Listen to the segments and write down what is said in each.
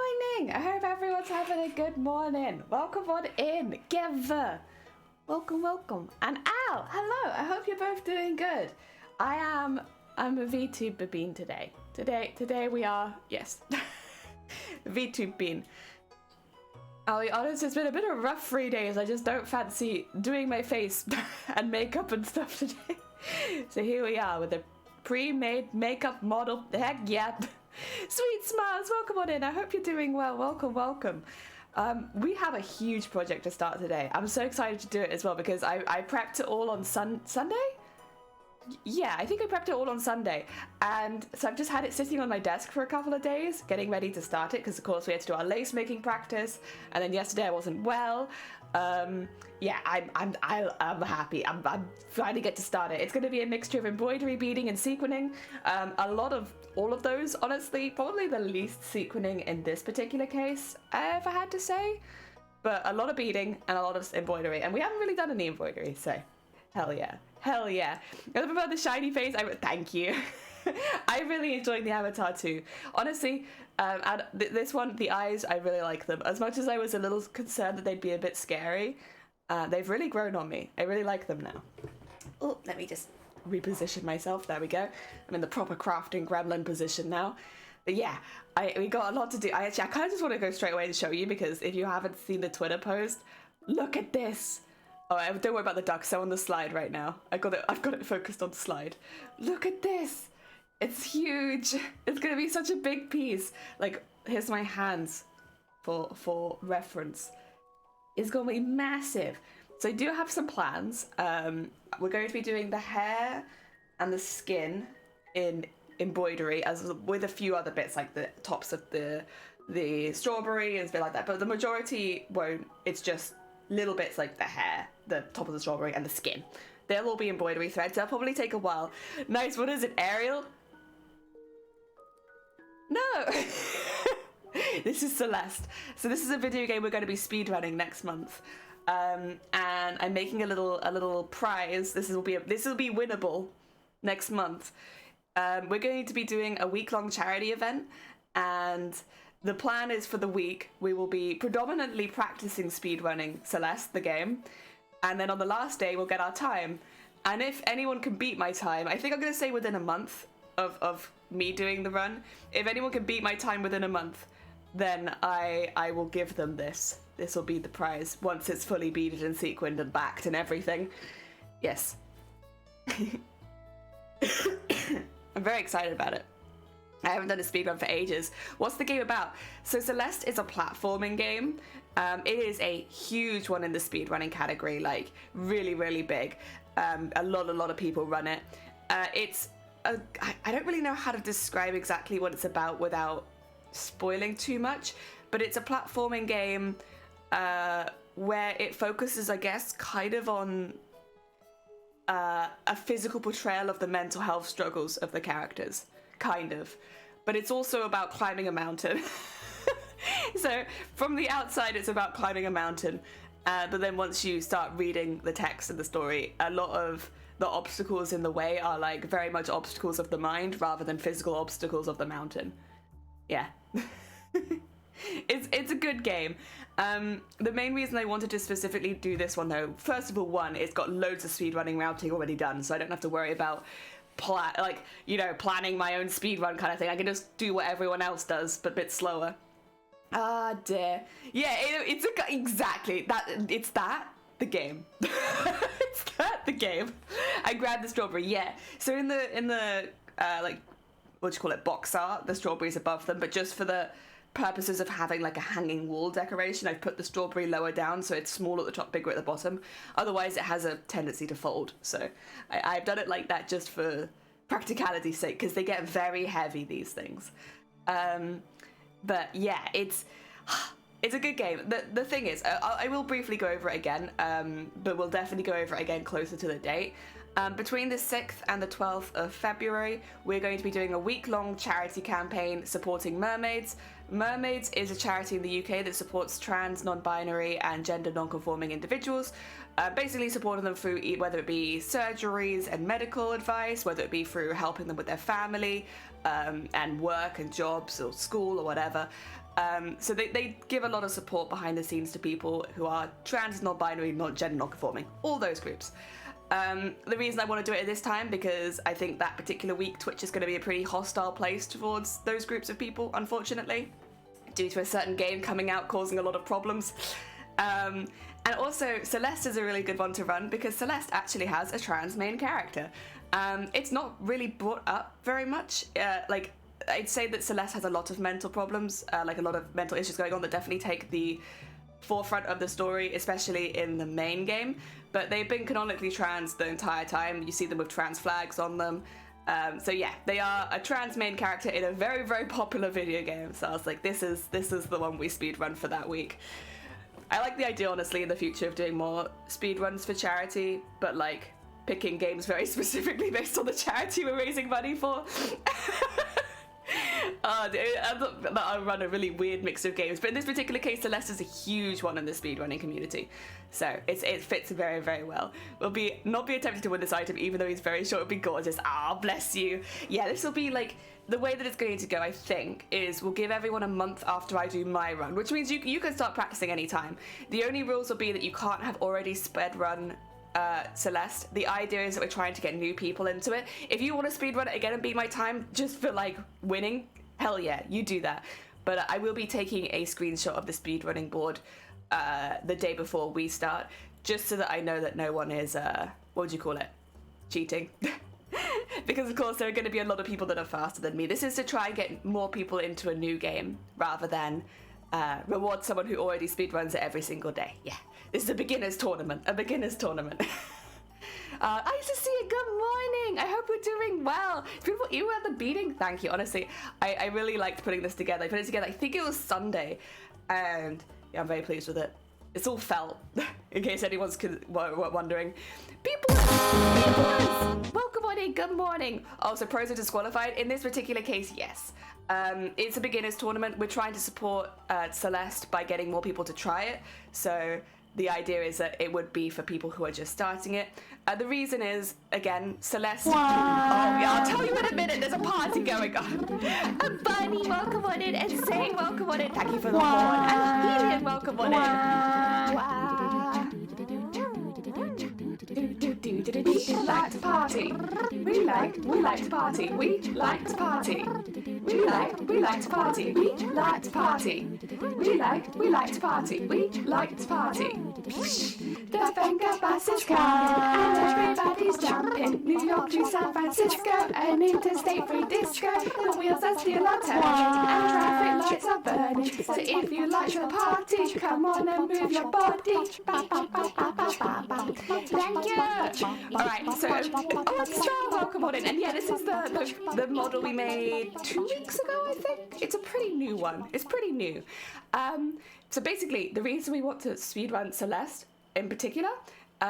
morning! I hope everyone's having a good morning. Welcome on in, Giver. Welcome. And Al, hello. I hope you're both doing good. I'm a VTuber bean today. Today we are, yes, VTuber bean. I'll be honest, it's been a bit of a rough 3 days. I just don't fancy doing my face and makeup and stuff today. So here we are with a pre-made makeup model. Heck yeah. Sweet smiles, welcome on in. I hope you're doing well. Welcome. We have a huge project to start today. I'm so excited to do it as well because I prepped it all on Sunday? Yeah, I think I prepped it all on Sunday. And so I've just had it sitting on my desk for a couple of days, getting ready to start it because of course we had to do our lace making practice. And then yesterday I wasn't well. Yeah, I'm happy. I'm finally get to start it. It's going to be a mixture of embroidery, beading, and sequining. A lot of all of those, honestly, probably the least sequining in this particular case, if I had to say. But a lot of beading and a lot of embroidery, and we haven't really done any embroidery, so hell yeah. I love about the shiny face. Thank you. I really enjoyed the avatar too. Honestly, this one, the eyes, I really like them. As much as I was a little concerned that they'd be a bit scary, they've really grown on me. I really like them now. Oh, let me just reposition myself. There we go. I'm in the proper crafting gremlin position now. But yeah, we got a lot to do. I kind of just want to go straight away and show you because if you haven't seen the Twitter post, look at this. Oh, don't worry about the ducks. They're on the slide right now. I've got it focused on the slide. Look at this. It's huge. It's gonna be such a big piece. Like, here's my hands for reference. It's gonna be massive. So I do have some plans. We're going to be doing the hair and the skin in embroidery, as with a few other bits like the tops of the strawberry and stuff like that. But the majority won't. It's just little bits like the hair, the top of the strawberry, and the skin. They'll all be embroidery threads. They'll probably take a while. Nice. What is it, Ariel? No. This is Celeste. So this is a video game we're going to be speedrunning next month. And I'm making a little prize. This will be winnable next month. We're going to be doing a week-long charity event, and the plan is for the week we will be predominantly practicing speedrunning Celeste, the game, and then on the last day we'll get our time. And if anyone can beat my time, I think I'm going to say within a month of me doing the run, if anyone can beat my time within a month, then I will give them this. This will be the prize once it's fully beaded and sequined and backed and everything. Yes. I'm very excited about it. I haven't done a speedrun for ages. What's the game about? So Celeste is a platforming game. It is a huge one in the speedrunning category, like really big. A lot of people run it. I don't really know how to describe exactly what it's about without spoiling too much, but it's a platforming game where it focuses, I guess, kind of on a physical portrayal of the mental health struggles of the characters. Kind of, but it's also about climbing a mountain. So from the outside it's about climbing a mountain, but then once you start reading the text of the story, a lot of the obstacles in the way are like very much obstacles of the mind rather than physical obstacles of the mountain. Yeah. It's a good game. The main reason I wanted to specifically do this one though, first of all, one, it's got loads of speedrunning routing already done, so I don't have to worry about planning my own speedrun kind of thing. I can just do what everyone else does, but a bit slower. Ah, dear. Yeah, exactly that. It's that the game. It's that the game. I grabbed the strawberry. Yeah. So in the like, what do you call it, box art, the strawberry's above them, but just for the purposes of having like a hanging wall decoration, I've put the strawberry lower down so it's small at the top, bigger at the bottom. Otherwise it has a tendency to fold, so I've done it like that just for practicality's sake, because they get very heavy, these things. But yeah, it's a good game. The thing is, I will briefly go over it again, but we'll definitely go over it again closer to the date. Between the 6th and the 12th of February, we're going to be doing a week-long charity campaign supporting Mermaids. Mermaids is a charity in the UK that supports trans, non-binary and gender non-conforming individuals, basically supporting them through whether it be surgeries and medical advice, whether it be through helping them with their family and work and jobs or school or whatever. So they give a lot of support behind the scenes to people who are trans, non-binary, not gender non-conforming, all those groups. The reason I want to do it at this time, because I think that particular week Twitch is going to be a pretty hostile place towards those groups of people, unfortunately, due to a certain game coming out causing a lot of problems. And also, Celeste is a really good one to run because Celeste actually has a trans main character. It's not really brought up very much. Like, I'd say that Celeste has a lot of mental problems, like a lot of mental issues going on that definitely take the forefront of the story, especially in the main game, but they've been canonically trans the entire time. You see them with trans flags on them. So yeah, they are a trans main character in a very, very popular video game. So I was like, this is the one we speedrun for that week. I like the idea, honestly, in the future of doing more speedruns for charity, but like picking games very specifically based on the charity we're raising money for. I run a really weird mix of games, but in this particular case, Celeste is a huge one in the speedrunning community, so it fits very, very well. We'll not be attempting to win this item, even though he's very short. It'll be gorgeous. Ah, bless you. Yeah, this will be like the way that it's going to go. I think is we'll give everyone a month after I do my run, which means you can start practicing anytime. The only rules will be that you can't have already sped run Celeste. The idea is that we're trying to get new people into it. If you want to speedrun it again and beat my time just for like winning, hell yeah, you do that. But I will be taking a screenshot of the speedrunning board the day before we start, just so that I know that no one is what would you call it, cheating. Because of course there are going to be a lot of people that are faster than me. This is to try and get more people into a new game rather than reward someone who already speedruns it every single day. Yeah. This is a beginner's tournament. I used to see it. Good morning. I hope we're doing well. It's beautiful. You were at the Beading. Thank you. Honestly, I really liked putting this together. I put it together, I think it was Sunday. And yeah, I'm very pleased with it. It's all felt, in case anyone's wondering. People, welcome on in. Good morning. Oh, so pros are disqualified? In this particular case, yes. It's a beginner's tournament. We're trying to support Celeste by getting more people to try it. So the idea is that it would be for people who are just starting it. The reason is, again, Celeste... Oh, yeah, I'll tell you in a minute. There's a party going on. And Bunny, welcome on in. And Zane, welcome on in. Thank you for the horn. And Ian, welcome on in. We like to party. We like to party. We like to party. We like to party. We like to party. We like to party. We like to party. The finger bus is coming and everybody's jumping. New York to San Francisco, an interstate free disco. The wheels are still are turning and traffic lights are burning. So if you like the party, come on and move your body. Thank you. Alright, so Star, welcome on in. And yeah, this is the model we made 2 weeks ago, I think. It's a pretty new one. It's pretty new. So basically, the reason we want to speedrun Celeste in particular,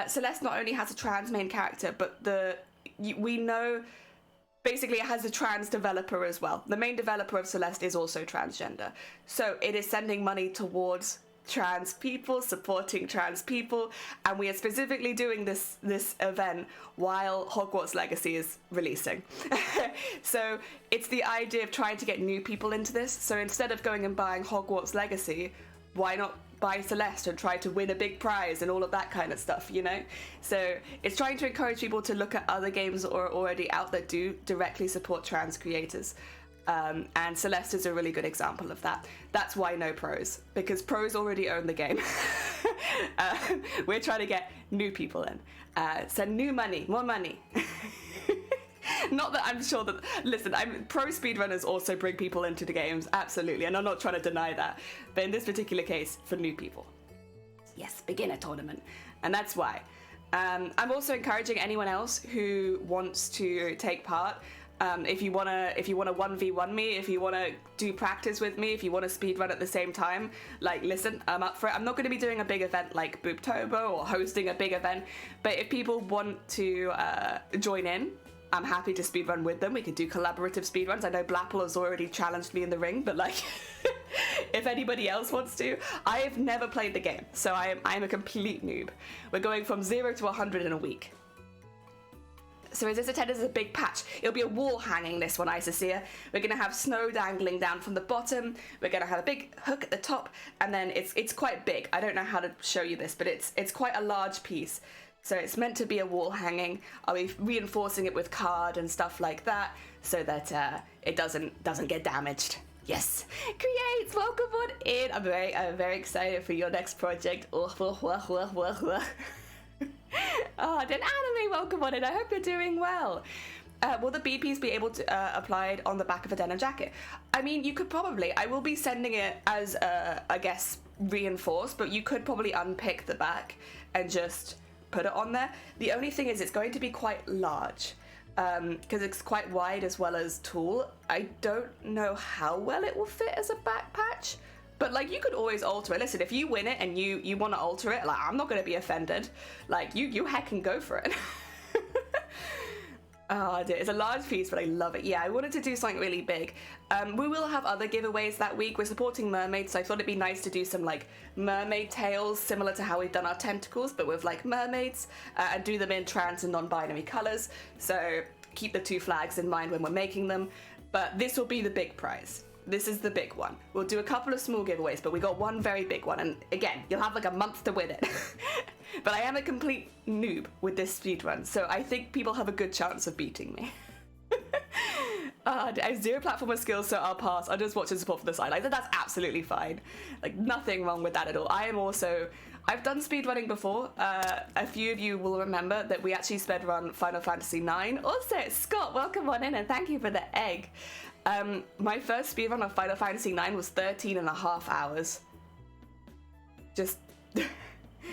Celeste not only has a trans main character, but we know basically it has a trans developer as well. The main developer of Celeste is also transgender. So it is sending money towards trans people, supporting trans people, and we are specifically doing this event while Hogwarts Legacy is releasing. So it's the idea of trying to get new people into this. So instead of going and buying Hogwarts Legacy, why not buy Celeste and try to win a big prize and all of that kind of stuff, you know? So it's trying to encourage people to look at other games that are already out that do directly support trans creators. And Celeste is a really good example of that. That's why no pros, because pros already own the game. We're trying to get new people in. So new money, more money. Not that I'm sure that, listen, pro speedrunners also bring people into the games, absolutely, and I'm not trying to deny that. But in this particular case, for new people. Yes, beginner tournament. And that's why. I'm also encouraging anyone else who wants to take part. If you wanna 1v1 me, if you wanna do practice with me, if you wanna speedrun at the same time, like listen, I'm up for it. I'm not gonna be doing a big event like Booptober or hosting a big event, but if people want to join in, I'm happy to speedrun with them. We could do collaborative speedruns. I know Blapple has already challenged me in the ring, but like, if anybody else wants to, I have never played the game, so I'm a complete noob. We're going from 0 to 100 in a week. So is this intended as a big patch? It'll be a wall hanging, this one, Isosea. We're gonna have snow dangling down from the bottom. We're gonna have a big hook at the top, and then it's quite big. I don't know how to show you this, but it's quite a large piece. So it's meant to be a wall hanging. I'll be reinforcing it with card and stuff like that, so that it doesn't get damaged. Yes, Creates, welcome on in. I'm very excited for your next project. Oh, then Anime, welcome on in. I hope you're doing well. Will the BPs be able to apply it on the back of a denim jacket? I mean, you could probably. I will be sending it as, I guess, reinforced, but you could probably unpick the back and just put it on there. The only thing is it's going to be quite large because it's quite wide as well as tall. I don't know how well it will fit as a back patch. But like, you could always alter it. Listen, if you win it and you want to alter it, like, I'm not going to be offended. Like, you heckin' go for it. Oh dear, it's a large piece, but I love it. Yeah, I wanted to do something really big. We will have other giveaways that week. We're supporting mermaids, so I thought it'd be nice to do some like mermaid tails, similar to how we've done our tentacles, but with like mermaids, and do them in trans and non-binary colors. So keep the two flags in mind when we're making them. But this will be the big prize. This is the big one. We'll do a couple of small giveaways, but we got one very big one. And again, you'll have like a month to win it. But I am a complete noob with this speedrun, so I think people have a good chance of beating me. I have 0 platformer skills, so I'll pass. I'll just watch and support from the sidelines. That's absolutely fine. Like, nothing wrong with that at all. I've done speedrunning before. A few of you will remember that we actually speedrun Final Fantasy IX. Also, Scott, welcome on in, and thank you for the egg. My first speedrun of Final Fantasy IX was 13.5 hours. Just,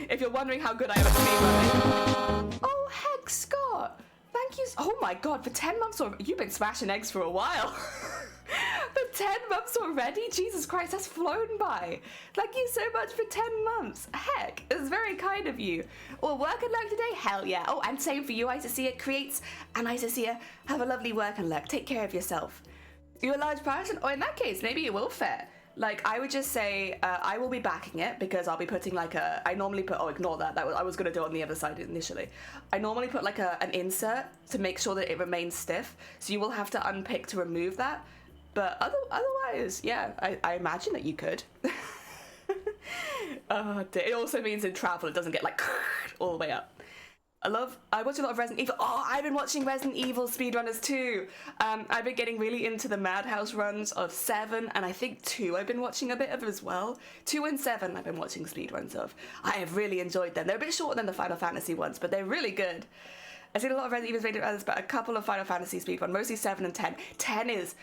if you're wondering how good I am at speedrunning. Oh, heck, Scott. Thank you. Oh my god, for 10 months already. You've been smashing eggs for a while. For 10 months already? Jesus Christ, that's flown by. Thank you so much for 10 months. Heck, it's very kind of you. Well, work and luck today? Hell yeah. Oh, and same for you, Isosea. Creates, and Isosea, have a lovely work and luck. Take care of yourself. You're a large person? Oh, in that case, maybe it will fit. Like, I would just say, I will be backing it because I'll be putting like I normally put, oh, ignore that. I was going to do it on the other side initially. I normally put like an insert to make sure that it remains stiff. So you will have to unpick to remove that. But otherwise, yeah, I imagine that you could. Oh, dear. It also means in travel, it doesn't get like all the way up. I watch a lot of Resident Evil. Oh, I've been watching Resident Evil speedrunners too. I've been getting really into the Madhouse runs of 7, and I think 2 I've been watching a bit of as well. 2 and 7 I've been watching speedruns of. I have really enjoyed them. They're a bit shorter than the Final Fantasy ones, but they're really good. I've seen a lot of Resident Evil speedrunners, but a couple of Final Fantasy speedruns, mostly 7 and 10. 10 is...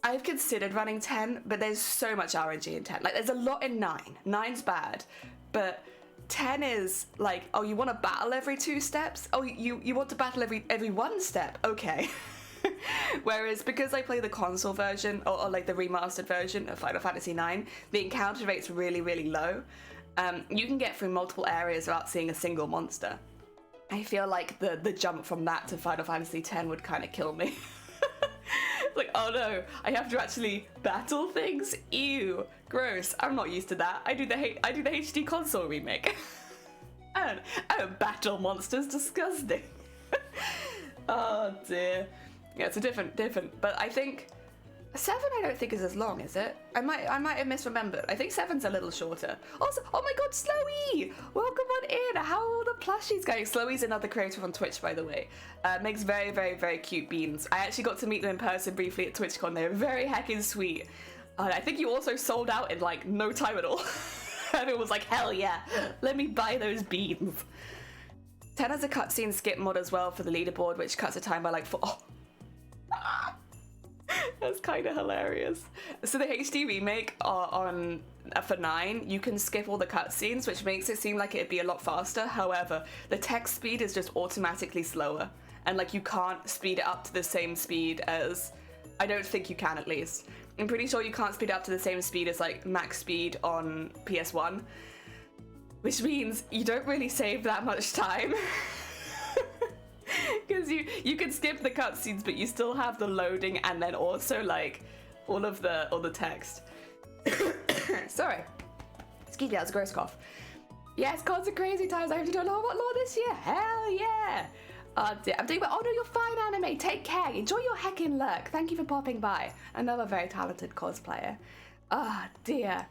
I've considered running 10, but there's so much RNG in 10. Like, there's a lot in 9. 9's bad, but... 10 is like, oh, you want to battle every 2 steps? Oh, you want to battle every 1 step? Okay. Whereas because I play the console version or like the remastered version of Final Fantasy IX, the encounter rate's really, really low. You can get through multiple areas without seeing a single monster. I feel like the jump from that to Final Fantasy X would kind of kill me. Like, oh no, I have to actually battle things? Ew, gross. I'm not used to that. I do the HD console remake. I don't battle monsters, disgusting. Oh dear. Yeah, it's a different, but I think 7 I don't think is as long, is it? I might have misremembered. I think 7's a little shorter. Also, oh my god, Slowy! Welcome on in! How are all the plushies going? Slowy's another creator on Twitch, by the way. Makes very, very, very cute beans. I actually got to meet them in person briefly at TwitchCon. They were very heckin' sweet. I think you also sold out in like no time at all. And it was like, hell yeah, let me buy those beans. 10 has a cutscene skip mod as well for the leaderboard, which cuts the time by like 4. Oh. That's kind of hilarious. So the HD remake for 9, you can skip all the cutscenes, which makes it seem like it'd be a lot faster. However, the text speed is just automatically slower. and like you can't speed it up to the same speed as, I don't think you can at least. I'm pretty sure you can't speed it up to the same speed as like max speed on PS1, which means you don't really save that much time. Because you can skip the cutscenes, but you still have the loading and then also like all the text. Sorry. Excuse me, that was a gross cough. Yes, Cons are crazy times. I hope you don't know what law this year. Hell yeah. Dear. I'm doing well. Oh no, you're fine, Anime. Take care. Enjoy your heckin' lurk. Thank you for popping by. Another very talented cosplayer. Oh dear.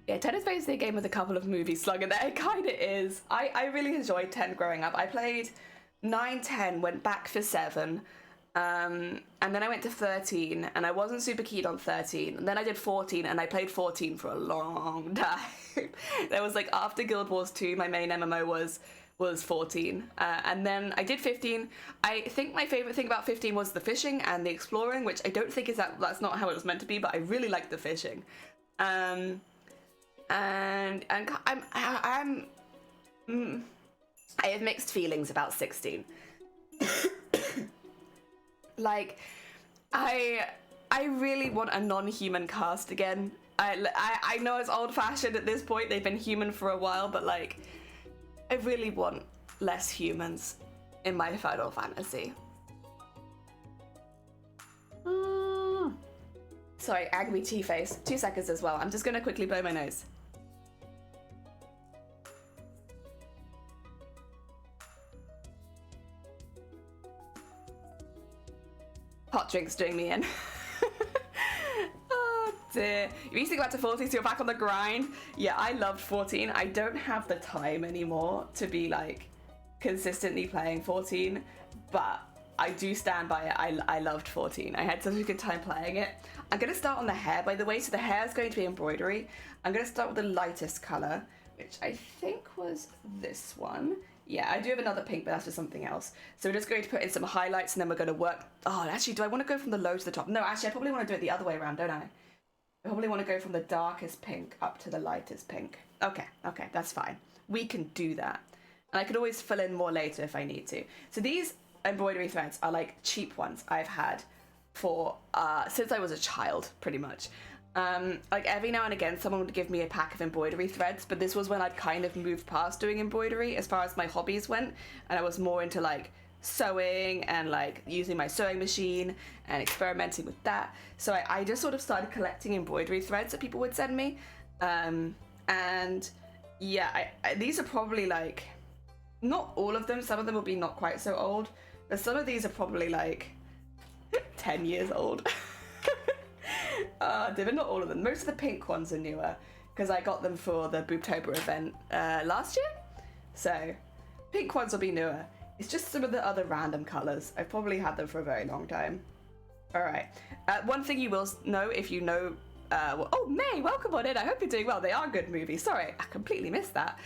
Yeah, 10 is basically a game with a couple of movies slung in there. It kind of is. I really enjoyed 10 growing up. I played 9, 10, went back for 7. And then I went to 13, and I wasn't super keen on 13. And then I did 14, and I played 14 for a long time. There was like, after Guild Wars 2, my main MMO was 14. And then I did 15. I think my favorite thing about 15 was the fishing and the exploring, which I don't think that's not how it was meant to be, but I really liked the fishing. And I have mixed feelings about 16. Like, I really want a non-human cast again. I know it's old-fashioned at this point. They've been human for a while, but like, I really want less humans in my Final Fantasy. Sorry, angry T-face. 2 seconds as well. I'm just gonna quickly blow my nose. Hot drinks doing me in. Oh dear. You used to go back to 14, so you're back on the grind. Yeah, I loved 14. I don't have the time anymore to be like consistently playing 14, but I do stand by it. I loved 14. I had such a good time playing it. I'm gonna start on the hair, by the way. So the hair is going to be embroidery. I'm gonna start with the lightest color, which I think was this one. Yeah, I do have another pink, but that's just something else. So we're just going to put in some highlights, and then we're going to work... Oh, actually, do I want to go from the low to the top? No, actually, I probably want to do it the other way around, don't I? I probably want to go from the darkest pink up to the lightest pink. Okay, that's fine. We can do that. And I could always fill in more later if I need to. So these embroidery threads are like cheap ones I've had for since I was a child, pretty much. Like every now and again someone would give me a pack of embroidery threads, but this was when I'd kind of moved past doing embroidery as far as my hobbies went, and I was more into like sewing and like using my sewing machine and experimenting with that. So I just sort of started collecting embroidery threads that people would send me, and yeah, these are probably like, not all of them, some of them will be not quite so old, but some of these are probably like 10 years old. They're not all of them. Most of the pink ones are newer because I got them for the Booptober event last year. So pink ones will be newer. It's just some of the other random colors. I've probably had them for a very long time. All right. One thing you will know if you know... oh, May, welcome on in. I hope you're doing well. They are good movies. Sorry, I completely missed that.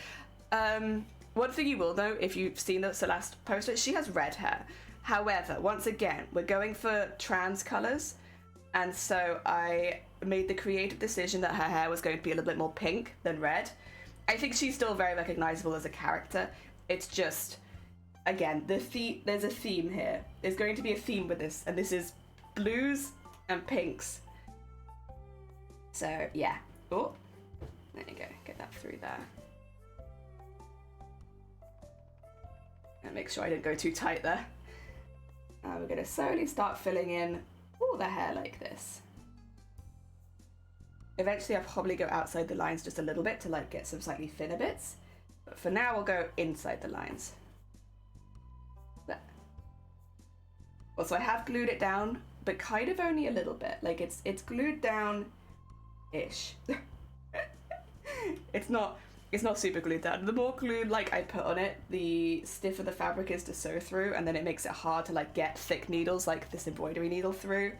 One thing you will know if you've seen the Celeste poster, she has red hair. However, once again, we're going for trans colors. And so I made the creative decision that her hair was going to be a little bit more pink than red. I think she's still very recognizable as a character. It's just, again, there's a theme here. There's going to be a theme with this, and this is blues and pinks. So, yeah. Oh, there you go. Get that through there. And make sure I didn't go too tight there. We're going to slowly start filling in all the hair like this. Eventually I'll probably go outside the lines just a little bit to like get some slightly thinner bits. But for now we'll go inside the lines. There. Also I have glued it down, but kind of only a little bit. Like it's glued down-ish. It's not super glued down. The more glue like I put on it, the stiffer the fabric is to sew through, and then it makes it hard to like get thick needles like this embroidery needle through.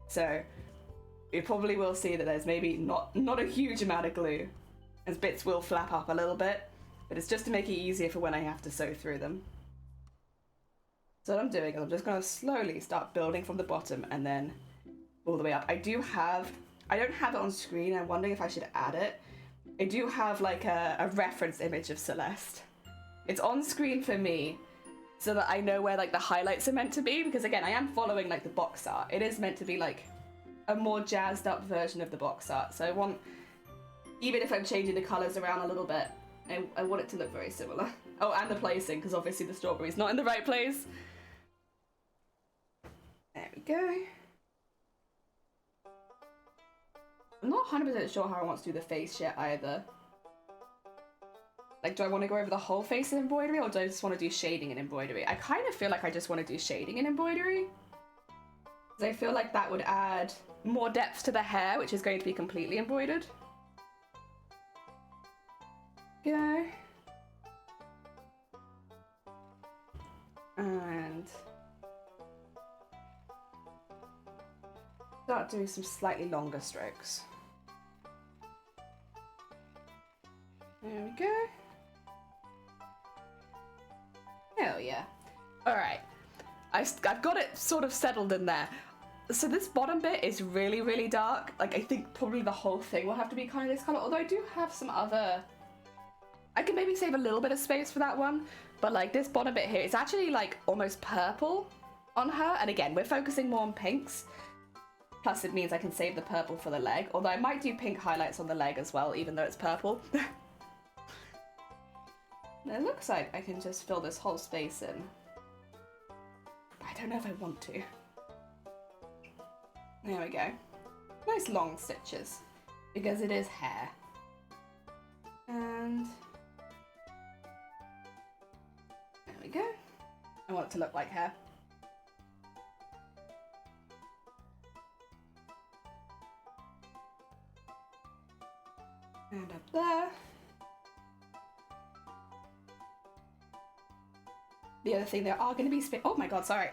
So you probably will see that there's maybe not a huge amount of glue, as bits will flap up a little bit, but it's just to make it easier for when I have to sew through them. So what I'm doing is I'm just going to slowly start building from the bottom and then all the way up. I don't have it on screen. I'm wondering if I should add it. I do have like a reference image of Celeste. It's on screen for me, so that I know where like the highlights are meant to be, because again, I am following like the box art. It is meant to be like a more jazzed up version of the box art. So I want, even if I'm changing the colors around a little bit, I want it to look very similar. Oh, and the placing, because obviously the strawberry's not in the right place. There we go. I'm not 100% sure how I want to do the face yet either. Like, do I want to go over the whole face in embroidery, or do I just want to do shading in embroidery? I kind of feel like I just want to do shading in embroidery, because I feel like that would add more depth to the hair, which is going to be completely embroidered. Go. And start doing some slightly longer strokes. There we go. Hell yeah. Alright. I've got it sort of settled in there. So this bottom bit is really, really dark. Like, I think probably the whole thing will have to be kind of this color, although I do have some other... I can maybe save a little bit of space for that one, but like this bottom bit here, it's actually like almost purple on her. And again, we're focusing more on pinks. Plus it means I can save the purple for the leg, although I might do pink highlights on the leg as well, even though it's purple. It looks like I can just fill this whole space in. I don't know if I want to. There we go. Nice long stitches, because it is hair. And there we go. I want it to look like hair. And up there. The other thing, there are going to be oh my god, sorry.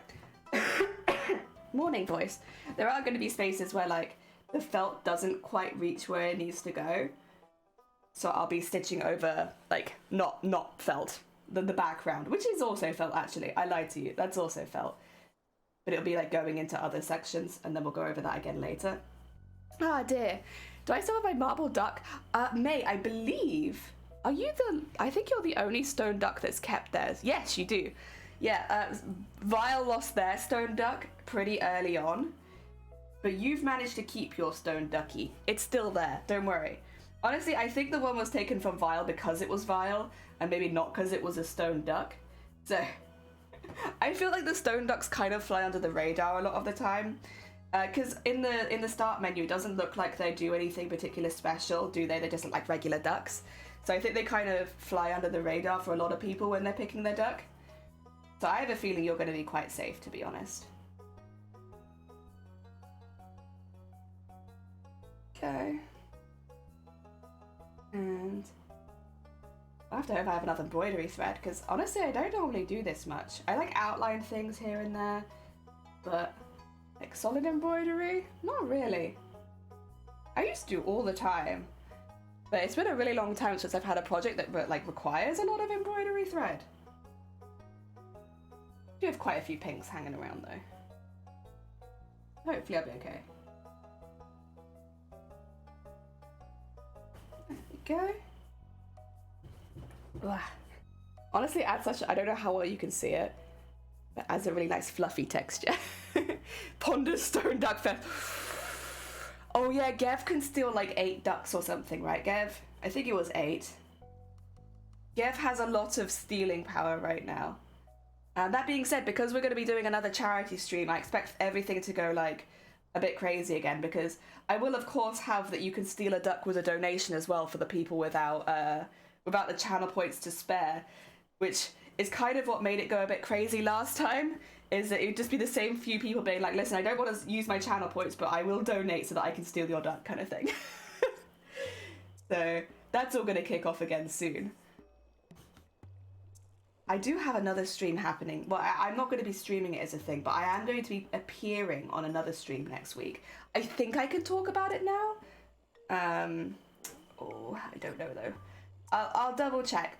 Morning voice. There are going to be spaces where like the felt doesn't quite reach where it needs to go. So I'll be stitching over like not felt, the background, which is also felt actually. I lied to you, that's also felt. But it'll be like going into other sections, and then we'll go over that again later. Ah dear. Do I still have my marble duck? May, I believe. Are you the... I think you're the only stone duck that's kept theirs. Yes, you do. Yeah, Vile lost their stone duck pretty early on. But you've managed to keep your stone ducky. It's still there, don't worry. Honestly, I think the one was taken from Vile because it was Vile, and maybe not because it was a stone duck. So, I feel like the stone ducks kind of fly under the radar a lot of the time. Because in the start menu, it doesn't look like they do anything particularly special, do they? They just look like regular ducks. So I think they kind of fly under the radar for a lot of people when they're picking their duck. So I have a feeling you're going to be quite safe, to be honest. Okay. And I have to hope I have enough embroidery thread, because honestly I don't normally do this much. I like outline things here and there, but like solid embroidery? Not really. I used to do all the time. But it's been a really long time since I've had a project that like requires a lot of embroidery thread. I do have quite a few pinks hanging around though. Hopefully I'll be okay. There we go. Ugh. Honestly, it adds such, I don't know how well you can see it, but it adds a really nice fluffy texture. Ponder stone duck fest. Oh yeah, Gev can steal like 8 ducks or something, right, Gev? I think it was 8. Gev has a lot of stealing power right now. That being said, because we're going to be doing another charity stream, I expect everything to go like a bit crazy again, because I will of course have that you can steal a duck with a donation as well for the people without the channel points to spare, which is kind of what made it go a bit crazy last time. Is that it would just be the same few people being like, listen, I don't want to use my channel points, but I will donate so that I can steal your duck, kind of thing. So that's all going to kick off again soon. I do have another stream happening. Well, I'm not going to be streaming it as a thing, but I am going to be appearing on another stream next week. I think I can talk about it now. Oh, I don't know though. I'll double check.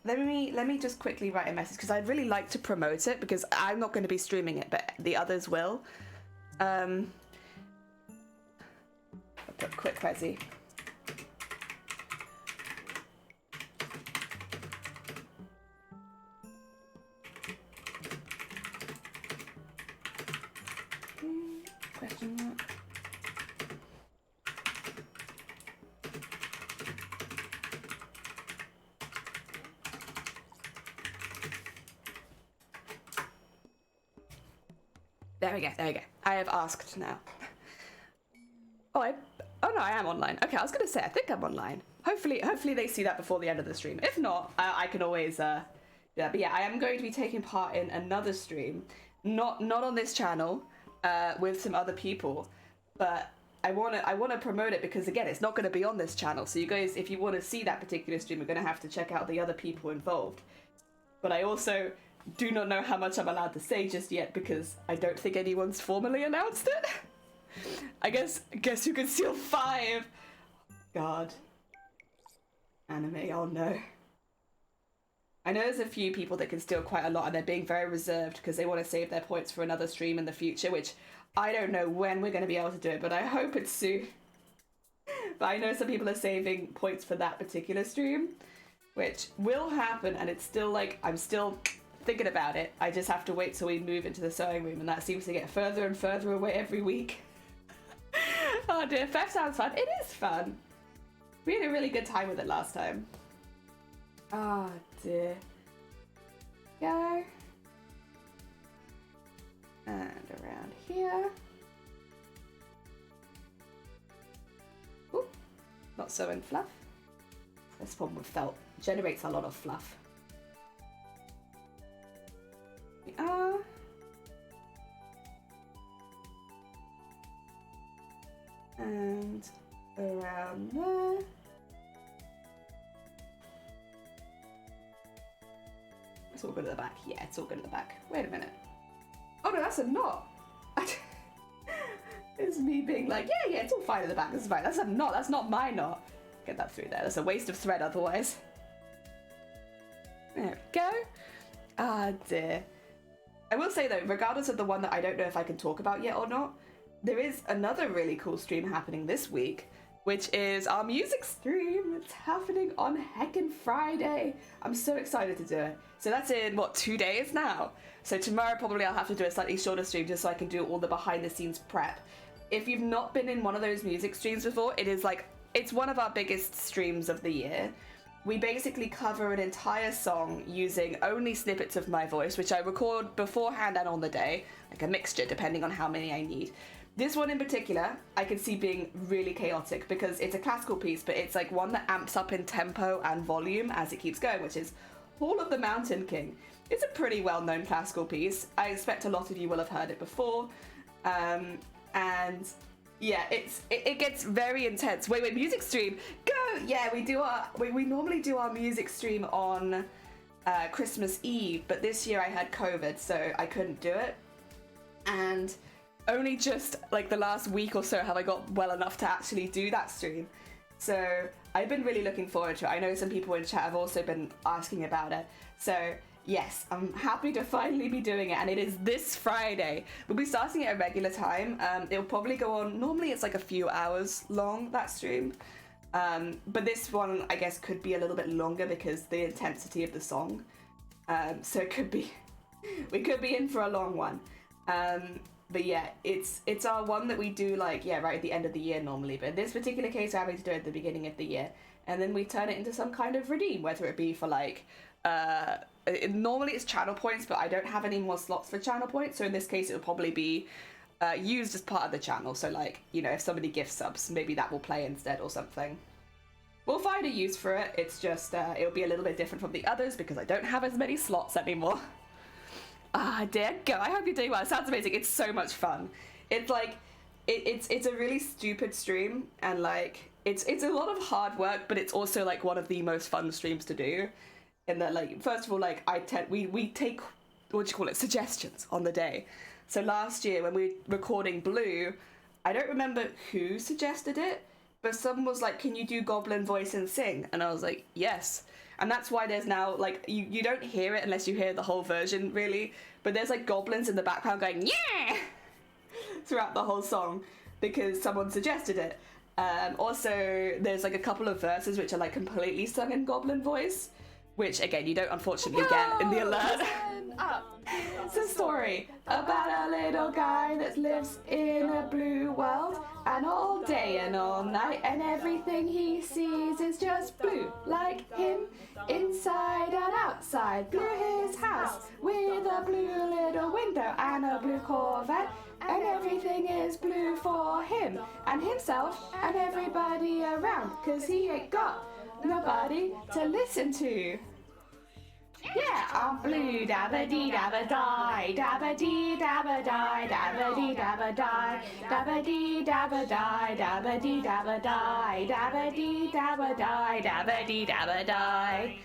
Let me just quickly write a message, because I'd really like to promote it, because I'm not going to be streaming it, but the others will. I'll put quick resi. Question mark. There we go, there we go. I have asked now. Oh no, I am online. Okay, I was gonna say, I think I'm online. Hopefully they see that before the end of the stream. If not, I can always, yeah, but yeah, I am going to be taking part in another stream. Not on this channel, with some other people, but I wanna promote it because again, it's not gonna be on this channel. So you guys, if you wanna see that particular stream, you're gonna have to check out the other people involved. But I also do not know how much I'm allowed to say just yet because I don't think anyone's formally announced it. I guess you can steal 5. God. Anime, oh no. I know there's a few people that can steal quite a lot and they're being very reserved because they want to save their points for another stream in the future, which I don't know when we're going to be able to do it, but I hope it's soon. But I know some people are saving points for that particular stream, which will happen, and it's still like, I'm still thinking about it. I just have to wait till we move into the sewing room, and that seems to get further and further away every week. Oh dear, FEF sounds fun. It is fun. We had a really good time with it last time. Oh dear. Go. And around here. Ooh, not sewing fluff. This problem with felt. It generates a lot of fluff. We are. And around there. It's all good at the back. Yeah, it's all good at the back. Wait a minute. Oh no, that's a knot. It's me being like, yeah, it's all fine at the back. That's fine. That's a knot. That's not my knot. Get that through there. That's a waste of thread otherwise. There we go. Ah dear. I will say though, regardless of the one that I don't know if I can talk about yet or not, there is another really cool stream happening this week, which is our music stream. It's happening on heckin' Friday. I'm so excited to do it. So that's in, what, 2 days now? So tomorrow probably I'll have to do a slightly shorter stream just so I can do all the behind the scenes prep. If you've not been in one of those music streams before, it is like, it's one of our biggest streams of the year. We basically cover an entire song using only snippets of my voice, which I record beforehand and on the day, like a mixture depending on how many I need. This one in particular, I can see being really chaotic because it's a classical piece, but it's like one that amps up in tempo and volume as it keeps going, which is Hall of the Mountain King. It's a pretty well-known classical piece. I expect a lot of you will have heard it before. And yeah, it gets very intense. Wait, music stream, go! Yeah, we normally do our music stream on Christmas Eve, but this year I had COVID, so I couldn't do it. And only just like the last week or so have I got well enough to actually do that stream. So I've been really looking forward to it. I know some people in chat have also been asking about it. So yes, I'm happy to finally be doing it, and it is this Friday. We'll be starting at a regular time. It'll probably go on, normally it's like a few hours long, that stream. But this one, I guess, could be a little bit longer because the intensity of the song. So it could be, we could be in for a long one. But yeah, it's our one that we do like, yeah, right at the end of the year normally. But in this particular case, we're having to do it at the beginning of the year. And then we turn it into some kind of redeem, whether it be for like, normally it's channel points, but I don't have any more slots for channel points. So in this case, it'll probably be used as part of the channel. So like, you know, if somebody gives subs, maybe that will play instead or something. We'll find a use for it. It's just, it'll be a little bit different from the others because I don't have as many slots anymore. Ah, dear go. I hope you're doing well. It sounds amazing. It's so much fun. It's like, it's a really stupid stream, and like, it's a lot of hard work, but it's also like one of the most fun streams to do. In that, like, first of all, like, we take, what do you call it, suggestions on the day. So last year when we were recording Blue, I don't remember who suggested it, but someone was like, can you do goblin voice and sing? And I was like, yes. And that's why there's now, like, you don't hear it unless you hear the whole version, really. But there's, like, goblins in the background going, yeah! throughout the whole song because someone suggested it. Also, there's, like, a couple of verses which are, like, completely sung in goblin voice, which again you don't unfortunately get in the alert. It's a story about a little guy that lives in a blue world, and all day and all night, and everything he sees is just blue, like him, inside and outside. Blue his house with a blue little window and a blue Corvette, and everything is blue for him and himself and everybody around, 'cause he ain't got nobody to listen to. Yeah, I'm blue, dabba dee dabba die, dabba dee dabba die, dabba dee dabba die, dabba dee dabba die, dabba dee dabba die, dabba dee dabba die, dabba dee dabba die.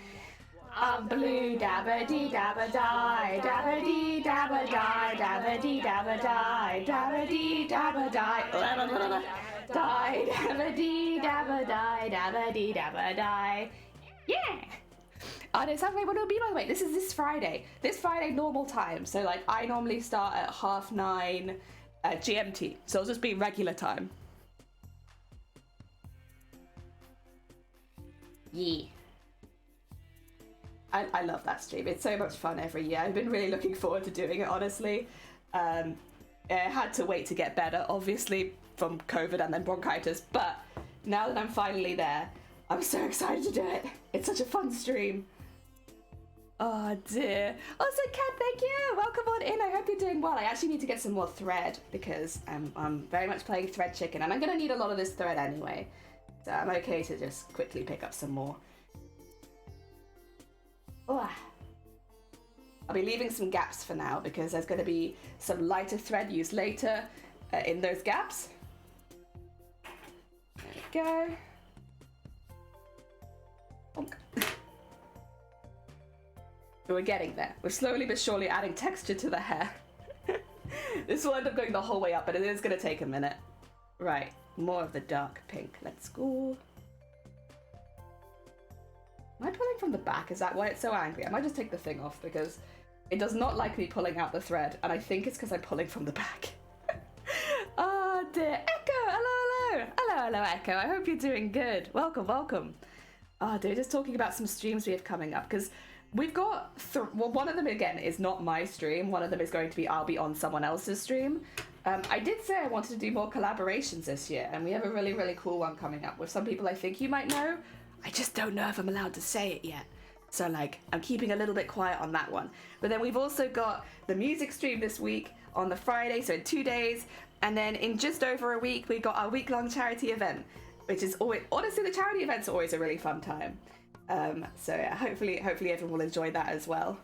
I'm blue, dabba dee dabba die, dabba dee dabba die, dabba dee dabba die, dabba dee dabba die, die, dabba dee dabba die, dabba dee dabba die. Yeah. Oh no, Saturday, what will it be by the way? This is this Friday normal time. So like I normally start at 9:30 GMT. So it'll just be regular time. Yeah. I love that stream. It's so much fun every year. I've been really looking forward to doing it, honestly. I had to wait to get better, obviously, from COVID and then bronchitis. But now that I'm finally there, I'm so excited to do it. It's such a fun stream. Oh dear. Also, Kat, thank you. Welcome on in. I hope you're doing well. I actually need to get some more thread because I'm very much playing thread chicken, and I'm going to need a lot of this thread anyway. So I'm okay to just quickly pick up some more. Oh. I'll be leaving some gaps for now because there's going to be some lighter thread used later in those gaps. There we go. Bonk. We're getting there. We're slowly but surely adding texture to the hair. This will end up going the whole way up, but it is going to take a minute. Right, more of the dark pink. Let's go. Am I pulling from the back? Is that why it's so angry? I might just take the thing off because it does not like me pulling out the thread, and I think it's because I'm pulling from the back. Oh dear. Echo! Hello, hello! Hello, hello, Echo. I hope you're doing good. Welcome, welcome. Oh dear, just talking about some streams we have coming up, because we've got, well, one of them, again, is not my stream. One of them is going to be, I'll be on someone else's stream. I did say I wanted to do more collaborations this year, and we have a really, really cool one coming up with some people I think you might know. I just don't know if I'm allowed to say it yet. So, like, I'm keeping a little bit quiet on that one. But then we've also got the music stream this week on the Friday, so in 2 days. And then in just over a week, we got our week-long charity event, which is always, honestly, the charity events are always a really fun time. So yeah, hopefully everyone will enjoy that as well.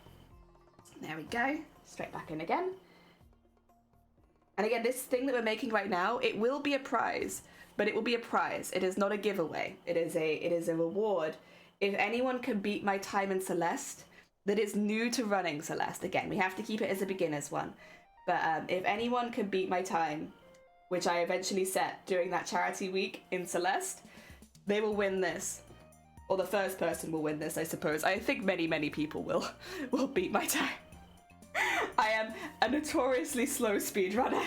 There we go, straight back in again. And again, this thing that we're making right now, it will be a prize, but it will be a prize. It is not a giveaway. It is a reward. If anyone can beat my time in Celeste, that is new to running Celeste. Again, we have to keep it as a beginner's one. But if anyone can beat my time, which I eventually set during that charity week in Celeste, they will win this. Or the first person will win this, I suppose. I think many people will beat my time. I am a notoriously slow speedrunner.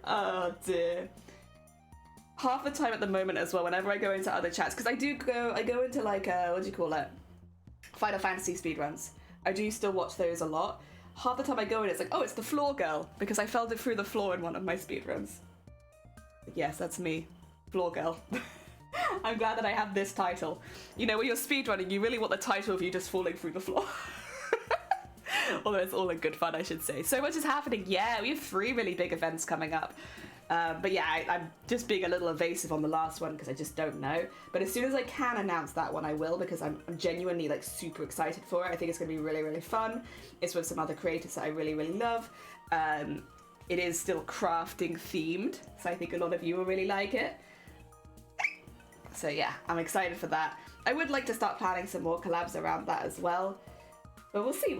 Oh dear. Half the time at the moment as well, whenever I go into other chats, because I go into like, what do you call it? Final Fantasy speedruns. I do still watch those a lot. Half the time I go in, it's like, oh, it's the floor girl, because I fell through the floor in one of my speedruns. Yes, that's me. Floor girl. I'm glad that I have this title. You know, when you're speedrunning, you really want the title of you just falling through the floor. Although it's all in good fun, I should say. So much is happening. Yeah, we have 3 really big events coming up. But yeah, I'm just being a little evasive on the last one because I just don't know. But as soon as I can announce that one, I will, because I'm genuinely like super excited for it. I think it's going to be really, really fun. It's with some other creators that I really, really love. It is still crafting themed, so I think a lot of you will really like it. So yeah, I'm excited for that. I would like to start planning some more collabs around that as well. But we'll see.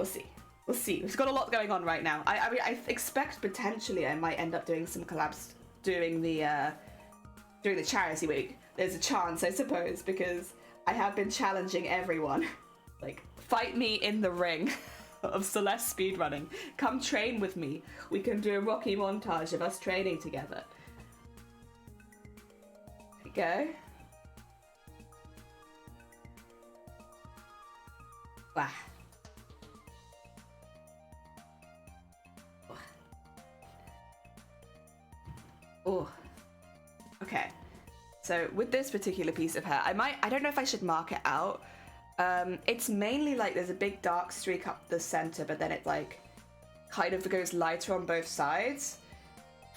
We've got a lot going on right now. I mean, I expect potentially I might end up doing some collabs during the charity week. There's a chance, I suppose, because I have been challenging everyone. Like, fight me in the ring of Celeste speedrunning. Come train with me. We can do a Rocky montage of us training together. There we go. Wah. Oh. Okay. So with this particular piece of hair, I don't know if I should mark it out. It's mainly like there's a big dark streak up the center, but then it like kind of goes lighter on both sides.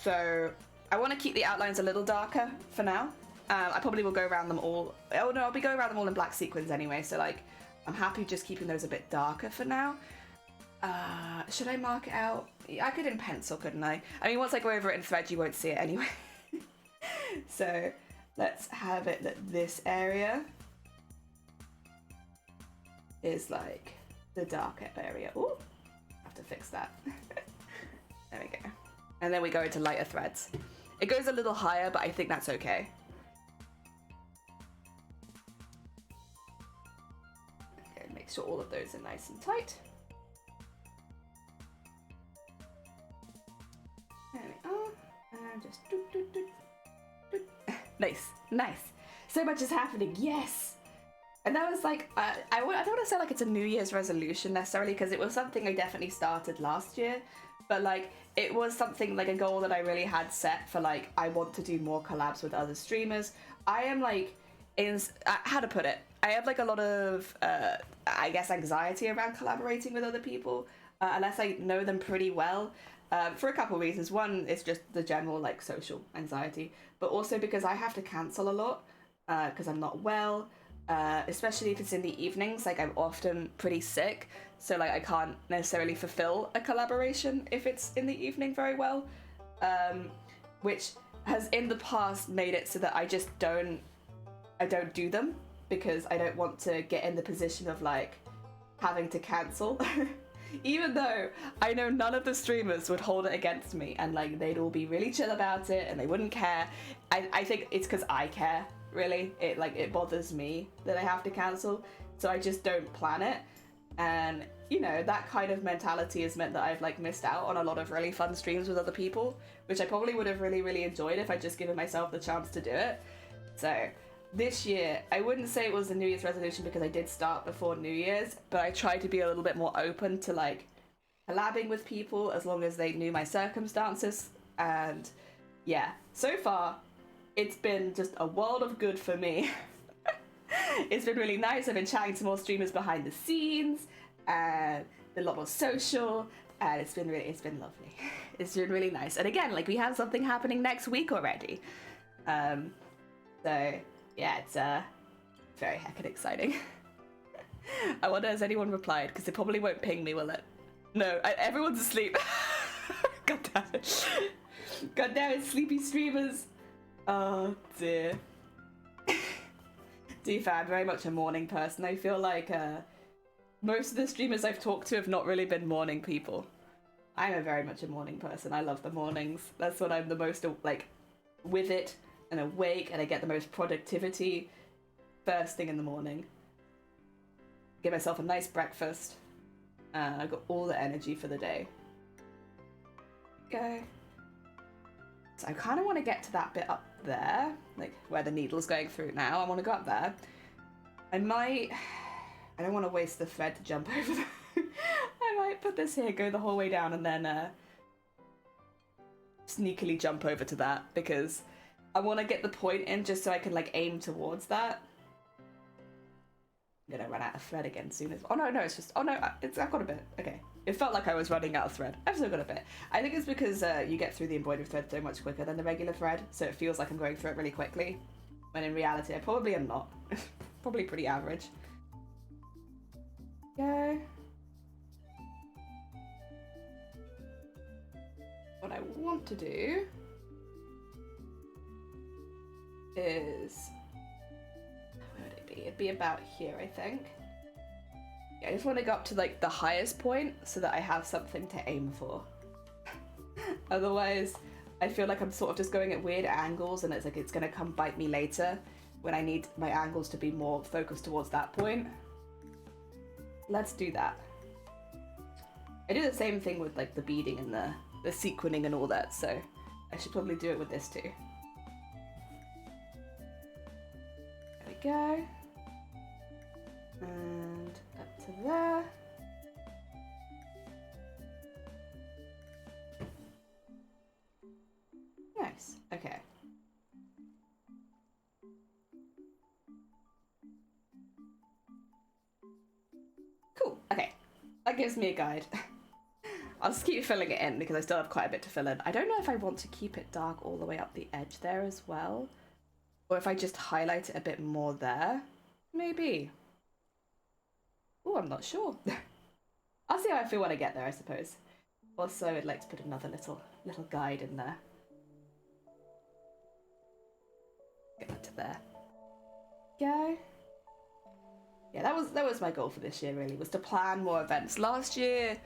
So I want to keep the outlines a little darker for now. I probably will go around them all. Oh no, I'll be going around them all in black sequins anyway. So like, I'm happy just keeping those a bit darker for now. Should I mark it out? I could in pencil, couldn't I? I mean, once I go over it in thread, you won't see it anyway. So let's have it that this area is like the darker area. Ooh, I have to fix that. There we go. And then we go into lighter threads. It goes a little higher, but I think that's okay. Okay, make sure all of those are nice and tight. There we are. And just doot, doot, doot, doot. Nice, nice. So much is happening, yes! And that was like, I don't want to say like it's a New Year's resolution necessarily, because it was something I definitely started last year, but like it was something like a goal that I really had set for like, I want to do more collabs with other streamers. I am like, how to put it? I have like a lot of, I guess, anxiety around collaborating with other people, unless I know them pretty well. For a couple of reasons. One is just the general like social anxiety, but also because I have to cancel a lot because I'm not well, especially if it's in the evenings. Like I'm often pretty sick, so like I can't necessarily fulfill a collaboration if it's in the evening very well, which has in the past made it so that I don't do them because I don't want to get in the position of like having to cancel. Even though I know none of the streamers would hold it against me and like they'd all be really chill about it and they wouldn't care. I think it's because I care, really. It bothers me that I have to cancel, so I just don't plan it. And you know, that kind of mentality has meant that I've like missed out on a lot of really fun streams with other people, which I probably would have really enjoyed if I just given myself the chance to do it. So this year, I wouldn't say it was a New Year's resolution because I did start before New Year's, but I tried to be a little bit more open to like collabing with people as long as they knew my circumstances. And yeah, so far it's been just a world of good for me. It's been really nice. I've been chatting to more streamers behind the scenes and a lot more social, and it's been lovely. It's been really nice. And again, like we have something happening next week already. So yeah, it's very heckin' exciting. I wonder, has anyone replied? Because it probably won't ping me, will it? No, everyone's asleep. God damn it. God damn it, sleepy streamers. Oh dear. To be fair, I'm very much a morning person. I feel like most of the streamers I've talked to have not really been morning people. I'm very much a morning person. I love the mornings. That's when I'm the most like with it and awake, and I get the most productivity first thing in the morning. Give myself a nice breakfast, and I've got all the energy for the day. Okay. So I kind of want to get to that bit up there, like where the needle's going through now. I want to go up there. I don't want to waste the thread to jump over there. I might put this here, go the whole way down, and then sneakily jump over to that, because I want to get the point in just so I can like aim towards that. I'm gonna run out of thread again soon as. Oh no, it's just. Oh no, I've got a bit. Okay, it felt like I was running out of thread. I've still got a bit. I think it's because you get through the embroidery thread so much quicker than the regular thread, so it feels like I'm going through it really quickly. When in reality, I probably am not. Probably pretty average. Yeah. What I want to do is, where would it be? It'd be about here, I think. Yeah, I just want to go up to like the highest point so that I have something to aim for. Otherwise, I feel like I'm sort of just going at weird angles, and it's like it's gonna come bite me later when I need my angles to be more focused towards that point. Let's do that. I do the same thing with like the beading and the sequining and all that, so I should probably do it with this too. There we go. And up to there. Nice. Okay. Cool. Okay. That gives me a guide. I'll just keep filling it in because I still have quite a bit to fill in. I don't know if I want to keep it dark all the way up the edge there as well. Or if I just highlight it a bit more there. Maybe. Oh, I'm not sure. I'll see how I feel when I get there, I suppose. Also, I'd like to put another little guide in there. Get that to there. Go. Yeah, that was my goal for this year, really, was to plan more events. Last year,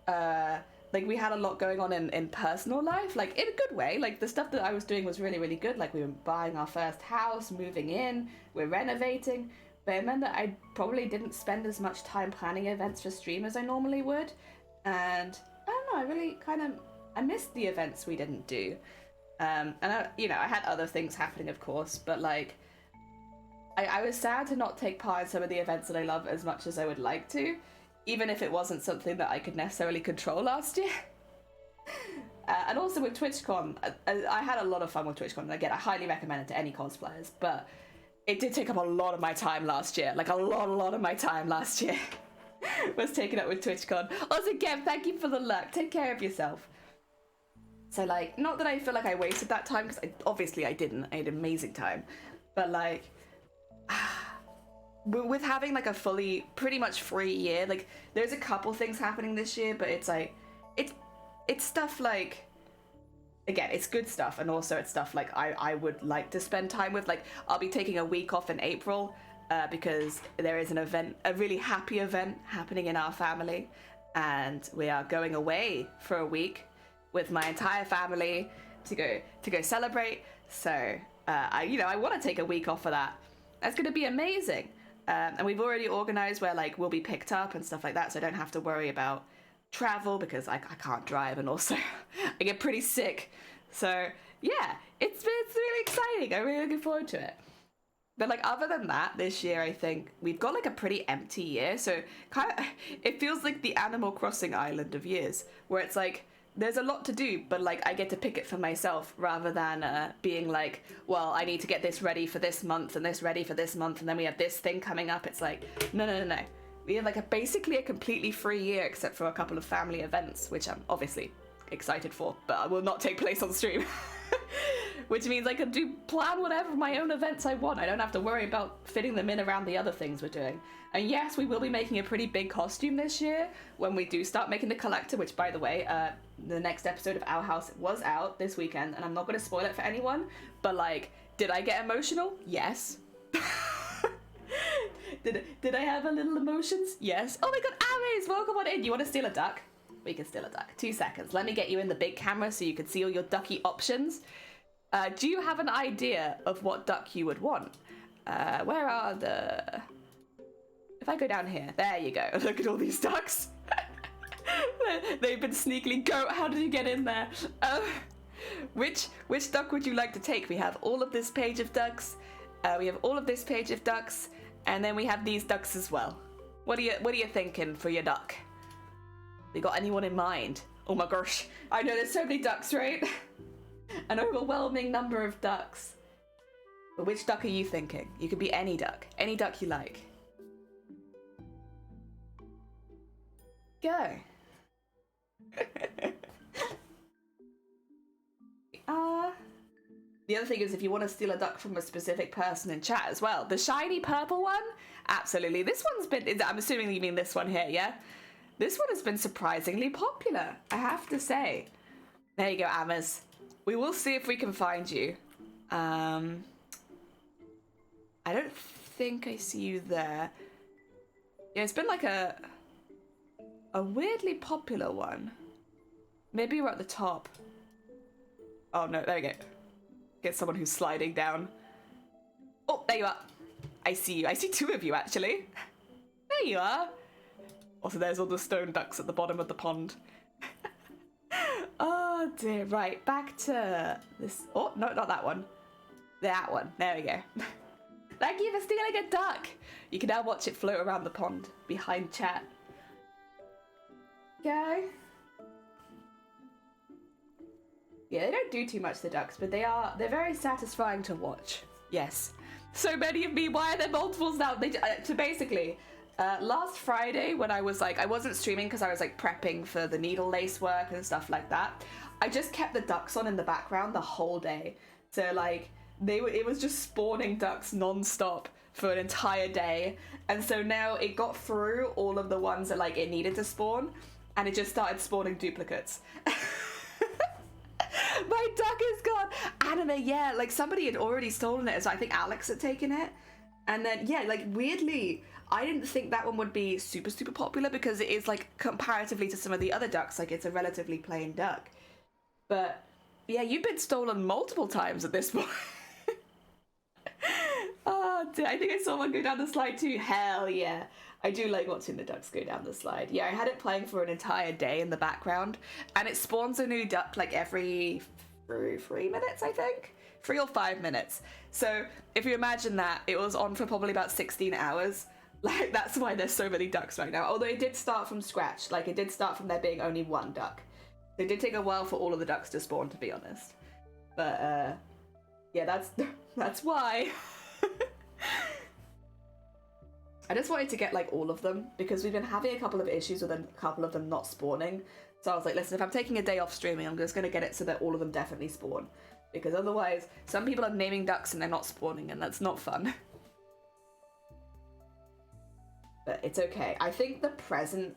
like, we had a lot going on in personal life, like, in a good way. Like, the stuff that I was doing was really, really good. Like, we were buying our first house, moving in, we're renovating. But it meant that I probably didn't spend as much time planning events for stream as I normally would. And I don't know, I really I missed the events we didn't do. And I had other things happening, of course, but like, I was sad to not take part in some of the events that I love as much as I would like to, even if it wasn't something that I could necessarily control last year. And also with TwitchCon, I had a lot of fun with TwitchCon, and again, I highly recommend it to any cosplayers, but it did take up a lot of my time last year. Like, a lot of my time last year was taken up with TwitchCon. Also, Kev, thank you for the luck. Take care of yourself. So, like, not that I feel like I wasted that time, because obviously I didn't. I had an amazing time. But, like, with having, like, a pretty much free year, like, there's a couple things happening this year, but it's, like, it's stuff, like, again, it's good stuff, and also it's stuff, like, I would like to spend time with. Like, I'll be taking a week off in April, because there is an event, a really happy event happening in our family, and we are going away for a week with my entire family to go celebrate. So I want to take a week off for that. That's going to be amazing. And we've already organized where, like, we'll be picked up and stuff like that, so I don't have to worry about travel, because I can't drive, and also I get pretty sick. So yeah, it's really exciting. I'm really looking forward to it. But, like, other than that, this year I think we've got, like, a pretty empty year. So it feels like the Animal Crossing island of years, where it's like there's a lot to do, but, like, I get to pick it for myself, rather than being like, well, I need to get this ready for this month and this ready for this month, and then we have this thing coming up. It's like, no. We have, like, basically a completely free year, except for a couple of family events, which I'm obviously excited for, but will not take place on stream. Which means I can plan whatever my own events I want. I don't have to worry about fitting them in around the other things we're doing. And yes, we will be making a pretty big costume this year when we do start making the collector, which, by the way, the next episode of Our House was out this weekend, and I'm not going to spoil it for anyone, but, like, did I get emotional? Yes. Did I have a little emotions? Yes. Oh my god, Aries, welcome on in. You want to steal a duck? We can steal a duck. 2 seconds. Let me get you in the big camera so you can see all your ducky options. Do you have an idea of what duck you would want? Where are the... If I go down here, there you go. Look at all these ducks. They've been sneakily... Go, how did you get in there? Which duck would you like to take? We have all of this page of ducks. We have all of this page of ducks. And then we have these ducks as well. What are you thinking for your duck? You got anyone in mind? Oh my gosh. I know there's so many ducks, right? An overwhelming number of ducks. But which duck are you thinking? You could be any duck you like. Go. The other thing is, if you want to steal a duck from a specific person in chat as well, the shiny purple one, absolutely. This one's been, I'm assuming you mean this one here, yeah? This one has been surprisingly popular, I have to say. There you go, Amas. We will see if we can find you. I don't think I see you there. Yeah, it's been like a weirdly popular one. Maybe you're at the top. Oh no, there we go. Get someone who's sliding down. Oh, there you are. I see you. I see 2 of you, actually. There you are. Also, there's all the stone ducks at the bottom of the pond. Oh dear. Right, back to this. Oh, no, not that one. That one. There we go. Thank you for stealing a duck. You can now watch it float around the pond behind chat. Okay. Yeah, they don't do too much, the ducks, but they're very satisfying to watch. Yes. So many of me, why are there multiples now? So basically, last Friday when I was like, I wasn't streaming because I was like prepping for the needle lace work and stuff like that. I just kept the ducks on in the background the whole day. So like, it was just spawning ducks non-stop for an entire day. And so now it got through all of the ones that like it needed to spawn, and it just started spawning duplicates. My duck is gone. Anime, yeah, like somebody had already stolen it, so I think Alex had taken it. And then, yeah, like weirdly, I didn't think that one would be super, super popular because it is like comparatively to some of the other ducks, like it's a relatively plain duck. But yeah, you've been stolen multiple times at this point. Oh, dear. I think I saw one go down the slide too. Hell yeah. I do like watching the ducks go down the slide. Yeah, I had it playing for an entire day in the background, and it spawns a new duck like every 3 minutes, I think. 3 or 5 minutes. So if you imagine that, it was on for probably about 16 hours. Like, that's why there's so many ducks right now. Although it did start from scratch. Like, it did start from there being only one duck. It did take a while for all of the ducks to spawn, to be honest. But, yeah, that's why. I just wanted to get like all of them because we've been having a couple of issues with a couple of them not spawning. So I was like, listen, if I'm taking a day off streaming, I'm just going to get it so that all of them definitely spawn. Because otherwise, some people are naming ducks and they're not spawning, and that's not fun. But it's okay. I think the present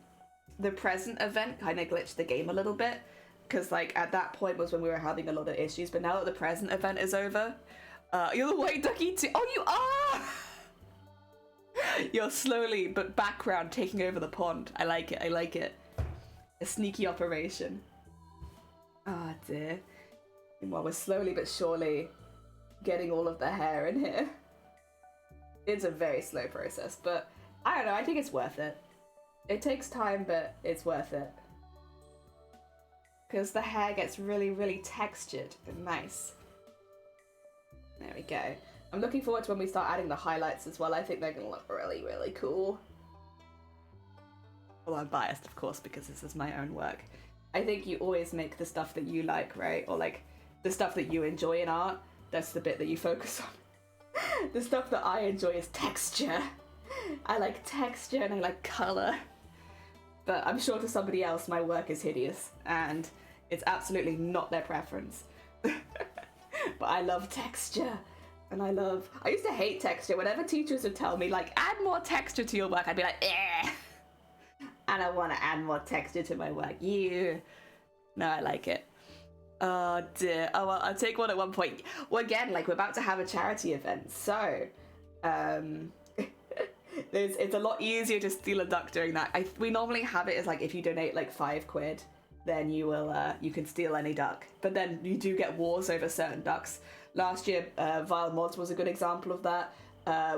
event kind of glitched the game a little bit. Because like at that point was when we were having a lot of issues. But now that the present event is over, you're the white ducky too. Oh, you are! You're slowly, but background, taking over the pond. I like it, I like it. A sneaky operation. Oh dear. Meanwhile, we're slowly but surely getting all of the hair in here. It's a very slow process, but I don't know, I think it's worth it. It takes time, but it's worth it. Because the hair gets really, really textured and nice. There we go. I'm looking forward to when we start adding the highlights as well. I think they're going to look really, really cool. Well, I'm biased, of course, because this is my own work. I think you always make the stuff that you like, right? Or like the stuff that you enjoy in art. That's the bit that you focus on. The stuff that I enjoy is texture. I like texture and I like color. But I'm sure to somebody else my work is hideous and it's absolutely not their preference. But I love texture. And I used to hate texture. Whenever teachers would tell me, like, add more texture to your work, I'd be like, eh. And I want to add more texture to my work. No, I like it. Oh, dear. Oh, well, I'll take one at one point. Well, again, like, we're about to have a charity event. So, it's a lot easier to steal a duck during that. We normally have it as, like, if you donate, like, £5, then you can steal any duck. But then you do get wars over certain ducks. Last year, Vile Mods was a good example of that.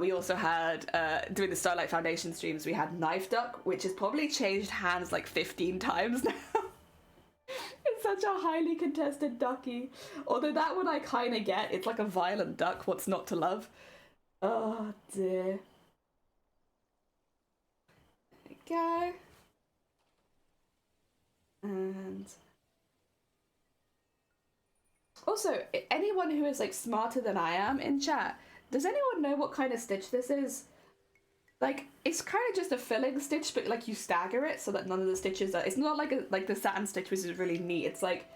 We also had, doing the Starlight Foundation streams, we had Knife Duck, which has probably changed hands like 15 times now. It's such a highly contested ducky. Although that one I kind of get. It's like a violent duck, what's not to love? Oh dear. There we go. And... also, anyone who is like smarter than I am in chat, does anyone know what kind of stitch this is? Like, it's kind of just a filling stitch, but like you stagger it so that none of the stitches are... it's not like the satin stitch, which is really neat. It's like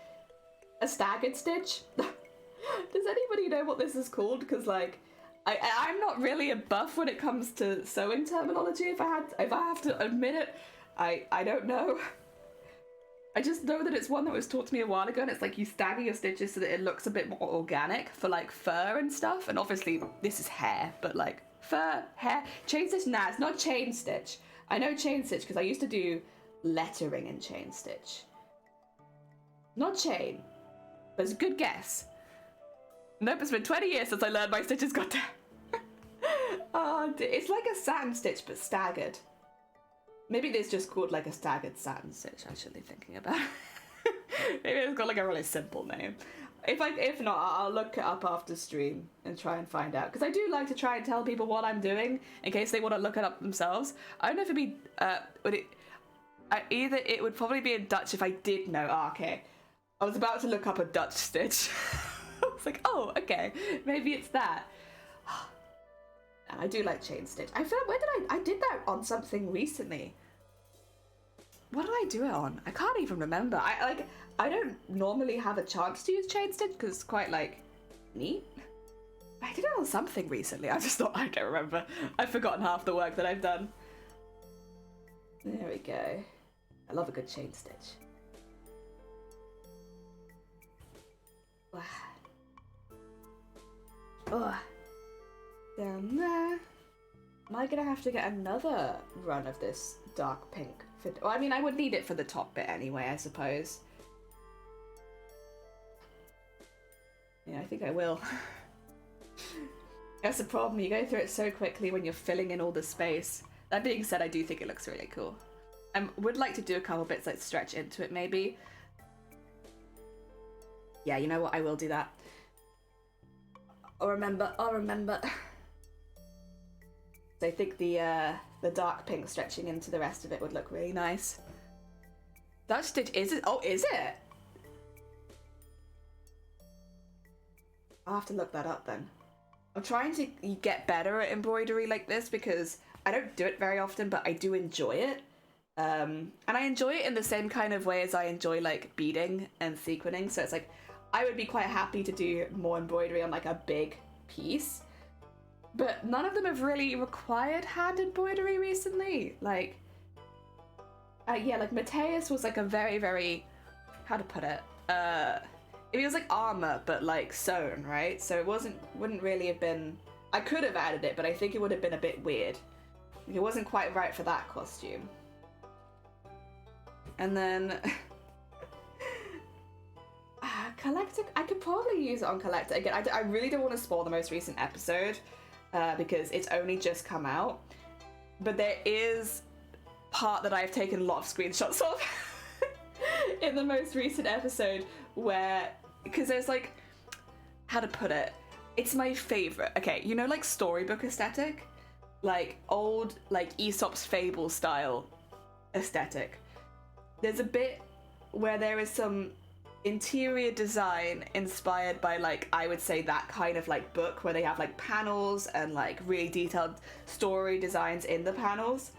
a staggered stitch. Does anybody know what this is called? Because like, I'm not really a buff when it comes to sewing terminology. If I have to admit it, I don't know. I just know that it's one that was taught to me a while ago, and it's like you stagger your stitches so that it looks a bit more organic for like fur and stuff. And obviously this is hair, but like fur, hair, chain stitch, nah, it's not chain stitch. I know chain stitch because I used to do lettering in chain stitch. Not chain, but it's a good guess. Nope, it's been 20 years since I learned my stitches got down. Oh, it's like a satin stitch, but staggered. Maybe it's just called like a staggered satin stitch, actually thinking about it. Maybe it's got like a really simple name. If not, I'll look it up after stream and try and find out, because I do like to try and tell people what I'm doing in case they want to look it up themselves. I don't know if it'd be either it would probably be in Dutch if I did know. Oh, okay, I was about to look up a Dutch stitch. I was like, oh, okay, maybe it's that. And I do like chain stitch. I feel like, where did I did that on something recently. What did I do it on? I can't even remember. I don't normally have a chance to use chain stitch because it's quite like neat. I did it on something recently. I just thought, I don't remember. I've forgotten half the work that I've done. There we go. I love a good chain stitch. Wow. Oh. Down there. Am I gonna have to get another run of this dark pink? Well, I mean, I would need it for the top bit anyway, I suppose. Yeah, I think I will. That's the problem, you go through it so quickly when you're filling in all the space. That being said, I do think it looks really cool. I would like to do a couple bits like stretch into it maybe. Yeah, you know what, I will do that. I'll remember. So I think the dark pink stretching into the rest of it would look really nice. Dutch stitch, is it? Oh, is it? I'll have to look that up then. I'm trying to get better at embroidery like this because I don't do it very often, but I do enjoy it. And I enjoy it in the same kind of way as I enjoy like beading and sequining. So it's like, I would be quite happy to do more embroidery on like a big piece. But none of them have really required hand embroidery recently. Like, yeah, like Mateus was like a very, very, how to put it? It was like armor, but like sewn, right? So it wouldn't really have been, I could have added it, but I think it would have been a bit weird. It wasn't quite right for that costume. And then, Collector, I could probably use it on Collector. Again, I really don't want to spoil the most recent episode. Because it's only just come out, but there is part that I've taken a lot of screenshots of in the most recent episode where, because there's like, how to put it, it's my favorite. Okay, you know, like storybook aesthetic, like old like Aesop's Fable style aesthetic. There's a bit where there is some interior design inspired by like, I would say that kind of like book where they have like panels and like really detailed story designs in the panels,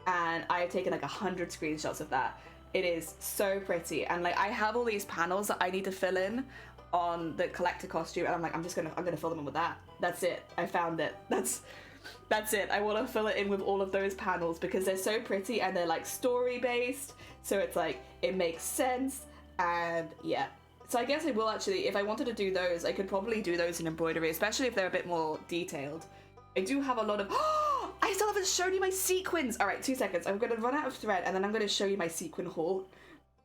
and I have taken like 100 screenshots of that. It is so pretty, and like I have all these panels that I need to fill in on the collector costume, and I'm like, I'm gonna fill them in with that. That's it, I found it. That's it. I want to fill it in with all of those panels because they're so pretty and they're like story based, so it's like it makes sense. And yeah, so I guess I will actually, if I wanted to do those, I could probably do those in embroidery, especially if they're a bit more detailed. I do have a lot of, oh, I still haven't shown you my sequins. All right, 2 seconds. I'm going to run out of thread and then I'm going to show you my sequin haul.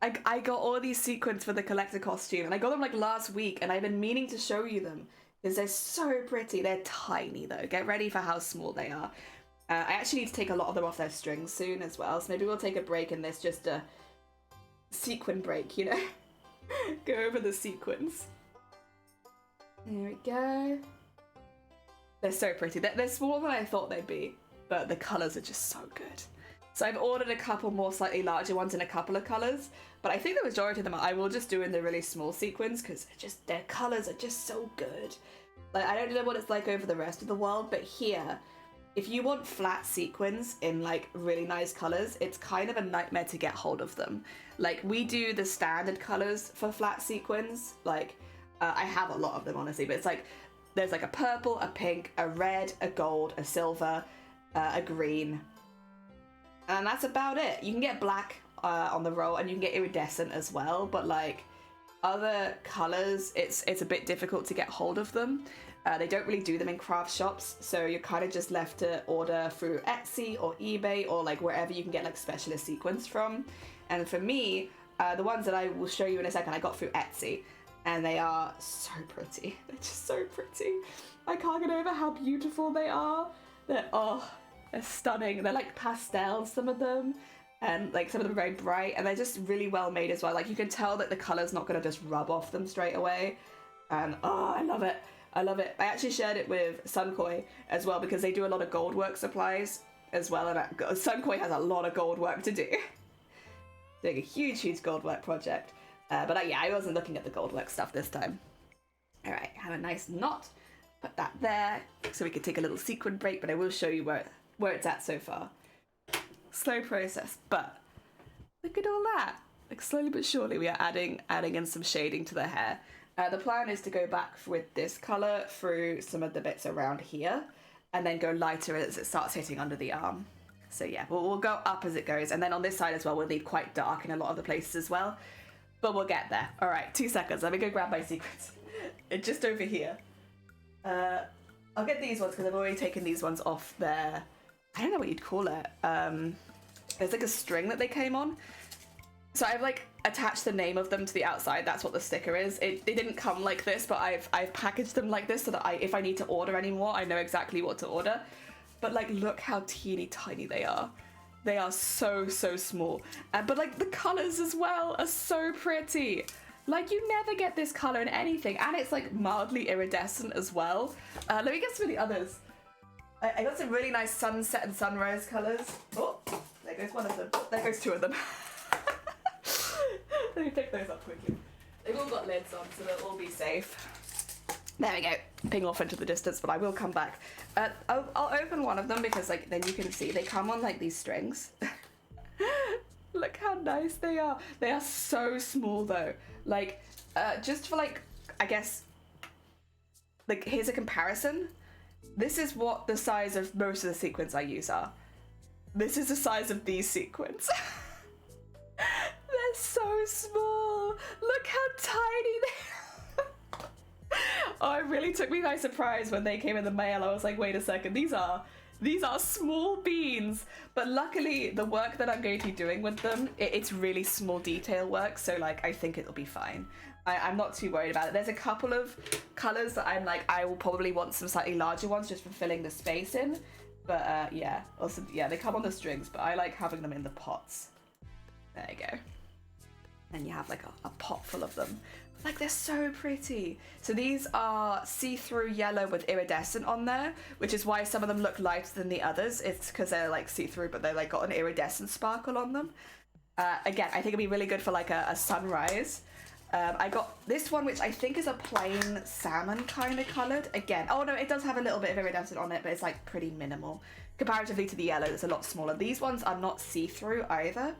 I got all these sequins for the collector costume and I got them like last week and I've been meaning to show you them because they're so pretty. They're tiny though. Get ready for how small they are. I actually need to take a lot of them off their strings soon as well. So maybe we'll take a break in this, just a sequin break, you know? Go over the sequins. There we go. They're so pretty. They're smaller than I thought they'd be, but the colours are just so good. So I've ordered a couple more slightly larger ones in a couple of colours, but I think the majority of them I will just do in the really small sequins because their colours are just so good. Like, I don't know what it's like over the rest of the world, but here, if you want flat sequins in like really nice colours, it's kind of a nightmare to get hold of them. Like, we do the standard colours for flat sequins. Like, I have a lot of them honestly, but it's like, there's like a purple, a pink, a red, a gold, a silver, a green, and that's about it. You can get black on the roll and you can get iridescent as well, but like other colours, it's a bit difficult to get hold of them. They don't really do them in craft shops, so you're kind of just left to order through Etsy or eBay or like wherever you can get like specialist sequins from. And for me, the ones that I will show you in a second, I got through Etsy, and they are so pretty. They're just so pretty. I can't get over how beautiful they are. They're stunning. They're like pastels, some of them. And like some of them are very bright, and they're just really well made as well. Like you can tell that the color's not going to just rub off them straight away. And oh, I love it. I love it. I actually shared it with Sunkoi as well because they do a lot of gold work supplies as well, and Sunkoi has a lot of gold work to do. Doing a huge gold work project. But yeah, I wasn't looking at the gold work stuff this time. All right, have a nice knot. Put that there so we can take a little sequin break, but I will show you where it's at so far. Slow process, but look at all that. Like slowly but surely we are adding in some shading to the hair. The plan is to go back with this color through some of the bits around here and then go lighter as it starts hitting under the arm. So yeah, we'll go up as it goes, and then on this side as well we'll leave quite dark in a lot of the places as well, but we'll get there. All right, 2 seconds, let me go grab my sequins. It's just over here. I'll get these ones because I've already taken these ones off there. I don't know what you'd call it. There's like a string that they came on. So I've like attached the name of them to the outside. That's what the sticker is. They didn't come like this, but I've packaged them like this so that if I need to order any more, I know exactly what to order. But like, look how teeny tiny they are. They are so small. But like the colors as well are so pretty. Like you never get this color in anything, and it's like mildly iridescent as well. Let me get some of the others. I got some really nice sunset and sunrise colors. Oh, there goes one of them. Oh, there goes 2 of them. Let me pick those up quickly. They've all got lids on, so they'll all be safe. There we go. Ping off into the distance, but I will come back. I'll open one of them because like then you can see they come on like these strings. Look how nice they are. They are so small though. Like, just for like, I guess, like here's a comparison. This is what the size of most of the sequins I use are. This is the size of these sequins. They're so small. Look how tiny they are. Oh, it really took me by surprise when they came in the mail. I was like, wait a second, these are small beans. But luckily, the work that I'm going to be doing with them, it's really small detail work. So like, I think it'll be fine. I'm not too worried about it. There's a couple of colors that I'm like, I will probably want some slightly larger ones just for filling the space in. But yeah, also, yeah, they come on the strings, but I like having them in the pots. There you go. And you have like a pot full of them. Like they're so pretty. So these are see-through yellow with iridescent on there, which is why some of them look lighter than the others. It's because they're like see-through, but they like got an iridescent sparkle on them. Again, I think it'd be really good for like a sunrise. I got this one, which I think is a plain salmon kind of coloured. Again, oh no, it does have a little bit of iridescent on it, but it's like pretty minimal. Comparatively to the yellow, it's a lot smaller. These ones are not see-through either.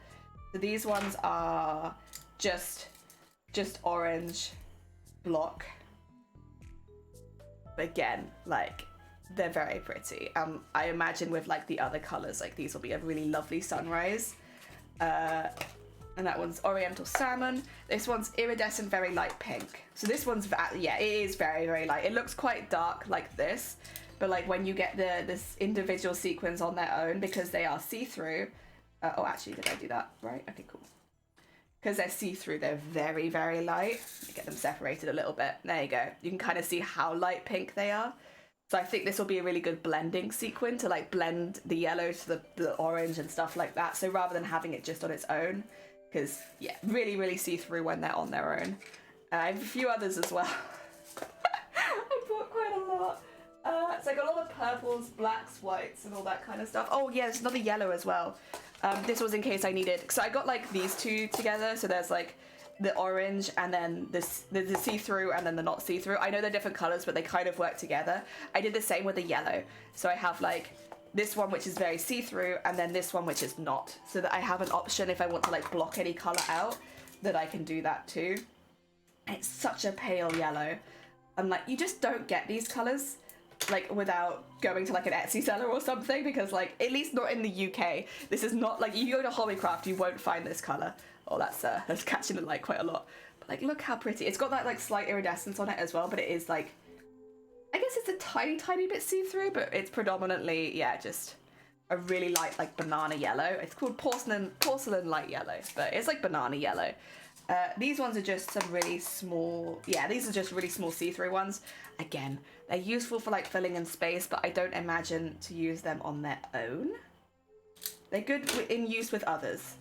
So these ones are just orange block. But again, like, they're very pretty. I imagine with like the other colours, like these will be a really lovely sunrise. And that one's oriental salmon. This one's iridescent, very light pink. So this one's, yeah, it is very light. It looks quite dark like this, but like when you get this individual sequins on their own, because they are see-through. Oh, actually, did I do that right? Okay, cool. Because they're see-through, they're very light. Let me get them separated a little bit. There you go. You can kind of see how light pink they are. So I think this will be a really good blending sequin to like blend the yellow to the orange and stuff like that. So rather than having it just on its own, because yeah, really see-through when they're on their own. I have a few others as well. I bought quite a lot. So I got a lot of purples, blacks, whites, and all that kind of stuff. Oh yeah, there's another yellow as well. This was in case I needed, so I got like these two together. So there's like the orange and then the see-through and then the not see-through. I know they're different colors, but they kind of work together. I did the same with the yellow. So I have like this one which is very see-through and then this one which is not. So that I have an option if I want to like block any color out, that I can do that too. And it's such a pale yellow. And like, you just don't get these colors like without going to like an Etsy seller or something, because like, at least not in the UK, this is not like, you go to Hobbycraft, you won't find this color. Oh, that's catching the light quite a lot. But like, look how pretty. It's got that like slight iridescence on it as well, but it is like, I guess it's a tiny bit see-through, but it's predominantly, yeah, just a really light like banana yellow. It's called porcelain light yellow, but it's like banana yellow. These ones are just some really small, yeah, these are just really small see-through ones. Again, they're useful for like filling in space, but I don't imagine to use them on their own. They're good in use with others.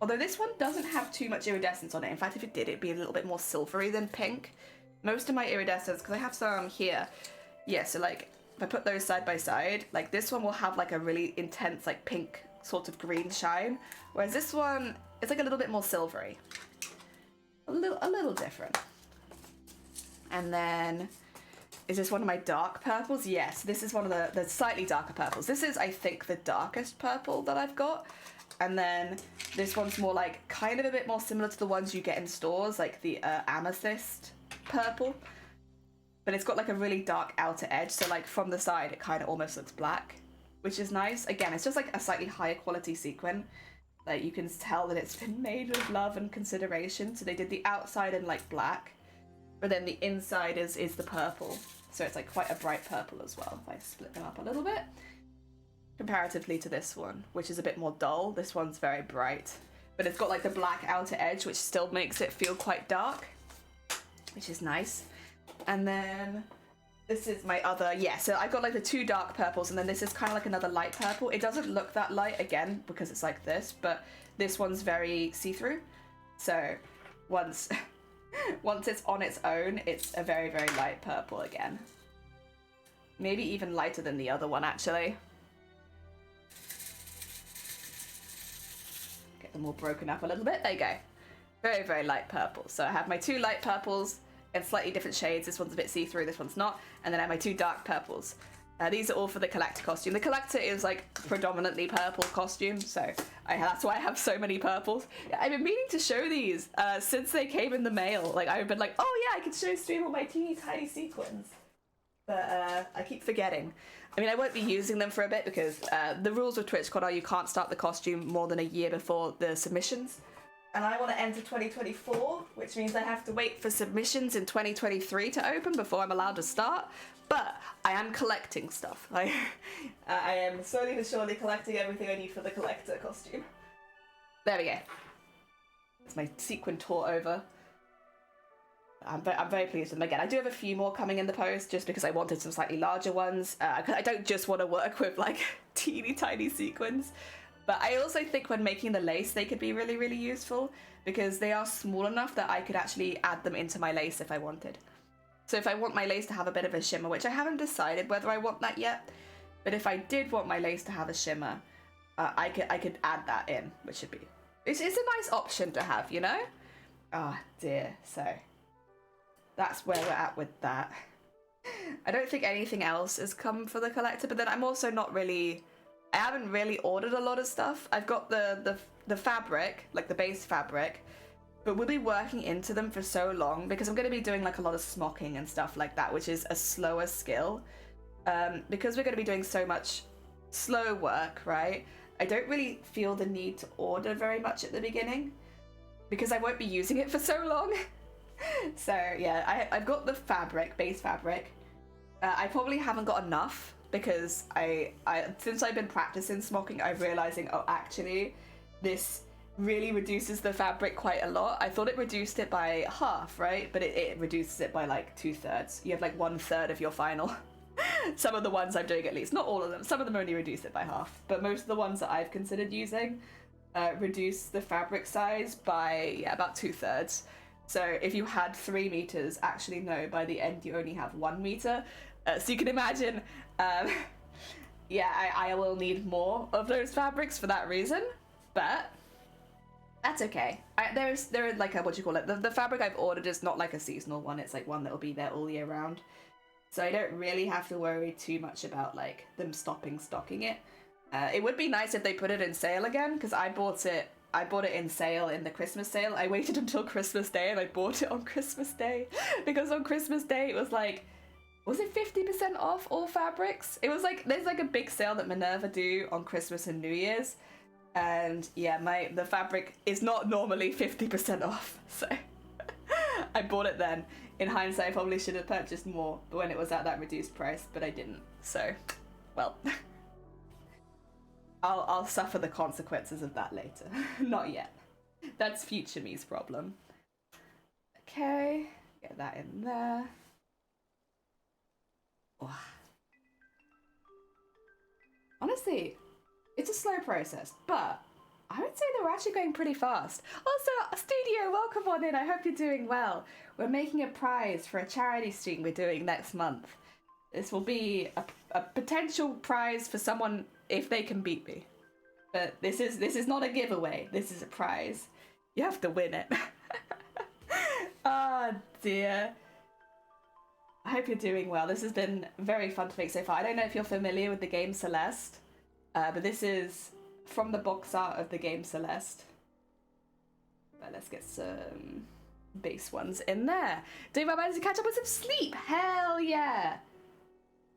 Although this one doesn't have too much iridescence on it. In fact, if it did, it'd be a little bit more silvery than pink. Most of my iridescence, because I have some here. Yeah, so like, if I put those side by side, like this one will have like a really intense like pink sort of green shine. Whereas this one, it's like a little bit more silvery. A little different. And then, is this one of my dark purples? Yes, this is one of the slightly darker purples. This is, I think, the darkest purple that I've got. And then this one's more like, kind of a bit more similar to the ones you get in stores, like the amethyst purple. But it's got like a really dark outer edge, so like from the side it kind of almost looks black, which is nice. Again, it's just like a slightly higher quality sequin. Like you can tell that it's been made with love and consideration. So they did the outside in like black, but then the inside is the purple. So it's like quite a bright purple as well. If I split them up a little bit, comparatively to this one, which is a bit more dull. This one's very bright, but it's got like the black outer edge, which still makes it feel quite dark, which is nice. And then this is my other, yeah, so I've got like the two dark purples, and then this is kind of like another light purple. It doesn't look that light, again, because it's like this, but this one's very see-through. So once it's on its own, it's a very, very light purple again. Maybe even lighter than the other one, actually. Get them all broken up a little bit. There you go. Very, very light purple. So I have my two light purples in slightly different shades. This one's a bit see-through, this one's not. And then I have my two dark purples. These are all for the collector costume. The collector is like predominantly purple costume, so that's why I have so many purples. I've been meaning to show these since they came in the mail. Like I've been like, oh yeah, I could show stream all my teeny tiny sequins. But I keep forgetting. I mean, I won't be using them for a bit because the rules of TwitchCon are you can't start the costume more than a year before the submissions. And I want to enter 2024, which means I have to wait for submissions in 2023 to open before I'm allowed to start. But I am collecting stuff. I am slowly but surely collecting everything I need for the collector costume. There we go. It's my sequin tour over. I'm very pleased with them. Again, I do have a few more coming in the post just because I wanted some slightly larger ones. I don't just want to work with like teeny tiny sequins. But I also think when making the lace, they could be really, really useful because they are small enough that I could actually add them into my lace if I wanted. So if I want my lace to have a bit of a shimmer, which I haven't decided whether I want that yet, but if I did want my lace to have a shimmer, I could add that in, which would be, it's a nice option to have, you know? Oh dear, so that's where we're at with that. I don't think anything else has come for the collector, but then I'm also not really, I haven't really ordered a lot of stuff. I've got the fabric, like the base fabric, but we'll be working into them for so long because I'm going to be doing like a lot of smocking and stuff like that, which is a slower skill. Because we're going to be doing so much slow work, right? I don't really feel the need to order very much at the beginning because I won't be using it for so long. So yeah, I've got the fabric, base fabric. I probably haven't got enough because I since I've been practicing smocking, I'm realizing, oh, actually, this really reduces the fabric quite a lot. I thought it reduced it by half, right? But it reduces it by like 2/3. You have like 1/3 of your final. Some of the ones I'm doing, at least, not all of them. Some of them only reduce it by half, but most of the ones that I've considered using reduce the fabric size by about 2/3. So if you had 3 meters, actually no, by the end you only have 1 meter. So you can imagine, yeah, I will need more of those fabrics for that reason, but that's okay. There is like a, what do you call it? The fabric I've ordered is not like a seasonal one. It's like one that will be there all year round. So I don't really have to worry too much about like them stopping stocking it. It would be nice if they put it in sale again, because I bought it in sale in the Christmas sale. I waited until Christmas Day and I bought it on Christmas Day because on Christmas Day it was like, was it 50% off all fabrics? It was like, there's like a big sale that Minerva do on Christmas and New Year's. And yeah, the fabric is not normally 50% off. So I bought it then. In hindsight, I probably should have purchased more when it was at that reduced price, but I didn't. So, well, I'll suffer the consequences of that later. Not yet. That's future me's problem. Okay, get that in there. Oh. Honestly, it's a slow process, but I would say that we're actually going pretty fast. Also, studio, welcome on in. I hope you're doing well. We're making a prize for a charity stream we're doing next month. This will be a potential prize for someone if they can beat me. But this is not a giveaway. This is a prize. You have to win it. Oh dear. I hope you're doing well. This has been very fun to make so far. I don't know if you're familiar with the game Celeste, but this is from the box art of the game Celeste. But let's get some base ones in there. Doing my best to catch up with some sleep. Hell yeah.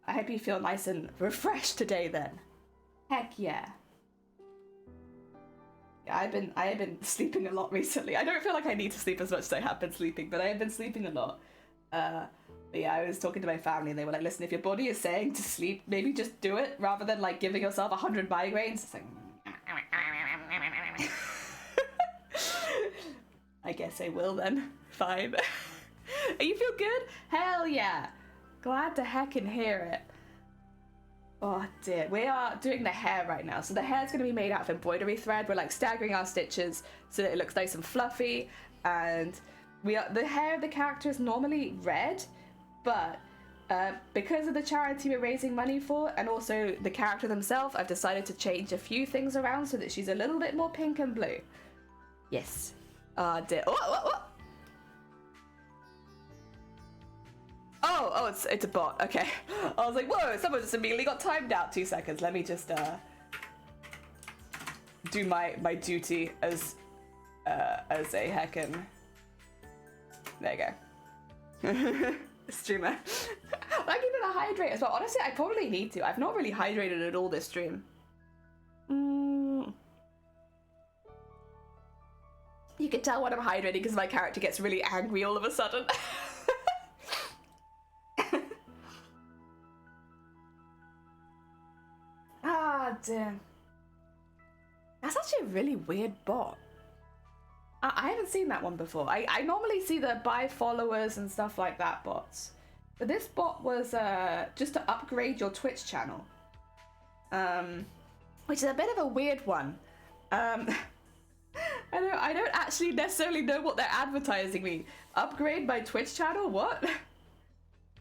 I hope you feel nice and refreshed today then. Heck yeah. Yeah, I have been sleeping a lot recently. I don't feel like I need to sleep as much as I have been sleeping, but I have been sleeping a lot. But yeah, I was talking to my family and they were like, listen, if your body is saying to sleep, maybe just do it rather than like giving yourself 100 migraines. It's like... I guess I will then. Fine. You feel good? Hell yeah. Glad to heckin' hear it. Oh dear, we are doing the hair right now. So the hair's going to be made out of embroidery thread. We're like staggering our stitches so that it looks nice and fluffy. And the hair of the character is normally red, but because of the charity we're raising money for, and also the character themselves, I've decided to change a few things around so that she's a little bit more pink and blue. Yes. Oh dear. Oh, it's a bot. Okay. I was like, whoa, someone just immediately got timed out. 2 seconds. Let me just do my duty as a heckin'. There you go. Streamer. I give it a hydrate as well. Honestly, I probably need to. I've not really hydrated at all this stream. You can tell when I'm hydrating because my character gets really angry all of a sudden. Ah, damn. That's actually a really weird bot. I haven't seen that one before. I normally see the buy followers and stuff like that bots. But this bot was just to upgrade your Twitch channel. Which is a bit of a weird one. I don't actually necessarily know what they're advertising me. Upgrade my Twitch channel? What?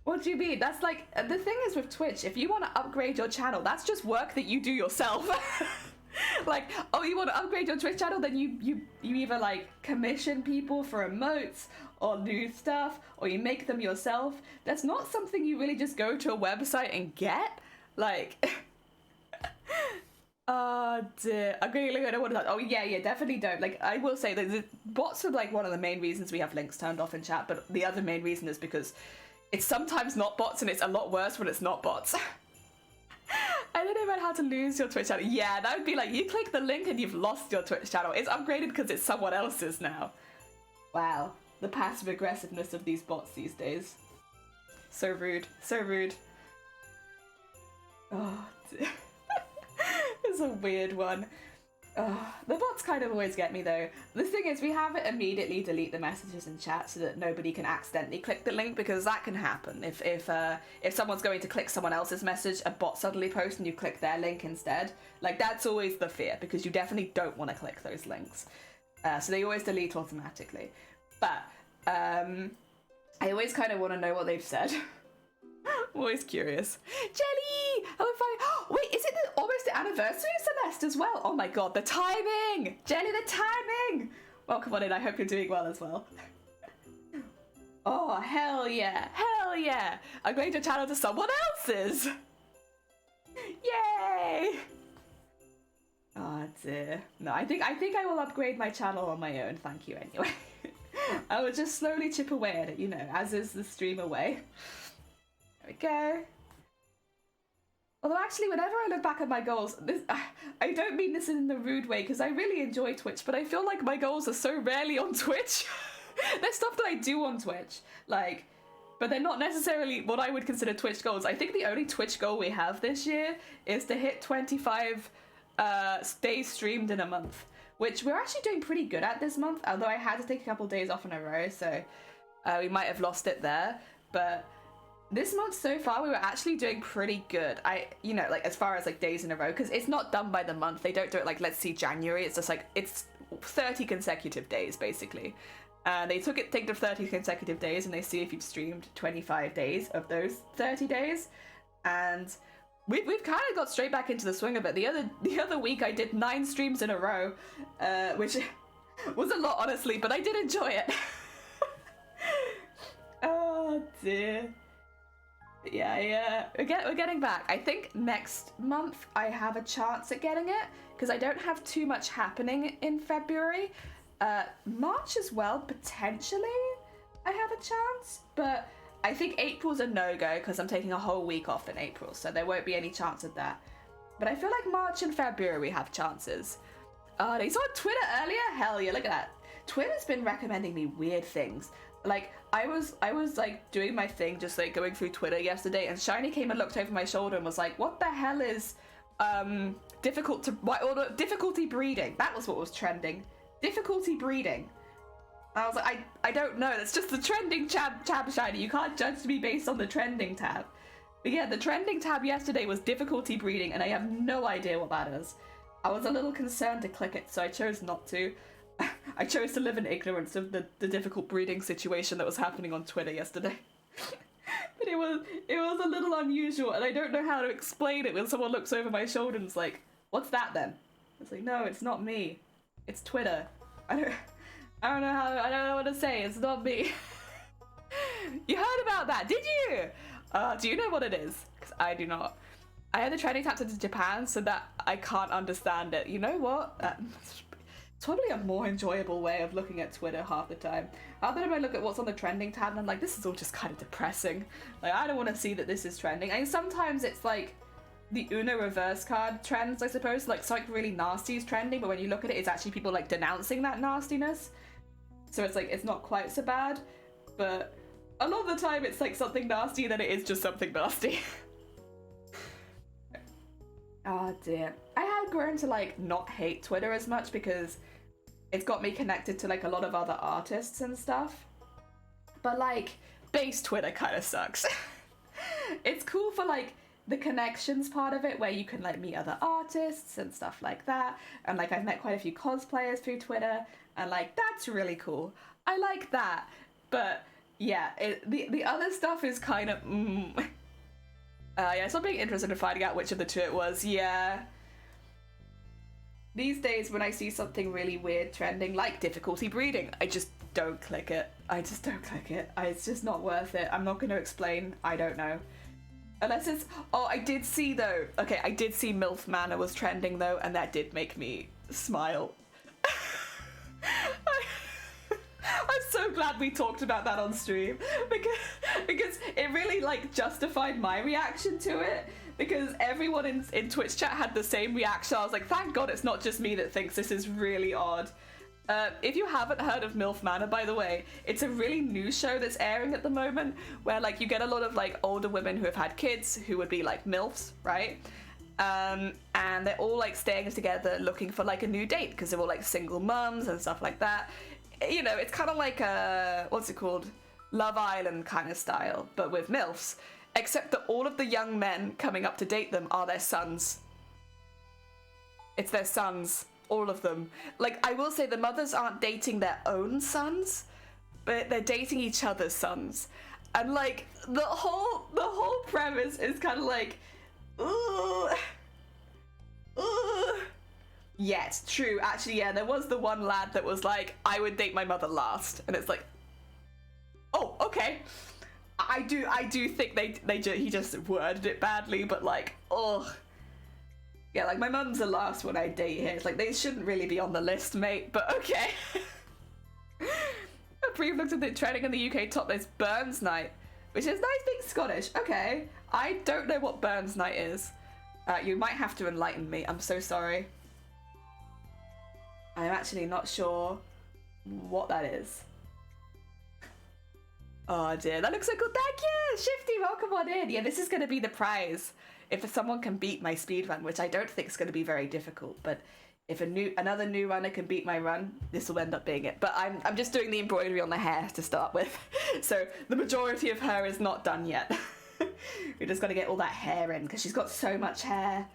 What do you mean? That's like, the thing is with Twitch, if you want to upgrade your channel, that's just work that you do yourself. Like, oh, you want to upgrade your Twitch channel, then you either like commission people for emotes or new stuff, or you make them yourself. That's not something you really just go to a website and get. Like, oh dear. I'm going to look at what that. Oh yeah, definitely don't. Like, I will say that the bots are like one of the main reasons we have links turned off in chat, but the other main reason is because it's sometimes not bots and it's a lot worse when it's not bots. I don't know about how to lose your Twitch channel. Yeah, that would be like, you click the link and you've lost your Twitch channel. It's upgraded because it's someone else's now. Wow, the passive aggressiveness of these bots these days. So rude, so rude. Oh, it's a weird one. The bots kind of always get me though. The thing is, we have it immediately delete the messages in chat so that nobody can accidentally click the link, because that can happen. If someone's going to click someone else's message, a bot suddenly posts and you click their link instead. Like, that's always the fear, because you definitely don't want to click those links. So they always delete automatically. But I always kind of want to know what they've said. I'm always curious. Jelly! Oh, fine. Wait, is it almost the anniversary of Celeste as well? Oh my god, the timing! Jelly, the timing! Welcome on in, I hope you're doing well as well. Oh, hell yeah. Hell yeah! I'm going to channel to someone else's! Yay! Oh dear. No, I think I will upgrade my channel on my own, thank you anyway. I will just slowly chip away at it, you know, as is the stream away. There we go. Although actually, whenever I look back at my goals, I don't mean this in the rude way, because I really enjoy Twitch, but I feel like my goals are so rarely on Twitch. There's stuff that I do on Twitch, like, but they're not necessarily what I would consider Twitch goals. I think the only Twitch goal we have this year is to hit 25 days streamed in a month, which we're actually doing pretty good at this month, although I had to take a couple days off in a row, so we might have lost it there, but This month so far, we were actually doing pretty good. Like as far as like days in a row, because it's not done by the month. They don't do it like, let's see, January. It's just like, it's 30 consecutive days, basically. They take the 30 consecutive days and they see if you've streamed 25 days of those 30 days. And we've kind of got straight back into the swing of it. The other week I did 9 streams in a row, which was a lot, honestly, but I did enjoy it. Oh dear. Yeah, we're getting back. I think next month I have a chance at getting it, because I don't have too much happening in February. March as well, potentially I have a chance, but I think April's a no-go because I'm taking a whole week off in April, so there won't be any chance of that. But I feel like March and February we have chances. Oh, you saw Twitter earlier? Hell yeah, look at that. Twitter's been recommending me weird things. Like, I was like doing my thing, just like going through Twitter yesterday, and Shiny came and looked over my shoulder and was like, what the hell is difficulty breeding? That was what was trending. Difficulty breeding. I was like, I don't know, that's just the trending tab, Shiny. You can't judge me based on the trending tab. But yeah, the trending tab yesterday was difficulty breeding, and I have no idea what that is. I was a little concerned to click it, so I chose not to. I chose to live in ignorance of the difficult breeding situation that was happening on Twitter yesterday. But it was a little unusual, and I don't know how to explain it when someone looks over my shoulder and is like, what's that then? It's like, no, it's not me. It's Twitter. I don't know what to say. It's not me. You heard about that, did you? Do you know what it is? Because I do not. I had the trending tab to Japan, so that I can't understand it. You know what? It's probably a more enjoyable way of looking at Twitter half the time. Other than I look at what's on the trending tab and I'm like, this is all just kind of depressing. Like, I don't want to see that this is trending. And sometimes it's like the Uno reverse card trends, I suppose. Like, something really nasty is trending, but when you look at it, it's actually people like denouncing that nastiness. So it's like, it's not quite so bad. But a lot of the time it's like something nasty and then it is just something nasty. Oh dear. I had grown to like not hate Twitter as much because it's got me connected to like a lot of other artists and stuff. But like base Twitter kind of sucks. It's cool for like the connections part of it where you can like meet other artists and stuff like that. And like I've met quite a few cosplayers through Twitter and like that's really cool. I like that. But yeah, the other stuff is kind of yeah, so I'm being interested in finding out which of the two it was. Yeah. These days when I see something really weird trending, like difficulty breeding, I just don't click it. I just don't click it. It's just not worth it. I'm not going to explain. I don't know. Unless it's... Oh, I did see though. Okay, I did see MILF Manor was trending though, and that did make me smile. I'm so glad we talked about that on stream because it really like justified my reaction to it, because everyone in Twitch chat had the same reaction. I was like, thank God it's not just me that thinks this is really odd. If you haven't heard of MILF Manor, by the way, it's a really new show that's airing at the moment where like you get a lot of like older women who have had kids who would be like MILFs, right? And they're all like staying together looking for like a new date because they're all like single mums and stuff like that. You know, it's kind of like a, what's it called? Love Island kind of style, but with MILFs. Except that all of the young men coming up to date them are their sons. It's their sons, all of them. Like, I will say the mothers aren't dating their own sons, but they're dating each other's sons. And like, the whole premise is kind of like, ooh. Yeah, it's true. Actually, yeah, there was the one lad that was like, I would date my mother last. And it's like, oh, okay. I do think he just worded it badly, but like, oh. Yeah, like my mum's the last one I date here. It's like, they shouldn't really be on the list, mate, but okay. I've looked at the trending in the UK top list, Burns Night, which is nice being Scottish. Okay, I don't know what Burns Night is. You might have to enlighten me. I'm so sorry. I'm actually not sure what that is. Oh dear, that looks so cool. Thank you, Shifty. Welcome on in. Yeah, this is going to be the prize. If someone can beat my speed run, which I don't think is going to be very difficult, but if another new runner can beat my run, this will end up being it. But I'm just doing the embroidery on the hair to start with, so the majority of her is not done yet. We just got to get all that hair in because she's got so much hair.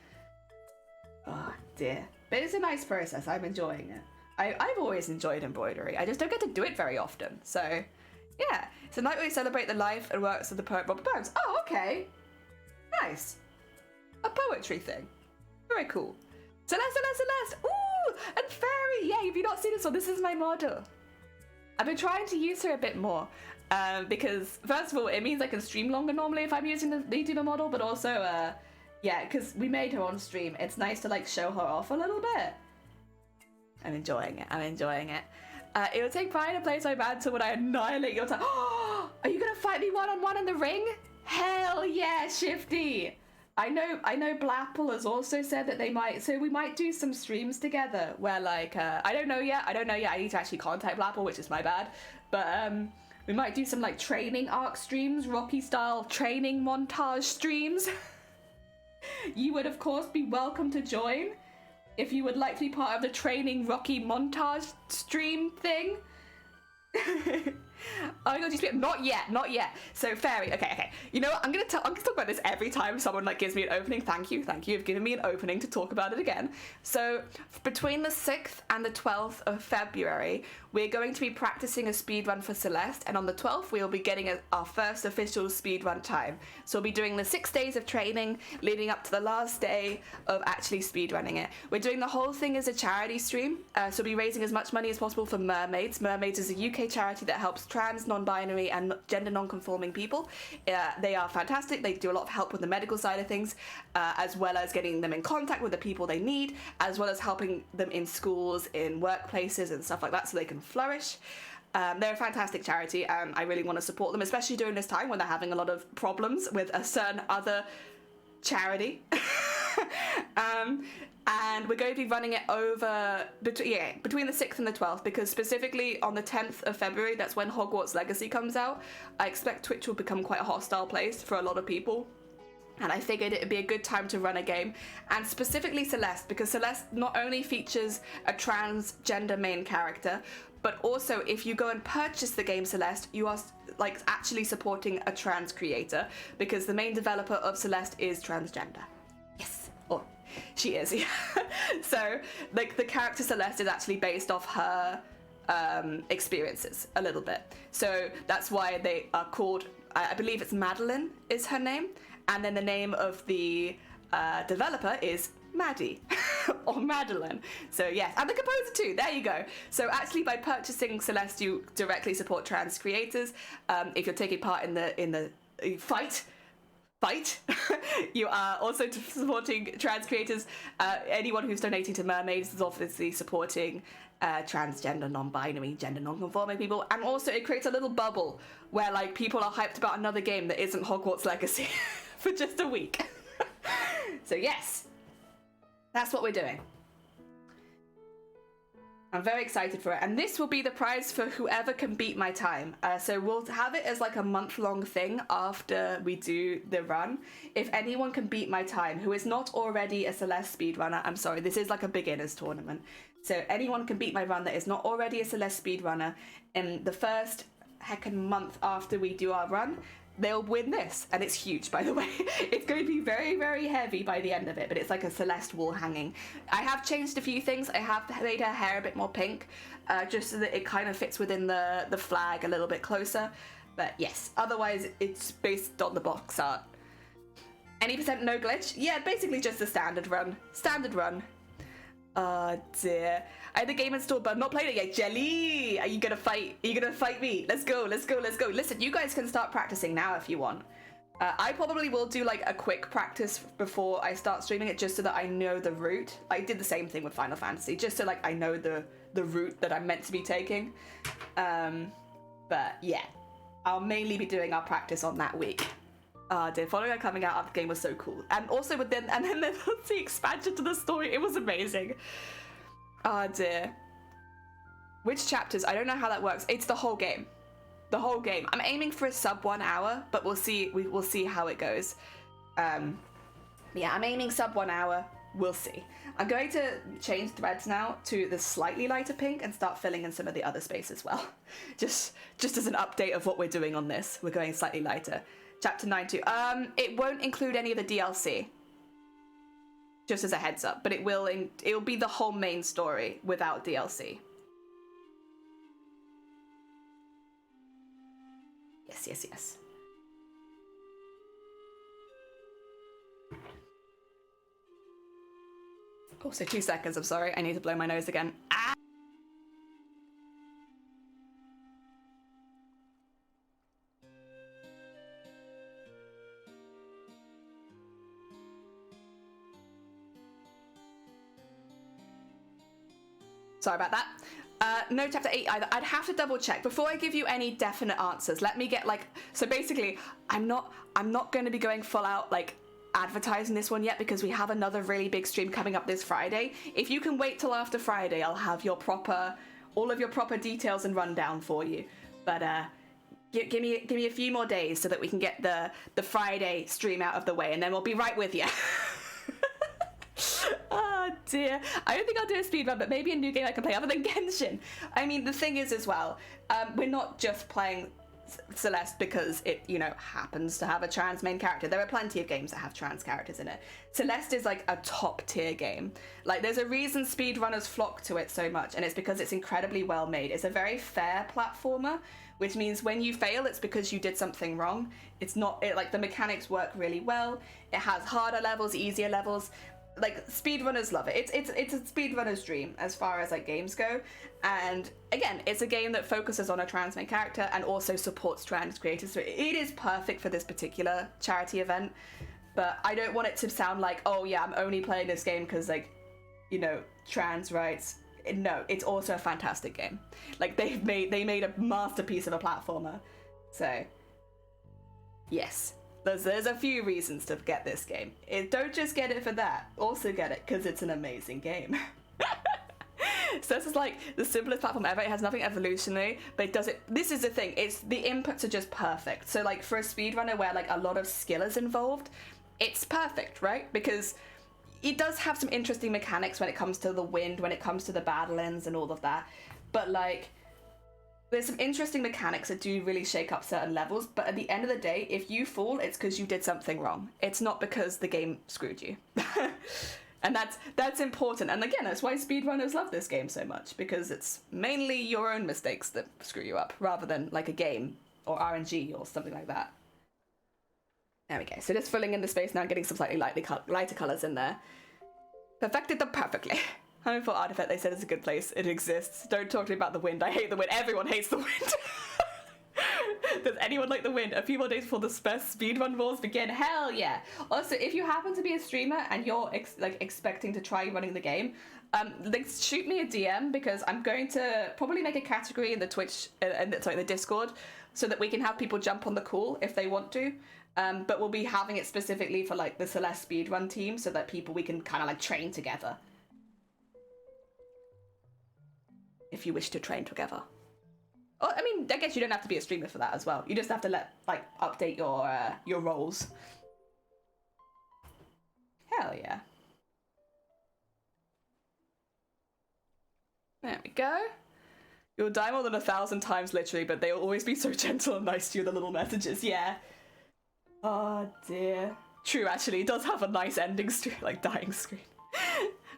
Oh dear. But it's a nice process. I'm enjoying it. I've always enjoyed embroidery. I just don't get to do it very often. So yeah, it's a night where we celebrate the life and works of the poet Robert Burns. Oh, okay. Nice. A poetry thing. Very cool. Celeste, Celeste, Celeste. Ooh, and Fairy. Yeah, if you've not seen this one, this is my model. I've been trying to use her a bit more because first of all, it means I can stream longer normally if I'm using the YouTuber model, but also, yeah, because we made her on stream. It's nice to like show her off a little bit. I'm enjoying it. I'm enjoying it. It would take pride to play so bad so when I annihilate your time. Oh, are you gonna fight me one-on-one in the ring? Hell yeah, Shifty. I know Blapple has also said that they might, so we might do some streams together where like, I don't know yet, I need to actually contact Blapple, which is my bad, but we might do some like training arc streams, Rocky style training montage streams. You would of course be welcome to join if you would like to be part of the training Rocky montage stream thing. Oh my god, you speak. Not yet. So Fairy, okay. You know what? I'm gonna talk about this every time someone like gives me an opening. Thank you. You've given me an opening to talk about it again. So between the 6th and the 12th of February, we're going to be practicing a speedrun for Celeste, and on the 12th we'll be getting our first official speedrun time. So we'll be doing the 6 days of training leading up to the last day of actually speedrunning it. We're doing the whole thing as a charity stream, so we'll be raising as much money as possible for Mermaids. Mermaids is a UK charity that helps trans, non-binary and gender non-conforming people. They are fantastic. They do a lot of help with the medical side of things, as well as getting them in contact with the people they need, as well as helping them in schools, in workplaces and stuff like that so they can flourish. They're a fantastic charity and I really want to support them, especially during this time when they're having a lot of problems with a certain other charity. And we're going to be running it over between the 6th and the 12th, because specifically on the 10th of February, that's when Hogwarts Legacy comes out. I expect Twitch will become quite a hostile place for a lot of people, and I figured it'd be a good time to run a game, and specifically Celeste, because Celeste not only features a transgender main character, but also if you go and purchase the game Celeste, you are like actually supporting a trans creator, because the main developer of Celeste is transgender. Yes. Or she is, yeah. So like the character Celeste is actually based off her experiences a little bit. So that's why they are called, I believe it's Madeline is her name, and then the name of the developer is Maddie or Madeline. So yes, and the composer too, there you go. So actually by purchasing Celeste, you directly support trans creators. If you're taking part in the fight, you are also supporting trans creators. Anyone who's donating to Mermaids is obviously supporting transgender, non-binary, gender non-conforming people, and also it creates a little bubble where like people are hyped about another game that isn't Hogwarts Legacy for just a week. So yes, that's what we're doing. I'm very excited for it, and this will be the prize for whoever can beat my time. So we'll have it as like a month-long thing after we do the run. If anyone can beat my time, who is not already a Celeste speedrunner, I'm sorry, this is like a beginner's tournament. So anyone can beat my run that is not already a Celeste speedrunner in the first heckin' month after we do our run, they'll win this, and it's huge, by the way. It's going to be very, very heavy by the end of it, but it's like a Celeste wall hanging. I have changed a few things. I have made her hair a bit more pink, just so that it kind of fits within the flag a little bit closer. But yes, otherwise it's based on the box art. Any percent no glitch? Yeah, basically just the standard run. Oh dear. I had the game installed but I've not played it yet. Jelly! Are you gonna fight? Are you gonna fight me? Let's go. Listen, you guys can start practicing now if you want. I probably will do like a quick practice before I start streaming it, just so that I know the route. I did the same thing with Final Fantasy, just so like I know the route that I'm meant to be taking. But yeah, I'll mainly be doing our practice on that week. Dear, following her coming out of the game was so cool. And also with then the expansion to the story, it was amazing. Oh dear. Which chapters? I don't know how that works. It's the whole game. The whole game. I'm aiming for a sub 1 hour, but we'll see. We'll see how it goes. Yeah, I'm aiming sub 1 hour. We'll see. I'm going to change threads now to the slightly lighter pink and start filling in some of the other space as well. Just as an update of what we're doing on this. We're going slightly lighter. Chapter 9 too. It won't include any of the DLC. Just as a heads up, but it'll be the whole main story without DLC. Yes. Oh, so 2 seconds, I'm sorry. I need to blow my nose again. Ah! Sorry about that. No chapter 8 either. I'd have to double check before I give you any definite answers. Let me get like, so basically I'm not going to be going full out like advertising this one yet because we have another really big stream coming up this Friday. If you can wait till after Friday, I'll have all of your proper details and rundown for you. But give me a few more days so that we can get the Friday stream out of the way, and then we'll be right with you. Oh dear. I don't think I'll do a speedrun, but maybe a new game I can play other than Genshin. I mean, the thing is as well, we're not just playing Celeste because it, you know, happens to have a trans main character. There are plenty of games that have trans characters in it. Celeste is like a top tier game. Like, there's a reason speedrunners flock to it so much, and it's because it's incredibly well made. It's a very fair platformer, which means when you fail, it's because you did something wrong. It's not, like, the mechanics work really well. It has harder levels, easier levels. Like, speedrunners love it. It's a speedrunner's dream as far as like games go. And again, it's a game that focuses on a trans main character and also supports trans creators. So it is perfect for this particular charity event. But I don't want it to sound like, oh yeah, I'm only playing this game because, like, you know, trans rights. No, it's also a fantastic game. Like, they made a masterpiece of a platformer. So yes. There's a few reasons to get this game. Don't just get it for that. Also get it because it's an amazing game. So this is like the simplest platform ever. It has nothing evolutionary, but it does it. This is the thing. It's the inputs are just perfect. So like for a speedrunner where like a lot of skill is involved, it's perfect, right? Because it does have some interesting mechanics when it comes to the wind, when it comes to the battle ends and all of that. But like, there's some interesting mechanics that do really shake up certain levels, but at the end of the day, if you fall, it's because you did something wrong. It's not because the game screwed you. And that's important. And again, that's why speedrunners love this game so much, because it's mainly your own mistakes that screw you up, rather than like a game or RNG or something like that. There we go. So just filling in the space now, getting some slightly lighter colors in there. Perfected them perfectly. Home for Artifact, they said it's a good place. It exists. Don't talk to me about the wind. I hate the wind. Everyone hates the wind. Does anyone like the wind? A few more days before the speedrun wars begin. Hell yeah. Also, if you happen to be a streamer and you're expecting to try running the game, shoot me a DM, because I'm going to probably make a category in the Twitch, the Discord, so that we can have people jump on the call if they want to. But we'll be having it specifically for like the Celeste speedrun team, so that we can kind of like train together. If you wish to train together. Oh, I mean, I guess you don't have to be a streamer for that as well. You just have to update your roles. Hell yeah. There we go. You'll die more than 1,000 times literally, but they'll always be so gentle and nice to you, the little messages, yeah. Oh dear. True, actually, it does have a nice ending screen, like dying screen.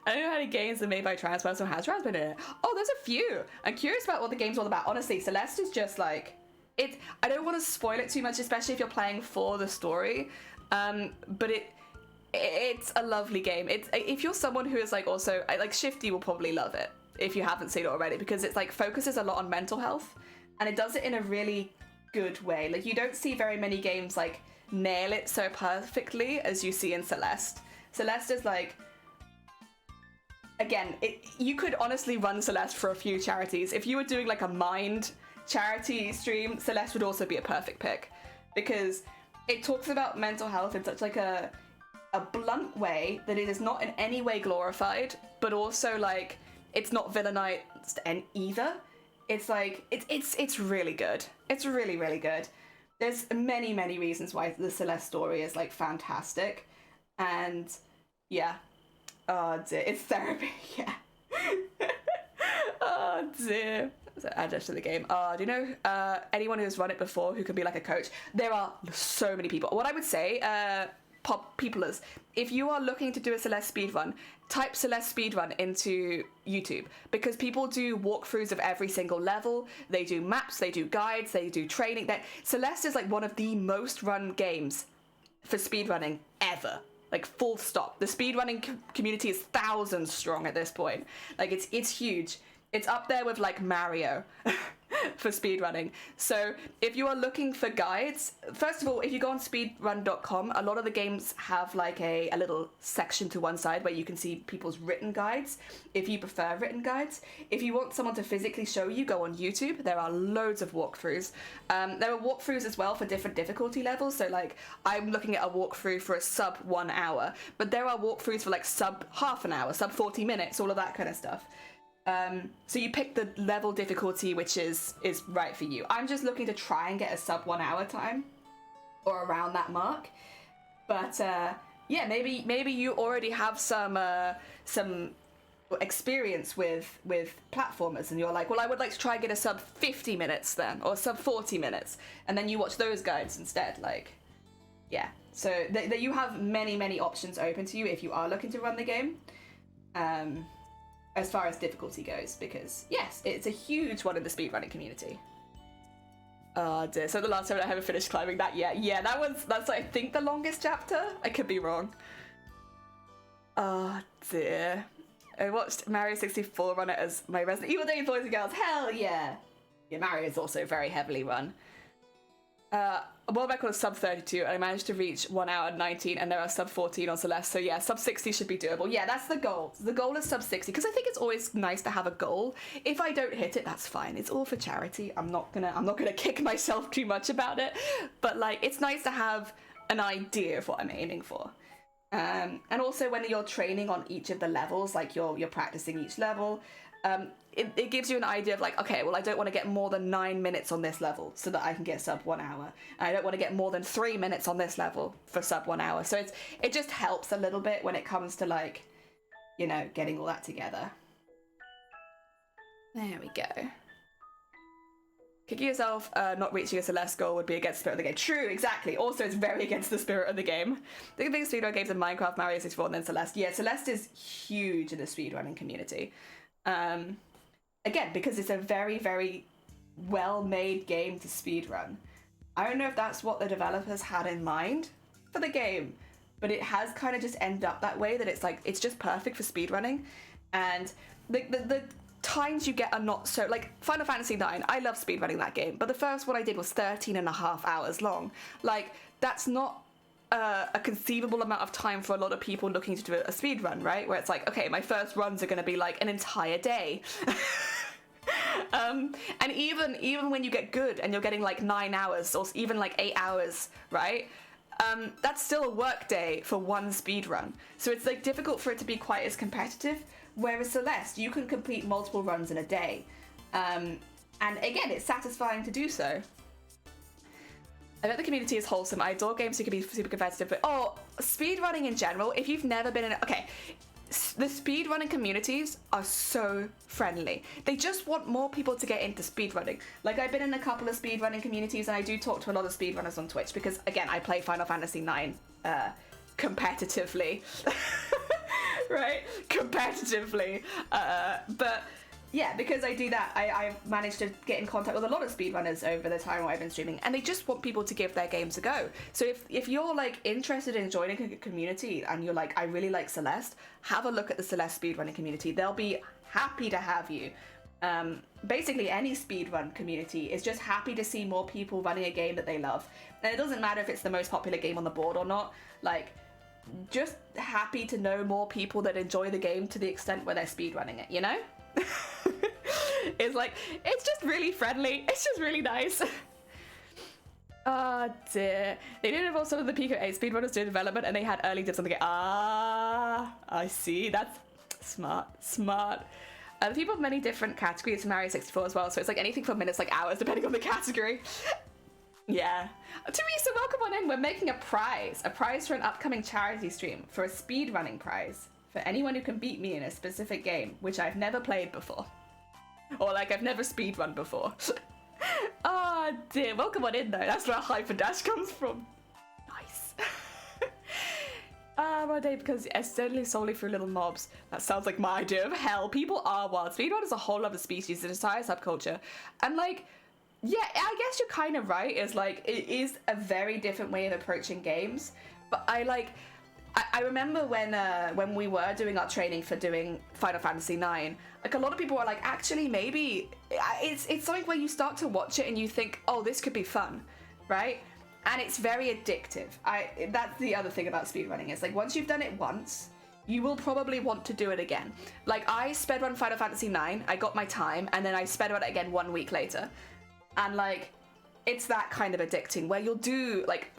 I don't know how many games are made by trans person or has trans been in it. Oh, there's a few. I'm curious about what the game's all about. Honestly, Celeste is just like, I don't want to spoil it too much, especially if you're playing for the story. But it's a lovely game. If you're someone who is like also, like Shifty will probably love it if you haven't seen it already, because it's like focuses a lot on mental health, and it does it in a really good way. Like, you don't see very many games like nail it so perfectly as you see in Celeste. Celeste is like, again, you could honestly run Celeste for a few charities. If you were doing like a mind charity stream, Celeste would also be a perfect pick, because it talks about mental health in such like a blunt way that it is not in any way glorified, but also like it's not villainized either. It's like it's really good. It's really, really good. There's many, many reasons why the Celeste story is like fantastic, and yeah. Oh dear, it's therapy, yeah. Oh dear. So add us to the game. Do you know anyone who's run it before who can be like a coach? There are so many people. What I would say, peoplers, if you are looking to do a Celeste speedrun, type Celeste speedrun into YouTube, because people do walkthroughs of every single level. They do maps, they do guides, they do training. Celeste is like one of the most run games for speedrunning ever. Like, full stop. The speedrunning community is thousands strong at this point. Like, it's huge. It's up there with, like, Mario for speedrunning. So if you are looking for guides, first of all, if you go on speedrun.com, a lot of the games have, like, a little section to one side where you can see people's written guides, if you prefer written guides. If you want someone to physically show you, go on YouTube. There are loads of walkthroughs. There are walkthroughs as well for different difficulty levels. So, like, I'm looking at a walkthrough for a sub 1 hour, but there are walkthroughs for, like, sub half an hour, sub 40 minutes, all of that kind of stuff. So you pick the level difficulty which is right for you. I'm just looking to try and get a sub 1 hour time, or around that mark. But yeah, maybe you already have some experience with platformers, and you're like, well, I would like to try and get a sub 50 minutes then, or sub 40 minutes, and then you watch those guides instead. Like, yeah. So you have many options open to you if you are looking to run the game. As far as difficulty goes, because yes, it's a huge one in the speedrunning community. Oh dear, so the last time I haven't finished climbing that yet. Yeah, that's I think the longest chapter. I could be wrong. Oh dear. I watched Mario 64 run it as my Resident Evil days, boys and girls. Hell yeah. Yeah, Mario is also very heavily run. World record is sub 32, and I managed to reach 1 hour and 19, and there are sub 14 on Celeste, so yeah, sub 60 should be doable. Yeah, that's the goal. The goal is sub 60, because I think it's always nice to have a goal. If I don't hit it, that's fine. It's all for charity. I'm not gonna kick myself too much about it, but like, it's nice to have an idea of what I'm aiming for. And also when you're training on each of the levels, like you're practicing each level, it gives you an idea of like, okay, well, I don't want to get more than 9 minutes on this level so that I can get sub 1 hour. And I don't want to get more than 3 minutes on this level for sub 1 hour. So it just helps a little bit when it comes to, like, you know, getting all that together. There we go. Kicking yourself not reaching a Celeste goal would be against the spirit of the game. True, exactly. Also, it's very against the spirit of the game. The biggest speedrun games are Minecraft, Mario 64, and then Celeste. Yeah, Celeste is huge in the speedrunning community. Again, because it's a very well-made game to speedrun. I don't know if that's what the developers had in mind for the game, but it has kind of just ended up that way, that it's like, it's just perfect for speedrunning. And the times you get are not so, like Final Fantasy IX, I love speedrunning that game, but the first one I did was 13.5 hours long. Like, that's not a conceivable amount of time for a lot of people looking to do a speedrun, right? Where it's like, okay, my first runs are going to be like an entire day. And even when you get good and you're getting like 9 hours or even like 8 hours, right? That's still a work day for one speedrun. So it's like difficult for it to be quite as competitive. Whereas Celeste, you can complete multiple runs in a day. And again, it's satisfying to do so. I bet the community is wholesome. I adore games that can be super competitive, but speedrunning in general, if you've never been in okay, the speedrunning communities are so friendly. They just want more people to get into speedrunning. Like, I've been in a couple of speedrunning communities, and I do talk to a lot of speedrunners on Twitch, because again, I play Final Fantasy IX competitively. Right? Competitively. But yeah, because I do that, I've managed to get in contact with a lot of speedrunners over the time I've been streaming, and they just want people to give their games a go. So if you're like interested in joining a community and you're like, I really like Celeste, have a look at the Celeste speedrunning community. They'll be happy to have you. Basically any speedrun community is just happy to see more people running a game that they love. And it doesn't matter if it's the most popular game on the board or not, like, just happy to know more people that enjoy the game to the extent where they're speedrunning it, you know? It's like, it's just really friendly. It's just really nice. Oh dear. They did involve some of the Pico 8 speedrunners doing development, and they had early dibs on the game. Ah, I see. That's smart. The people have many different categories for Mario 64 as well, so it's like anything from minutes, like hours, depending on the category. Yeah. Teresa, welcome on in. We're making a prize for an upcoming charity stream for a speedrunning prize for anyone who can beat me in a specific game, which I've never played before. Or like, I've never speedrun before. Oh dear, welcome on in though. That's where Hyper Dash comes from. Nice. One day because it's only solely through little mobs. That sounds like my idea of hell. People are wild. Speedrun is a whole other species, an entire subculture. And like, yeah, I guess you're kind of right. It's like, it is a very different way of approaching games. But I remember when we were doing our training for doing Final Fantasy IX, like a lot of people were like, actually, maybe it's something where you start to watch it and you think, oh, this could be fun, right? And it's very addictive. That's the other thing about speedrunning. It's like, once you've done it once, you will probably want to do it again. Like, I spedrun Final Fantasy IX, I got my time, and then I spedrun it again 1 week later. And like, it's that kind of addicting where you'll do like,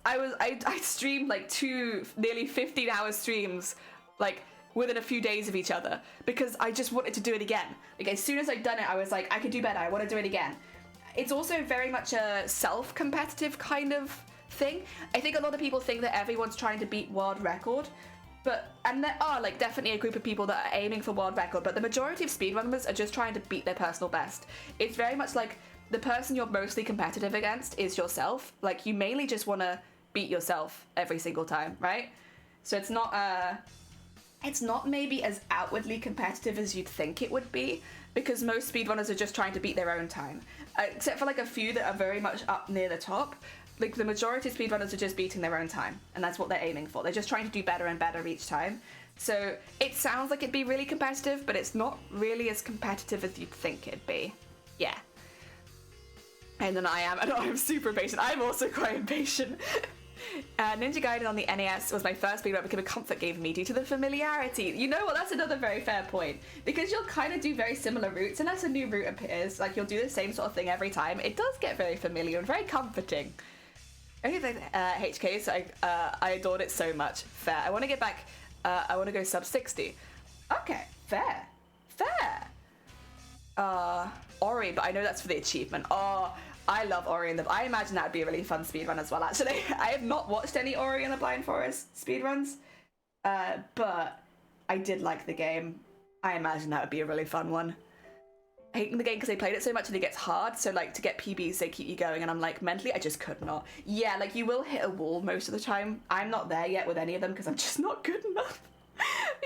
I streamed like 2 nearly 15-hour streams like within a few days of each other because I just wanted to do it again. Like, as soon as I'd done it, I was like, I could do better, I want to do it again. It's also very much a self-competitive kind of thing. I think a lot of people think that everyone's trying to beat world record, and there are like definitely a group of people that are aiming for world record, but the majority of speedrunners are just trying to beat their personal best. It's very much like the person you're mostly competitive against is yourself. Like, you mainly just want to beat yourself every single time, right? So it's not maybe as outwardly competitive as you'd think it would be, because most speedrunners are just trying to beat their own time. Except for like a few that are very much up near the top, like the majority of speedrunners are just beating their own time, and that's what they're aiming for. They're just trying to do better and better each time. So it sounds like it'd be really competitive, but it's not really as competitive as you'd think it'd be. Yeah. And then I'm super impatient. I'm also quite impatient. Ninja Gaiden on the NES was my first speedrun. It became a comfort game for me due to the familiarity. You know what? That's another very fair point. Because you'll kind of do very similar routes, unless a new route appears. Like, you'll do the same sort of thing every time. It does get very familiar and very comforting. Only the HKs, I adored it so much. Fair. I want to get back. I want to go sub 60. Okay, fair. Ori, but I know that's for the achievement. Oh, I love Ori and I imagine that would be a really fun speedrun as well, actually. I have not watched any Ori and the Blind Forest speedruns, but I did like the game. I imagine that would be a really fun one. Hating the game because I played it so much and it gets hard, so like to get PBs, they keep you going, and I'm like, mentally, I just could not. Yeah, like you will hit a wall most of the time. I'm not there yet with any of them because I'm just not good enough.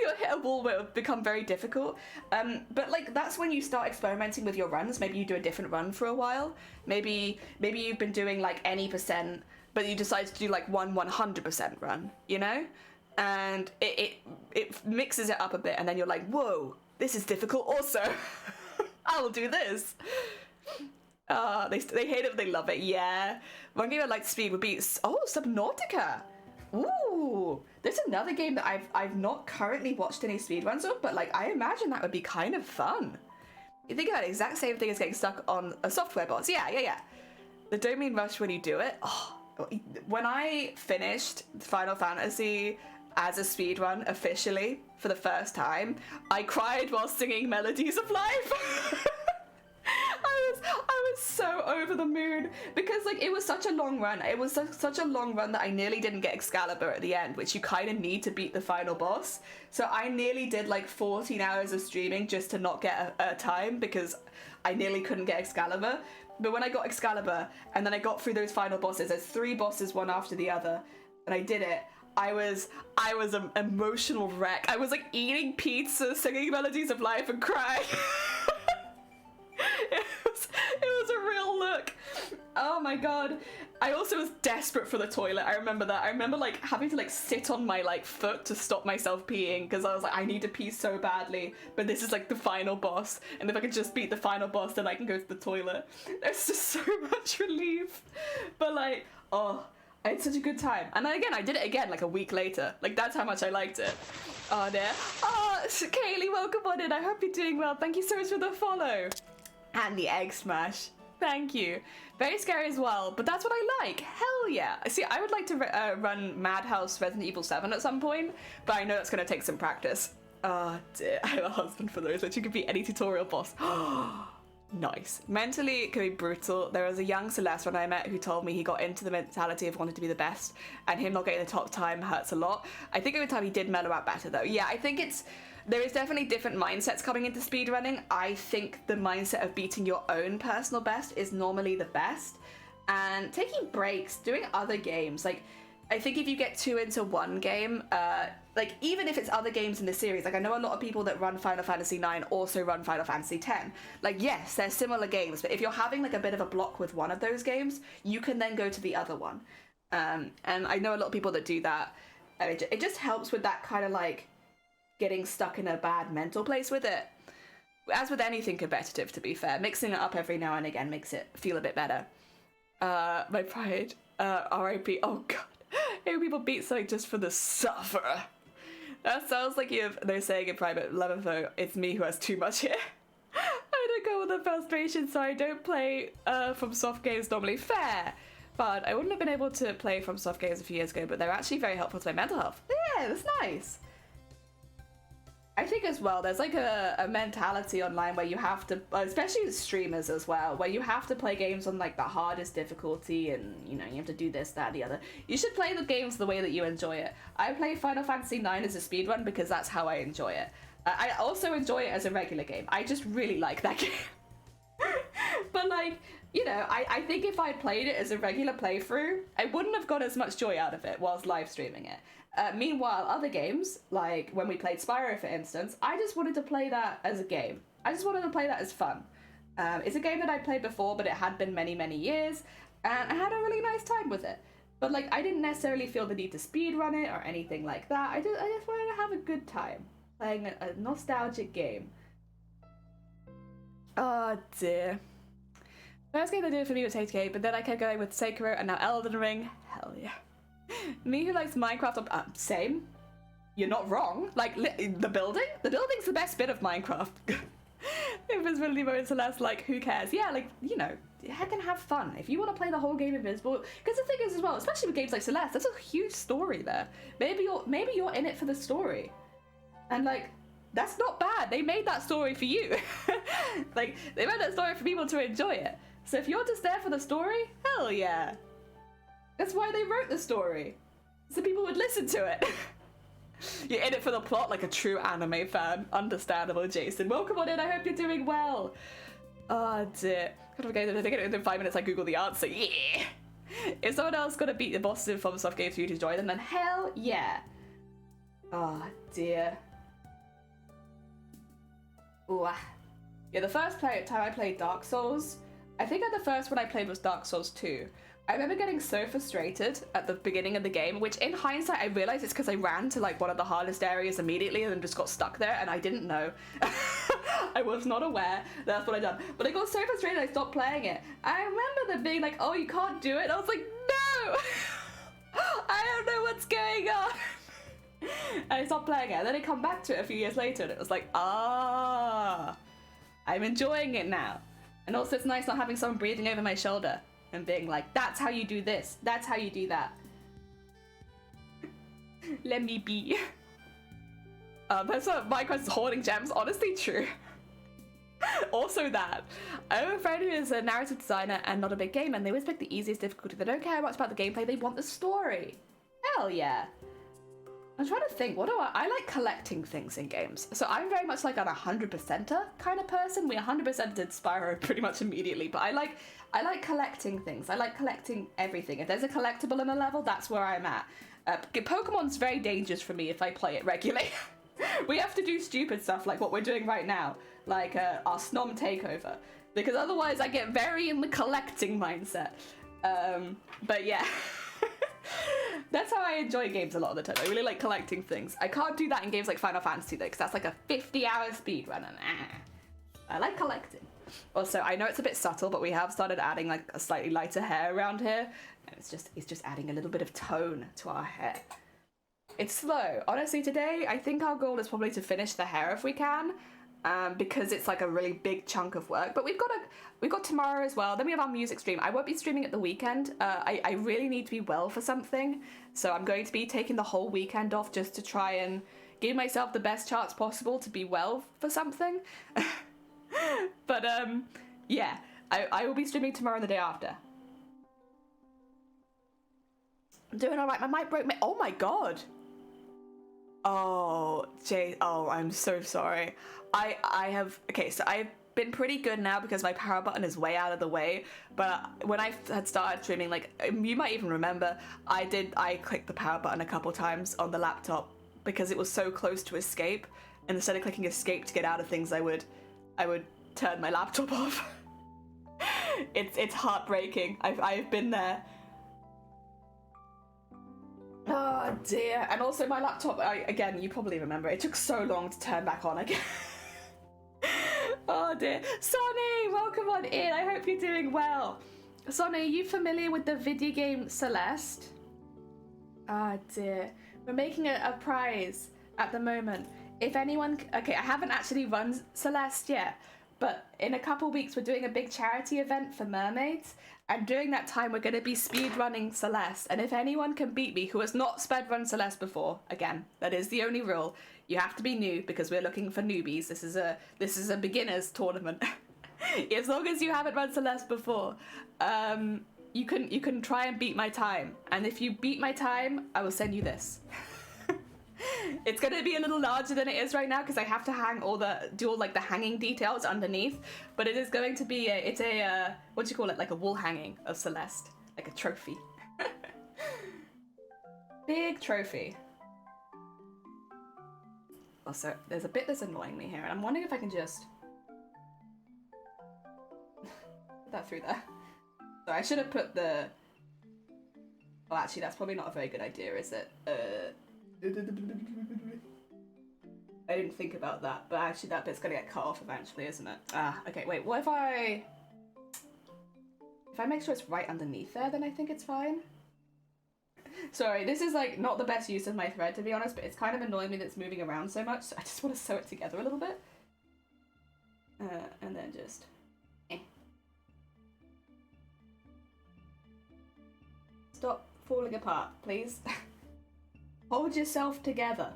You'll hit a wall where it'll become very difficult. But like, that's when you start experimenting with your runs. Maybe you do a different run for a while. Maybe you've been doing like any percent, but you decide to do like 100% run, you know? And it mixes it up a bit, and then you're like, whoa, this is difficult also. I'll do this. They hate it, but they love it. Yeah. One game I'd like to speed would be Subnautica. Ooh, there's another game that I've not currently watched any speedruns of, but like I imagine that would be kind of fun. You think about it, exact same thing as getting stuck on a software boss. Yeah. The dopamine rush when you do it. Oh, when I finished Final Fantasy as a speedrun officially for the first time, I cried while singing Melodies of Life. I was so over the moon because like it was such a long run. It was such a long run that I nearly didn't get Excalibur at the end, which you kind of need to beat the final boss. So I nearly did like 14 hours of streaming just to not get a time because I nearly couldn't get Excalibur. But when I got Excalibur and then I got through those final bosses, there's 3 bosses one after the other, and I did it. I was an emotional wreck. I was like eating pizza, singing Melodies of Life and crying. It was a real look. Oh my god. I also was desperate for the toilet. I remember that. I remember like having to like sit on my like foot to stop myself peeing because I was like, I need to pee so badly, but this is like the final boss, and if I can just beat the final boss then I can go to the toilet. There's just so much relief. But like, oh, I had such a good time. And then again, I did it again like a week later. Like, that's how much I liked it. Oh, there. Oh, Kaylee, welcome on in. I hope you're doing well. Thank you so much for the follow. And the egg smash. Thank you. Very scary as well, but that's what I like. Hell yeah. See, I would like to run Madhouse Resident Evil 7 at some point, but I know that's going to take some practice. Oh, dear. I have a husband for those, which you could be any tutorial boss. Nice. Mentally, it can be brutal. There was a young Celeste when I met who told me he got into the mentality of wanting to be the best, and him not getting the top time hurts a lot. I think over time he did mellow out better though. Yeah, I think there is definitely different mindsets coming into speedrunning. I think the mindset of beating your own personal best is normally the best, and taking breaks, doing other games, like I think if you get too into one game, like even if it's other games in the series, like I know a lot of people that run Final Fantasy IX also run Final Fantasy X. Like yes, they're similar games, but if you're having like a bit of a block with one of those games, you can then go to the other one. And I know a lot of people that do that, and it just helps with that kind of like getting stuck in a bad mental place with it. As with anything competitive, to be fair, mixing it up every now and again makes it feel a bit better. My pride, RIP, oh god. Hey, people beat something just for the suffer. That sounds like they're saying in private, Levenfo, it's me who has too much here. I don't go with the frustration, so I don't play from soft games normally. Fair. But I wouldn't have been able to play from soft games a few years ago, but they're actually very helpful to my mental health. Yeah, that's nice. I think as well, there's like a mentality online where you have to, especially with streamers as well, where you have to play games on like the hardest difficulty, and you know, you have to do this, that, the other. You should play the games the way that you enjoy it. I play Final Fantasy IX as a speedrun because that's how I enjoy it. I also enjoy it as a regular game. I just really like that game. But like, you know, I think if I played it as a regular playthrough, I wouldn't have got as much joy out of it whilst live streaming it. Meanwhile, other games, like when we played Spyro, for instance, I just wanted to play that as a game. I just wanted to play that as fun. It's a game that I'd played before, but it had been many, many years, and I had a really nice time with it. But like, I didn't necessarily feel the need to speedrun it or anything like that. I just wanted to have a good time playing a nostalgic game. Oh dear. First game they did for me was 8K, but then I kept going with Sekiro and now Elden Ring. Hell yeah. Me who likes Minecraft, same. You're not wrong. Like, the building? The building's the best bit of Minecraft. Invisibility mode Celeste, like, who cares? Yeah, like, you know, heck and have fun. If you want to play the whole game invisible, because the thing is as well, especially with games like Celeste, there's a huge story there. Maybe you're in it for the story. And like, that's not bad. They made that story for you. Like, they made that story for people to enjoy it. So if you're just there for the story, hell yeah. That's why they wrote the story, so people would listen to it. You're in it for the plot like a true anime fan. Understandable, Jason. Welcome on in, I hope you're doing well. Oh dear. God, if I get it within 5 minutes, I Google the answer. Yeah! If someone else got to beat the bosses in FromSoft games for you to join them, then hell yeah. Oh dear. Ooh. Yeah, the first time I played Dark Souls, I think the first one I played was Dark Souls 2. I remember getting so frustrated at the beginning of the game, which in hindsight I realized it's because I ran to like one of the hardest areas immediately and then just got stuck there, and I didn't know. I was not aware that's what I done. But I got so frustrated I stopped playing it. I remember them being like, oh, you can't do it. And I was like, no! I don't know what's going on. And I stopped playing it. And then I come back to it a few years later and it was like, I'm enjoying it now. And also it's nice not having someone breathing over my shoulder and being like, that's how you do this, that's how you do that. Let me be. That's what Minecraft's hoarding gems, honestly true. Also that. I have a friend who is a narrative designer and not a big gamer, and they always pick the easiest difficulty. They don't care much about the gameplay, they want the story. Hell yeah. I'm trying to think, what do I like collecting things in games. So I'm very much like an 100%er kind of person. We 100%ed Spyro pretty much immediately, but I like collecting things. I like collecting everything. If there's a collectible in a level, that's where I'm at. Pokemon's very dangerous for me if I play it regularly. We have to do stupid stuff like what we're doing right now, like our Snom takeover, because otherwise I get very in the collecting mindset. But yeah. That's how I enjoy games a lot of the time. I really like collecting things. I can't do that in games like Final Fantasy though, because that's like a 50-hour speedrun, and I like collecting. Also, I know it's a bit subtle, but we have started adding like a slightly lighter hair around here, and it's just adding a little bit of tone to our hair. It's slow. Honestly, today I think our goal is probably to finish the hair if we can, because it's like a really big chunk of work. But we've got tomorrow as well. Then we have our music stream. I won't be streaming at the weekend. I really need to be well for something, so I'm going to be taking the whole weekend off just to try and give myself the best chance possible to be well for something. But Yeah, I will be streaming tomorrow and the day after. I'm doing all right. My mic broke. Oh my god. Oh, Jay. Oh, I'm so sorry. I have. Okay, so I've been pretty good now because my power button is way out of the way. But when I had started streaming, like you might even remember, I clicked the power button a couple times on the laptop because it was so close to escape. And instead of clicking escape to get out of things, I would turn my laptop off. It's heartbreaking. I've been there. Oh dear. And also my laptop, again, you probably remember, it took so long to turn back on again. Oh dear. Sonny, welcome on in. I hope you're doing well. Sonny, are you familiar with the video game Celeste? Oh dear. We're making a prize at the moment. If anyone, okay, I haven't actually run Celeste yet, but in a couple weeks we're doing a big charity event for mermaids, and during that time we're going to be speed running Celeste. And if anyone can beat me who has not sped run Celeste before, again, that is the only rule. You have to be new because we're looking for newbies. This is a beginners tournament. As long as you haven't run Celeste before, you can try and beat my time. And if you beat my time, I will send you this. It's going to be a little larger than it is right now because I have to do all like the hanging details underneath, but it is going to be what do you call it, like a wall hanging of Celeste, like a trophy. Big trophy. Also, there's a bit that's annoying me here, and I'm wondering if I can just put that through there. So I should have put the, oh actually that's probably not a very good idea, is it? I didn't think about that, but actually that bit's gonna get cut off eventually, isn't it? Okay, wait, what if I make sure it's right underneath there, then I think it's fine. Sorry, this is like not the best use of my thread, to be honest, but it's kind of annoying me that it's moving around so much, so I just want to sew it together a little bit. And then just... Stop falling apart, please. Hold yourself together.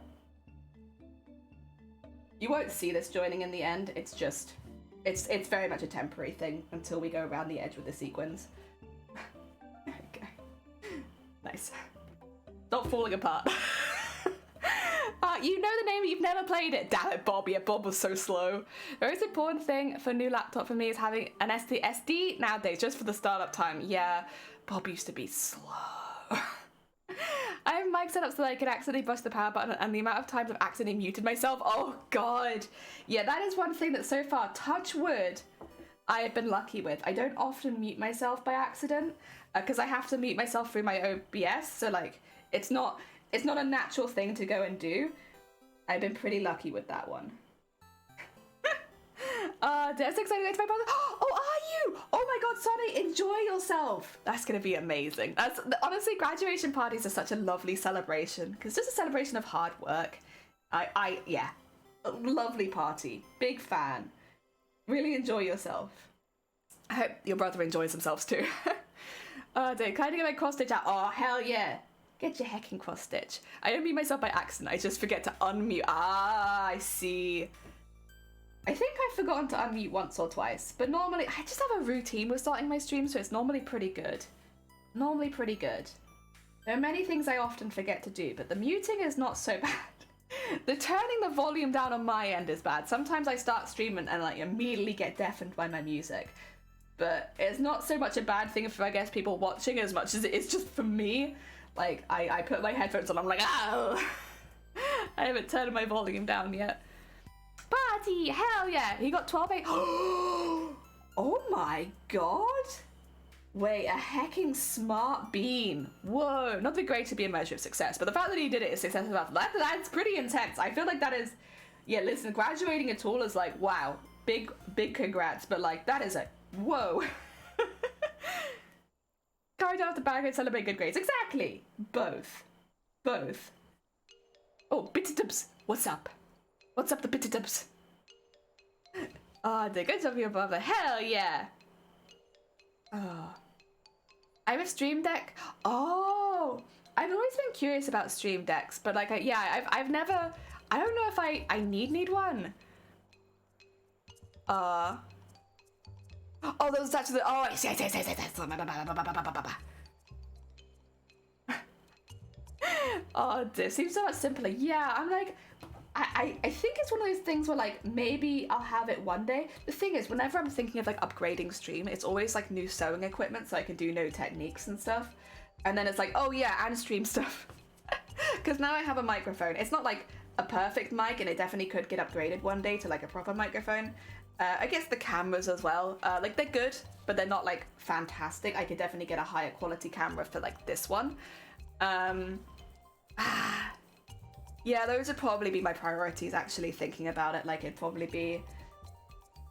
You won't see this joining in the end, it's just... It's very much a temporary thing until we go around the edge with the sequins. Okay. Nice. Stop falling apart. You know the name, but you've never played it. Damn it, Bob. Yeah, Bob was so slow. The most important thing for a new laptop for me is having an SD nowadays, just for the startup time. Yeah, Bob used to be slow. I have mic set up so that I can accidentally push the power button, and the amount of times I've accidentally muted myself, oh god. Yeah, that is one thing that so far, touch wood, I have been lucky with. I don't often mute myself by accident, because I have to mute myself through my OBS, so like, it's not a natural thing to go and do. I've been pretty lucky with that one. That's exciting to my brother. Oh, are you? Oh my god, Sonny, enjoy yourself. That's gonna be amazing. Honestly, graduation parties are such a lovely celebration because it's just a celebration of hard work. Yeah, a lovely party. Big fan. Really enjoy yourself. I hope your brother enjoys themselves too. Oh, dude, can I get my cross stitch out? Oh, hell yeah. Get your hecking cross stitch. I don't mute myself by accident. I just forget to unmute. Ah, I see. I think I've forgotten to unmute once or twice, but normally I just have a routine with starting my stream, so it's normally pretty good. Normally pretty good. There are many things I often forget to do, but the muting is not so bad. The turning the volume down on my end is bad. Sometimes I start streaming and like immediately get deafened by my music. But it's not so much a bad thing for, I guess, people watching as much as it is just for me. Like, I put my headphones on, I'm like, ow! I haven't turned my volume down yet. Party! Hell yeah! He got 12 8. Oh my god! Wait, a hecking smart bean. Whoa, not the great to be a measure of success, but the fact that he did it is success enough. That's pretty intense. I feel like that is, yeah, listen, graduating at all is like, wow, big congrats, but like, that is a, whoa. Carried out the bag and celebrate good grades. Exactly. Both. Oh, Biiiiig, what's up? What's up, the Biiiiig? Oh, good job, your brother. Hell yeah. Oh. I have a Stream Deck. Oh, I've always been curious about Stream Decks, but like, I've never, I don't know if I need one. Oh, those attached to the, oh, yes. Oh, this seems so much simpler. Yeah, I'm like, I think it's one of those things where like maybe I'll have it one day. The thing is, whenever I'm thinking of like upgrading stream, it's always like new sewing equipment so I can do new techniques and stuff. And then it's like, oh yeah, and stream stuff. Because now I have a microphone. It's not like a perfect mic, and it definitely could get upgraded one day to like a proper microphone. I guess the cameras as well, like they're good, but they're not like fantastic. I could definitely get a higher quality camera for like this one. Yeah, those would probably be my priorities, actually, thinking about it. Like, it'd probably be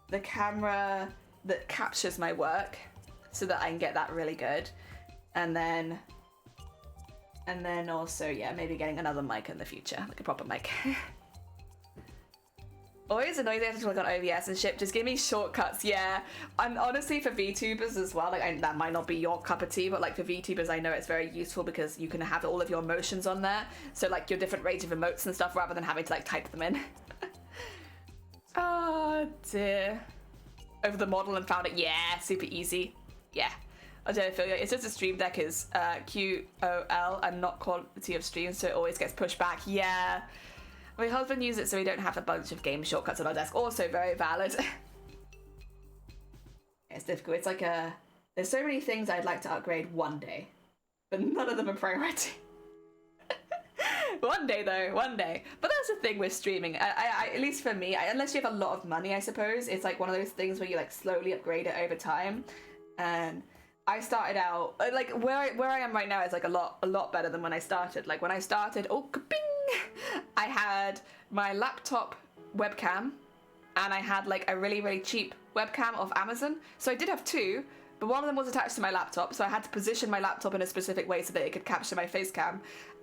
the camera that captures my work so that I can get that really good. And then also, yeah, maybe getting another mic in the future, like a proper mic. Always annoys me to click on OBS and shit. Just give me shortcuts, yeah. And honestly, for VTubers as well, like that might not be your cup of tea, but like for VTubers, I know it's very useful because you can have all of your emotions on there. So like your different range of emotes and stuff, rather than having to like type them in. Oh dear. Over the model and found it. Yeah, super easy. Yeah. I don't feel like it's just a stream deck is QOL and not quality of stream, so it always gets pushed back. Yeah. My husband uses it so we don't have a bunch of game shortcuts on our desk. Also very valid. It's difficult. It's like there's so many things I'd like to upgrade one day, but none of them are priority. One day though, one day. But that's the thing with streaming. I at least for me, unless you have a lot of money, I suppose, it's like one of those things where you like slowly upgrade it over time. And I started out like where I am right now is like a lot better than when I started. Like when I started, oh, ka-bing! I had my laptop webcam and I had like a really, really cheap webcam off Amazon. So I did have two, but one of them was attached to my laptop, so I had to position my laptop in a specific way so that it could capture my face cam.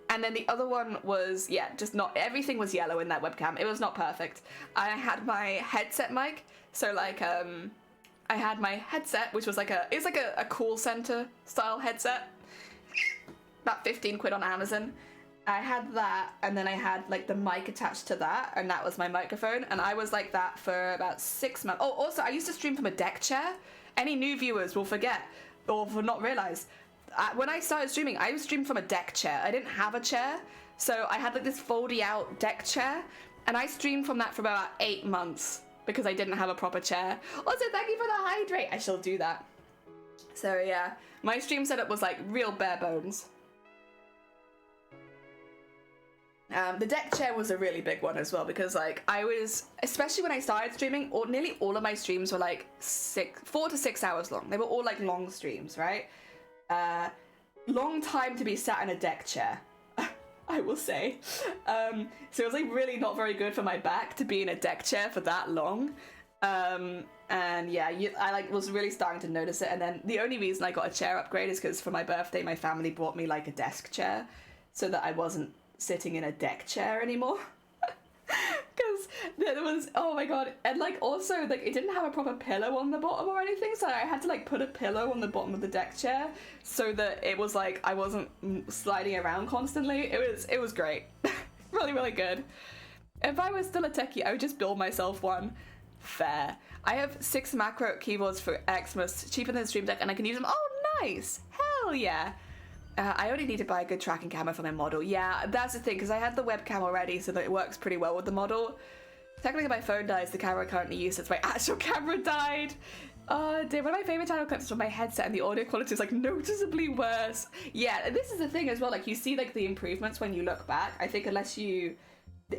And then the other one was, yeah, just not, everything was yellow in that webcam. It was not perfect. I had my headset mic, so like I had my headset, which was like it's like a call center style headset, about 15 quid on Amazon. I had that, and then I had like the mic attached to that, and that was my microphone, and I was like that for about 6 months. Oh, also I used to stream from a deck chair. Any new viewers will forget or will not realize. When I started streaming, I was streaming from a deck chair. I didn't have a chair, so I had like this foldy out deck chair, and I streamed from that for about 8 months because I didn't have a proper chair. Also, thank you for the hydrate. I shall do that. So yeah, my stream setup was like real bare bones. The deck chair was a really big one as well because like I was, especially when I started streaming, nearly all of my streams were like 4 to 6 hours long. They were all like long streams, right? Long time to be sat in a deck chair, I will say. So it was like really not very good for my back to be in a deck chair for that long. And yeah, I like was really starting to notice it. And then the only reason I got a chair upgrade is because for my birthday, my family bought me like a desk chair so that I wasn't sitting in a deck chair anymore. Because there was, oh my god, and like also like it didn't have a proper pillow on the bottom or anything, so I had to like put a pillow on the bottom of the deck chair so that it was like I wasn't sliding around constantly. It was great. Really, really good. If I was still a techie, I would just build myself one. Fair. I have 6 macro keyboards for Xmas, cheaper than Stream Deck, and I can use them. Oh, nice! Hell yeah! I only need to buy a good tracking camera for my model. Yeah, that's the thing, because I had the webcam already, so that it works pretty well with the model. Technically, my phone dies. The camera I currently use since my actual camera died. Oh dear, one of my favourite channel clips from my headset, and the audio quality is like noticeably worse. Yeah, this is the thing as well, like you see like the improvements when you look back. I think unless you...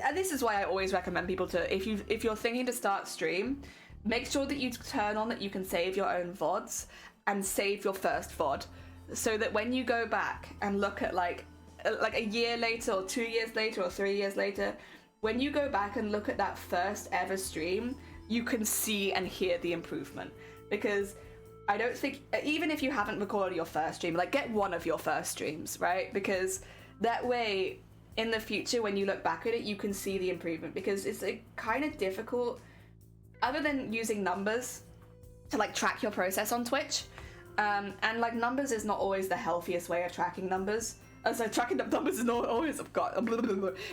And this is why I always recommend people to, if you're thinking to start stream, make sure that you turn on that you can save your own VODs and save your first VOD. So that when you go back and look at like a year later or 2 years later or 3 years later, when you go back and look at that first ever stream, you can see and hear the improvement. Because I don't think, even if you haven't recorded your first stream, like get one of your first streams, right? Because that way, in the future, when you look back at it, you can see the improvement. Because it's like kind of difficult, other than using numbers, to like track your process on Twitch. And like numbers is not always the healthiest way of tracking numbers. So tracking numbers is not always,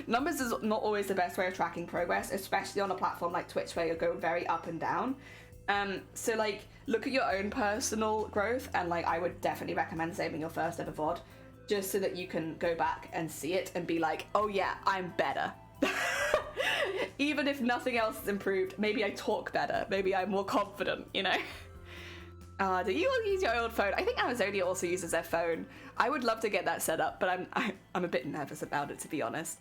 numbers is not always the best way of tracking progress, especially on a platform like Twitch where you go very up and down. So like look at your own personal growth, and like I would definitely recommend saving your first ever VOD, just so that you can go back and see it and be like, oh yeah, I'm better. Even if nothing else has improved, maybe I talk better, maybe I'm more confident, you know? Do you all use your old phone? I think Amazonia also uses their phone. I would love to get that set up, but I'm a bit nervous about it, to be honest.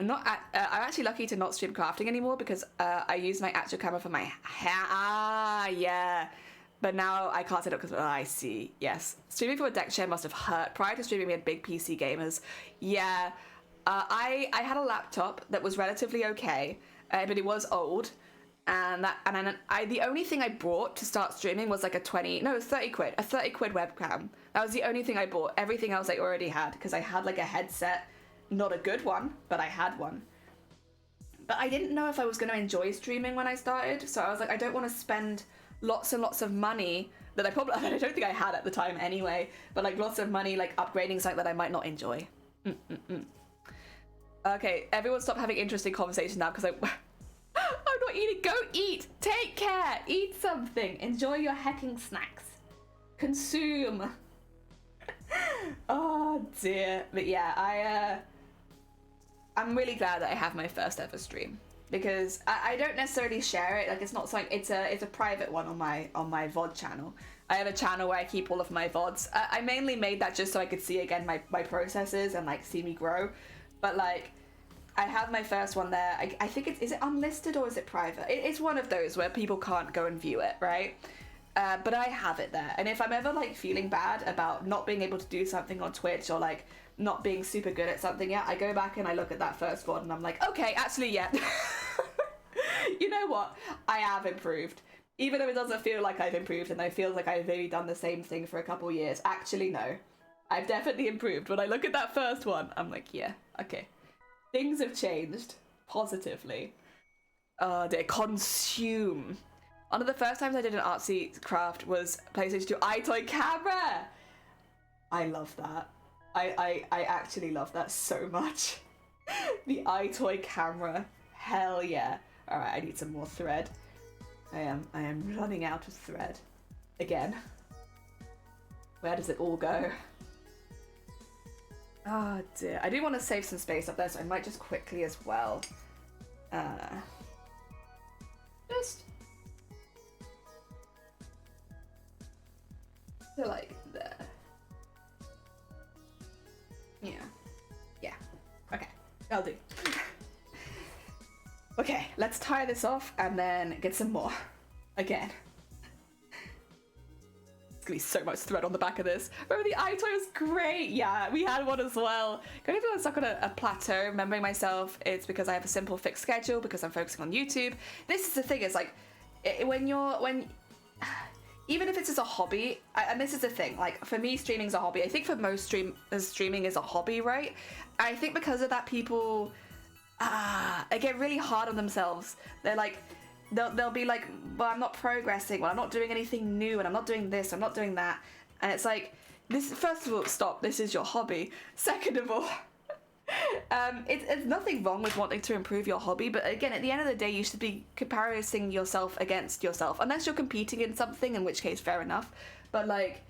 I'm actually lucky to not stream crafting anymore because I use my actual camera for my hair. Yeah. But now I can't set up because I see. Yes. Streaming from a deck chair must have hurt. Prior to streaming, we had big PC gamers. Yeah. I had a laptop that was relatively okay, but it was old. And the only thing I bought to start streaming was like a 30 quid webcam. That was the only thing I bought. Everything else I already had because I had like a headset, not a good one, but I had one. But I didn't know if I was going to enjoy streaming when I started, so I was like, I don't want to spend lots and lots of money that I don't think I had at the time anyway, but like lots of money like upgrading something that I might not enjoy. Okay, everyone stop having interesting conversations now because I'm not eating. Go eat. Take care. Eat something. Enjoy your hecking snacks. Consume. Oh dear. But yeah, I'm really glad that I have my first ever stream because I don't necessarily share it. Like it's not something. It's a private one on my VOD channel. I have a channel where I keep all of my VODs. I mainly made that just so I could see again my processes and like see me grow. But like, I have my first one there. I think is it unlisted or is it private? It's one of those where people can't go and view it, right? But I have it there. And if I'm ever like feeling bad about not being able to do something on Twitch or like not being super good at something yet, I go back and I look at that first VOD and I'm like, okay, actually, yeah. You know what? I have improved. Even if it doesn't feel like I've improved and I feel like I've really done the same thing for a couple years. Actually, no. I've definitely improved. When I look at that first one, I'm like, yeah, okay. Things have changed positively. They consume. One of the first times I did an artsy craft was PlayStation 2 iToy camera. I love that. I actually love that so much. The iToy camera. Hell yeah. Alright, I need some more thread. I am running out of thread. Again. Where does it all go? Oh dear. I do want to save some space up there, so I might just quickly as well. Just to like there. Yeah. Yeah. Okay. I'll do. Okay, let's tie this off and then get some more. Again. It's gonna be so much thread on the back of this. Remember the iToy was great? Yeah, we had one as well. Going to feel stuck on a plateau, remembering myself, it's because I have a simple fixed schedule because I'm focusing on YouTube. This is the thing, is like, even if it's just a hobby, and this is the thing, like for me, streaming's a hobby. I think for most streaming is a hobby, right? I think because of that, people, they get really hard on themselves. They're like, they'll be like, well, I'm not progressing, well, I'm not doing anything new, and I'm not doing this, I'm not doing that. And it's like, this, first of all, stop, this is your hobby. Second of all, it's nothing wrong with wanting to improve your hobby, but again, at the end of the day, you should be comparing yourself against yourself, unless you're competing in something, in which case, fair enough. But like,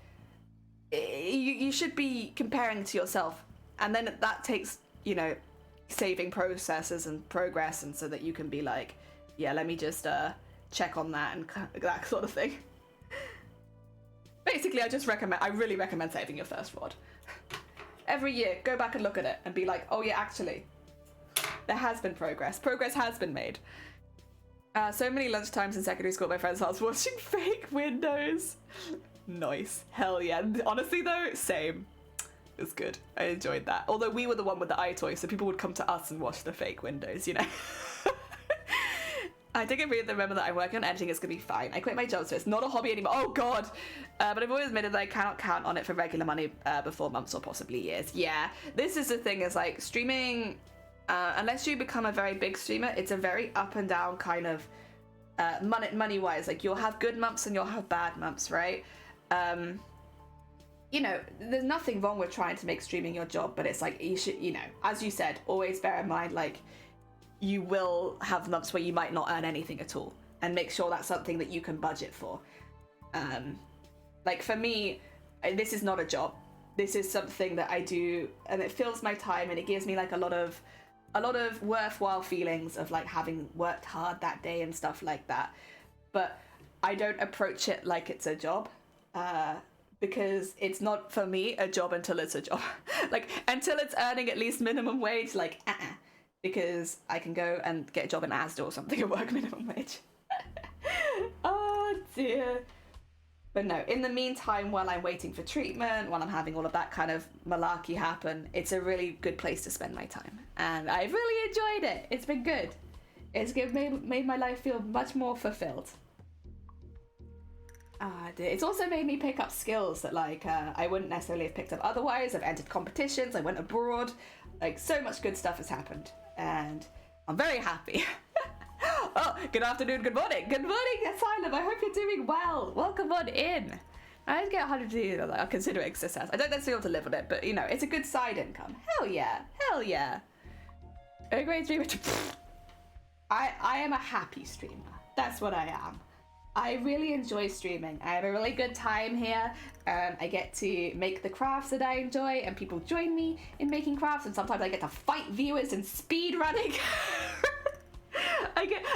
you should be comparing to yourself, and then that takes, you know, saving processes and progress, and so that you can be like, yeah, let me just check on that and that sort of thing. Basically, I really recommend saving your first VOD. Every year, go back and look at it and be like, oh yeah, actually, there has been progress. Progress has been made. So many lunchtimes in secondary school at my friend's house watching fake windows. Nice. Hell yeah. Honestly though, same. It was good. I enjoyed that. Although we were the one with the iToy, so people would come to us and watch the fake windows, you know? I think I really remember that I'm working on editing, it's gonna be fine. I quit my job, so it's not a hobby anymore. Oh god! But I've always admitted that I cannot count on it for regular money before months or possibly years. Yeah, this is the thing, is like streaming, unless you become a very big streamer, it's a very up and down kind of money-wise. Like you'll have good months and you'll have bad months, right? You know, there's nothing wrong with trying to make streaming your job, but it's like, you should, you know, as you said, always bear in mind, like, you will have months where you might not earn anything at all, and make sure that's something that you can budget for. Like for me, this is not a job. This is something that I do, and it fills my time, and it gives me like a lot of worthwhile feelings of like having worked hard that day and stuff like that. But I don't approach it like it's a job, because it's not for me a job until it's a job. Like until it's earning at least minimum wage, like because I can go and get a job in Asda or something and work minimum wage. Oh dear. But no, in the meantime, while I'm waiting for treatment, while I'm having all of that kind of malarkey happen, it's a really good place to spend my time. And I've really enjoyed it. It's been good. It's made my life feel much more fulfilled. It's also made me pick up skills that like I wouldn't necessarily have picked up otherwise. I've entered competitions, I went abroad. Like so much good stuff has happened. And I'm very happy. Oh, good afternoon, good morning. Good morning, Asylum. I hope you're doing well. Welcome on in. I just get 100 I'll consider it a success. I don't necessarily want to live on it, but you know, it's a good side income. Hell yeah. Hell yeah. A great streamer. I am a happy streamer. That's what I am. I really enjoy streaming. I have a really good time here. I get to make the crafts that I enjoy, and people join me in making crafts, and sometimes I get to fight viewers in speed running.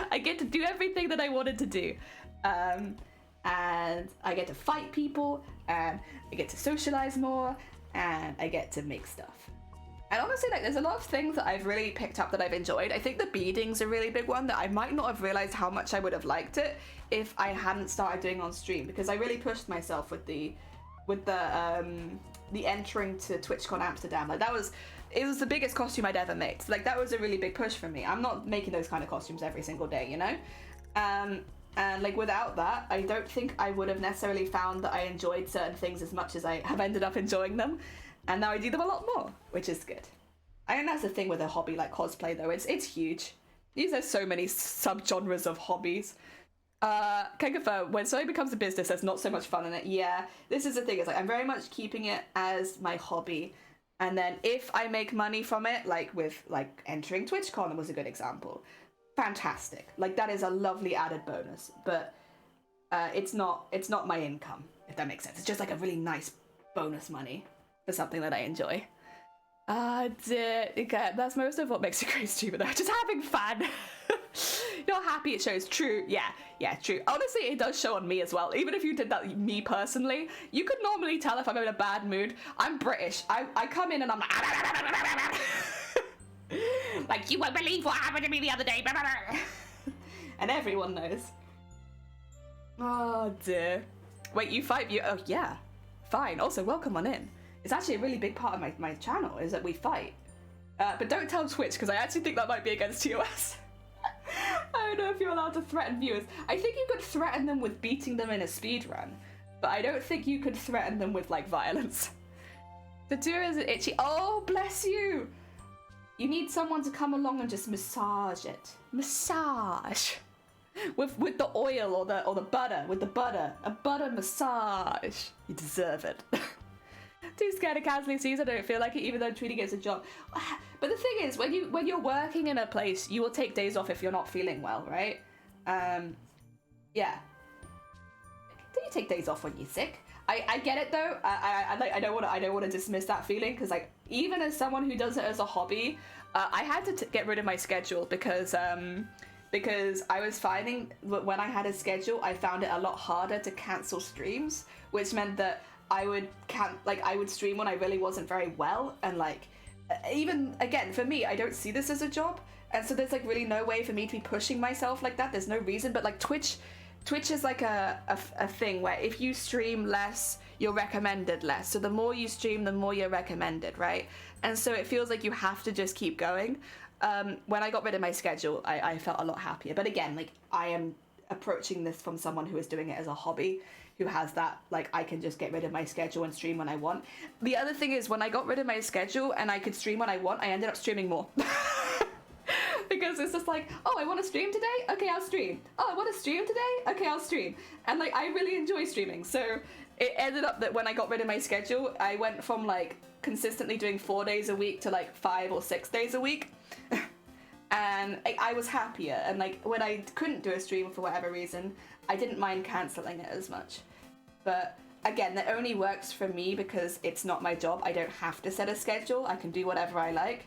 I get to do everything that I wanted to do, and I get to fight people, and I get to socialize more, and I get to make stuff. And honestly, like, there's a lot of things that I've really picked up that I've enjoyed. I think the beading's a really big one that I might not have realized how much I would have liked it if I hadn't started doing on stream, because I really pushed myself with the entering to TwitchCon Amsterdam. Like it was the biggest costume I'd ever made. So, like that was a really big push for me. I'm not making those kind of costumes every single day, you know? And like without that, I don't think I would have necessarily found that I enjoyed certain things as much as I have ended up enjoying them. And now I do them a lot more, which is good. I think that's the thing with a hobby like cosplay though. It's huge. There's so many subgenres of hobbies. Can confirm, when something becomes a business, there's not so much fun in it. Yeah, this is the thing. It's like I'm very much keeping it as my hobby. And then if I make money from it, like with like entering TwitchCon was a good example. Fantastic. Like that is a lovely added bonus. But it's not my income, if that makes sense. It's just like a really nice bonus money for something that I enjoy. Okay, that's most of what makes a great streamer though. Just having fun. You're happy it shows. True. Yeah, true. Honestly, it does show on me as well. Even if you did that me personally, you could normally tell if I'm in a bad mood. I'm British. I come in and I'm like like, you won't believe what happened to me the other day. And everyone knows. Oh dear. Wait, you fight? Oh yeah. Fine. Also, welcome on in. It's actually a really big part of my channel is that we fight. But don't tell Twitch, because I actually think that might be against TOS. I don't know if you're allowed to threaten viewers. I think you could threaten them with beating them in a speedrun, but I don't think you could threaten them with like violence. The tour is itchy. Oh, bless you. You need someone to come along and just massage it. Massage. With the oil or the butter. With the butter. A butter massage. You deserve it. Too scared to cancel season. I don't feel like it, even though treating it as a job. But the thing is, when you're working in a place, you will take days off if you're not feeling well, right? Yeah. Do you take days off when you're sick? I get it though. I don't want to dismiss that feeling, because like even as someone who does it as a hobby, I had to get rid of my schedule because I was finding that when I had a schedule, I found it a lot harder to cancel streams, which meant that I would stream when I really wasn't very well, and like even again for me, I don't see this as a job, and so there's like really no way for me to be pushing myself like that. There's no reason, but like Twitch is like a thing where if you stream less, you're recommended less. So the more you stream, the more you're recommended, right? And so it feels like you have to just keep going. When I got rid of my schedule, I felt a lot happier. But again, like I am approaching this from someone who is doing it as a hobby, who has that, like, I can just get rid of my schedule and stream when I want. The other thing is, when I got rid of my schedule and I could stream when I want, I ended up streaming more. Because it's just like, oh, I want to stream today? Okay, I'll stream. Oh, I want to stream today? Okay, I'll stream. And like, I really enjoy streaming. So it ended up that when I got rid of my schedule, I went from like consistently doing 4 days a week to like 5 or 6 days a week. And I was happier. And like when I couldn't do a stream for whatever reason, I didn't mind cancelling it as much. But again, that only works for me because it's not my job. I don't have to set a schedule. I can do whatever I like.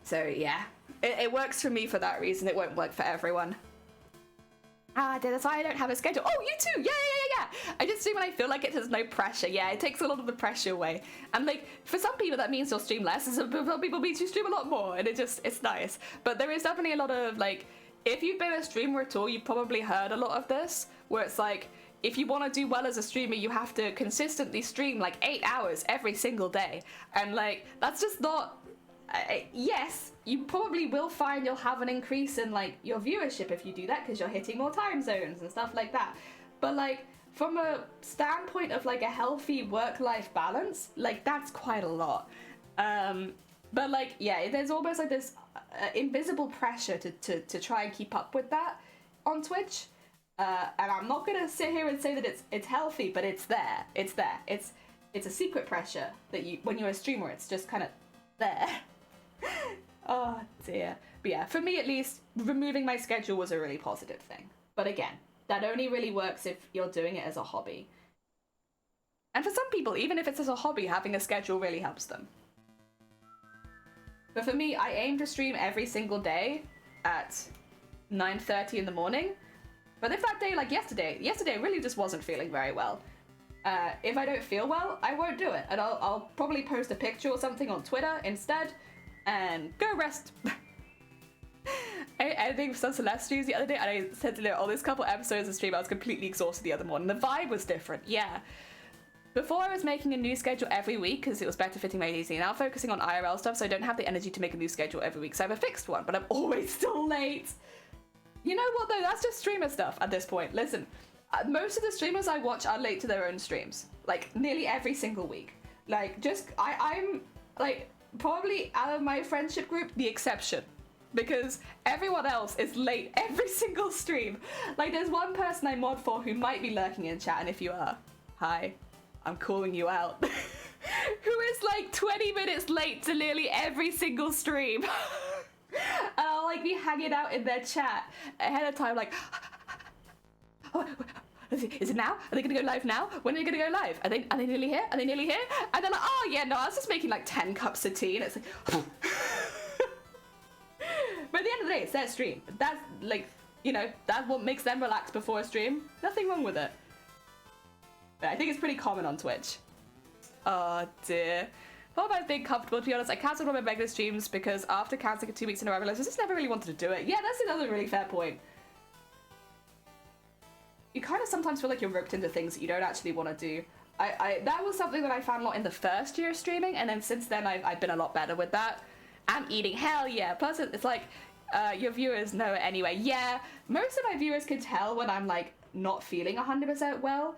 So yeah, it works for me for that reason. It won't work for everyone. That's why I don't have a schedule. Oh, you too. Yeah. I just stream when I feel like it. There's no pressure. Yeah, it takes a lot of the pressure away. And like, for some people that means you'll stream less, and some people means you stream a lot more, and it's nice. But there is definitely a lot of like, if you've been a streamer at all, you've probably heard a lot of this, where it's like, if you want to do well as a streamer, you have to consistently stream like 8 hours every single day. And like, that's just not, yes, you probably will find you'll have an increase in like your viewership if you do that, because you're hitting more time zones and stuff like that. But like, from a standpoint of like a healthy work-life balance, like that's quite a lot. But like, yeah, there's almost like this invisible pressure to try and keep up with that on Twitch. And I'm not gonna sit here and say that it's healthy, but it's there. It's a secret pressure that you, when you're a streamer, it's just kind of there. Oh dear. But yeah, for me at least, removing my schedule was a really positive thing. But again, that only really works if you're doing it as a hobby. And for some people, even if it's as a hobby, having a schedule really helps them. But for me, I aim to stream every single day at 9:30 in the morning. But if that day, like yesterday really just wasn't feeling very well. If I don't feel well, I won't do it. And I'll probably post a picture or something on Twitter instead and go rest. I think for some Celeste streams the other day, and I said to her, this couple episodes of stream, I was completely exhausted the other morning. The vibe was different, yeah. Before I was making a new schedule every week because it was better fitting my ADC. Now I'm focusing on IRL stuff, so I don't have the energy to make a new schedule every week. So I have a fixed one, but I'm always still late. You know what though, that's just streamer stuff at this point. Listen, most of the streamers I watch are late to their own streams. Like, nearly every single week. Like, I'm, like, probably out of my friendship group, the exception. Because everyone else is late every single stream. Like, there's one person I mod for who might be lurking in chat, and if you are, hi, I'm calling you out. Who is, like, 20 minutes late to nearly every single stream. And I'll, like, be hanging out in their chat ahead of time, like, oh, is it now? Are they gonna go live now? When are they gonna go live? Are they nearly here? Are they nearly here? And they're like, oh yeah, no, I was just making like 10 cups of tea, and it's like, but at the end of the day, it's their stream. That's like, you know, that's what makes them relax before a stream. Nothing wrong with it. But I think it's pretty common on Twitch. Oh dear. What about being comfortable? To be honest, I cancelled all my regular streams because after cancelling it 2 weeks in a row, I realized I just never really wanted to do it. Yeah, that's another really fair point. You kind of sometimes feel like you're roped into things that you don't actually want to do. That was something that I found a lot in the first year of streaming, and then since then I've been a lot better with that. I'm eating, hell yeah. Plus it's like, your viewers know it anyway. Yeah, most of my viewers can tell when I'm like not feeling 100% well.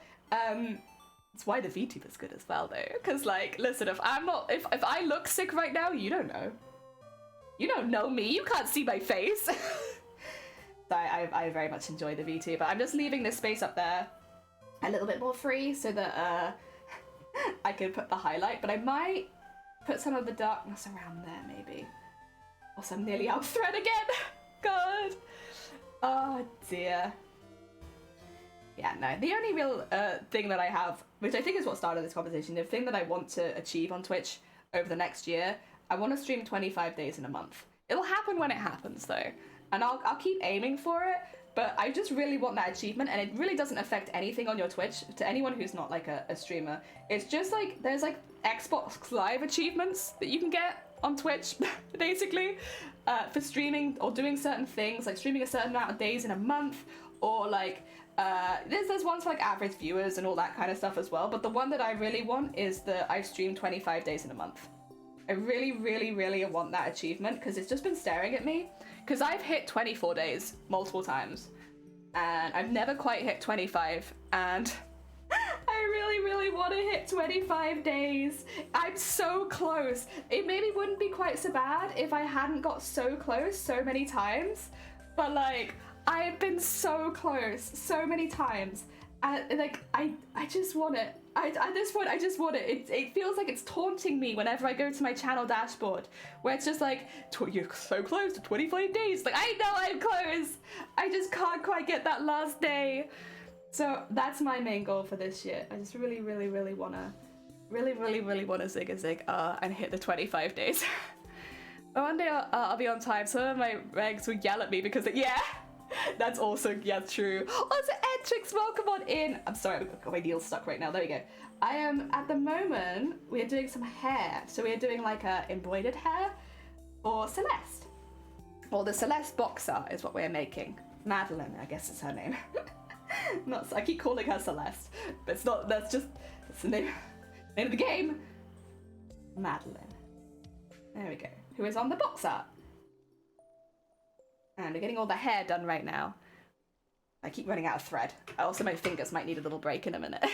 It's why the VTube is good as well though. Cause like, listen, if I look sick right now, you don't know. You don't know me, you can't see my face. So I very much enjoy the VT, but I'm just leaving this space up there a little bit more free so that I can put the highlight, but I might put some of the darkness around there maybe. Also, I'm nearly out of thread again. God. Oh dear. Yeah, no, the only real thing that I have, which I think is what started this conversation, the thing that I want to achieve on Twitch over the next year, I want to stream 25 days in a month. It'll happen when it happens though. And I'll keep aiming for it, but I just really want that achievement, and it really doesn't affect anything on your Twitch, to anyone who's not like a streamer. It's just like, there's like Xbox Live achievements that you can get on Twitch, basically, for streaming or doing certain things, like streaming a certain amount of days in a month, or like, there's ones for like average viewers and all that kind of stuff as well, but the one that I really want is the I've streamed 25 days in a month. I really, really, really want that achievement, because it's just been staring at me. Because I've hit 24 days multiple times, and I've never quite hit 25, and I really, really want to hit 25 days. I'm so close. It maybe wouldn't be quite so bad if I hadn't got so close so many times, but like, I've been so close so many times, and like, I just want it. At this point, I just want it. It feels like it's taunting me whenever I go to my channel dashboard, where it's just like, you're so close to 25 days. Like, I know I'm close. I just can't quite get that last day. So that's my main goal for this year. I just really wanna, really wanna zig a zig and hit the 25 days. But one day I'll be on time. Some of my regs will yell at me because yeah, that's also, yeah, true. Also, Edtrix, welcome on in. I'm sorry, I've got my needle stuck right now. There we go. I am, at the moment, we're doing some hair. So we're doing like a embroidered hair for Celeste. Or the Celeste boxer is what we're making. Madeline, I guess is her name. Not, I keep calling her Celeste, but it's not, that's the name of the game. Madeline. There we go. Who is on the boxer. And we're getting all the hair done right now. I keep running out of thread. Also, my fingers might need a little break in a minute.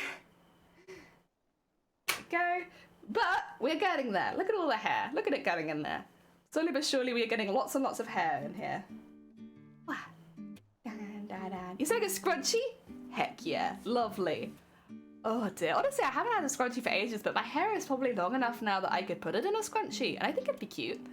There we go. But we're getting there. Look at all the hair. Look at it going in there. Slowly but surely, we are getting lots and lots of hair in here. Wow. You say like a scrunchie? Heck yeah. Lovely. Oh dear. Honestly, I haven't had a scrunchie for ages, but my hair is probably long enough now that I could put it in a scrunchie, and I think it'd be cute.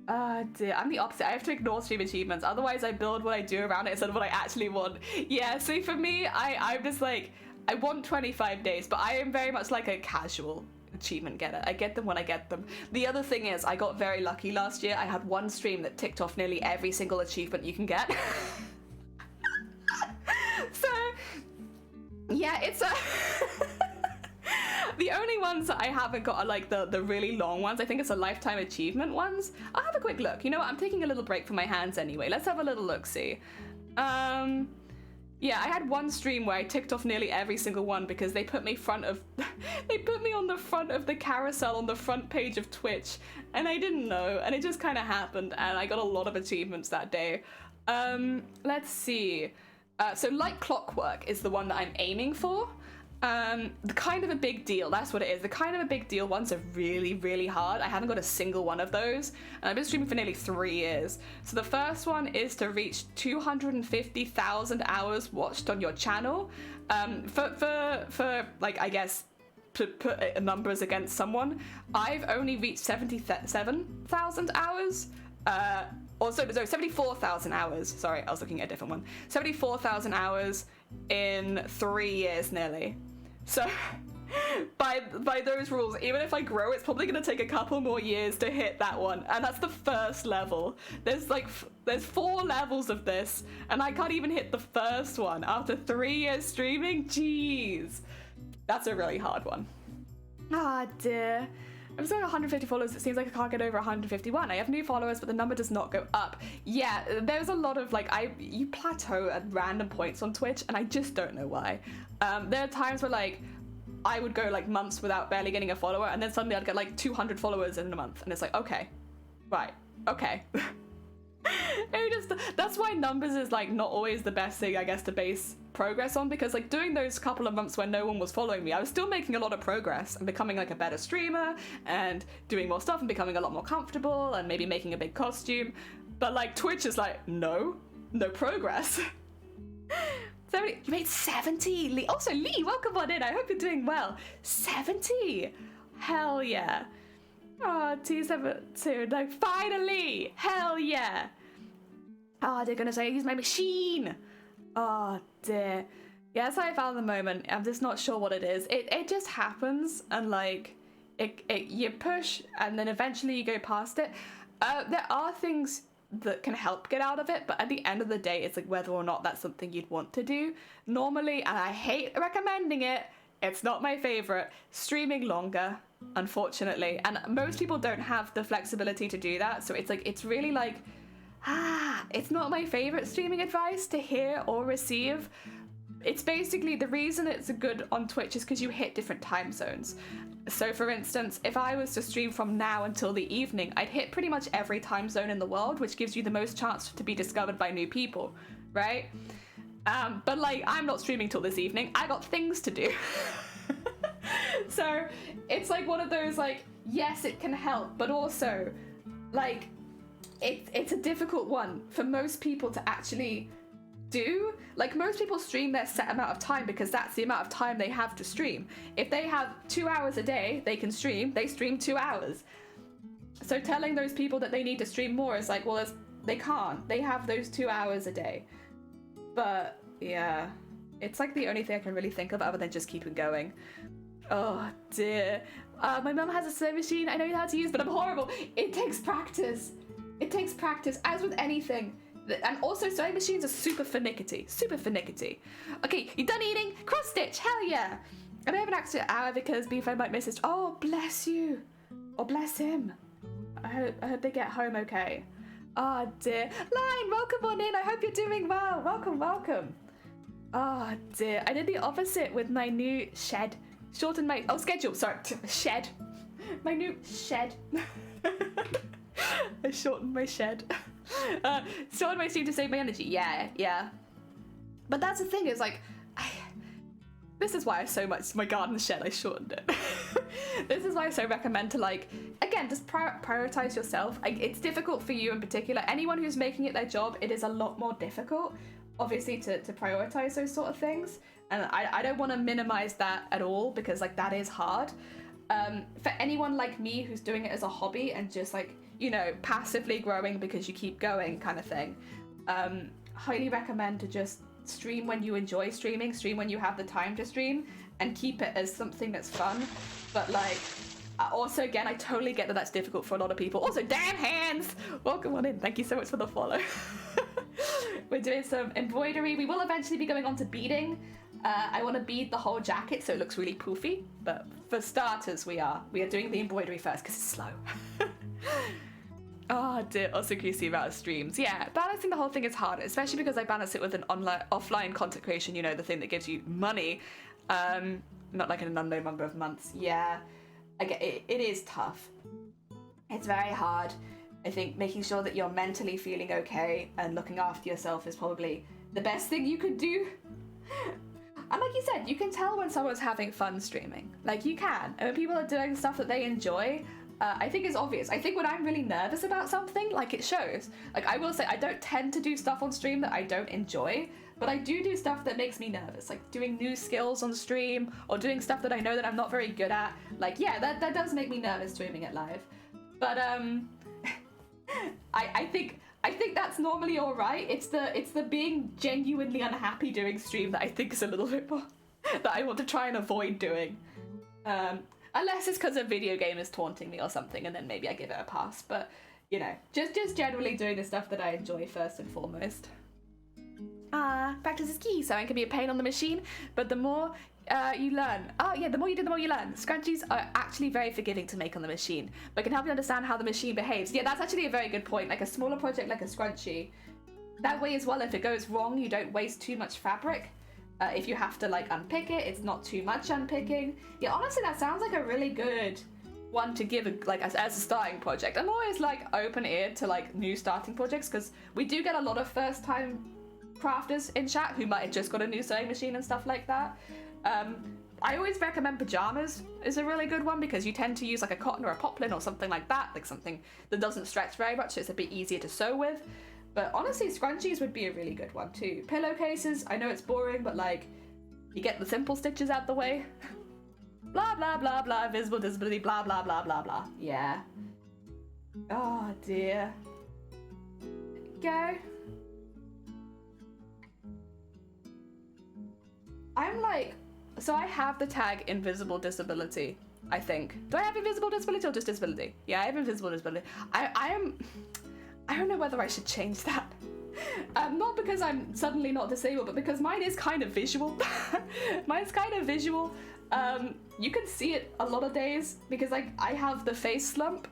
Oh dear, I'm the opposite. I have to ignore stream achievements. Otherwise, I build what I do around it instead of what I actually want. Yeah, see, for me, I'm just like, I want 25 days, but I am very much like a casual achievement getter. I get them when I get them. The other thing is, I got very lucky last year. I had one stream that ticked off nearly every single achievement you can get. So, yeah, it's a... The only ones that I haven't got are like the really long ones. I think it's the lifetime achievement ones. I'll have a quick look. You know what? I'm taking a little break from my hands anyway. Let's have a little look-see. Yeah, I had one stream where I ticked off nearly every single one because they put me they put me on the front of the carousel on the front page of Twitch, and I didn't know, and it just kind of happened, and I got a lot of achievements that day. Let's see. So Like Clockwork is the one that I'm aiming for. The Kind of a Big Deal, that's what it is. The Kind of a Big Deal ones are really hard. I haven't got a single one of those, and I've been streaming for nearly 3 years. So the first one is to reach 250,000 hours watched on your channel. For like, I guess, to put numbers against someone, I've only reached 77,000 hours. Also, no, 74,000 hours. Sorry, I was looking at a different one. 74,000 hours in 3 years nearly. So by those rules, even if I grow, it's probably going to take a couple more years to hit that one. And that's the first level. There's 4 levels of this, and I can't even hit the first one after 3 years streaming. Jeez. That's a really hard one. Ah, dear. I'm still at 150 followers. It seems like I can't get over 151. I have new followers, but the number does not go up. Yeah, there's a lot of like, you plateau at random points on Twitch, and I just don't know why. There are times where like, I would go like months without barely getting a follower, and then suddenly I'd get like 200 followers in a month, and it's like, okay, right, okay. That's why numbers is like not always the best thing, I guess, to base progress on, because like doing those couple of months when no one was following me, I was still making a lot of progress and becoming like a better streamer and doing more stuff and becoming a lot more comfortable and maybe making a big costume. But like Twitch is like, no progress. 70, you made 70. Lee, also Lee, welcome on in. I hope you're doing well. 70, hell yeah. Oh, T72, like finally, hell yeah. Oh, they're gonna say I use my machine. Oh dear. Yeah, that's how I found the moment. I'm just not sure what it is. It just happens, and like you push and then eventually you go past it. There are things that can help get out of it, but at the end of the day, it's like whether or not that's something you'd want to do. Normally, and I hate recommending it, it's not my favorite, streaming longer, unfortunately. And most people don't have the flexibility to do that, so it's like, it's really like, it's not my favorite streaming advice to hear or receive. It's basically, the reason it's good on Twitch is because you hit different time zones. So for instance, if I was to stream from now until the evening, I'd hit pretty much every time zone in the world, which gives you the most chance to be discovered by new people, right? But like, I'm not streaming till this evening. I got things to do. So it's like one of those like, yes, it can help, but also like, it's a difficult one for most people to actually do. Like, most people stream their set amount of time because that's the amount of time they have to stream. If they have 2 hours a day they can stream, they stream 2 hours. So telling those people that they need to stream more is like, well, they can't. They have those 2 hours a day. But yeah, It's like the only thing I can really think of other than just keeping going. Oh dear. My mum has a sewing machine I know how to use, but I'm horrible. It takes practice. It takes practice, as with anything. And also sewing machines are super finicky. Super finicky. Okay, you done eating? Cross stitch, hell yeah. And I have an extra hour because Beefy might miss it. Oh, bless you. Or bless him. I hope they get home okay. Oh dear. Line, welcome on in. I hope you're doing well. Welcome, welcome. Oh dear. I did the opposite with my new shed. Shortened my schedule. Sorry, shed. My new shed. I shortened my shed. Shortened my stream to save my energy. Yeah. But that's the thing is like, this is why I so much my garden shed. I shortened it. This is why I so recommend to like, again, just prioritize yourself. It's difficult for you in particular. Anyone who's making it their job, it is a lot more difficult, obviously, to prioritize those sort of things. And I don't want to minimize that at all because like that is hard. For anyone like me who's doing it as a hobby and just like, you know, passively growing because you keep going kind of thing, highly recommend to just stream when you enjoy streaming, stream when you have the time to stream, and keep it as something that's fun. But like, also again, I totally get that that's difficult for a lot of people. Also, damn hands! Welcome on in, thank you so much for the follow. We're doing some embroidery. We will eventually be going on to beading. I want to bead the whole jacket so it looks really poofy, but for starters we are doing the embroidery first because it's slow. Oh dear, also can you see about streams? Yeah, balancing the whole thing is hard, especially because I balance it with an offline content creation, you know, the thing that gives you money, not like in an unknown number of months. Yeah, I get it, it is tough. It's very hard. I think making sure that you're mentally feeling okay and looking after yourself is probably the best thing you could do. And like you said, you can tell when someone's having fun streaming. Like you can. And when people are doing stuff that they enjoy, I think it's obvious. I think when I'm really nervous about something, like it shows. Like I will say, I don't tend to do stuff on stream that I don't enjoy, but I do stuff that makes me nervous. Like doing new skills on stream or doing stuff that I know that I'm not very good at. Like, yeah, that does make me nervous streaming it live. But I think that's normally all right. It's the being genuinely unhappy doing stream that I think is a little bit more that I want to try and avoid doing. Unless it's because a video game is taunting me or something, and then maybe I give it a pass. But you know, just generally doing the stuff that I enjoy first and foremost. Practice is key. Sewing can be a pain on the machine, but the more you learn. Oh yeah, the more you do, the more you learn. Scrunchies are actually very forgiving to make on the machine, but can help you understand how the machine behaves. Yeah, that's actually a very good point. Like a smaller project like a scrunchie, that way as well, if it goes wrong, you don't waste too much fabric. If you have to like unpick it, it's not too much unpicking. Yeah, honestly, that sounds like a really good one to give as a starting project. I'm always like open-eared to like new starting projects because we do get a lot of first-time crafters in chat who might have just got a new sewing machine and stuff like that. I always recommend pajamas is a really good one because you tend to use like a cotton or a poplin or something like that, like something that doesn't stretch very much, so it's a bit easier to sew with. But honestly, scrunchies would be a really good one too. Pillowcases, I know it's boring, but like, you get the simple stitches out the way. Blah, blah, blah, blah, visible disability, blah, blah, blah, blah, blah. Yeah. Oh dear. Go. I'm like, so I have the tag invisible disability, I think. Do I have invisible disability or just disability? Yeah, I have invisible disability. I don't know whether I should change that. Not because I'm suddenly not disabled, but because mine is kind of visual. Mine's kind of visual. You can see it a lot of days because I have the face slump.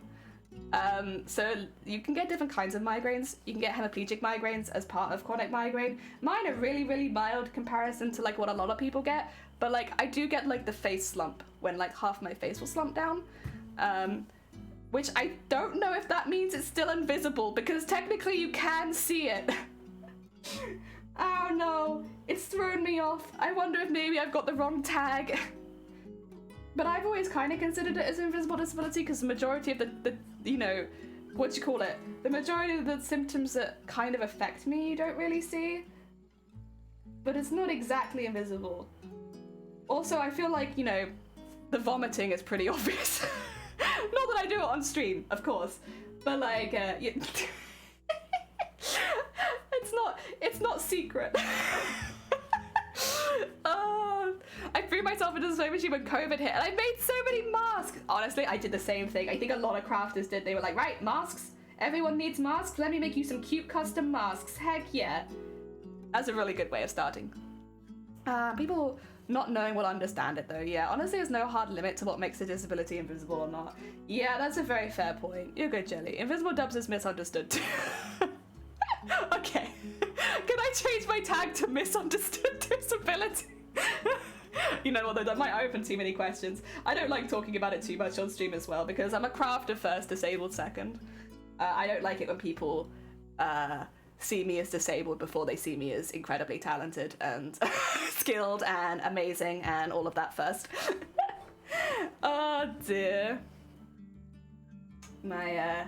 So you can get different kinds of migraines. You can get hemiplegic migraines as part of chronic migraine. Mine are really, really mild comparison to like what a lot of people get. But like I do get like the face slump when like half my face will slump down. Which I don't know if that means it's still invisible because technically you can see it. Oh no, it's thrown me off. I wonder if maybe I've got the wrong tag. But I've always kind of considered it as invisible disability because the majority of the you know, what do you call it? The majority of the symptoms that kind of affect me you don't really see. But it's not exactly invisible. Also, I feel like, you know, the vomiting is pretty obvious. Not that I do it on stream, of course, but like, it's not secret. threw myself into the sewing machine when COVID hit, and I made so many masks. Honestly, I did the same thing. I think a lot of crafters did. They were like, right, masks. Everyone needs masks. Let me make you some cute custom masks. Heck yeah. That's a really good way of starting. People not knowing will understand it though. Yeah, honestly, there's no hard limit to what makes a disability invisible or not. Yeah, that's a very fair point. You're good, Jelly. Invisible dubs is misunderstood too. Okay. Can I change my tag to misunderstood disability? You know what, though, that might open too many questions. I don't like talking about it too much on stream as well, because I'm a crafter first, disabled second. I don't like it when people see me as disabled before they see me as incredibly talented and skilled and amazing and all of that first. Oh dear. My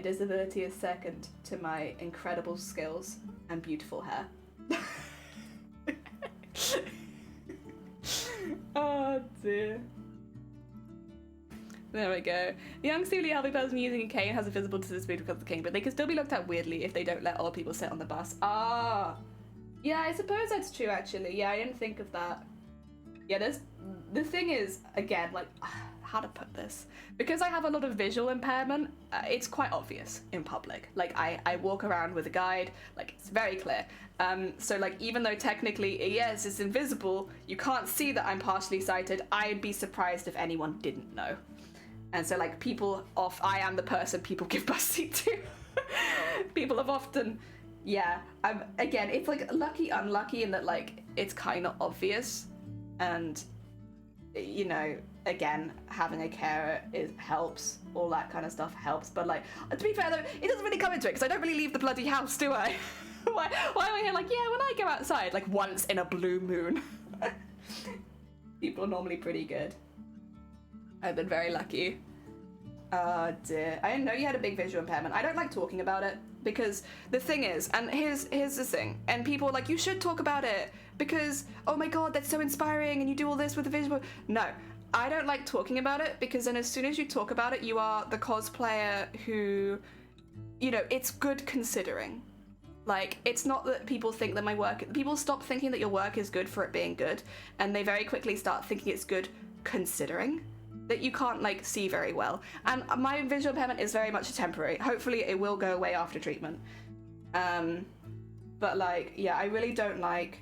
disability is second to my incredible skills and beautiful hair. Oh dear. There we go. The young Sealy healthy person using a cane has a visible disability because of the cane, but they can still be looked at weirdly if they don't let old people sit on the bus. Ah, yeah, I suppose that's true actually. Yeah, I didn't think of that. Yeah, the thing is, again, like, how to put this? Because I have a lot of visual impairment, it's quite obvious in public. Like, I walk around with a guide, like, it's very clear. So, like, even though technically, yes, it's invisible, you can't see that I'm partially sighted, I'd be surprised if anyone didn't know. And so, like, I am the person people give bus seat to. People have often, yeah, again, it's like lucky, unlucky in that, like, it's kind of obvious. And, you know, again, having a carer helps, all that kind of stuff helps. But, like, to be fair though, it doesn't really come into it because I don't really leave the bloody house, do I? why am I here like, yeah, when I go outside, like once in a blue moon. People are normally pretty good. I've been very lucky. Oh dear. I didn't know you had a big visual impairment. I don't like talking about it because the thing is, and here's the thing, and people are like, you should talk about it because, oh my god, that's so inspiring and you do all this with the visual. No, I don't like talking about it because then as soon as you talk about it, you are the cosplayer who, you know, it's good considering. Like, it's not that people think that my work, people stop thinking that your work is good for it being good, and they very quickly start thinking it's good considering that you can't, like, see very well. And my visual impairment is very much temporary. Hopefully it will go away after treatment. But, like, yeah, I really don't like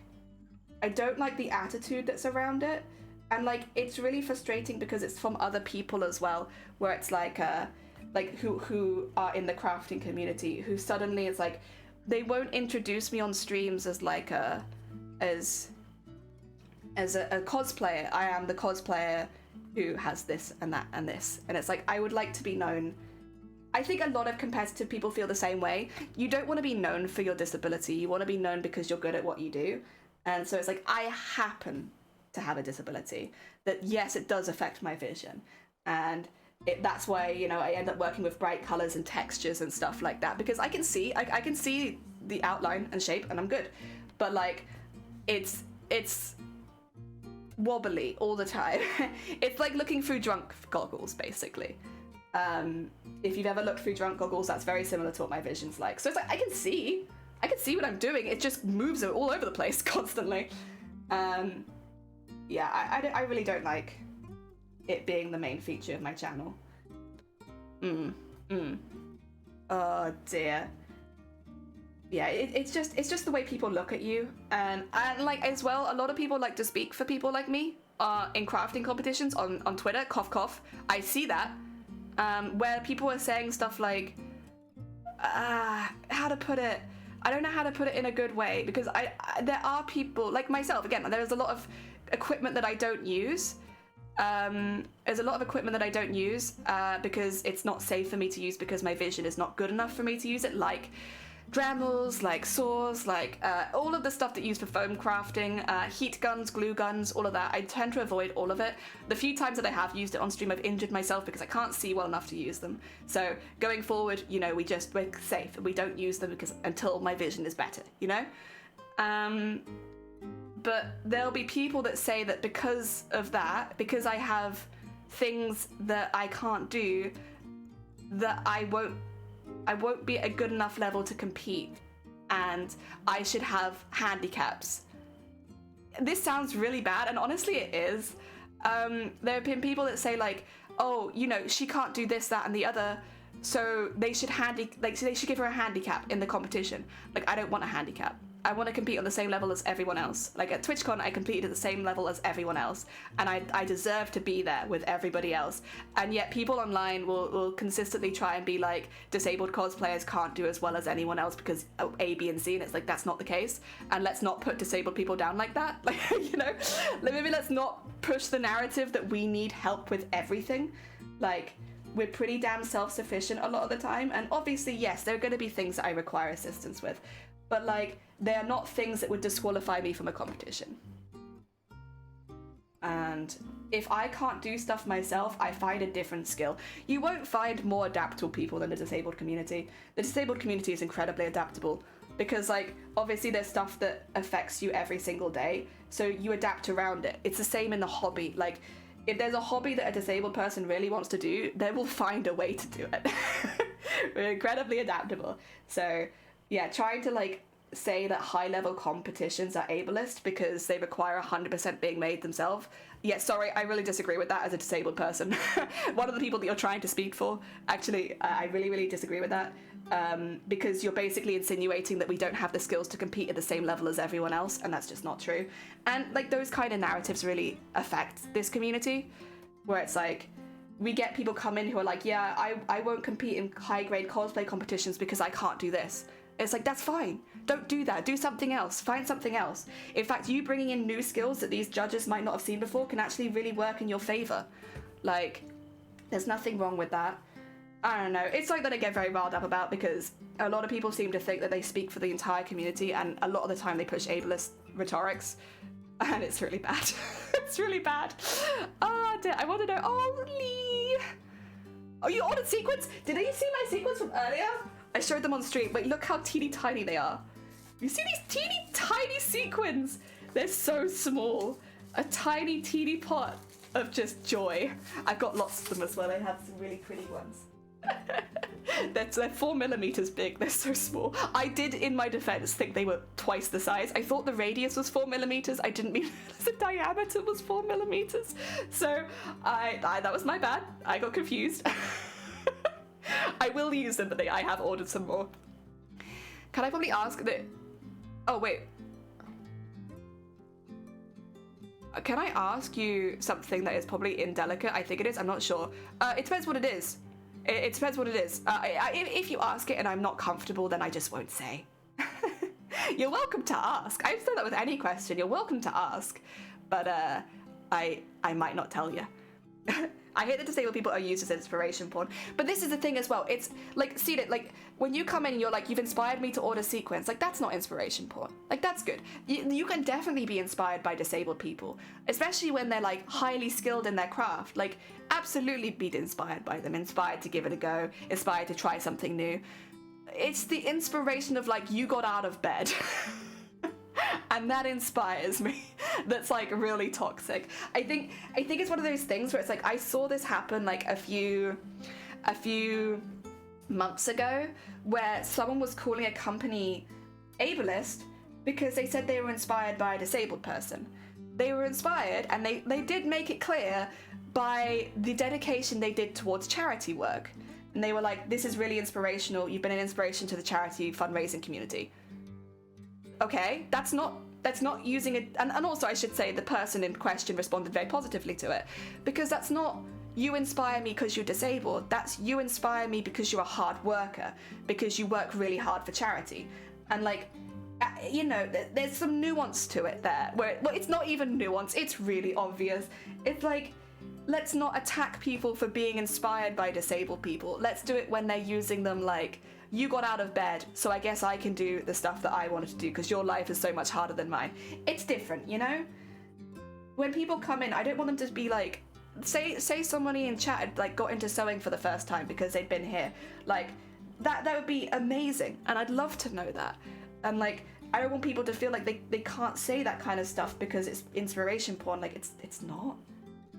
the attitude that's around it. And, like, it's really frustrating because it's from other people as well, where it's like who are in the crafting community, who suddenly it's like, they won't introduce me on streams as like as a cosplayer. I am the cosplayer who has this and that and this. And it's like, I would like to be known. I think a lot of competitive people feel the same way. You don't want to be known for your disability. You want to be known because you're good at what you do. And so it's like, I happen to have a disability that, yes, it does affect my vision. And that's why, you know, I end up working with bright colors and textures and stuff like that, because I can see the outline and shape and I'm good. But like, it's wobbly all the time. It's like looking through drunk goggles, basically. If you've ever looked through drunk goggles, that's very similar to what my vision's like. So it's like, I can see what I'm doing. It just moves all over the place constantly. Yeah, I really don't like it being the main feature of my channel. Oh dear. Yeah, it's just the way people look at you, and like as well, a lot of people like to speak for people like me in crafting competitions on Twitter. Cough cough. I see that where people are saying stuff like, how to put it? I don't know how to put it in a good way, because there are people like myself. Again, there's a lot of equipment that I don't use. There's a lot of equipment that I don't use because it's not safe for me to use because my vision is not good enough for me to use it, like Dremels, like saws, like all of the stuff that you use for foam crafting, heat guns, glue guns, all of that. I tend to avoid all of it. The few times that I have used it on stream, I've injured myself because I can't see well enough to use them. So going forward, you know, we're safe and we don't use them until my vision is better, you know? But there'll be people that say that because of that, because I have things that I can't do, that I won't be at a good enough level to compete, and I should have handicaps. this sounds really bad, and honestly it is. There have been people that say like, oh, you know, she can't do this, that, and the other, so they should they should give her a handicap in the competition. Like, I don't want a handicap. I want to compete on the same level as everyone else. Like at TwitchCon, I competed at the same level as everyone else, and I deserve to be there with everybody else. And yet people online will consistently try and be like, disabled cosplayers can't do as well as anyone else because A, B, and C, and it's like, that's not the case. And let's not put disabled people down like that. Like, you know, like maybe let's not push the narrative that we need help with everything. Like, we're pretty damn self-sufficient a lot of the time, and obviously, yes, there are going to be things that I require assistance with, but like, they are not things that would disqualify me from a competition. And if I can't do stuff myself, I find a different skill. You won't find more adaptable people than the disabled community. The disabled community is incredibly adaptable because, like, obviously there's stuff that affects you every single day, so you adapt around it. It's the same in the hobby. Like, if there's a hobby that a disabled person really wants to do, they will find a way to do it. We're incredibly adaptable. So yeah, trying to like say that high-level competitions are ableist because they require 100% being made themselves. Yeah, sorry, I really disagree with that as a disabled person. One of the people that you're trying to speak for, actually, I really, really disagree with that, because you're basically insinuating that we don't have the skills to compete at the same level as everyone else, and that's just not true. And like, those kind of narratives really affect this community, where it's like, we get people come in who are like, yeah, I won't compete in high-grade cosplay competitions because I can't do this. It's like, that's fine. Don't do that. Do something else. Find something else. In fact, you bringing in new skills that these judges might not have seen before can actually really work in your favor. Like, there's nothing wrong with that. I don't know. It's something that I get very riled up about because a lot of people seem to think that they speak for the entire community, and a lot of the time they push ableist rhetorics, and it's really bad. It's really bad. Oh, dear. I want to know. Oh, Lee. Oh, you ordered sequins? Did you see my sequins from earlier? I showed them on stream. Wait, look how teeny tiny they are. You see these teeny tiny sequins? They're so small. A tiny teeny pot of just joy. I've got lots of them as well. I have some really pretty ones. They're 4mm big. They're so small. I did, in my defense, think they were twice the size. I thought the radius was 4mm. I didn't mean the diameter was 4mm. So that was my bad. I got confused. I will use them, but I have ordered some more. Can I probably ask that? Oh, wait. Can I ask you something that is probably indelicate? I think it is. I'm not sure. It depends what it is. It depends what it is. If you ask it and I'm not comfortable, then I just won't say. You're welcome to ask. I've said that with any question. You're welcome to ask. But I might not tell you. I hate that disabled people are used as inspiration porn, but this is the thing as well. It's like, see it, like when you come in and you're like, you've inspired me to order sequins, like that's not inspiration porn. Like that's good. You can definitely be inspired by disabled people, especially when they're like highly skilled in their craft. Like absolutely be inspired by them, inspired to give it a go, inspired to try something new. It's the inspiration of like, you got out of bed. And that inspires me. That's like really toxic. I think it's one of those things where it's like, I saw this happen like a few months ago, where someone was calling a company ableist because they said they were inspired by a disabled person. They were inspired, and they did make it clear by the dedication they did towards charity work. And they were like, this is really inspirational. You've been an inspiration to the charity fundraising community. Okay, that's not using it, and also I should say the person in question responded very positively to it, because that's not you inspire me because you're disabled, that's you inspire me because you're a hard worker, because you work really hard for charity. And like, you know, there's some nuance to it there, where, well, it's not even nuance, it's really obvious. It's like, let's not attack people for being inspired by disabled people. Let's do it when they're using them like, you got out of bed, so I guess I can do the stuff that I wanted to do because your life is so much harder than mine. It's different, you know? When people come in, I don't want them to be like, say somebody in chat had like got into sewing for the first time because they'd been here. Like, that would be amazing, and I'd love to know that. And like, I don't want people to feel like they can't say that kind of stuff because it's inspiration porn. Like, it's not.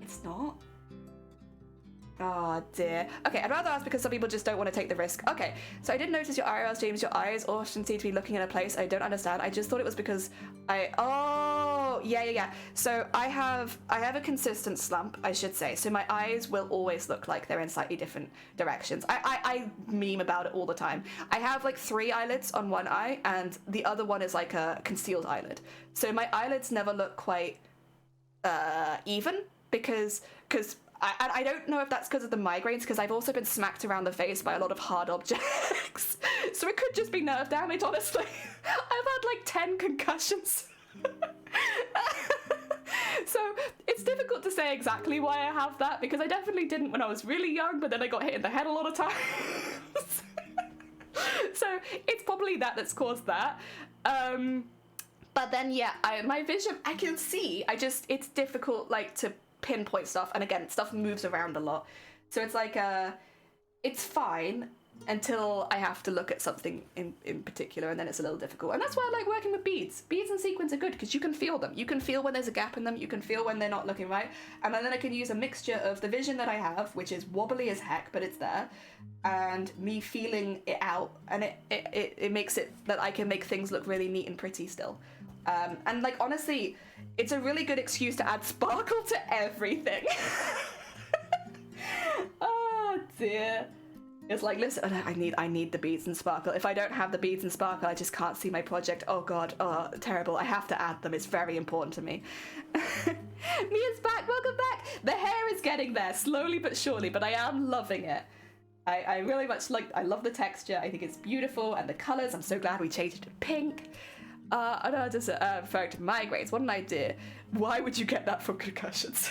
It's not. Oh dear. Okay, I'd rather ask because some people just don't want to take the risk. Okay, so I did notice your IRL streams, your eyes often seem to be looking in a place I don't understand. I just thought it was because oh, Oh, yeah. So I have a consistent slump, I should say. So my eyes will always look like they're in slightly different directions. I meme about it all the time. I have like 3 eyelids on one eye, and the other one is like a concealed eyelid. So my eyelids never look quite even because I don't know if that's because of the migraines, because I've also been smacked around the face by a lot of hard objects. So it could just be nerve damage, honestly. I've had like 10 concussions. So it's difficult to say exactly why I have that, because I definitely didn't when I was really young, but then I got hit in the head a lot of times. So it's probably that's caused that. But then, yeah, my vision, I can see, it's difficult, like, to pinpoint stuff, and again, stuff moves around a lot. So it's like, it's fine until I have to look at something in particular, and then it's a little difficult. And that's why I like working with beads. Beads and sequins are good, because you can feel them. You can feel when there's a gap in them, you can feel when they're not looking right, and then I can use a mixture of the vision that I have, which is wobbly as heck, but it's there, and me feeling it out, and it makes it that I can make things look really neat and pretty still. And like, honestly, it's a really good excuse to add sparkle to everything. Oh dear. It's like, listen, I need the beads and sparkle. If I don't have the beads and sparkle, I just can't see my project. Oh god, oh, terrible. I have to add them. It's very important to me. Mia's back, welcome back. The hair is getting there, slowly but surely, but I am loving it. I really much I love the texture. I think it's beautiful, and the colors. I'm so glad we changed it to pink. I don't know, just referring to migraines. What an idea. Why would you get that from concussions?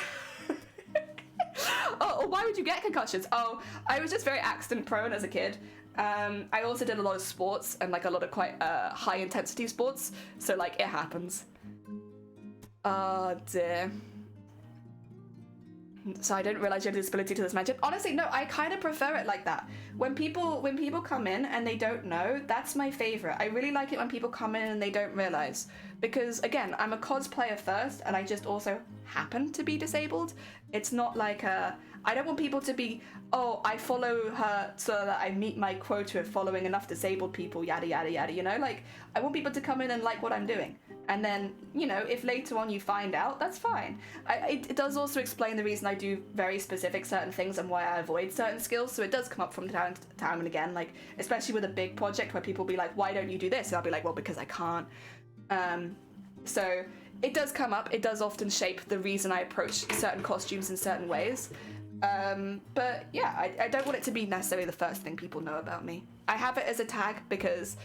Oh, why would you get concussions? Oh, I was just very accident prone as a kid. I also did a lot of sports, and like a lot of quite high intensity sports. So like, it happens. Oh dear. So I didn't realize you had a disability to this mention. Honestly, no, I kind of prefer it like that. When people come in and they don't know, that's my favorite. I really like it when people come in and they don't realize. Because again, I'm a cosplayer first, and I just also happen to be disabled. It's not like I don't want people to be, oh, I follow her so that I meet my quota of following enough disabled people, yada, yada, yada, you know? Like, I want people to come in and like what I'm doing. And then, you know, if later on you find out, that's fine. It does also explain the reason I do very specific certain things and why I avoid certain skills. So it does come up from time to time and again, like, especially with a big project where people be like, why don't you do this? And I'll be like, well, because I can't. So it does come up. It does often shape the reason I approach certain costumes in certain ways. But yeah, I don't want it to be necessarily the first thing people know about me. I have it as a tag because...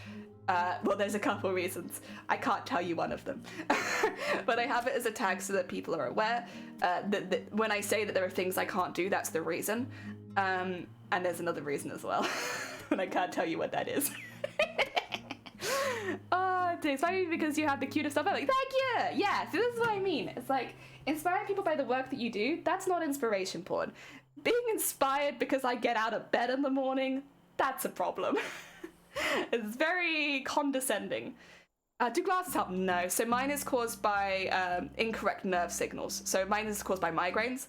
well, there's a couple reasons. I can't tell you one of them. But I have it as a tag so that people are aware that when I say that there are things I can't do, that's the reason. And there's another reason as well. And I can't tell you what that is. Oh, it's funny because you have the cutest stuff. I'm like, thank you! Yeah, so this is what I mean. It's like, inspiring people by the work that you do, that's not inspiration porn. Being inspired because I get out of bed in the morning, that's a problem. It's very condescending. Do glasses help? No. So mine is caused by incorrect nerve signals. So mine is caused by migraines.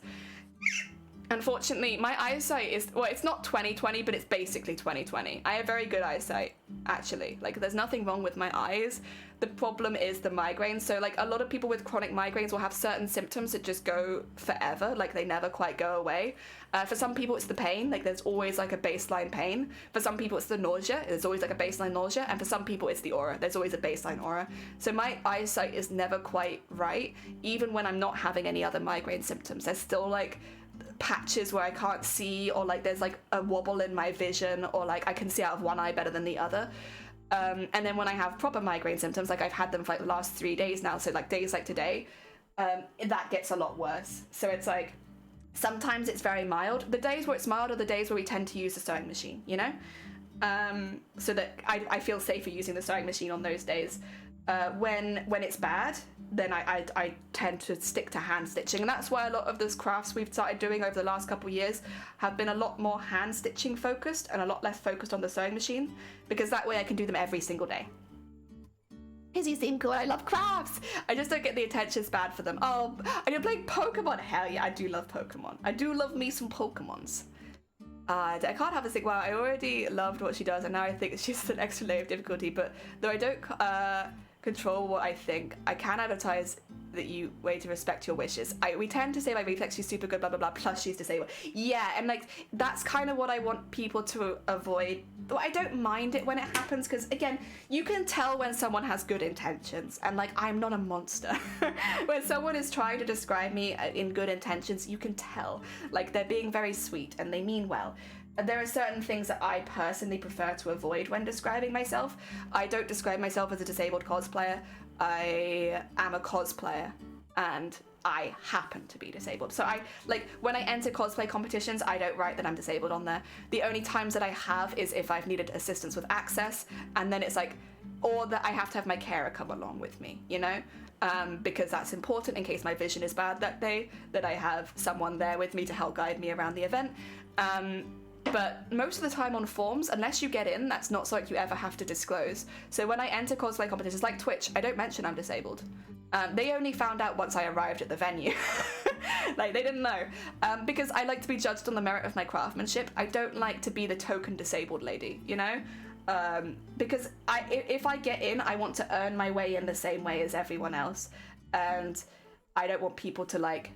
Unfortunately, my eyesight is, well, it's not 20/20, but it's basically 20/20. I have very good eyesight, actually. Like, there's nothing wrong with my eyes. The problem is the migraines. So, like, a lot of people with chronic migraines will have certain symptoms that just go forever. Like, they never quite go away. For some people, it's the pain. Like, there's always, like, a baseline pain. For some people, it's the nausea. There's always, like, a baseline nausea. And for some people, it's the aura. There's always a baseline aura. So my eyesight is never quite right. Even when I'm not having any other migraine symptoms, there's still, like, patches where I can't see, or like there's like a wobble in my vision, or like I can see out of one eye better than the other. And then when I have proper migraine symptoms, like I've had them for like the last 3 days now, so like days like today, that gets a lot worse. So it's like, sometimes it's very mild. The days where it's mild are the days where we tend to use the sewing machine, you know? So that I feel safer using the sewing machine on those days. When it's bad, then I tend to stick to hand stitching, and that's why a lot of those crafts we've started doing over the last couple of years have been a lot more hand stitching focused and a lot less focused on the sewing machine, because that way I can do them every single day. Because you seem cool, I love crafts! I just don't get the attention span for them. Oh, and you're playing Pokemon? Hell yeah, I do love Pokemon. I do love me some Pokemons. I can't have a think, wow, I already loved what she does, and now I think it's just an extra layer of difficulty, but though I don't control what I think, I can advertise way to respect your wishes. We tend to say my reflex, she's super good, blah blah blah, plus she's disabled. Yeah, and like that's kind of what I want people to avoid. I don't mind it when it happens, because again, you can tell when someone has good intentions, and like I'm not a monster. When someone is trying to describe me in good intentions, you can tell like they're being very sweet and they mean well. There are certain things that I personally prefer to avoid when describing myself. I don't describe myself as a disabled cosplayer. I am a cosplayer and I happen to be disabled. So I, like, when I enter cosplay competitions, I don't write that I'm disabled on there. The only times that I have is if I've needed assistance with access, and then it's like, or that I have to have my carer come along with me, you know? Because that's important in case my vision is bad that day, that I have someone there with me to help guide me around the event. But most of the time on forums, unless you get in, that's not something you ever have to disclose. So when I enter cosplay competitions like Twitch, I don't mention I'm disabled. They only found out once I arrived at the venue. Like, they didn't know. Because I like to be judged on the merit of my craftsmanship. I don't like to be the token disabled lady, you know? Because if I get in, I want to earn my way in the same way as everyone else. And I don't want people to, like,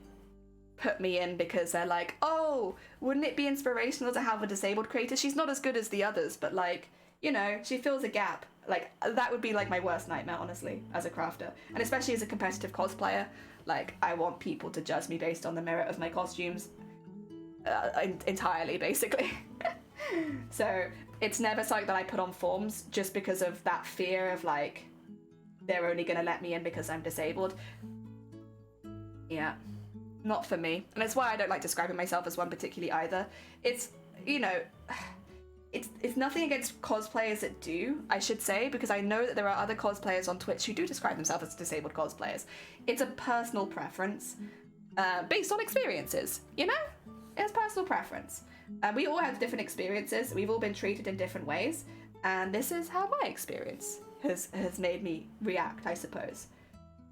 put me in because they're like, oh, wouldn't it be inspirational to have a disabled creator? She's not as good as the others, but like, you know, she fills a gap. Like, that would be like my worst nightmare, honestly, as a crafter. And especially as a competitive cosplayer, like, I want people to judge me based on the merit of my costumes entirely, basically. So it's never something that I put on forms just because of that fear of like, they're only gonna let me in because I'm disabled. Yeah. Not for me. And that's why I don't like describing myself as one particularly either. It's, you know, it's nothing against cosplayers that do, I should say, because I know that there are other cosplayers on Twitch who do describe themselves as disabled cosplayers. It's a personal preference based on experiences, you know? It's personal preference. We all have different experiences. We've all been treated in different ways. And this is how my experience has made me react, I suppose.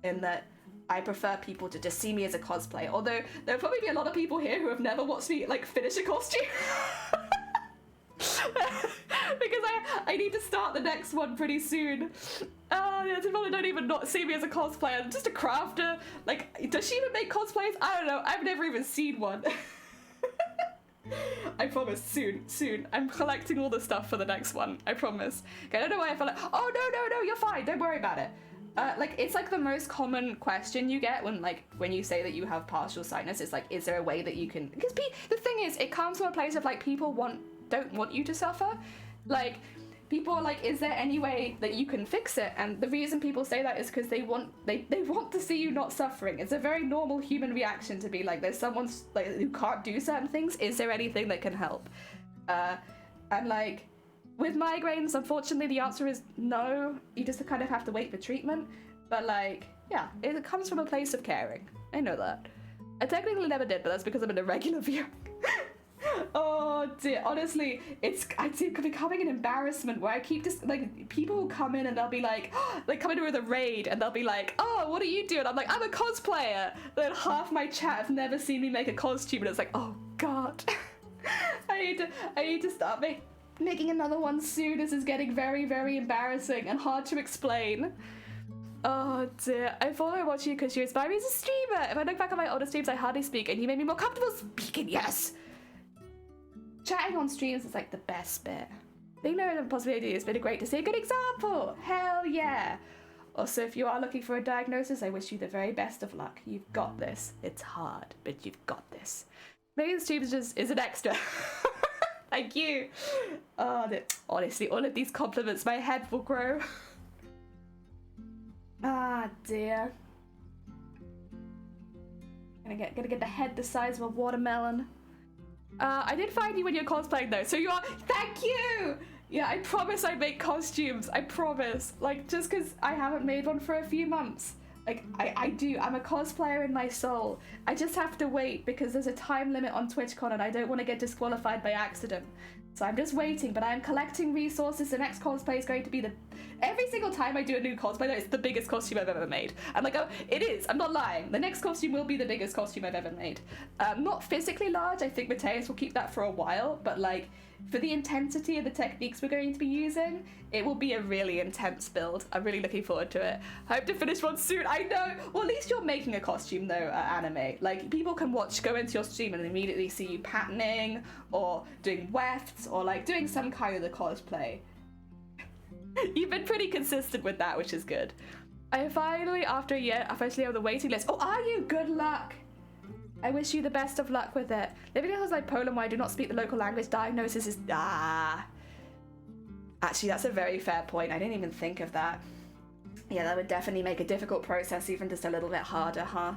In that I prefer people to just see me as a cosplayer, although there'll probably be a lot of people here who have never watched me like finish a costume. Because I need to start the next one pretty soon. They probably don't even not see me as a cosplayer. I'm just a crafter. Like, does she even make cosplays? I don't know. I've never even seen one. I promise, soon. I'm collecting all the stuff for the next one. I promise. Okay, I don't know why I felt like, oh, no, you're fine. Don't worry about it. Like, it's like the most common question you get when you say that you have partial sightness. It's like, is there a way that you can, because the thing is, it comes from a place of like, people don't want you to suffer. Like, people are like, is there any way that you can fix it? And the reason people say that is because they want to see you not suffering. It's a very normal human reaction to be like, there's someone like who can't do certain things. Is there anything that can help? And like, with migraines, unfortunately, the answer is no. You just kind of have to wait for treatment. But like, yeah, it comes from a place of caring. I know that. I technically never did, but that's because I'm an irregular viewer. Oh dear, honestly, it's becoming an embarrassment where I keep just like, people will come in and they'll be like, they come in with a raid and they'll be like, oh, what do you do? And I'm like, I'm a cosplayer. Then half my chat have never seen me make a costume, and it's like, oh god. I need to start making another one soon. This is getting very, very embarrassing and hard to explain. Oh dear. I thought I watched you because you inspired me as a streamer. If I look back at my older streams, I hardly speak, and you made me more comfortable speaking. Yes. Chatting on streams is like the best bit. Being there and possibility has been great to see a good example. Hell yeah. Also, if you are looking for a diagnosis, I wish you the very best of luck. You've got this. It's hard, but you've got this. Maybe the stream is an extra. Thank you. Oh, honestly, all of these compliments, my head will grow. Ah, dear. Gonna get the head the size of a watermelon. I did find you when you're cosplaying though, so you are. Thank you. Yeah, I promise I make costumes. I promise. Like, just because I haven't made one for a few months. Like, I do. I'm a cosplayer in my soul. I just have to wait because there's a time limit on TwitchCon and I don't want to get disqualified by accident. So I'm just waiting, but I'm collecting resources. The next cosplay is going to be Every single time I do a new cosplay, it's the biggest costume I've ever made. I'm like, oh, it is. I'm not lying. The next costume will be the biggest costume I've ever made. Not physically large. I think Mateus will keep that for a while, but like for the intensity of the techniques we're going to be using, it will be a really intense build. I'm really looking forward to it. I hope to finish one soon. I know. Well, at least you're making a costume though, anime. Like people can go into your stream and immediately see you patterning or doing wefts or like doing some kind of the cosplay. You've been pretty consistent with that, which is good. I finally, after a year, officially have the waiting list. Oh, are you? Good luck. I wish you the best of luck with it. Living in like Poland where I do not speak the local language, diagnosis is... Actually, that's a very fair point. I didn't even think of that. Yeah, that would definitely make a difficult process even just a little bit harder, huh?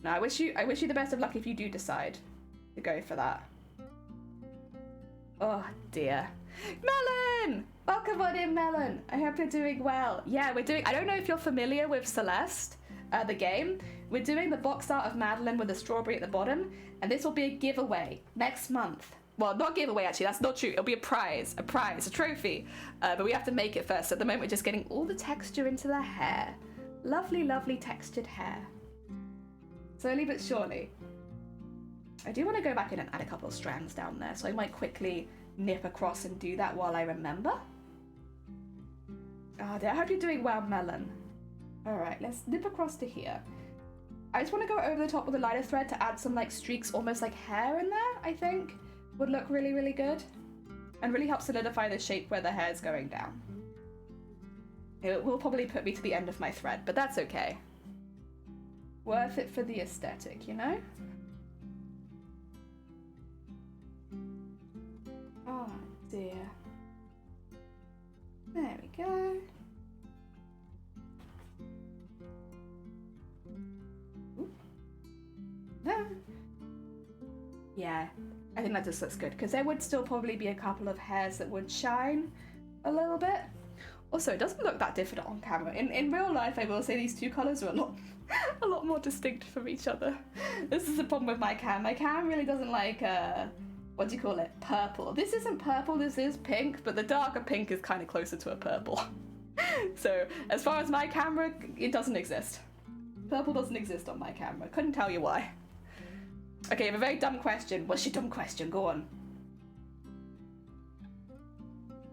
No, I wish you the best of luck if you do decide to go for that. Oh, dear. Melon! Welcome on in, Melon. I hope you're doing well. Yeah, we're doing... I don't know if you're familiar with Celeste, the game. We're doing the box art of Madeline with a strawberry at the bottom, and this will be a giveaway next month. Well, not giveaway, actually. That's not true. It'll be a prize, a trophy. But we have to make it first. At the moment, we're just getting all the texture into the hair. Lovely, lovely textured hair. Slowly but surely. I do want to go back in and add a couple of strands down there, so I might quickly nip across and do that while I remember. Oh, I hope you're doing well, Melon. All right, let's nip across to here. I just want to go over the top with a lighter thread to add some like streaks, almost like hair in there, I think. Would look really, really good. And really help solidify the shape where the hair is going down. It will probably put me to the end of my thread, but that's okay. Worth it for the aesthetic, you know? Oh dear. There we go. There. Yeah, I think that just looks good because there would still probably be a couple of hairs that would shine a little bit. Also, it doesn't look that different on camera. In real life, I will say these two colors are a lot more distinct from each other. This is the problem with my cam. My cam really doesn't like what do you call it? Purple. This isn't purple, this is pink, but the darker pink is kind of closer to a purple. So as far as my camera, it doesn't exist. Purple doesn't exist on my camera. Couldn't tell you why. Okay, I have a very dumb question. What's your dumb question? Go on.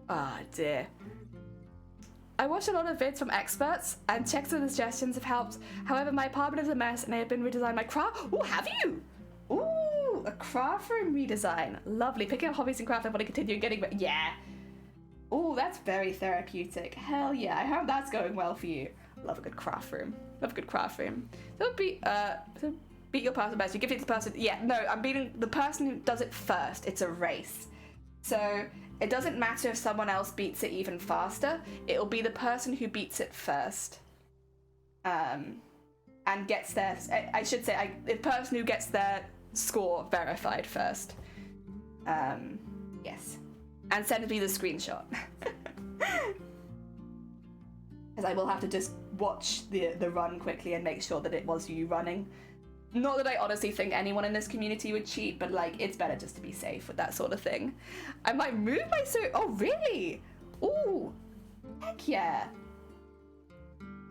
Ah, dear. I watched a lot of vids from experts, and checks and suggestions have helped. However, my apartment is a mess, and I have been redesigned my craft. Oh, have you? Ooh, a craft room redesign. Lovely. Picking up hobbies and craft, I want to continue getting... Yeah. Ooh, that's very therapeutic. Hell yeah. I hope that's going well for you. Love a good craft room. Love a good craft room. So beat your person best. You give it to the person. Yeah, no, I'm beating the person who does it first. It's a race. So it doesn't matter if someone else beats it even faster. It'll be the person who beats it first. And gets their, I should say, the person who gets their score verified first. Yes. And send me the screenshot. Because I will have to just watch the run quickly and make sure that it was you running. Not that I honestly think anyone in this community would cheat, but like, it's better just to be safe with that sort of thing. I might move my suit. Oh, really? Ooh, heck yeah.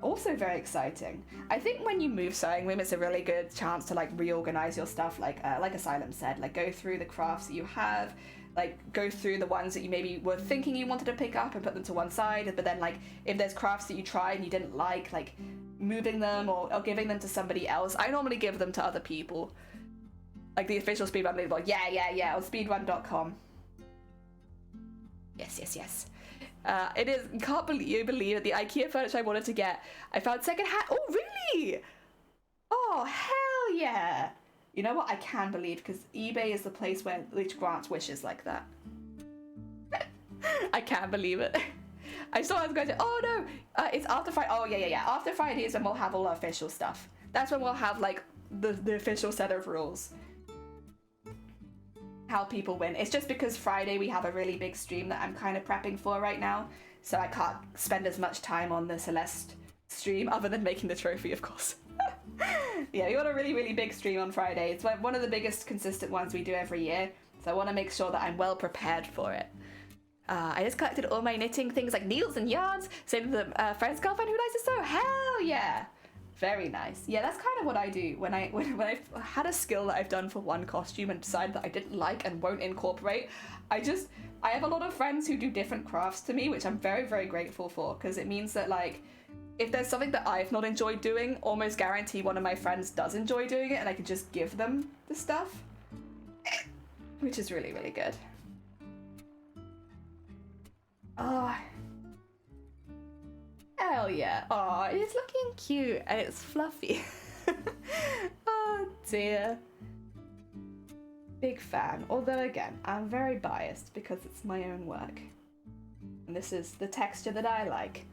Also very exciting. I think when you move sewing room, it's a really good chance to like reorganize your stuff, like Asylum said, like go through the crafts that you have, like go through the ones that you maybe were thinking you wanted to pick up and put them to one side, but then like if there's crafts that you tried and you didn't like moving them or giving them to somebody else. I normally give them to other people. Like the official speedrun label. Yeah, on speedrun.com. Yes. It is, can't believe it, the IKEA furniture I wanted to get, I found secondhand. Oh, really? Oh, hell yeah. You know what? I can believe, because eBay is the place where which grants wishes like that. I can't believe it. I saw I was going to, oh no, it's after Friday. Oh yeah. After Friday is when we'll have all our official stuff. That's when we'll have like the official set of rules. How people win. It's just because Friday we have a really big stream that I'm kind of prepping for right now. So I can't spend as much time on the Celeste stream other than making the trophy, of course. Yeah, we got a really, really big stream on Friday. It's one of the biggest consistent ones we do every year. So I want to make sure that I'm well prepared for it. I just collected all my knitting things like needles and yarns. Same with the friend's girlfriend who likes to sew. Hell yeah. Very nice. Yeah, that's kind of what I do when I've had a skill that I've done for one costume and decided that I didn't like and won't incorporate. I have a lot of friends who do different crafts to me, which I'm very, very grateful for, because it means that, like, if there's something that I've not enjoyed doing, almost guarantee one of my friends does enjoy doing it, and I can just give them the stuff, which is really, really good. Oh, hell yeah. Oh, it's looking cute and it's fluffy. Oh dear. Big fan. Although again, I'm very biased because it's my own work. And this is the texture that I like.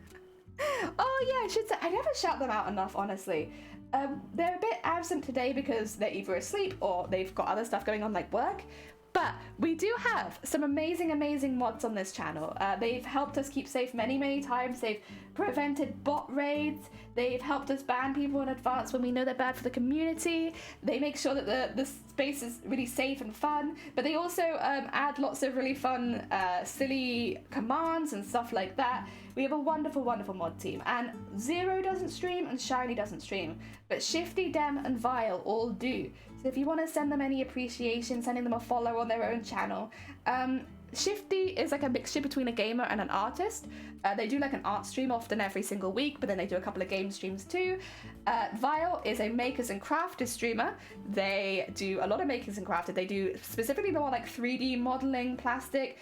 Oh yeah, I should say, I never shout them out enough, honestly. They're a bit absent today because they're either asleep or they've got other stuff going on like work. But we do have some amazing, amazing mods on this channel. They've helped us keep safe many, many times. They've prevented bot raids. They've helped us ban people in advance when we know they're bad for the community. They make sure that the space is really safe and fun. But they also add lots of really fun, silly commands and stuff like that. We have a wonderful, wonderful mod team. And Zero doesn't stream and Shiny doesn't stream. But Shifty, Dem, and Vile all do. So if you want to send them any appreciation, sending them a follow on their own channel. Shifty is like a mixture between a gamer and an artist. They do like an art stream often every single week, but then they do a couple of game streams too. Vile is a makers and crafters streamer. They do a lot of makers and crafters. They do specifically more like 3D modeling, plastic.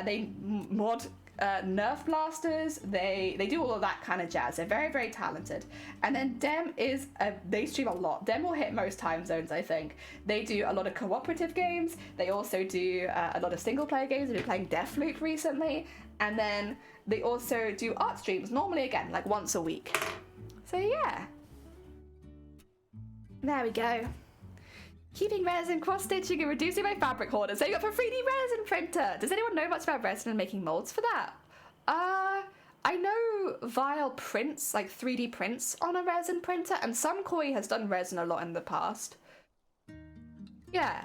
They mod Nerf blasters. They do all of that kind of jazz. They're very, very talented. And then Dem is they stream a lot. Dem will hit most time zones, I think. They do a lot of cooperative games. They also do a lot of single player games. They've been playing Deathloop recently. And then they also do art streams, normally again like once a week. So yeah, there we go. Keeping resin, cross-stitching, and reducing my fabric hoarder. Setting up a 3D resin printer. Does anyone know much about resin and making molds for that? I know Vile prints, like 3D prints on a resin printer, and Sunkoi has done resin a lot in the past. Yeah.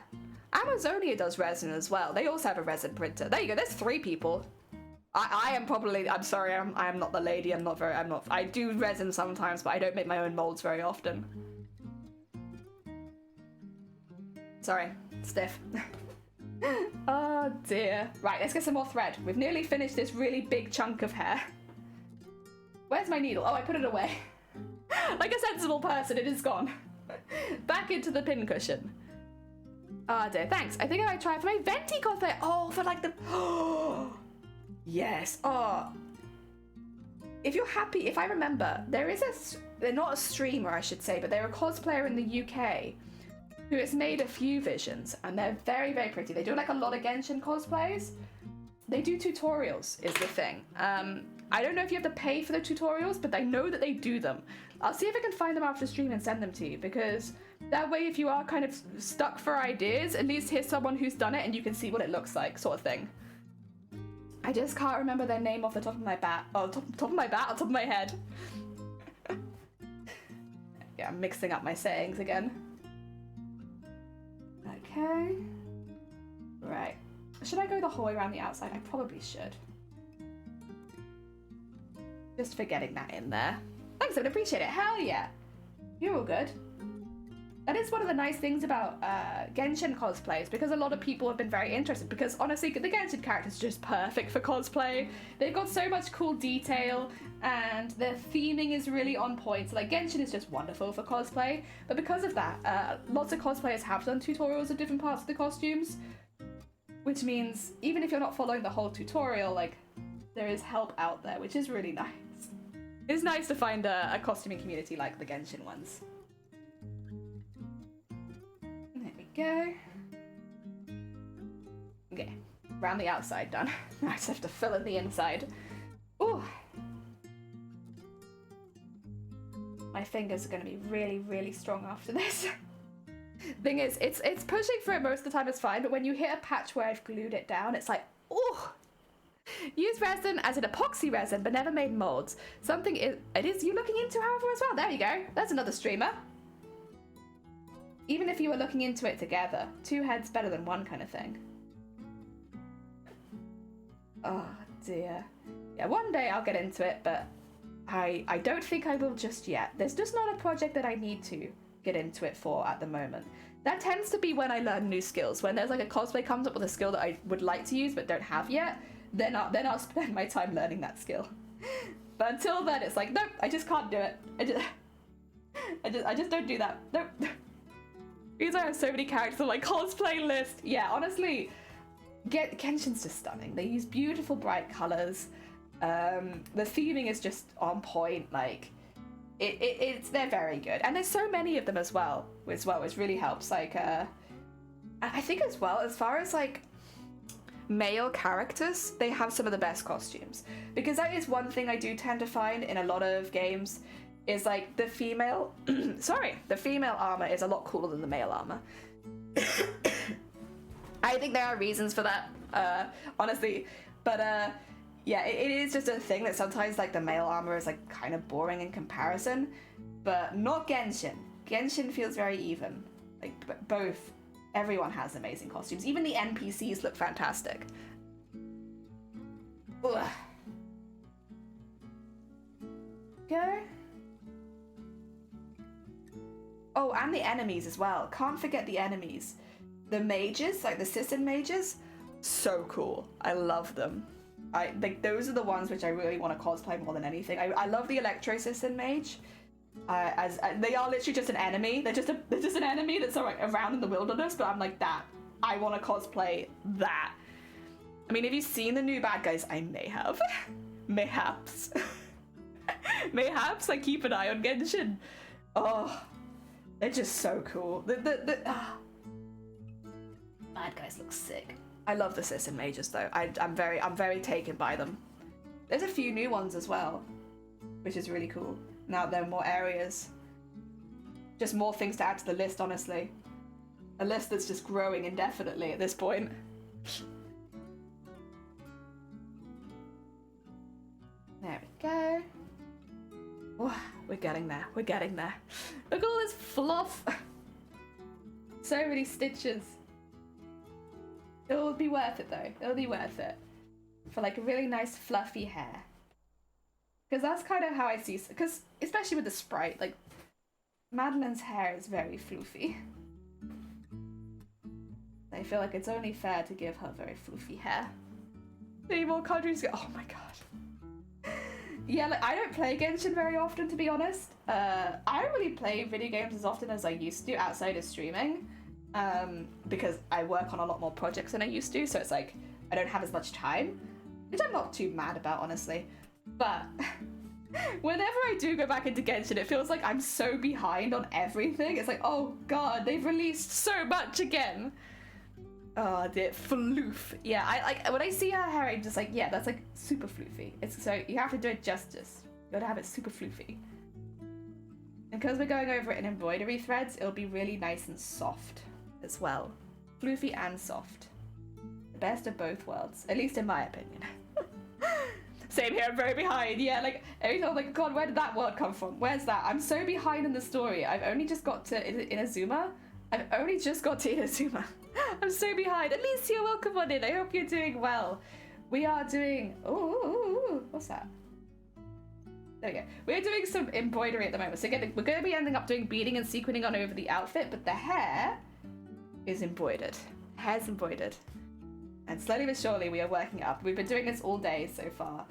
Amazonia does resin as well. They also have a resin printer. There you go, there's 3 people. I am probably, I'm sorry, I am not the lady, I do resin sometimes, but I don't make my own molds very often. Sorry, stiff. Oh dear. Right, let's get some more thread. We've nearly finished this really big chunk of hair. Where's my needle? Oh, I put it away. Like a sensible person, it is gone. Back into the pincushion. Oh dear, thanks. I think I might try for my venti cosplay. Oh, for like the... Yes. Oh. If you're happy, if I remember, they're not a streamer, I should say, but they're a cosplayer in the UK who has made a few visions, and they're very, very pretty. They do like a lot of Genshin cosplays. They do tutorials, is the thing. I don't know if you have to pay for the tutorials, but I know that they do them. I'll see if I can find them after stream and send them to you, because that way if you are kind of stuck for ideas, at least here's someone who's done it and you can see what it looks like, sort of thing. I just can't remember their name off the top of my top of my head. Yeah, I'm mixing up my sayings again. Okay. Right. Should I go the whole way around the outside? I probably should. Just for getting that in there. Thanks, I would appreciate it. Hell yeah. You're all good. That is one of the nice things about Genshin cosplays, because a lot of people have been very interested, because honestly, the Genshin characters are just perfect for cosplay. They've got so much cool detail, and their theming is really on point. So like, Genshin is just wonderful for cosplay, but because of that, lots of cosplayers have done tutorials of different parts of the costumes, which means even if you're not following the whole tutorial, like, there is help out there, which is really nice. It's nice to find a costuming community like the Genshin ones. Go. Okay, round the outside done. I just have to fill in the inside. Ooh. My fingers are going to be really, really strong after this. Thing is, it's pushing for it most of the time, it's fine, but when you hit a patch where I've glued it down, it's like, ooh. Use resin as an epoxy resin, but never made molds. Something it is you looking into, however, as well. There you go. That's another streamer. Even if you were looking into it together, 2 heads better than 1 kind of thing. Oh dear. Yeah, one day I'll get into it, but I don't think I will just yet. There's just not a project that I need to get into it for at the moment. That tends to be when I learn new skills. When there's like a cosplay comes up with a skill that I would like to use but don't have yet, then I'll spend my time learning that skill. But until then, it's like, nope, I just can't do it. I just don't do that. Nope. Because I have so many characters on my cosplay list. Yeah, honestly, Genshin's just stunning. They use beautiful bright colors. The theming is just on point. Like, they're very good, and there's so many of them as well, which really helps. Like, I think as well, as far as like male characters, they have some of the best costumes, because that is one thing I do tend to find in a lot of games, is like the female the female armor is a lot cooler than the male armor. I think there are reasons for that, honestly, but yeah, it is just a thing that sometimes like the male armor is like kind of boring in comparison, but not Genshin. Genshin feels very even. Like both, everyone has amazing costumes. Even the NPCs look fantastic. Ugh. Go. Oh, and the enemies as well. Can't forget the enemies. The mages, like the Sisson mages, so cool. I love them. Like those are the ones which I really want to cosplay more than anything. I love the Electro Sisson mage. As they are literally just an enemy. They're just an enemy that's around in the wilderness. But I'm like, that. I want to cosplay that. I mean, have you seen the new bad guys? I may have. Mayhaps. Mayhaps. I keep an eye on Genshin. Oh, they're just so cool. Bad guys look sick. I love the Sisson mages though. I'm very taken by them. There's a few new ones as well, which is really cool. Now there are more areas. Just more things to add to the list, honestly. A list that's just growing indefinitely at this point. There we go. Oh, we're getting there. We're getting there. Look at all this fluff. So many stitches. It'll be worth it though. It'll be worth it. For like a really nice fluffy hair. Because that's kind of how I see, because especially with the sprite, like Madeline's hair is very floofy. I feel like it's only fair to give her very floofy hair. Any more countries go, oh my god. Yeah, like I don't play Genshin very often, to be honest. I don't really play video games as often as I used to outside of streaming. Because I work on a lot more projects than I used to, so it's like I don't have as much time, which I'm not too mad about, honestly. But whenever I do go back into Genshin, it feels like I'm so behind on everything. It's like, oh god, they've released so much again. Oh dear, floof. Yeah, I like when I see her hair, I'm just like, yeah, that's like super floofy. It's so you have to do it justice. You gotta have it super floofy. And because we're going over it in embroidery threads, it'll be really nice and soft as well. Floofy and soft. The best of both worlds, at least in my opinion. Same here, I'm very behind. Yeah, like every time I'm like, god, where did that word come from? Where's that? I'm so behind in the story. I've only just got to Inazuma. I've only just got to Inazuma. I'm so behind. Alicia, welcome on in. I hope you're doing well. We are doing, ooh, what's that? There we go. We're doing some embroidery at the moment. So again, we're going to be ending up doing beading and sequining on over the outfit, but the hair is embroidered. Hair's embroidered. And slowly but surely we are working up. We've been doing this all day so far.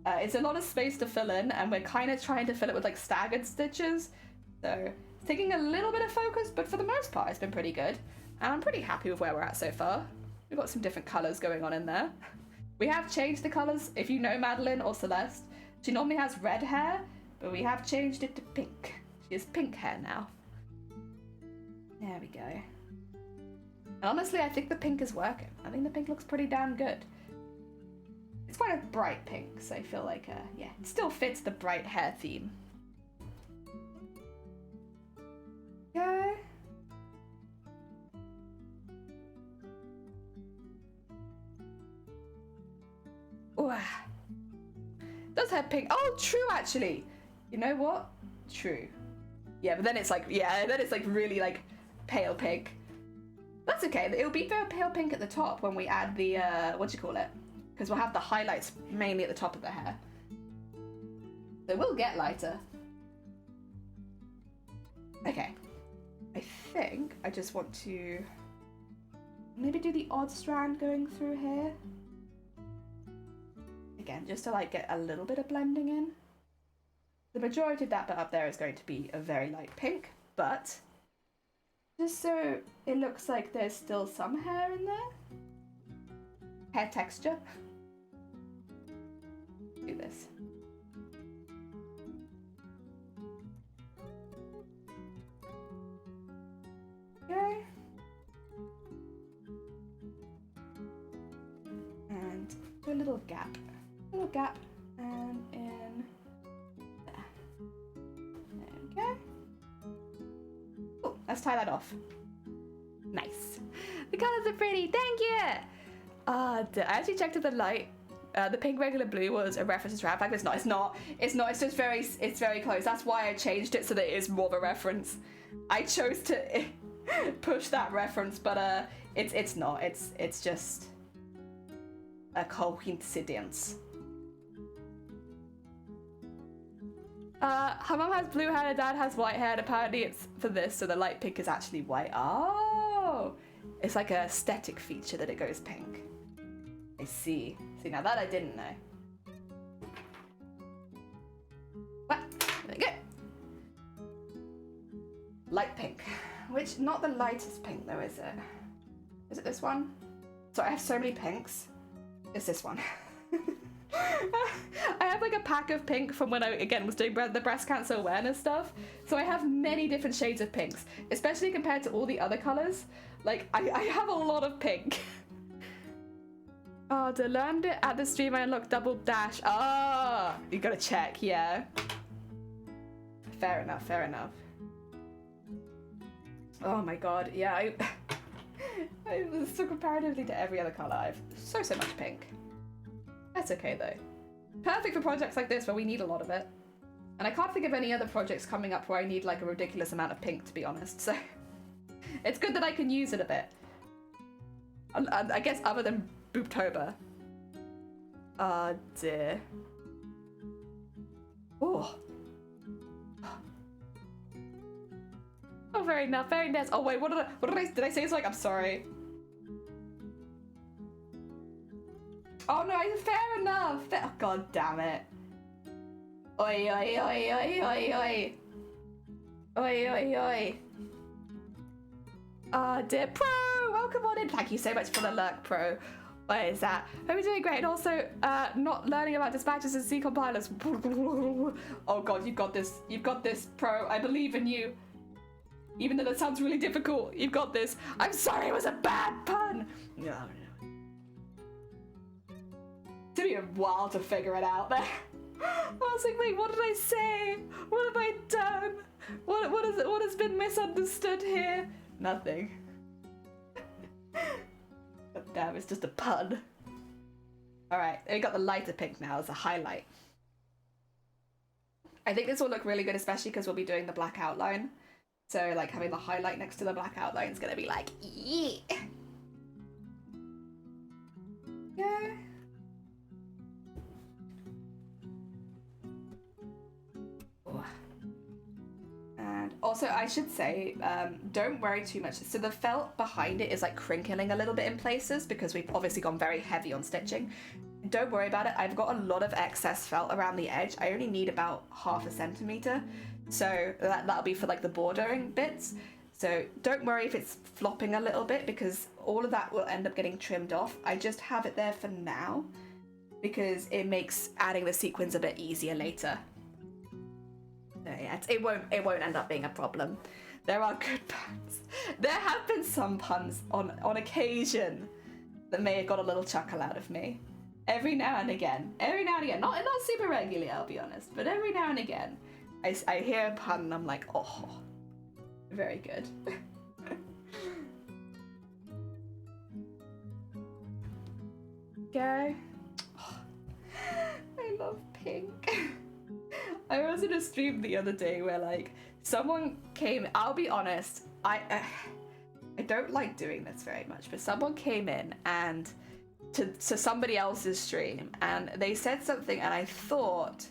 It's a lot of space to fill in, and we're kind of trying to fill it with like staggered stitches. So it's taking a little bit of focus, but for the most part it's been pretty good. And I'm pretty happy with where we're at so far. We've got some different colours going on in there. We have changed the colours. If you know Madeline or Celeste, she normally has red hair, but we have changed it to pink. She has pink hair now. There we go. And honestly, I think the pink is working. I think the pink looks pretty damn good. It's quite a bright pink, so I feel like, yeah, it still fits the bright hair theme. Okay. Ooh. Does have pink. Oh, true, actually. You know what? True. Yeah, but then it's like, yeah, then it's like really like pale pink. That's okay. It'll be very pale pink at the top when we add the, what do you call it? because we'll have the highlights mainly at the top of the hair. So it will get lighter. Okay. I think I just want to maybe do the odd strand going through here. Again, just to like get a little bit of blending in. The majority of that bit up there is going to be a very light pink, but just so it looks like there's still some hair in there. Hair texture. Do this. Okay. And do a little gap. Little gap and in there. There we go. Oh, let's tie that off. Nice. The colors are pretty, thank you! I actually checked if the light, the pink regular blue was a reference to Rat Pack, but it's not, it's just very close. That's why I changed it so that it is more of a reference. I chose to push that reference, but it's not, it's just a coincidence. Her mum has blue hair, her dad has white hair, and apparently it's for this, so the light pink is actually white. Oh! It's like an aesthetic feature that it goes pink. I see. See, now that I didn't know. Well, there we go. Light pink. Which, not the lightest pink though, is it? Is it this one? Sorry, I have so many pinks. It's this one. I have like a pack of pink from when I, again, was doing the breast cancer awareness stuff. So I have many different shades of pinks, especially compared to all the other colors. Like, I have a lot of pink. Oh, to learn it at the stream, I unlocked double dash. Ah, you gotta check, yeah. Fair enough, fair enough. Oh my god, yeah, I so comparatively to every other color, I have so much pink. That's okay though. Perfect for projects like this where we need a lot of it. And I can't think of any other projects coming up where I need like a ridiculous amount of pink, to be honest, so it's good that I can use it a bit. I guess other than Booptober. Oh dear. Oh. Oh, very nice, very nice. Oh wait, did I say it's like, I'm sorry. Oh no, fair enough. Oh, god damn it. Oi, oi, oi, oi, oi, oi. Oi, oi, oi. Ah, dear Pro, welcome on in. Thank you so much for the lurk, Pro. What is that? Hope you're doing great. And also, not learning about dispatches and C compilers. Oh god, you've got this. You've got this, Pro. I believe in you. Even though that sounds really difficult, you've got this. I'm sorry, it was a bad pun. No. It took me a while to figure it out there. I was like, wait, what did I say? What have I done? What has been misunderstood here? Nothing. God damn, it's just a pun. Alright, we got the lighter pink now as a highlight. I think this will look really good, especially because we'll be doing the black outline. So like having the highlight next to the black outline is gonna be like, yeah. Yeah. And also I should say, don't worry too much. So the felt behind it is like crinkling a little bit in places because we've obviously gone very heavy on stitching. Don't worry about it. I've got a lot of excess felt around the edge. I only need about 1/2 centimeter. So that'll be for like the bordering bits. So don't worry if it's flopping a little bit because all of that will end up getting trimmed off. I just have it there for now because it makes adding the sequins a bit easier later. So yeah, it won't end up being a problem. There are good puns. There have been some puns on occasion that may have got a little chuckle out of me. Every now and again. Not super regularly, I'll be honest, but every now and again. I hear a pun and I'm like, oh, very good. Okay. Oh, I love pink. I was in a stream the other day where like someone came, I'll be honest, I don't like doing this very much, but someone came in and to somebody else's stream, and they said something, and I thought,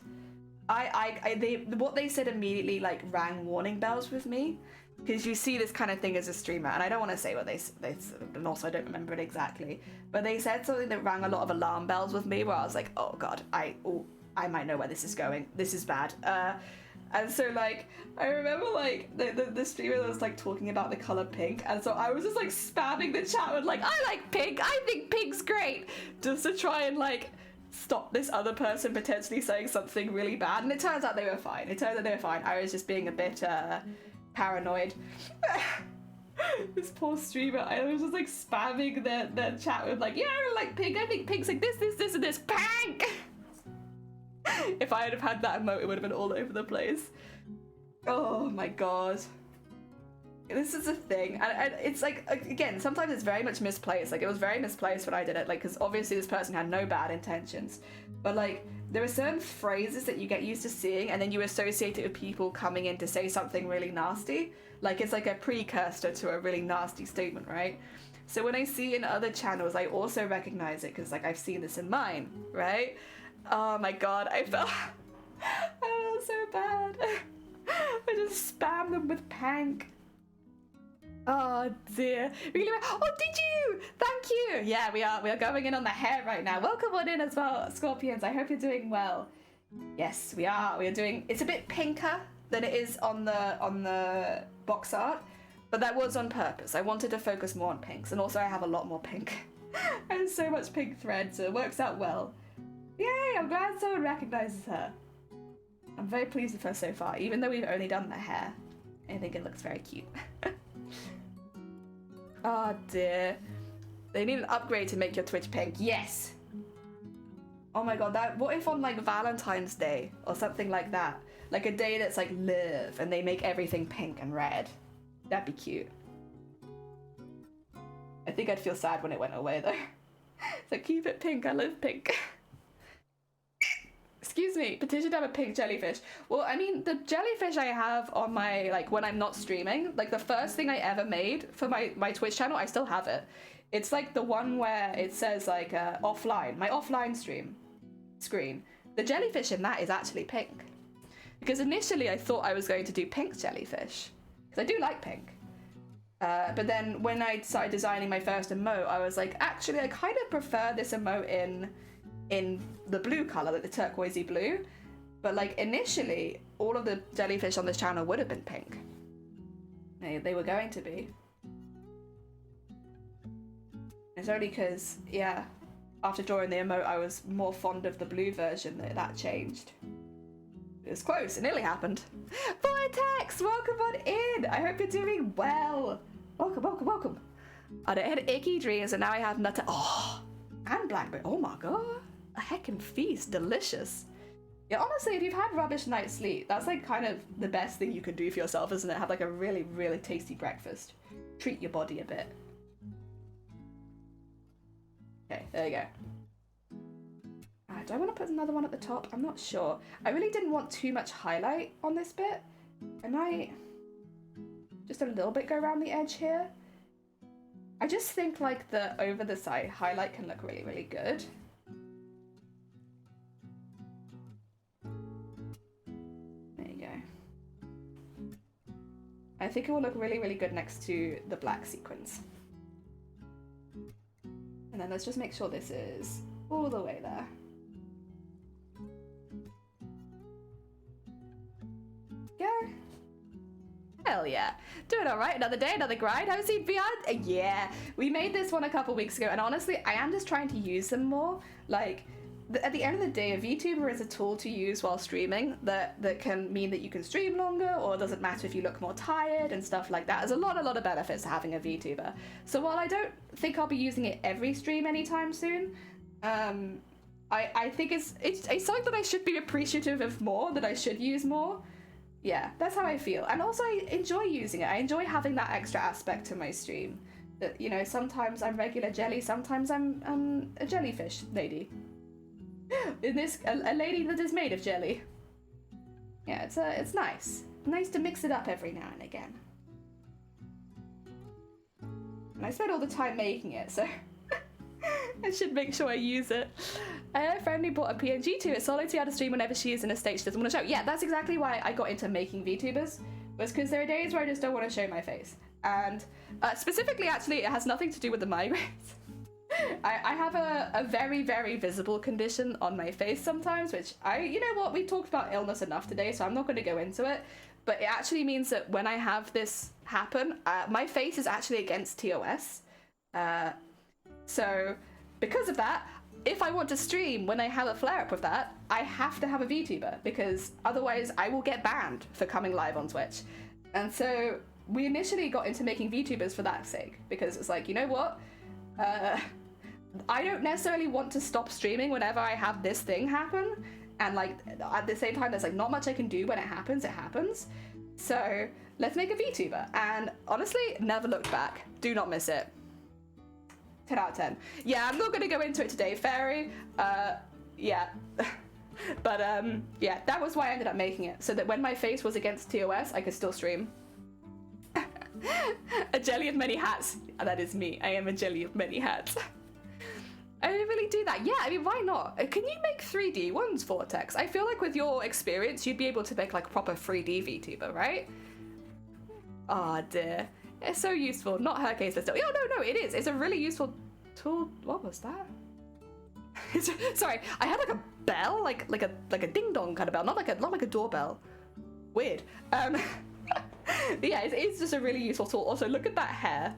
what they said immediately like rang warning bells with me, because you see this kind of thing as a streamer, and I don't want to say what they said, and also I don't remember it exactly, but they said something that rang a lot of alarm bells with me, where I was like, oh god, I might know where this is going. This is bad. And so like I remember like the streamer that was like talking about the color pink, and so I was just like spamming the chat with like, I like pink, I think pink's great, just to try and like stop this other person potentially saying something really bad. And it turns out they were fine. I was just being a bit paranoid. This poor streamer, I was just like spamming their chat with like, yeah, I don't like pink, I think pink's like this and this, pink. If I had had that emote, it would have been all over the place. Oh my god. This is a thing, and it's like, again, sometimes it's very much misplaced. Like, it was very misplaced when I did it, like, because obviously this person had no bad intentions, but like there are certain phrases that you get used to seeing, and then you associate it with people coming in to say something really nasty, like it's like a precursor to a really nasty statement, right? So when I see in other channels, I also recognize it, because like I've seen this in mine, right? Oh my god, I felt so bad. I just spammed them with pank. Oh dear. Really? Oh, did you? Thank you. Yeah, we are going in on the hair right now. Welcome on in as well, Scorpions. I hope you're doing well. Yes, we are. We are doing. It's a bit pinker than it is on the box art, but that was on purpose. I wanted to focus more on pinks, and also I have a lot more pink. I have so much pink thread, so it works out well. Yay! I'm glad someone recognizes her. I'm very pleased with her so far, even though we've only done the hair. I think it looks very cute. Oh dear. They need an upgrade to make your Twitch pink. Yes! Oh my god, what if on like Valentine's Day or something like that? Like a day that's like love and they make everything pink and red. That'd be cute. I think I'd feel sad when it went away though. So keep it pink, I love pink. Excuse me, petition to have a pink jellyfish. Well, I mean, the jellyfish I have on my, like, when I'm not streaming, like, the first thing I ever made for my Twitch channel, I still have it. It's, like, the one where it says, like, offline, my offline screen. The jellyfish in that is actually pink. Because initially I thought I was going to do pink jellyfish. Because I do like pink. But then when I started designing my first emote, I was like, actually, I kind of prefer this emote in the blue color, like the turquoisey blue, but like initially all of the jellyfish on this channel would have been pink. They were going to be. It's only because, yeah, after drawing the emote I was more fond of the blue version that changed. It was close, it nearly happened. Vortex, welcome on in! I hope you're doing well. Welcome. I had icky dreams and now I have nut. Oh, and blackberry. Oh my god. A heckin' feast, delicious. Yeah, honestly, if you've had rubbish night's sleep, that's like kind of the best thing you can do for yourself, isn't it? Have like a really, really tasty breakfast. Treat your body a bit. Okay, there you go. Do I want to put another one at the top? I'm not sure. I really didn't want too much highlight on this bit. I might just a little bit go around the edge here. I just think like the over the side highlight can look really, really good. I think it will look really, really good next to the black sequins. And then let's just make sure this is all the way there. Go. Hell yeah. Doing all right. Another day, another grind. Haven't seen Beyond? Yeah. We made this one a couple weeks ago, and honestly, I am just trying to use them more. Like, at the end of the day, a VTuber is a tool to use while streaming that can mean that you can stream longer, or it doesn't matter if you look more tired and stuff like that. There's a lot of benefits to having a VTuber. So while I don't think I'll be using it every stream anytime soon, I think it's something that I should be appreciative of more, that I should use more. Yeah, that's how I feel. And also I enjoy using it. I enjoy having that extra aspect to my stream. That, you know, sometimes I'm regular jelly, sometimes I'm a jellyfish lady. In this, a lady that is made of jelly. Yeah, it's nice. Nice to mix it up every now and again. And I spent all the time making it, so I should make sure I use it. I friendly bought a PNG to it solely to how to stream whenever she is in a state she doesn't want to show. Yeah, that's exactly why I got into making VTubers, was because there are days where I just don't want to show my face. And specifically, actually, it has nothing to do with the migraines. I have a very, very visible condition on my face sometimes, which you know what, we talked about illness enough today, so I'm not going to go into it. But it actually means that when I have this happen, my face is actually against TOS. So because of that, if I want to stream when I have a flare-up of that, I have to have a VTuber, because otherwise I will get banned for coming live on Twitch. And so we initially got into making VTubers for that sake, because it's like, you know what? I don't necessarily want to stop streaming whenever I have this thing happen, and like at the same time there's like not much I can do when it happens. So let's make a VTuber, and honestly, never looked back. Do not miss it. 10 out of 10. Yeah, I'm not gonna go into it today, Fairy. Yeah. But yeah, that was why I ended up making it, so that when my face was against TOS, I could still stream. A jelly of many hats. That is me. I am a jelly of many hats. I didn't really do that. Yeah, I mean, why not? Can you make 3D ones, Vortex? I feel like with your experience, you'd be able to make like proper 3D VTuber, right? Oh dear. It's so useful. Not her case, but still. Oh, no, it is. It's a really useful tool. What was that? Sorry, I had like a bell, like a ding dong kind of bell, not like a doorbell. Weird. Yeah, it's just a really useful tool. Also, look at that hair.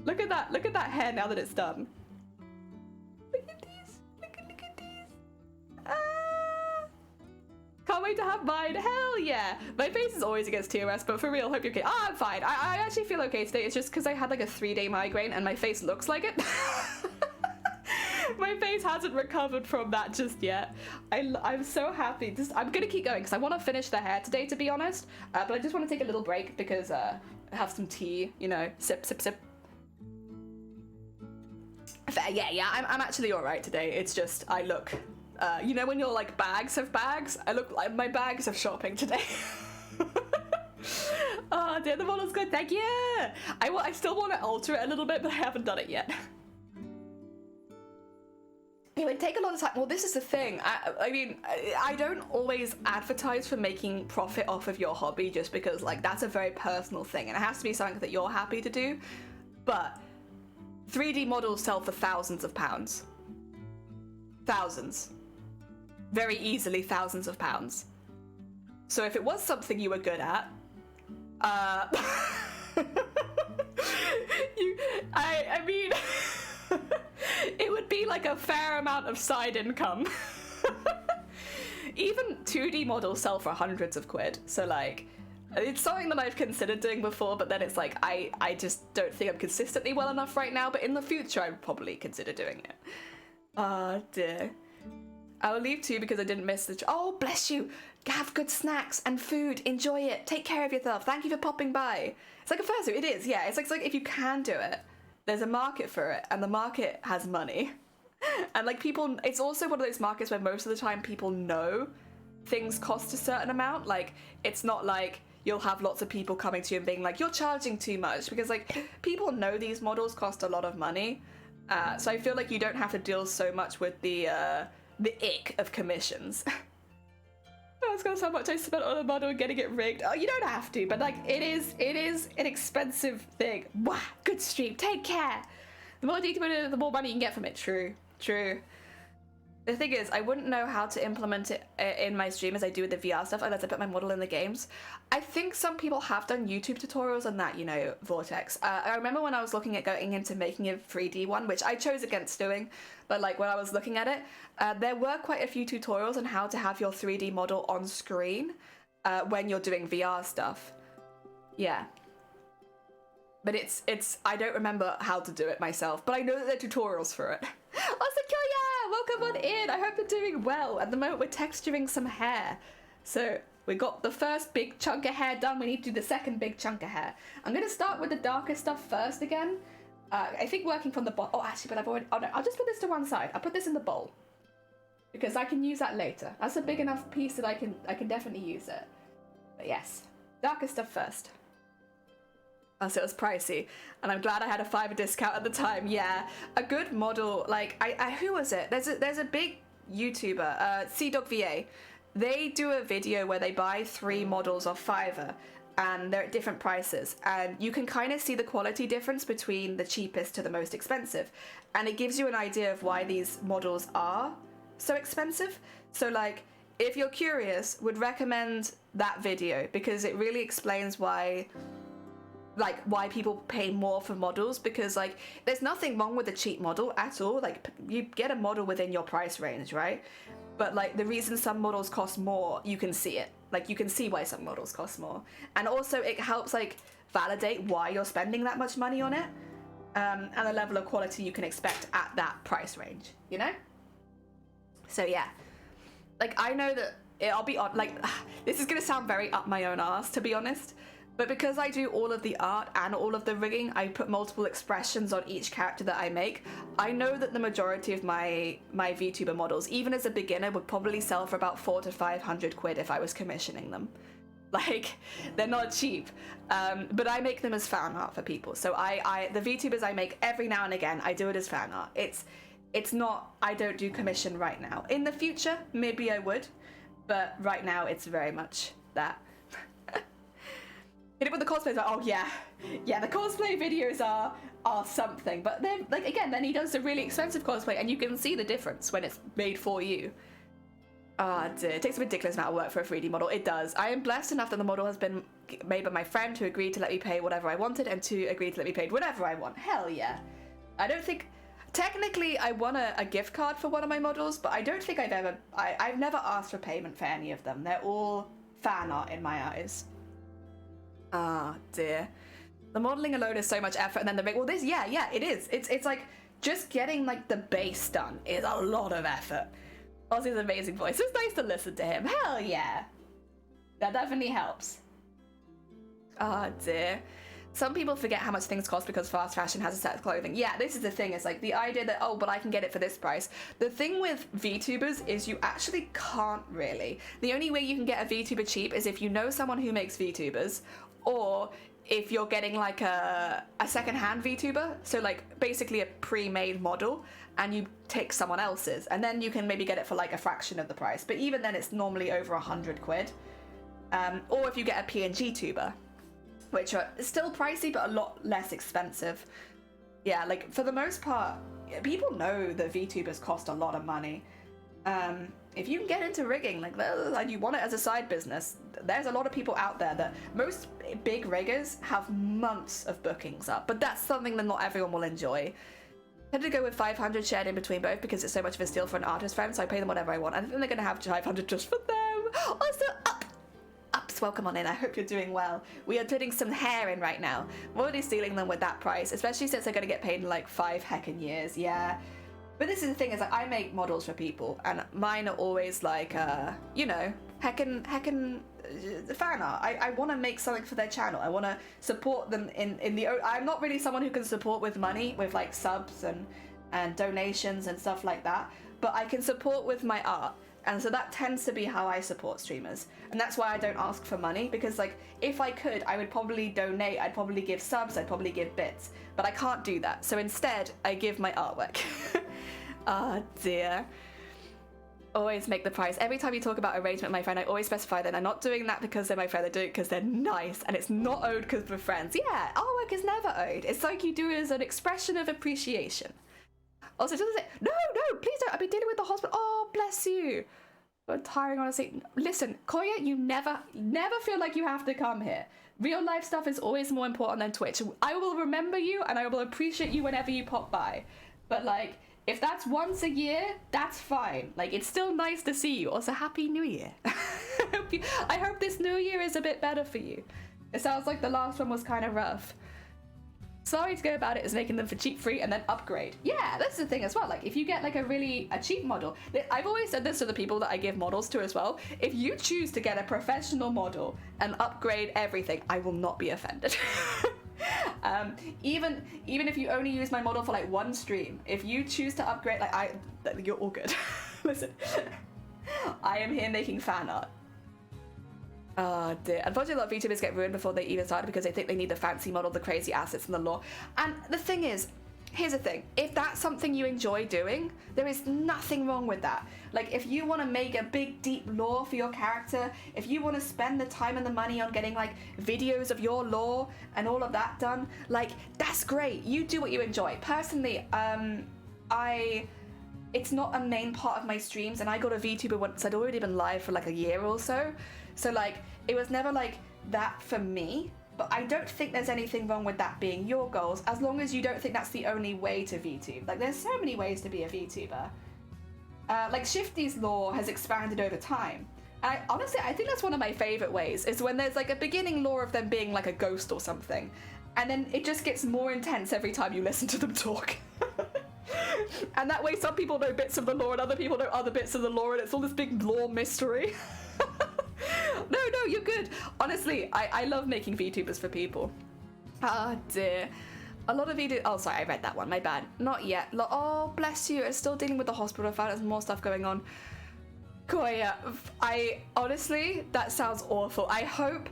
Look at that hair now that it's done. Look at these. Look at these. Can't wait to have mine. Hell yeah. My face is always against TOS, but for real, hope you're okay. Oh, I'm fine. I actually feel okay today. It's just because I had like a 3-day migraine and my face looks like it. My face hasn't recovered from that just yet. I'm so happy. I'm gonna keep going because I want to finish the hair today, to be honest. But I just want to take a little break because I have some tea, you know, sip. Yeah, I'm actually all right today. It's just I look, you know, when you're like bags of bags, I look like my bags of shopping today. Oh dear, the model's good. Thank you. I still want to alter it a little bit, but I haven't done it yet. It would take a lot of time. Well, this is the thing. I mean, I don't always advertise for making profit off of your hobby just because, like, that's a very personal thing and it has to be something that you're happy to do. But 3D models sell for thousands of pounds. Thousands. Very easily thousands of pounds. So if it was something you were good at, I mean... It would be like a fair amount of side income. Even 2D models sell for hundreds of quid, so like it's something that I've considered doing before, but then it's like I just don't think I'm consistently well enough right now, but in the future I would probably consider doing it. Oh dear. I will leave too because I didn't miss the... Oh, bless you. Have good snacks and food. Enjoy it. Take care of yourself. Thank you for popping by. It's like a fursuit. It is, yeah. It's like if you can do it, there's a market for it, and the market has money. And like people, it's also one of those markets where most of the time people know things cost a certain amount. Like it's not like you'll have lots of people coming to you and being like, you're charging too much, because like people know these models cost a lot of money. So I feel like you don't have to deal so much with the ick of commissions. Oh, it's gonna sound much I spent on a model and getting it rigged. Oh, you don't have to, but like it is an expensive thing. Wow, good stream. Take care. The more detail, the more money you can get from it. True. The thing is, I wouldn't know how to implement it in my stream as I do with the VR stuff unless I put my model in the games. I think some people have done YouTube tutorials on that, you know, Vortex. I remember when I was looking at going into making a 3D one, which I chose against doing, but like when I was looking at it, there were quite a few tutorials on how to have your 3D model on screen when you're doing VR stuff. Yeah. But it's I don't remember how to do it myself, but I know that there are tutorials for it. Oh, Sequoia! Welcome on in! I hope you're doing well. At the moment, we're texturing some hair. So, we got the first big chunk of hair done. We need to do the second big chunk of hair. I'm going to start with the darker stuff first again. I think working from the bottom... Oh, actually, but I've already... Oh, no, I'll just put this to one side. I'll put this in the bowl. Because I can use that later. That's a big enough piece that I can definitely use it. But yes, darker stuff first. So it was pricey, and I'm glad I had a $5 discount at the time. Yeah, a good model, like I who was it? There's a big YouTuber, CDogVA. They do a video where they buy 3 models off Fiverr, and they're at different prices, and you can kind of see the quality difference between the cheapest to the most expensive, and it gives you an idea of why these models are so expensive. So like, if you're curious, would recommend that video, because it really explains why people pay more for models, because like there's nothing wrong with a cheap model at all. Like, you get a model within your price range, right? But like, the reason some models cost more, you can see it. Like, you can see why some models cost more, and also it helps like validate why you're spending that much money on it, and the level of quality you can expect at that price range, you know? So yeah, like, I know that I'll be on, like, this is gonna sound very up my own ass, to be honest, but because I do all of the art and all of the rigging, I put multiple expressions on each character that I make. I know that the majority of my VTuber models, even as a beginner, would probably sell for about 400 to 500 quid if I was commissioning them. Like, they're not cheap, but I make them as fan art for people. So the VTubers I make, every now and again, I do it as fan art. It's not, I don't do commission right now. In the future, maybe I would, but right now it's very much that. Hit it with the cosplays, like, oh yeah, the cosplay videos are something, but then, like, again, then he does a really expensive cosplay, and you can see the difference when it's made for you. Ah, dear, it takes a ridiculous amount of work for a 3D model. It does. I am blessed enough that the model has been made by my friend, who agreed to let me pay whatever I wanted, and to agree to let me pay whatever I want. Hell yeah. I don't think, technically, I won a gift card for one of my models, but I don't think I've never asked for payment for any of them. They're all fan art in my eyes. Ah, dear. The modeling alone is so much effort, and then the well, this, yeah, it is. It's like, just getting like the base done is a lot of effort. Ozzy's amazing voice. It's nice to listen to him. Hell yeah. That definitely helps. Ah, dear. Some people forget how much things cost because fast fashion has a set of clothing. Yeah, this is the thing. It's like the idea that, oh, but I can get it for this price. The thing with VTubers is you actually can't really. The only way you can get a VTuber cheap is if you know someone who makes VTubers, or if you're getting like a second-hand VTuber, so like basically a pre-made model, and you take someone else's, and then you can maybe get it for like a fraction of the price. But even then, it's normally over 100 quid. Or if you get a PNG tuber, which are still pricey but a lot less expensive. Yeah, like for the most part, people know that VTubers cost a lot of money. If you can get into rigging, like you want it as a side business, there's a lot of people out there that most big riggers have months of bookings up, but that's something that not everyone will enjoy. I had to go with 500 shared in between both because it's so much of a steal for an artist friend, so I pay them whatever I want. I think they're gonna have 500 just for them. Also, Ups, welcome on in. I hope you're doing well. We are putting some hair in right now. I'm already stealing them with that price, especially since they're gonna get paid in like 5 heckin' years. Yeah. But this is the thing, is like I make models for people, and mine are always like, you know, heckin' fan art. I want to make something for their channel. I want to support them in the. I'm not really someone who can support with money, with like subs and donations and stuff like that. But I can support with my art, and so that tends to be how I support streamers. And that's why I don't ask for money, because like if I could, I would probably donate. I'd probably give subs. I'd probably give bits. But I can't do that. So instead, I give my artwork. Ah, dear. Always make the price. Every time you talk about arrangement, my friend, I always specify that I'm not doing that because they're my friend. I do it because they're nice, and it's not owed because we're friends. Yeah, artwork is never owed. It's like you do it as an expression of appreciation. Also, doesn't say, no, please don't. I've been dealing with the hospital. Oh, bless you. I'm tiring, honestly. Listen, Koya, you never feel like you have to come here. Real life stuff is always more important than Twitch. I will remember you, and I will appreciate you whenever you pop by. But like, if that's once a year, that's fine. Like, it's still nice to see you. Also, Happy New Year. I hope this new year is a bit better for you. It sounds like the last one was kind of rough. Sorry to go about it is making them for cheap free and then upgrade. Yeah, that's the thing as well. Like, if you get like a cheap model, I've always said this to the people that I give models to as well. If you choose to get a professional model and upgrade everything, I will not be offended. Even if you only use my model for like one stream, if you choose to upgrade, like you're all good. Listen, I am here making fan art. Oh dear. Unfortunately, a lot of VTubers get ruined before they even start because they think they need the fancy model, the crazy assets, and the lore. And the thing is, here's the thing. If that's something you enjoy doing, there is nothing wrong with that. Like, if you want to make a big, deep lore for your character, if you want to spend the time and the money on getting, like, videos of your lore and all of that done, like, that's great. You do what you enjoy. Personally, it's not a main part of my streams, and I got a VTuber once. I'd already been live for like a year or so. So like, it was never like that for me, but I don't think there's anything wrong with that being your goals, as long as you don't think that's the only way to VTube. Like, there's so many ways to be a VTuber. Like, Shifty's lore has expanded over time. And honestly, I think that's one of my favorite ways, is when there's like a beginning lore of them being like a ghost or something, and then it just gets more intense every time you listen to them talk. And that way some people know bits of the lore and other people know other bits of the lore, and it's all this big lore mystery. No, you're good. Honestly, I love making VTubers for people. Ah, dear. A lot of VTubers... Oh, sorry, I read that one. My bad. Not yet. Oh, bless you. It's still dealing with the hospital. I found there's more stuff going on. Koya, honestly, that sounds awful. I hope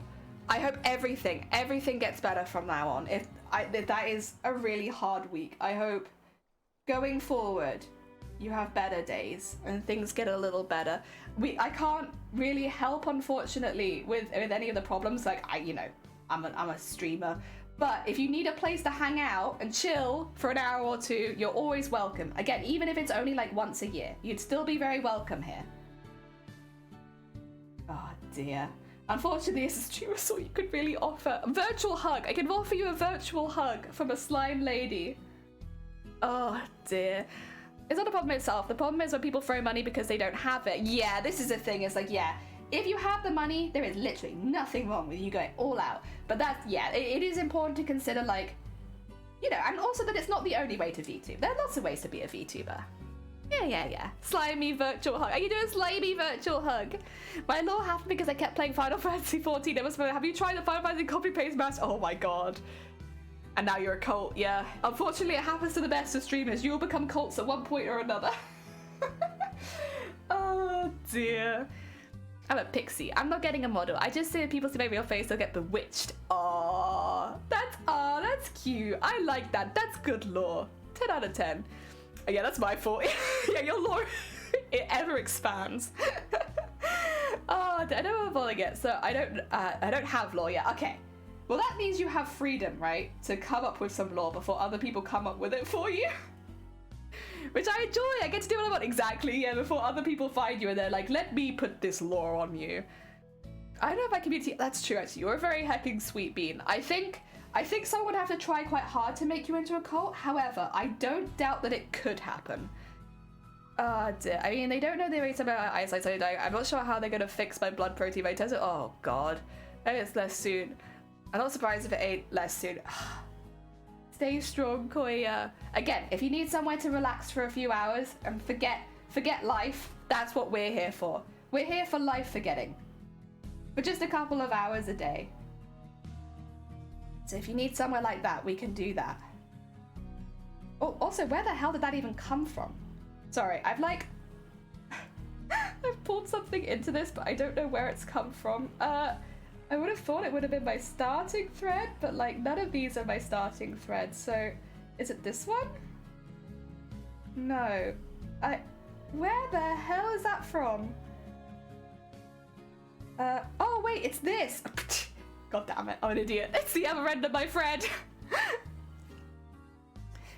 everything gets better from now on. If that is a really hard week. I hope going forward you have better days and things get a little better. I can't really help, unfortunately, with any of the problems. Like, I'm a streamer, but if you need a place to hang out and chill for an hour or two, you're always welcome. Again, even if it's only like once a year, you'd still be very welcome here. Oh dear. Unfortunately, as a streamer, so you could really offer a virtual hug. I can offer you a virtual hug from a slime lady. Oh dear. It's not the problem itself. The problem is when people throw money because they don't have it. Yeah, this is the thing. It's like, yeah, if you have the money, there is literally nothing wrong with you going all out. But that's, yeah, it is important to consider, like, and also that it's not the only way to VTube. There are lots of ways to be a VTuber. Yeah. Slimy virtual hug. Are you doing a slimy virtual hug? My lore happened because I kept playing Final Fantasy 14. Have you tried the Final Fantasy copy-paste master? Oh my god. And now you're a cult, yeah. Unfortunately, it happens to the best of streamers. You will become cults at one point or another. Oh dear. I'm a pixie. I'm not getting a model. I just say if people see my real face, they'll get bewitched. That's cute. I like that. That's good lore. 10 out of 10. Yeah, that's my fault. Yeah, your lore, it ever expands. Oh, I don't know what I'm calling it. So I don't have lore yet. Okay. Well, that means you have freedom, right? To come up with some lore before other people come up with it for you. Which I enjoy. I get to do what I want. Exactly, yeah, before other people find you and they're like, let me put this lore on you. I don't know if my community... That's true, actually. You're a very hecking sweet bean. I think someone would have to try quite hard to make you into a cult. However, I don't doubt that it could happen. Dear. I mean, they don't know the rates about eyesight, so I'm not sure how they're going to fix my blood protein by testing. Oh, God. Maybe it's less soon. I'm not surprised if it ain't less soon. Stay strong, Koya. Again, if you need somewhere to relax for a few hours and forget life, that's what we're here for. We're here for life forgetting. For just a couple of hours a day. So if you need somewhere like that, we can do that. Oh, also, where the hell did that even come from? Sorry, I've pulled something into this, but I don't know where it's come from. I would have thought it would have been my starting thread, but like none of these are my starting threads. So is it this one? No. Where the hell is that from? Oh wait, it's this. God damn it, I'm an idiot. It's the other end of my thread.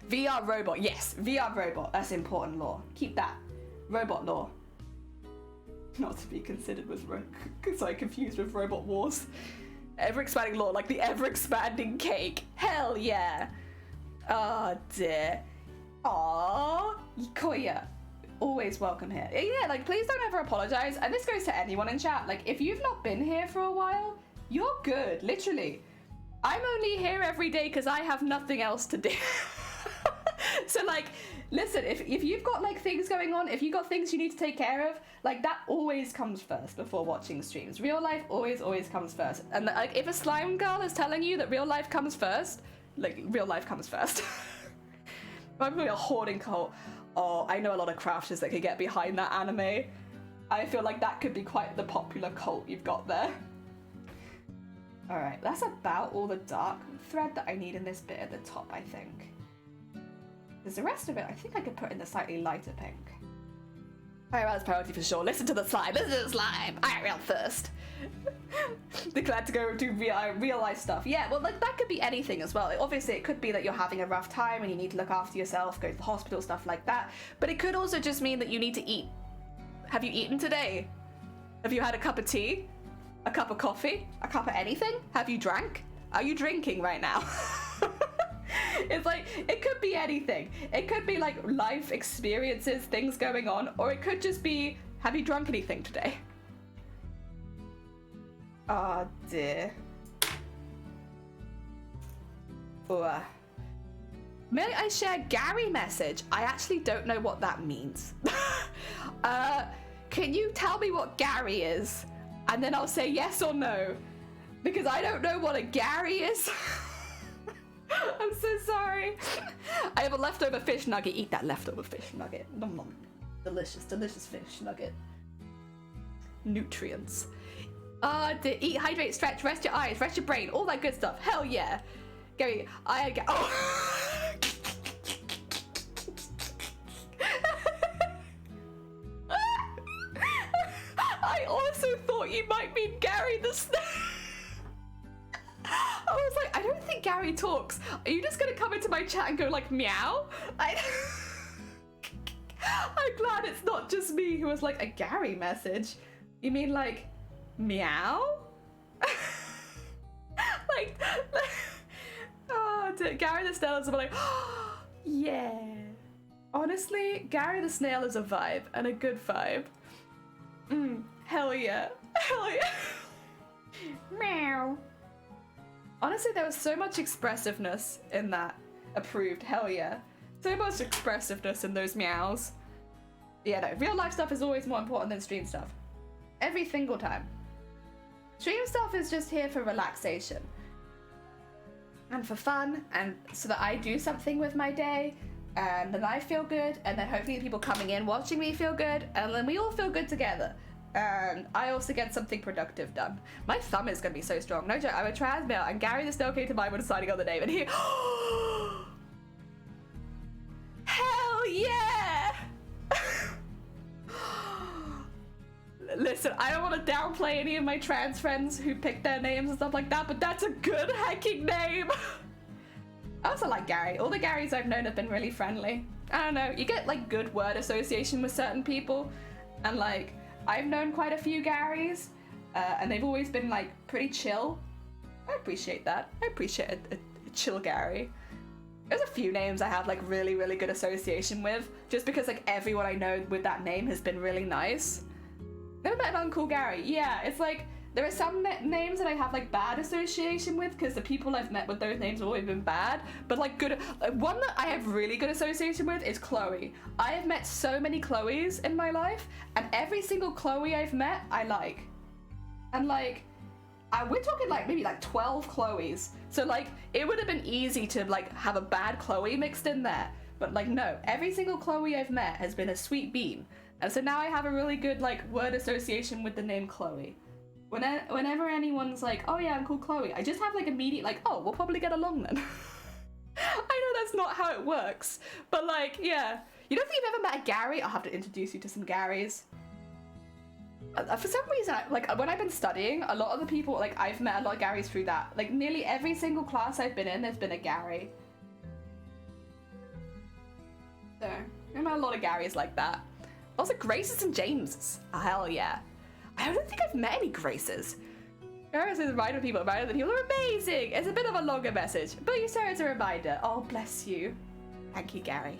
VR robot, yes, VR robot. That's important lore. Keep that. Robot lore. Not to be considered with, confused with Robot Wars. Ever-expanding lore, like the ever-expanding cake. Hell yeah. Oh dear. Aww. Koya. Always welcome here. Yeah, like, please don't ever apologize. And this goes to anyone in chat. Like, if you've not been here for a while, you're good, literally. I'm only here every day because I have nothing else to do. So, like, listen, if you've got, like, things going on, if you've got things you need to take care of, like, that always comes first before watching streams. Real life always comes first. And, like, if a slime girl is telling you that real life comes first, like, real life comes first. I'm really a hoarding cult. Oh, I know a lot of crafters that could get behind that anime. I feel like that could be quite the popular cult you've got there. All right, that's about all the dark thread that I need in this bit at the top, I think. Because the rest of it, I think I could put in the slightly lighter pink. IRL's priority for sure. Listen to the slime. Listen to the slime. IRL first. Declared to go do real life stuff. Yeah, well, like that could be anything as well. Obviously, it could be that you're having a rough time and you need to look after yourself, go to the hospital, stuff like that. But it could also just mean that you need to eat. Have you eaten today? Have you had a cup of tea? A cup of coffee? A cup of anything? Have you drank? Are you drinking right now? It's like, it could be anything. It could be like life experiences, things going on, or it could just be, have you drunk anything today? Oh dear. Ooh. May I share Gary message? I actually don't know what that means. Can you tell me what Gary is? And then I'll say yes or no. Because I don't know what a Gary is. I'm so sorry. I have a leftover fish nugget. Eat that leftover fish nugget. Nom nom. Delicious, delicious fish nugget. Nutrients. Eat, hydrate, stretch, rest your eyes, rest your brain, all that good stuff. Hell yeah. Gary, oh. I also thought you might mean Gary the Snake. I was like, I don't think Gary talks. Are you just gonna come into my chat and go like meow? I'm glad it's not just me who was like a Gary message. You mean like meow? like oh, Gary the Snail is like, oh, yeah. Honestly, Gary the Snail is a vibe and a good vibe. Hell yeah. Hell yeah. Meow. Honestly, there was so much expressiveness in that. Approved, hell yeah. So much expressiveness in those meows. Yeah, no, real life stuff is always more important than stream stuff. Every single time. Stream stuff is just here for relaxation. And for fun, and so that I do something with my day, and then I feel good, and then hopefully the people coming in watching me feel good, and then we all feel good together. And I also get something productive done. My thumb is gonna be so strong. No joke, I'm a trans male, and Gary the Snail came to mind when deciding on the name, and he... Hell yeah! Listen, I don't want to downplay any of my trans friends who pick their names and stuff like that, but that's a good hecking name! I also like Gary. All the Garys I've known have been really friendly. I don't know, you get like good word association with certain people, and like, I've known quite a few Garys, and they've always been like pretty chill. I appreciate that. I appreciate a chill Gary. There's a few names I have like really, really good association with, just because like everyone I know with that name has been really nice. Never met an uncool Gary. Yeah, it's like, there are some names that I have like bad association with because the people I've met with those names have always been bad, but like good. One that I have really good association with is Chloe. I have met so many Chloes in my life, and every single Chloe I've met, I like. And like, we're talking like maybe like 12 Chloes. So like, it would have been easy to like have a bad Chloe mixed in there. But like, no, every single Chloe I've met has been a sweet bean. And so now I have a really good like word association with the name Chloe. Whenever anyone's like, oh yeah, I'm called Chloe, I just have like immediate like, oh, we'll probably get along then. I know that's not how it works, but like, yeah. You don't think you've ever met a Gary? I'll have to introduce you to some Garys. For some reason, like when I've been studying, a lot of the people, like I've met a lot of Garys through that. Like nearly every single class I've been in, there's been a Gary. So, I met a lot of Garys like that. Also Graces and Jameses. Oh, hell yeah. I don't think I've met any Graces. Graces is reminder people are amazing. It's a bit of a longer message, but you say it's a reminder. Oh, bless you. Thank you, Gary.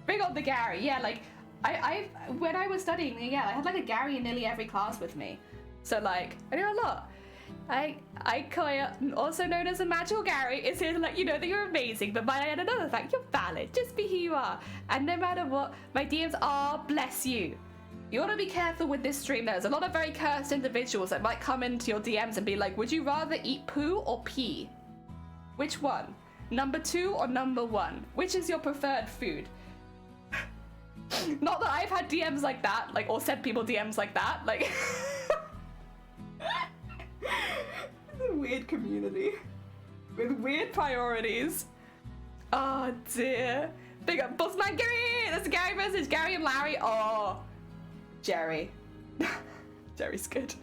Bring on the Gary. Yeah, like, when I was studying, yeah, I had like a Gary in nearly every class with me. So like, I know a lot. Koya, also known as the Magical Gary, is here to let you know that you're amazing, but might I add another fact, you're valid. Just be who you are. And no matter what, my DMs are, bless you. You want to be careful with this stream. There's a lot of very cursed individuals that might come into your DMs and be like, would you rather eat poo or pee? Which one? Number 2 or number 1? Which is your preferred food? Not that I've had DMs like that, like, or sent people DMs like that, like. weird community with weird priorities. Oh dear. Big up Bossman Gary! That's a Gary message. Gary and Larry. Oh, Jerry. Jerry's good.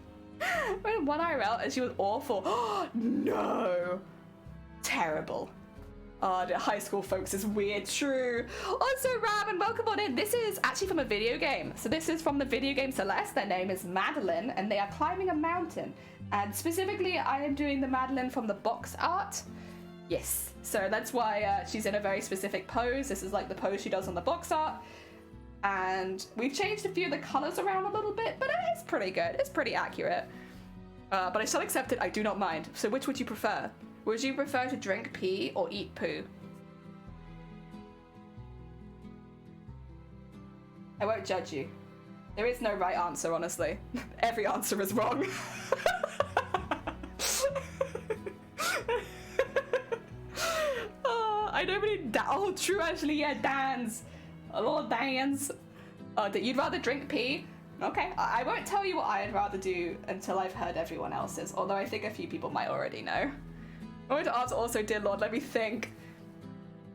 When one IRL and she was awful. Oh no. Terrible. Oh, the high school folks is weird. True. Also, Ram, and welcome on in. This is actually from a video game. So this is from the video game Celeste. Their name is Madeline, and they are climbing a mountain. And specifically, I am doing the Madeline from the box art. Yes. So that's why she's in a very specific pose. This is like the pose she does on the box art. And we've changed a few of the colors around a little bit, but it's pretty good. It's pretty accurate. But I still accept it. I do not mind. So which would you prefer? Would you prefer to drink pee or eat poo? I won't judge you. There is no right answer, honestly. Every answer is wrong. I know many oh, true, actually, yeah, Dans. A lot of Dans. That you'd rather drink pee? Okay, I won't tell you what I'd rather do until I've heard everyone else's, although I think a few people might already know. I want to answer also, dear Lord, let me think.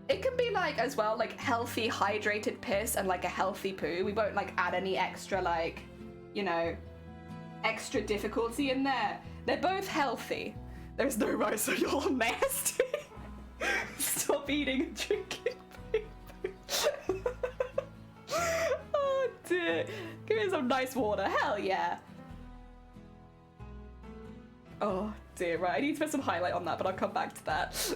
It can be like, as well, like healthy, hydrated piss and like a healthy poo. We won't like add any extra, like, you know, extra difficulty in there. They're both healthy. There's no right, so you're all nasty. Stop eating and drinking poo. Oh dear. Give me some nice water. Hell yeah. Oh dear, right. I need to put some highlight on that, but I'll come back to that.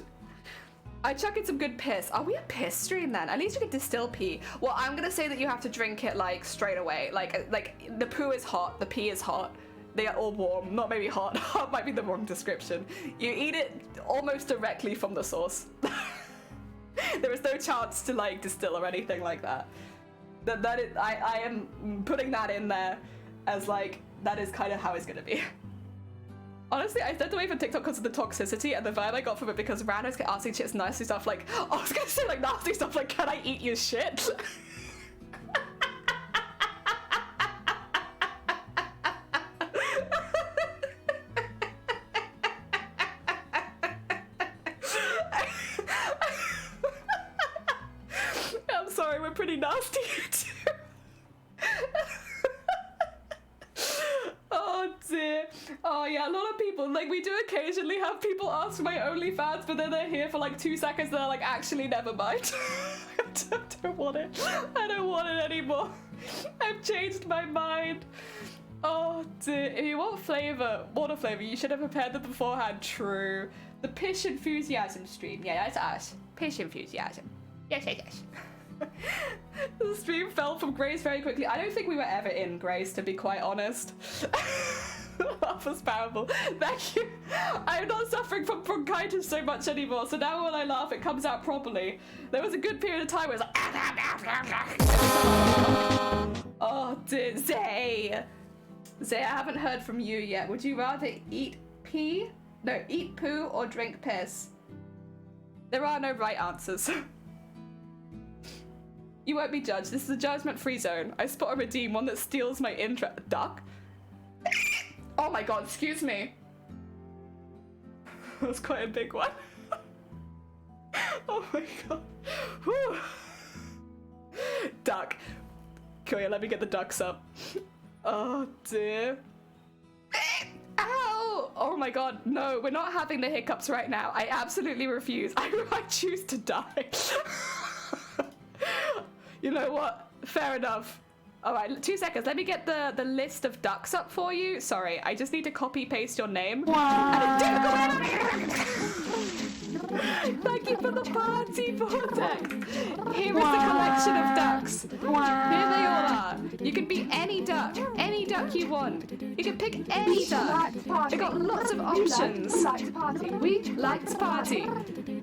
I chuck in some good piss. Are we a piss stream then? At least you can distill pee. Well, I'm gonna say that you have to drink it like straight away. Like the poo is hot, the pee is hot. They are all warm, not maybe hot. Hot might be the wrong description. You eat it almost directly from the source. There is no chance to like distill or anything like that. I am putting that in there as like, that is kind of how it's gonna be. Honestly, I stepped away from TikTok because of the toxicity and the vibe I got from it, because randos kept asking shit nasty stuff like, oh, I was gonna say like nasty stuff like, can I eat your shit? I'm sorry, we're pretty nasty too. Oh dear. Oh yeah, a lot of people, like we do occasionally have people ask for my OnlyFans, but then they're here for like 2 seconds and they're like, actually never mind. I don't want it. I don't want it anymore. I've changed my mind. Oh dear. If you want flavor, water flavor, you should have prepared them beforehand. True. The pish enthusiasm stream. Yeah, that's us. Pish enthusiasm. Yes, yes, yes. The stream fell from grace very quickly. I don't think we were ever in grace, to be quite honest. That was powerful. Thank you. I'm not suffering from bronchitis so much anymore, so now when I laugh it comes out properly. There was a good period of time where it was like oh dear. Zay, I haven't heard from you yet. Would you rather eat pee? No, eat poo or drink piss? There are no right answers. You won't be judged. This is a judgment-free zone. I spot a redeem, one that steals my interest. Duck? Oh my god, excuse me. That was quite a big one. Oh my god. Whew. Duck. Cool, yeah, let me get the ducks up. Oh dear. Ow! Oh my god, no, we're not having the hiccups right now. I absolutely refuse. I choose to die. You know what? Fair enough. All right, 2 seconds. Let me get the list of ducks up for you. Sorry, I just need to copy paste your name. Thank you for the party, Vortex. Here is the collection of ducks. Here they all are. You can be any duck you want. You can pick any duck. We've got lots of options. We like to party.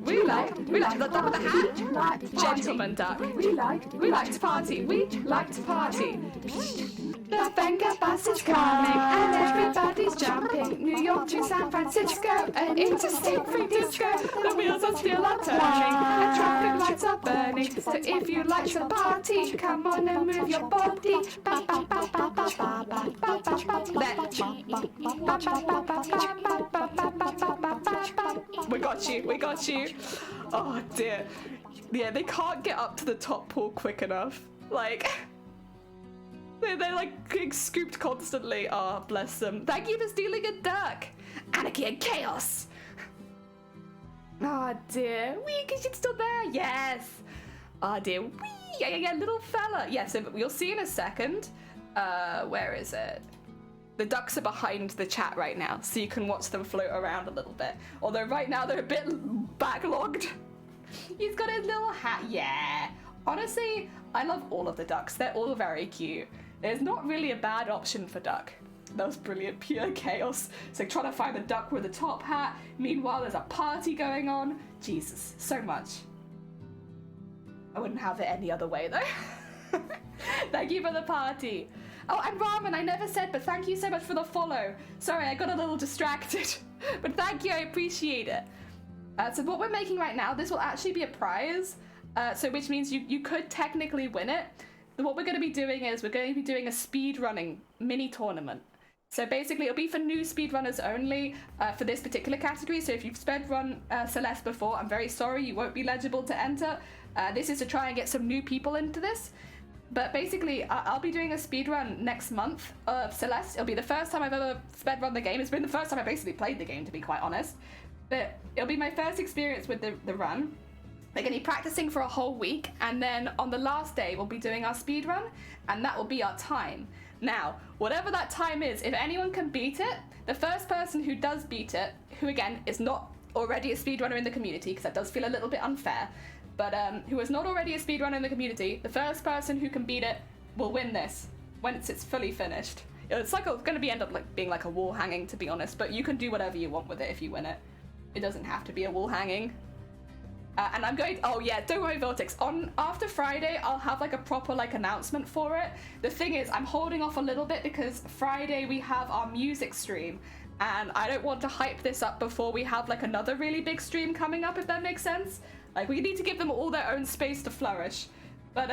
We like the duck with the hat. Gentleman duck. We like to party. We like to party. The Venga bus is coming and everybody's jumping. New York to San Francisco, an interstate free disco. The wheels are still are turning and traffic lights are burning. So if you like to party, come on and move your body. got you. We got you. Oh dear. Yeah, they can't get up to the top pool quick enough. Like, they're like getting scooped constantly. Oh, bless them. Thank you for stealing a duck. Anarchy and chaos. Oh dear. Wee, is it still there? Yes. Oh dear. Wee. Yeah, little fella. Yeah, so you'll see in a second. Where is it? The ducks are behind the chat right now, so you can watch them float around a little bit. Although right now they're a bit backlogged. He's got his little hat. Yeah. Honestly, I love all of the ducks. They're all very cute. There's not really a bad option for duck. That was brilliant. Pure chaos. It's like trying to find the duck with the top hat. Meanwhile, there's a party going on. Jesus, so much. I wouldn't have it any other way though. Thank you for the party. Oh, and Ramen, I never said, but thank you so much for the follow. Sorry, I got a little distracted. But thank you, I appreciate it. So what we're making right now, this will actually be a prize. So which means you could technically win it. What we're going to be doing is we're going to be doing a speed running mini tournament. So basically it'll be for new speedrunners only for this particular category. So if you've speedrun Celeste before, I'm very sorry, you won't be eligible to enter. This is to try and get some new people into this. But basically, I'll be doing a speedrun next month of Celeste. It'll be the first time I've ever speedrun the game. It's been the first time I basically played the game, to be quite honest. But it'll be my first experience with the run. We're going to be practicing for a whole week, and then on the last day, we'll be doing our speedrun, and that will be our time. Now, whatever that time is, if anyone can beat it, the first person who does beat it, who again is not already a speedrunner in the community, because that does feel a little bit unfair, but who is not already a speedrunner in the community, the first person who can beat it will win this once it's fully finished. It's like going to be end up like being like a wall hanging, to be honest, but you can do whatever you want with it if you win it. It doesn't have to be a wall hanging. And I'm going, oh yeah, don't worry, Vortex, after Friday, I'll have like a proper like announcement for it. The thing is, I'm holding off a little bit because Friday we have our music stream, and I don't want to hype this up before we have like another really big stream coming up, if that makes sense. Like, we need to give them all their own space to flourish. But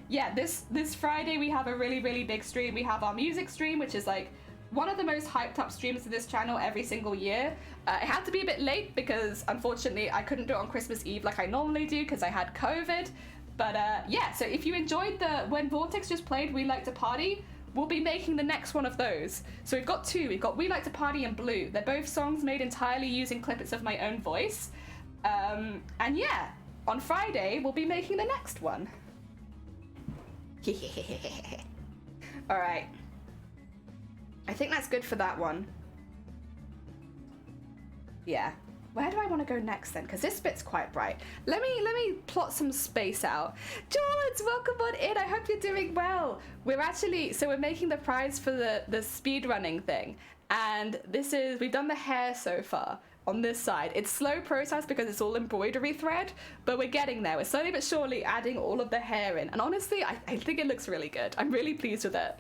yeah, this Friday we have a really, really big stream. We have our music stream, which is like one of the most hyped up streams of this channel every single year. It had to be a bit late because unfortunately I couldn't do it on Christmas Eve like I normally do because I had COVID. But yeah, so if you enjoyed when Vortex just played We Like to Party, we'll be making the next one of those. So we've got two. We've got We Like to Party and Blue. They're both songs made entirely using clippets of my own voice. And yeah, on Friday we'll be making the next one. All right. I think that's good for that one. Yeah. Where do I want to go next then? Because this bit's quite bright. Let me plot some space out. George, welcome on in. I hope you're doing well. We're making the prize for the speed running thing. And we've done the hair so far on this side. It's slow process because it's all embroidery thread, but we're getting there. We're slowly but surely adding all of the hair in. And honestly, I think it looks really good. I'm really pleased with it.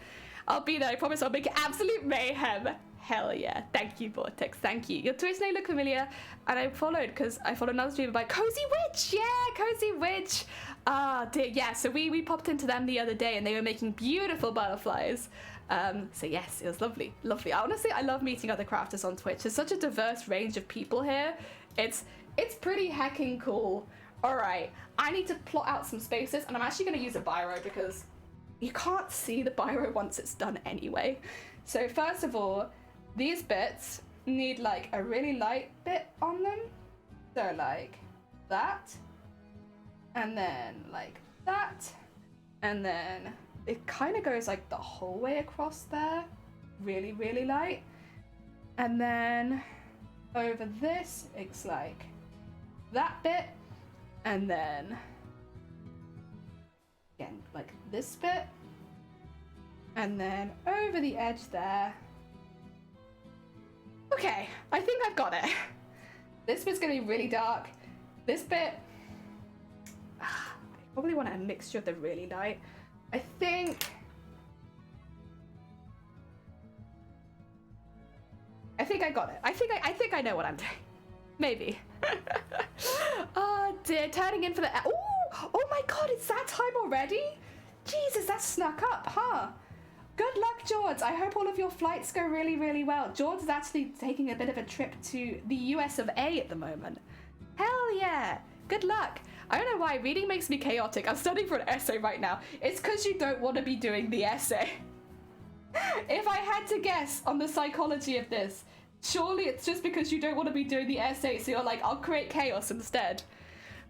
I'll be there. I promise I'll make it absolute mayhem. Hell yeah. Thank you, Vortex. Thank you. Your Twitch name looked familiar, and I followed because I followed another streamer by Cozy Witch. Yeah, Cozy Witch. Ah, dear. Yeah, so we popped into them the other day, and they were making beautiful butterflies. So yes, it was lovely. Lovely. Honestly, I love meeting other crafters on Twitch. There's such a diverse range of people here. It's pretty hecking cool. All right. I need to plot out some spaces, and I'm actually going to use a biro because you can't see the biro once it's done anyway. So first of all, these bits need like a really light bit on them. So like that, and then like that, and then it kind of goes like the whole way across there, really, really light. And then over this, it's like that bit, and then again, like this bit, and then over the edge there. Okay, I think I've got it. This bit's gonna be really dark. This bit, I probably want a mixture of the really light. I think I got it. I think I know what I'm doing. Maybe. Oh dear, turning in for the. Oh my God! It's that time already. Jesus, that snuck up, huh? Good luck, George. I hope all of your flights go really, really well. George is actually taking a bit of a trip to the US of A at the moment. Hell yeah. Good luck. I don't know why reading makes me chaotic. I'm studying for an essay right now. It's because you don't want to be doing the essay. If I had to guess on the psychology of this, surely it's just because you don't want to be doing the essay, so you're like, I'll create chaos instead.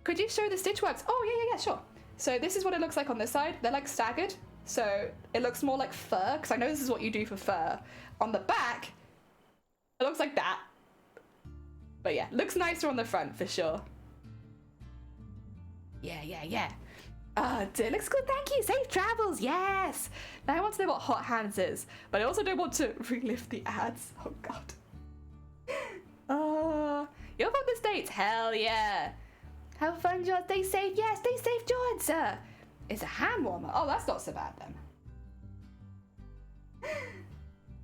Could you show the stitch works? Oh, yeah, sure. So this is what it looks like on this side. They're like staggered, so it looks more like fur, because I know this is what you do for fur. On the back, it looks like that. But yeah, looks nicer on the front for sure. Yeah. It looks cool, thank you. Safe travels, yes. Now I want to know what hot hands is, but I also don't want to relive the ads. Oh god. You're from the States, hell yeah. Have fun, George, stay safe. Yeah, stay safe, George. It's a hand warmer. Oh, that's not so bad then.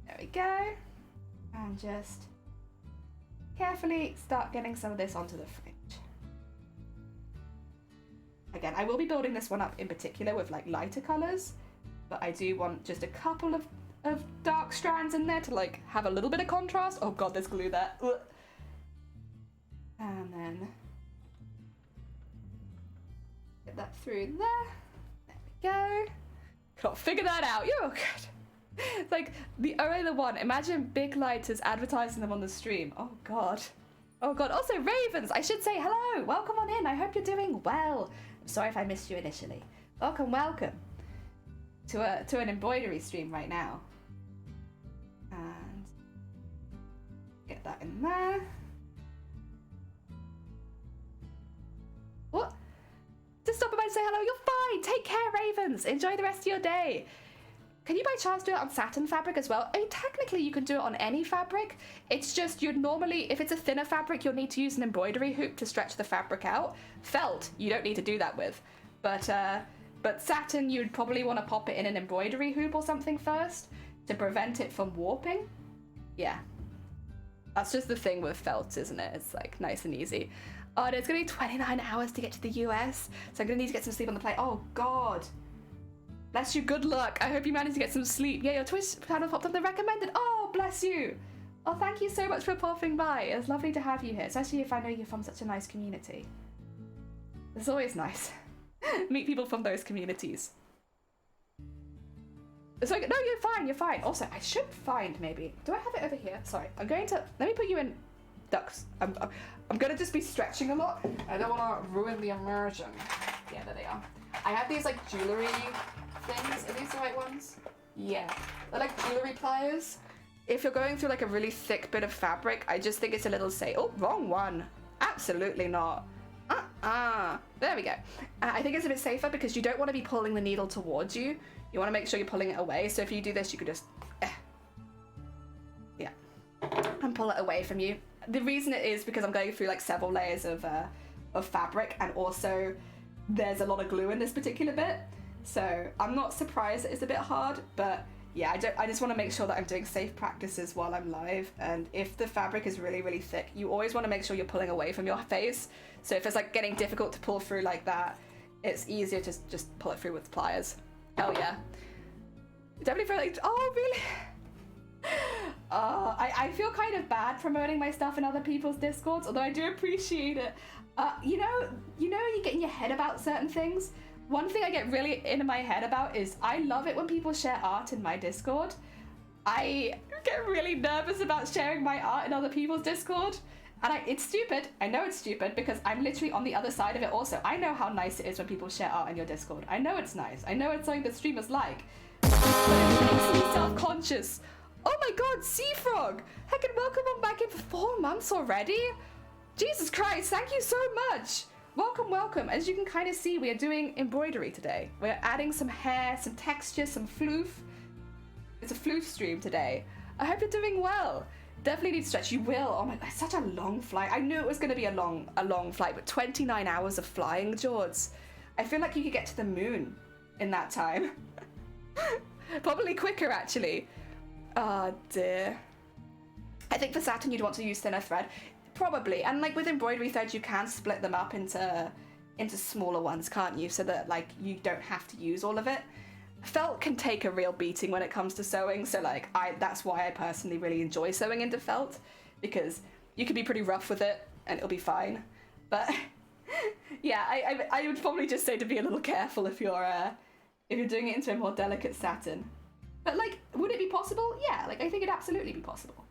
There we go. And just carefully start getting some of this onto the fringe. Again, I will be building this one up in particular with like lighter colors, but I do want just a couple of dark strands in there to like have a little bit of contrast. Oh god, there's glue there. Ugh. And then get that through there. There we go. Can't figure that out. You're good. It's like the only one. Imagine big lighters advertising them on the stream. Oh god. Oh god. Also ravens. I should say hello. Welcome on in. I hope you're doing well. I'm sorry if I missed you initially. Welcome to an embroidery stream right now. And get that in there. What? Just stop by and say hello. You're fine. Take care, ravens. Enjoy the rest of your day. Can you by chance do it on satin fabric as well? I mean, technically you can do it on any fabric. It's just you'd normally, if it's a thinner fabric, you'll need to use an embroidery hoop to stretch the fabric out. Felt, you don't need to do that with. But satin, you'd probably want to pop it in an embroidery hoop or something first to prevent it from warping. Yeah. That's just the thing with felt, isn't it? It's like nice and easy. Oh, and it's gonna be 29 hours to get to the US, so I'm gonna need to get some sleep on the plane. Oh God. Bless you, good luck. I hope you manage to get some sleep. Yeah, your Twitch channel popped up the recommended. Oh, bless you. Oh, thank you so much for popping by. It's lovely to have you here, especially if I know you're from such a nice community. It's always nice. Meet people from those communities. So, no, you're fine. Also, I should find maybe. Do I have it over here? Sorry, I'm going to, let me put you in ducks. I'm gonna just be stretching a lot. I don't want to ruin the immersion. Yeah, there they are. I have these like jewelry things. Are these the right ones? Yeah. They're like jewelry pliers. If you're going through like a really thick bit of fabric, I just think it's a little safe. Oh, wrong one. Absolutely not. There we go. I think it's a bit safer because you don't want to be pulling the needle towards you. You want to make sure you're pulling it away. So if you do this, you could just, yeah, and pull it away from you. The reason it is because I'm going through like several layers of fabric, and also there's a lot of glue in this particular bit. So I'm not surprised that it's a bit hard, but yeah, I just want to make sure that I'm doing safe practices while I'm live. And if the fabric is really, really thick, you always want to make sure you're pulling away from your face. So if it's like getting difficult to pull through like that, it's easier to just pull it through with pliers. Hell yeah. Definitely feel like, oh really? I feel kind of bad promoting my stuff in other people's Discords, although I do appreciate it. You know when you get in your head about certain things? One thing I get really in my head about is I love it when people share art in my Discord. I get really nervous about sharing my art in other people's Discord. And it's stupid. I know it's stupid because I'm literally on the other side of it also. I know how nice it is when people share art in your Discord. I know it's nice. I know it's something that streamers like. But it makes me self-conscious. Oh my god, Sea Frog! Heckin' welcome on back in for 4 months already? Jesus Christ, thank you so much! Welcome. As you can kind of see, we are doing embroidery today. We're adding some hair, some texture, some floof. It's a floof stream today. I hope you're doing well. Definitely need to stretch. You will. Oh my god, it's such a long flight. I knew it was going to be a long flight, but 29 hours of flying, George. I feel like you could get to the moon in that time. Probably quicker, actually. Oh dear. I think for satin you'd want to use thinner thread. Probably. And like with embroidery threads, you can split them up into smaller ones, can't you? So that like you don't have to use all of it. Felt can take a real beating when it comes to sewing, so like that's why I personally really enjoy sewing into felt, because you can be pretty rough with it and it'll be fine. But yeah, I would probably just say to be a little careful if you're doing it into a more delicate satin. But like, would it be possible? Yeah, like I think it'd absolutely be possible.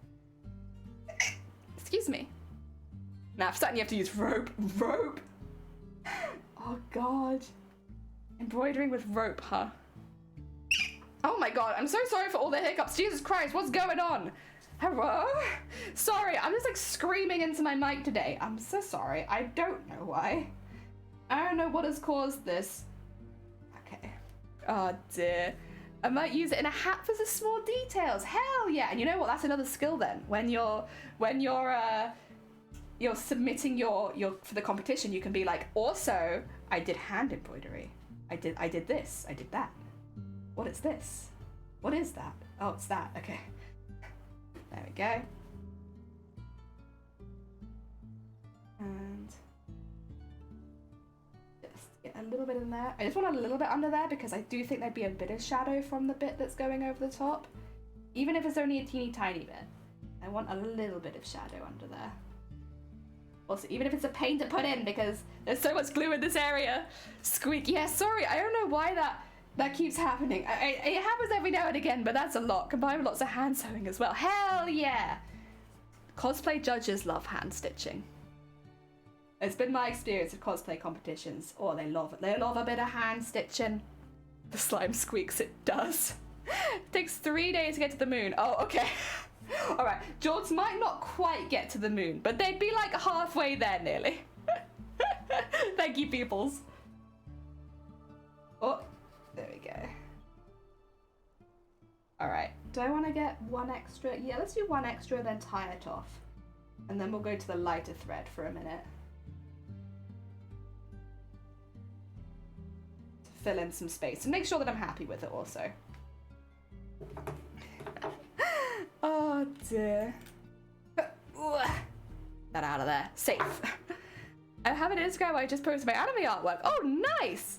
Excuse me. Now, for satin you have to use rope. Rope! Oh god. Embroidering with rope, huh? Oh my god, I'm so sorry for all the hiccups. Jesus Christ, what's going on? Hello? Sorry, I'm just like screaming into my mic today. I'm so sorry. I don't know why. I don't know what has caused this. Okay. Oh dear. I might use it in a hat for the small details. Hell yeah! And you know what? That's another skill then. When you're submitting your for the competition, you can be like, also, I did hand embroidery. I did this. I did that. What is this? What is that? Oh, it's that. Okay. There we go. And just get a little bit in there. I just want a little bit under there because I do think there'd be a bit of shadow from the bit that's going over the top. Even if it's only a teeny tiny bit. I want a little bit of shadow under there. Also, even if it's a pain to put in because there's so much glue in this area. Squeak. Yeah, sorry. I don't know why that keeps happening. It happens every now and again, but that's a lot. Combined with lots of hand sewing as well. Hell yeah! Cosplay judges love hand stitching. It's been my experience of cosplay competitions. Oh, they love it. They love a bit of hand stitching. The slime squeaks, it does. It takes 3 days to get to the moon. Oh, okay. All right, Jorts might not quite get to the moon, but they'd be like halfway there nearly. Thank you, peoples. Oh, there we go. All right, do I want to get one extra? Yeah, let's do one extra, then tie it off. And then we'll go to the lighter thread for a minute. To fill in some space and make sure that I'm happy with it also. Oh dear. That out of there. Safe. I have an Instagram where I just posted my anime artwork. Oh, nice!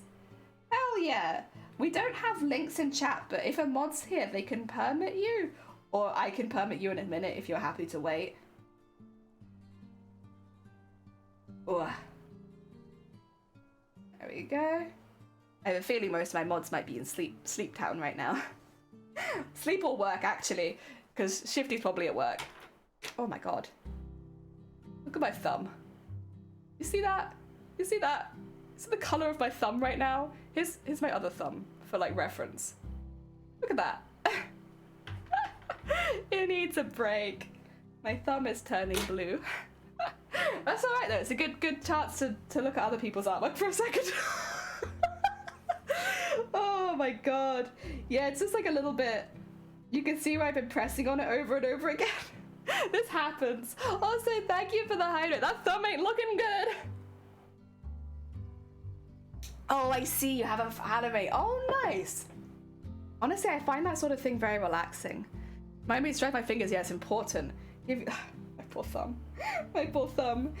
Hell yeah. We don't have links in chat, but if a mod's here, they can permit you. Or I can permit you in a minute if you're happy to wait. Ugh. There we go. I have a feeling most of my mods might be in Sleep Town right now. Sleep or work, actually. Because Shifty's probably at work. Oh my god. Look at my thumb. You see that? You see that? See the color of my thumb right now? Here's my other thumb for like reference. Look at that. It needs a break. My thumb is turning blue. That's alright though. It's a good chance to look at other people's artwork for a second. Oh my god. Yeah, it's just like a little bit. You can see where I've been pressing on it over and over again. This happens. Also, thank you for the highlight. That thumb ain't looking good. Oh, I see. You have an anime. Oh, nice. Honestly, I find that sort of thing very relaxing. Remind me to stretch my fingers. Yeah, it's important. My poor thumb. My poor thumb.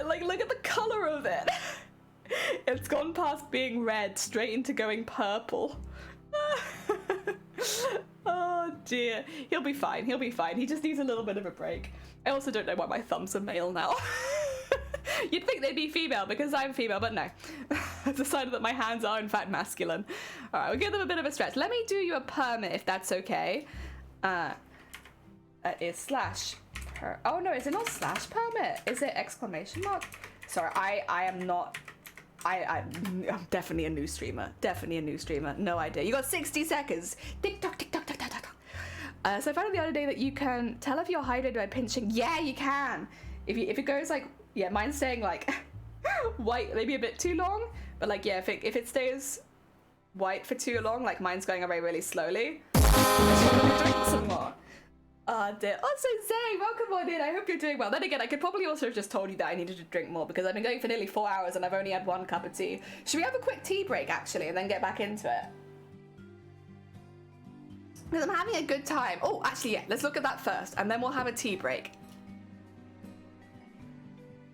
Like, look at the color of it. It's gone past being red straight into going purple. Oh dear. He'll be fine. He'll be fine. He just needs a little bit of a break. I also don't know why my thumbs are male now. You'd think they'd be female because I'm female, but no. I've decided that my hands are in fact masculine. All right, we'll give them a bit of a stretch. Let me do you a permit if that's okay. Is slash per. Oh no, is it not slash permit? Is it exclamation mark? Sorry, I am not. I'm definitely a new streamer. Definitely a new streamer. No idea. You got 60 seconds. Tick tock, tick tock, tick tock, tick tock. So I found out the other day that you can tell if you're hydrated by pinching. Yeah, you can. If it goes like, yeah, mine's staying like white, maybe a bit too long, but like yeah, if it stays white for too long, like mine's going away really slowly. I should probably drink some more. Dear. Also, Zay, welcome on in. I hope you're doing well. Then again, I could probably also have just told you that I needed to drink more because I've been going for nearly 4 hours and I've only had one cup of tea. Should we have a quick tea break, actually, and then get back into it? Because I'm having a good time. Oh, actually, yeah, let's look at that first, and then we'll have a tea break.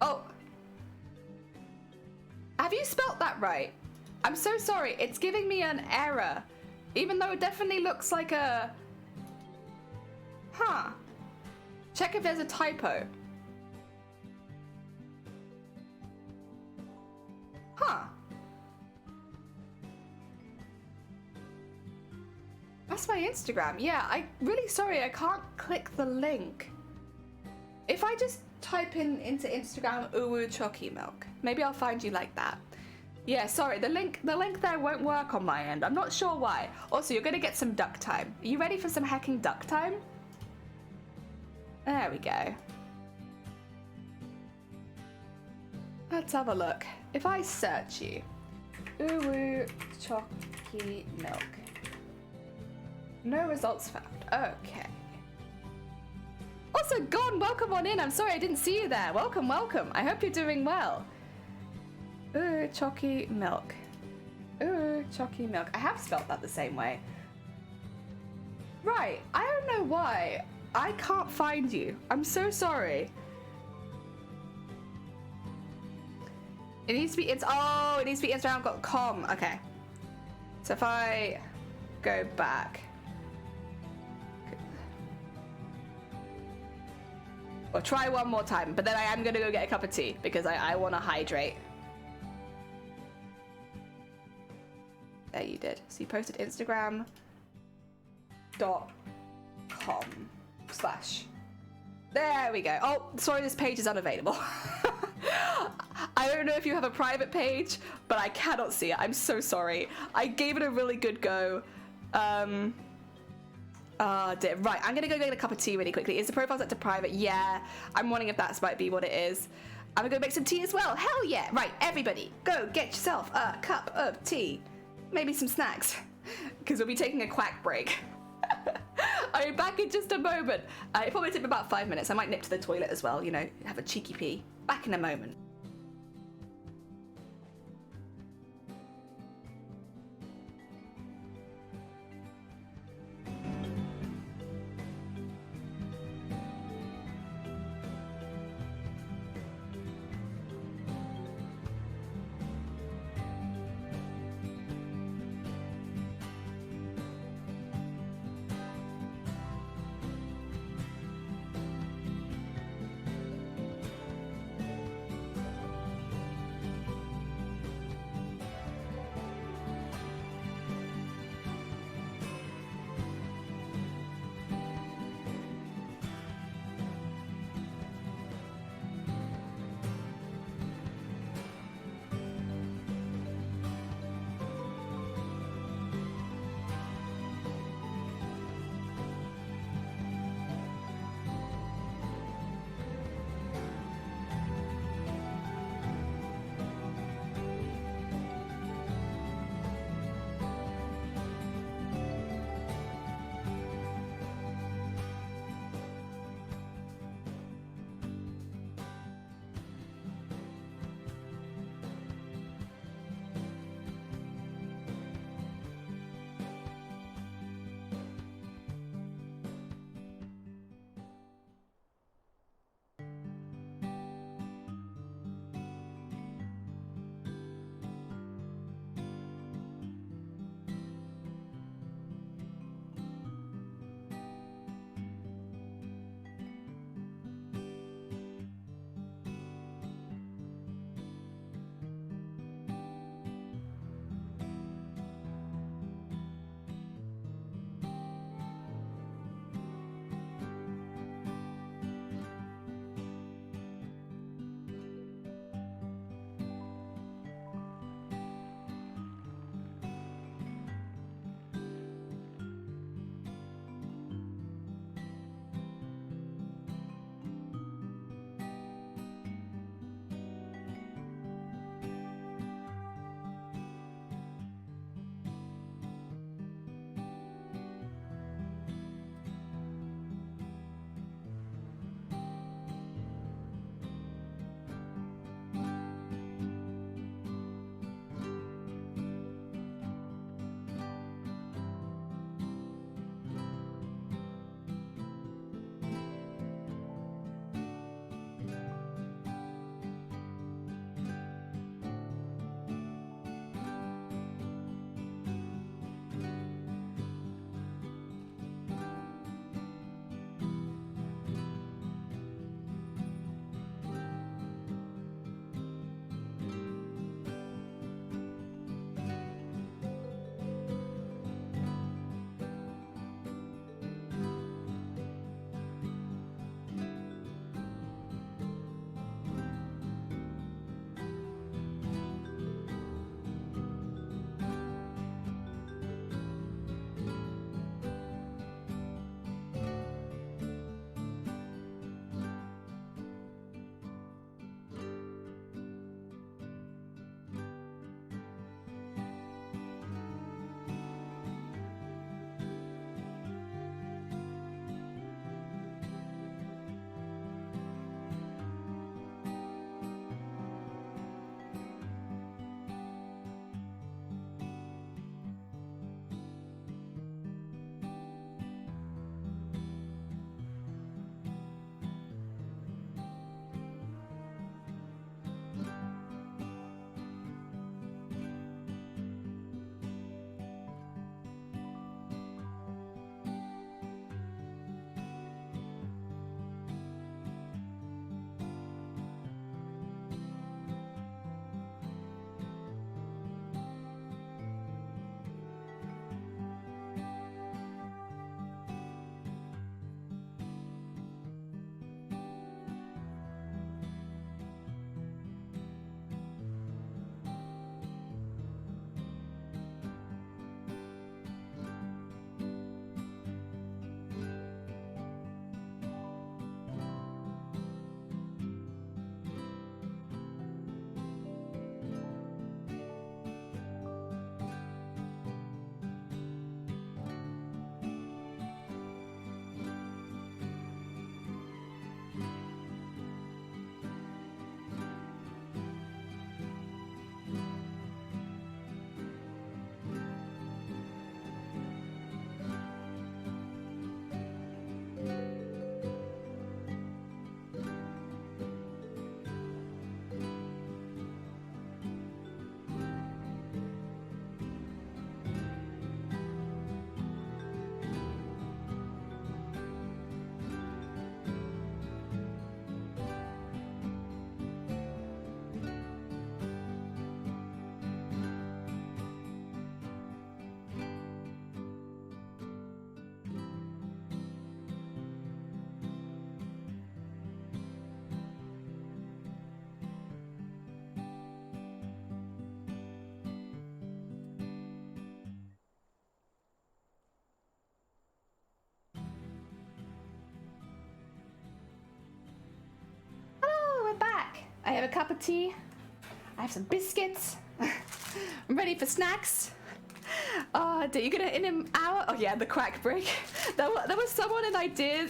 Oh. Have you spelt that right? I'm so sorry. It's giving me an error. Even though it definitely looks like a... Huh. Check if there's a typo. Huh. That's my Instagram. Yeah, I'm really sorry, I can't click the link. If I just type into Instagram uwu choki milk, maybe I'll find you like that. Yeah, sorry, the link there won't work on my end. I'm not sure why. Also, you're gonna get some duck time. Are you ready for some hecking duck time? There we go. Let's have a look. If I search you, uwu choki milk. No results found. Okay. Also, Gon, welcome on in. I'm sorry I didn't see you there. Welcome, welcome. I hope you're doing well. Ooh, choki milk. Ooh, choki milk. I have spelt that the same way. Right. I don't know why. I can't find you. I'm so sorry. It needs to be, it needs to be Instagram.com. Okay. So if I go back. Or try one more time, but then I am gonna go get a cup of tea because I want to hydrate. There you did. So you posted Instagram.com/. There we go. Oh, sorry, this page is unavailable. I don't know if you have a private page, but I cannot see it. I'm so sorry. I gave it a really good go. Right, I'm gonna go get a cup of tea really quickly. Is the profile set to private? Yeah. I'm wondering if that might be what it is. I'm gonna go make some tea as well. Hell yeah. Right, everybody, go get yourself a cup of tea. Maybe some snacks, because we'll be taking a quack break. I'll be back in just a moment. It probably took about 5 minutes. I might nip to the toilet as well, you know, have a cheeky pee. Back in a moment. I have a cup of tea. I have some biscuits. I'm ready for snacks. Oh, are you gonna in an hour? Oh yeah, the quack break. There was someone's idea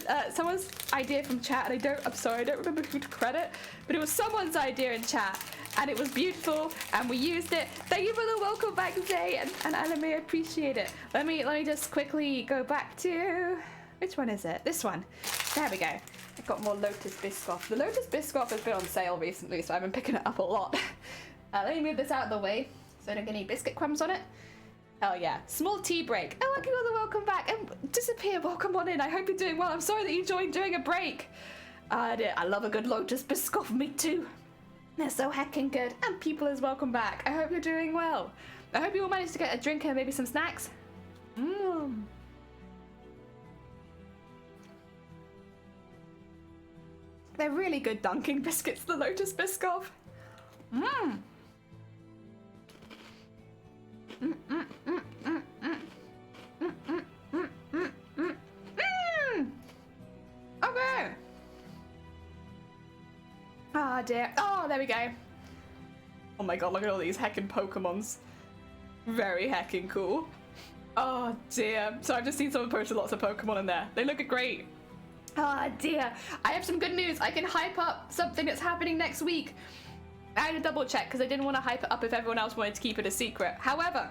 from chat, and I'm sorry, I don't remember who to credit, but it was someone's idea in chat, and it was beautiful, and we used it. Thank you for the welcome back, Zay and Anime. I appreciate it. Let me just quickly go back to, which one is it? This one. There we go. I've got more Lotus Biscoff. The Lotus Biscoff has been on sale recently, so I've been picking it up a lot. Let me move this out of the way so I don't get any biscuit crumbs on it. Hell yeah. Small tea break. Oh, thank you for the welcome back. And disappear, welcome on in. I hope you're doing well. I'm sorry that you joined during a break. I love a good Lotus Biscoff. Me too. They're so heckin' good. And people is welcome back. I hope you're doing well. I hope you all managed to get a drink and maybe some snacks. Mmm. They're really good dunking biscuits, the Lotus Biscoff. Mmm. Mm, mm, mm, mm, mm. Mm, mm, mm, mm, mm. Mm. Okay. Ah, dear. Oh, there we go. Oh my god, look at all these heckin' Pokemons. Very heckin' cool. Oh dear. So I've just seen someone posted lots of Pokemon in there. They look great. Oh dear. I have some good news. I can hype up something that's happening next week. I had to double check because I didn't want to hype it up if everyone else wanted to keep it a secret. However,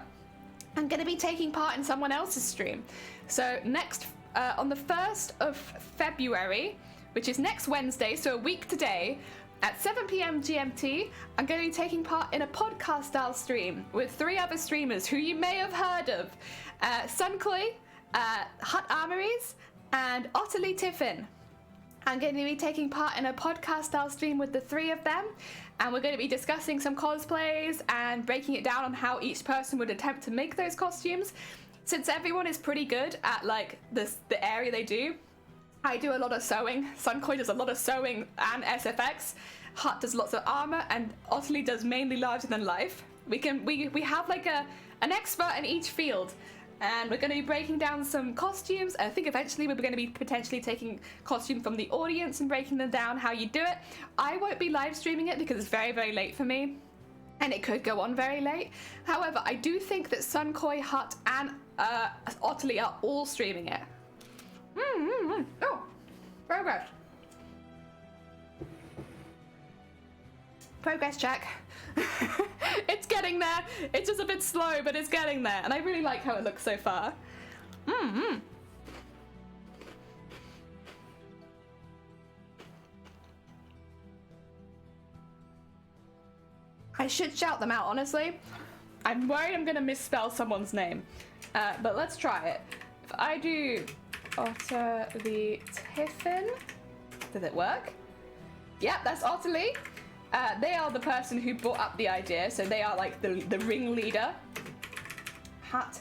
I'm going to be taking part in someone else's stream. So next, on the 1st of February, which is next Wednesday, so a week today, at 7 p.m. GMT, I'm going to be taking part in a podcast-style stream with 3 other streamers who you may have heard of. Sunkoi, Hut Armories, and Ottilie Tiffin. I'm going to be taking part in a podcast-style stream with the 3 of them, and we're going to be discussing some cosplays and breaking it down on how each person would attempt to make those costumes. Since everyone is pretty good at like the area they do, I do a lot of sewing. Sunkoi does a lot of sewing and SFX. Hut does lots of armor, and Ottilie does mainly larger than life. We have like an expert in each field. And we're going to be breaking down some costumes. I think eventually we're going to be potentially taking costume from the audience and breaking them down how you do it. I won't be live streaming it because it's very, very late for me. And it could go on very late. However, I do think that Sunkoi, Hut, and Ottilie are all streaming it. Oh, progress. Progress check. It's getting there. It's just a bit slow, but it's getting there. And I really like how it looks so far. I should shout them out, honestly. I'm worried I'm going to misspell someone's name. But let's try it. If I do Ottilie Tiffin, did it work? Yep, that's Ottilie. They are the person who brought up the idea, so they are like the ringleader. Hut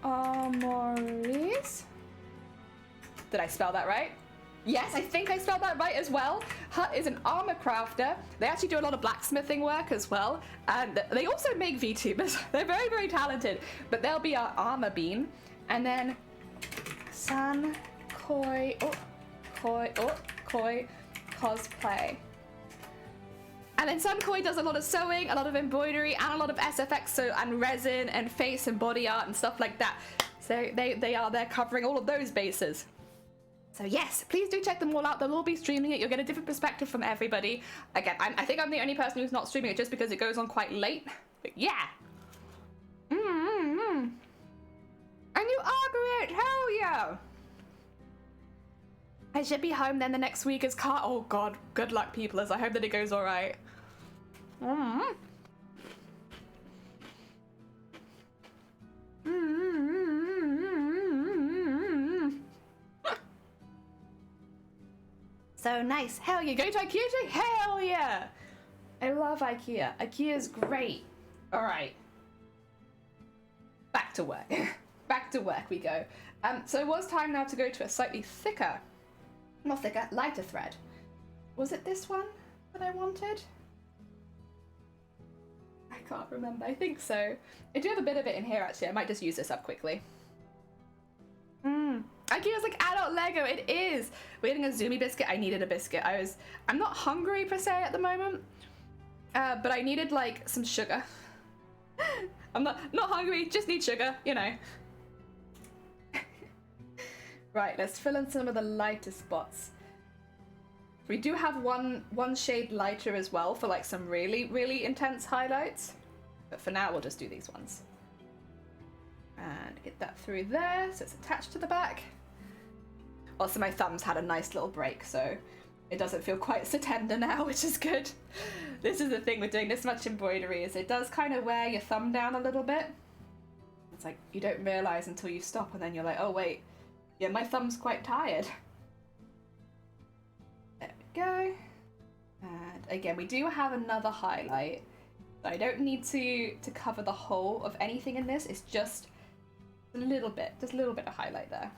Armories. Did I spell that right? Yes, I think I spelled that right as well. Hut is an armor crafter. They actually do a lot of blacksmithing work as well. And they also make VTubers. They're very, very talented. But they'll be our armor beam. And then Koi cosplay. And then Sunkoi does a lot of sewing, a lot of embroidery, and a lot of SFX, and resin and face and body art and stuff like that. So they're covering all of those bases. So yes, please do check them all out. They'll all be streaming it. You'll get a different perspective from everybody. Again, I think I'm the only person who's not streaming it just because it goes on quite late. But yeah. And you are great. Hell yeah. I should be home then the next week as car. Oh god, good luck, peoplers. I hope that it goes all right. So nice. Hell yeah. Go to IKEA today? Hell yeah. I love IKEA. IKEA's great. All right. Back to work. Back to work we go. So it was time now to go to a slightly thicker, not thicker, lighter thread. Was it this one that I wanted? I can't remember. I think so. I do have a bit of it in here actually. I might just use this up quickly. Akira's like, adult Lego, it is. We're getting a Zumi biscuit. I needed a biscuit. I'm not hungry per se at the moment, but I needed like some sugar. I'm not hungry, just need sugar, you know. Right, let's fill in some of the lighter spots. We do have one shade lighter as well for like some really, really intense highlights. But for now, we'll just do these ones. And get that through there, so it's attached to the back. Also, my thumb's had a nice little break, so it doesn't feel quite so tender now, which is good. This is the thing with doing this much embroidery, is it does kind of wear your thumb down a little bit. It's like, you don't realize until you stop, and then you're like, oh wait, yeah, my thumb's quite tired. There we go. And again, we do have another highlight. I don't need to cover the whole of anything in this. It's just a little bit of highlight there.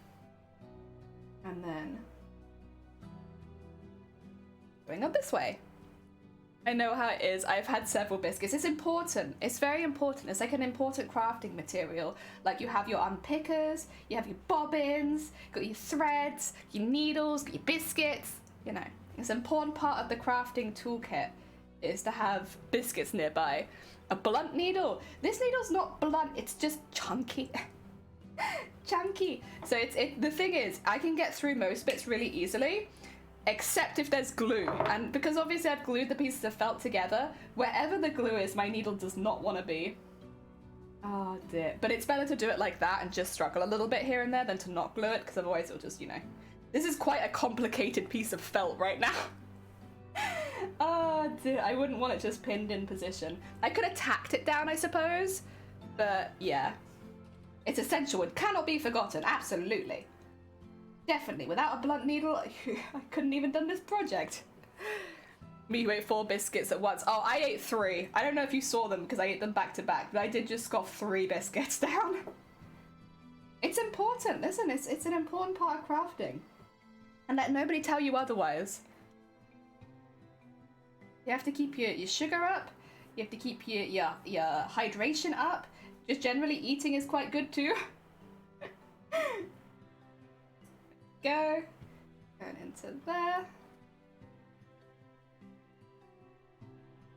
And then going up this way. I know how it is. I've had several biscuits. It's important. It's very important. It's like an important crafting material. Like you have your unpickers, you have your bobbins, got your threads, your needles, got your biscuits. You know, it's an important part of the crafting toolkit is to have biscuits nearby. A blunt needle. This needle's not blunt, it's just chunky. Chunky. So the thing is, I can get through most bits really easily, except if there's glue. And because obviously I've glued the pieces of felt together, wherever the glue is, my needle does not want to be. Oh dear. But it's better to do it like that and just struggle a little bit here and there than to not glue it, because otherwise it'll just, you know. This is quite a complicated piece of felt right now. Oh dear, I wouldn't want it just pinned in position. I could have tacked it down, I suppose, but yeah. It's essential and cannot be forgotten, absolutely. Definitely, without a blunt needle, I couldn't even done this project. Me who ate 4 biscuits at once. Oh, I ate 3. I don't know if you saw them because I ate them back to back, but I did just scoff 3 biscuits down. It's important, listen, it's an important part of crafting. And let nobody tell you otherwise. You have to keep your sugar up. You have to keep your hydration up. Just generally eating is quite good too. Go. Going into there.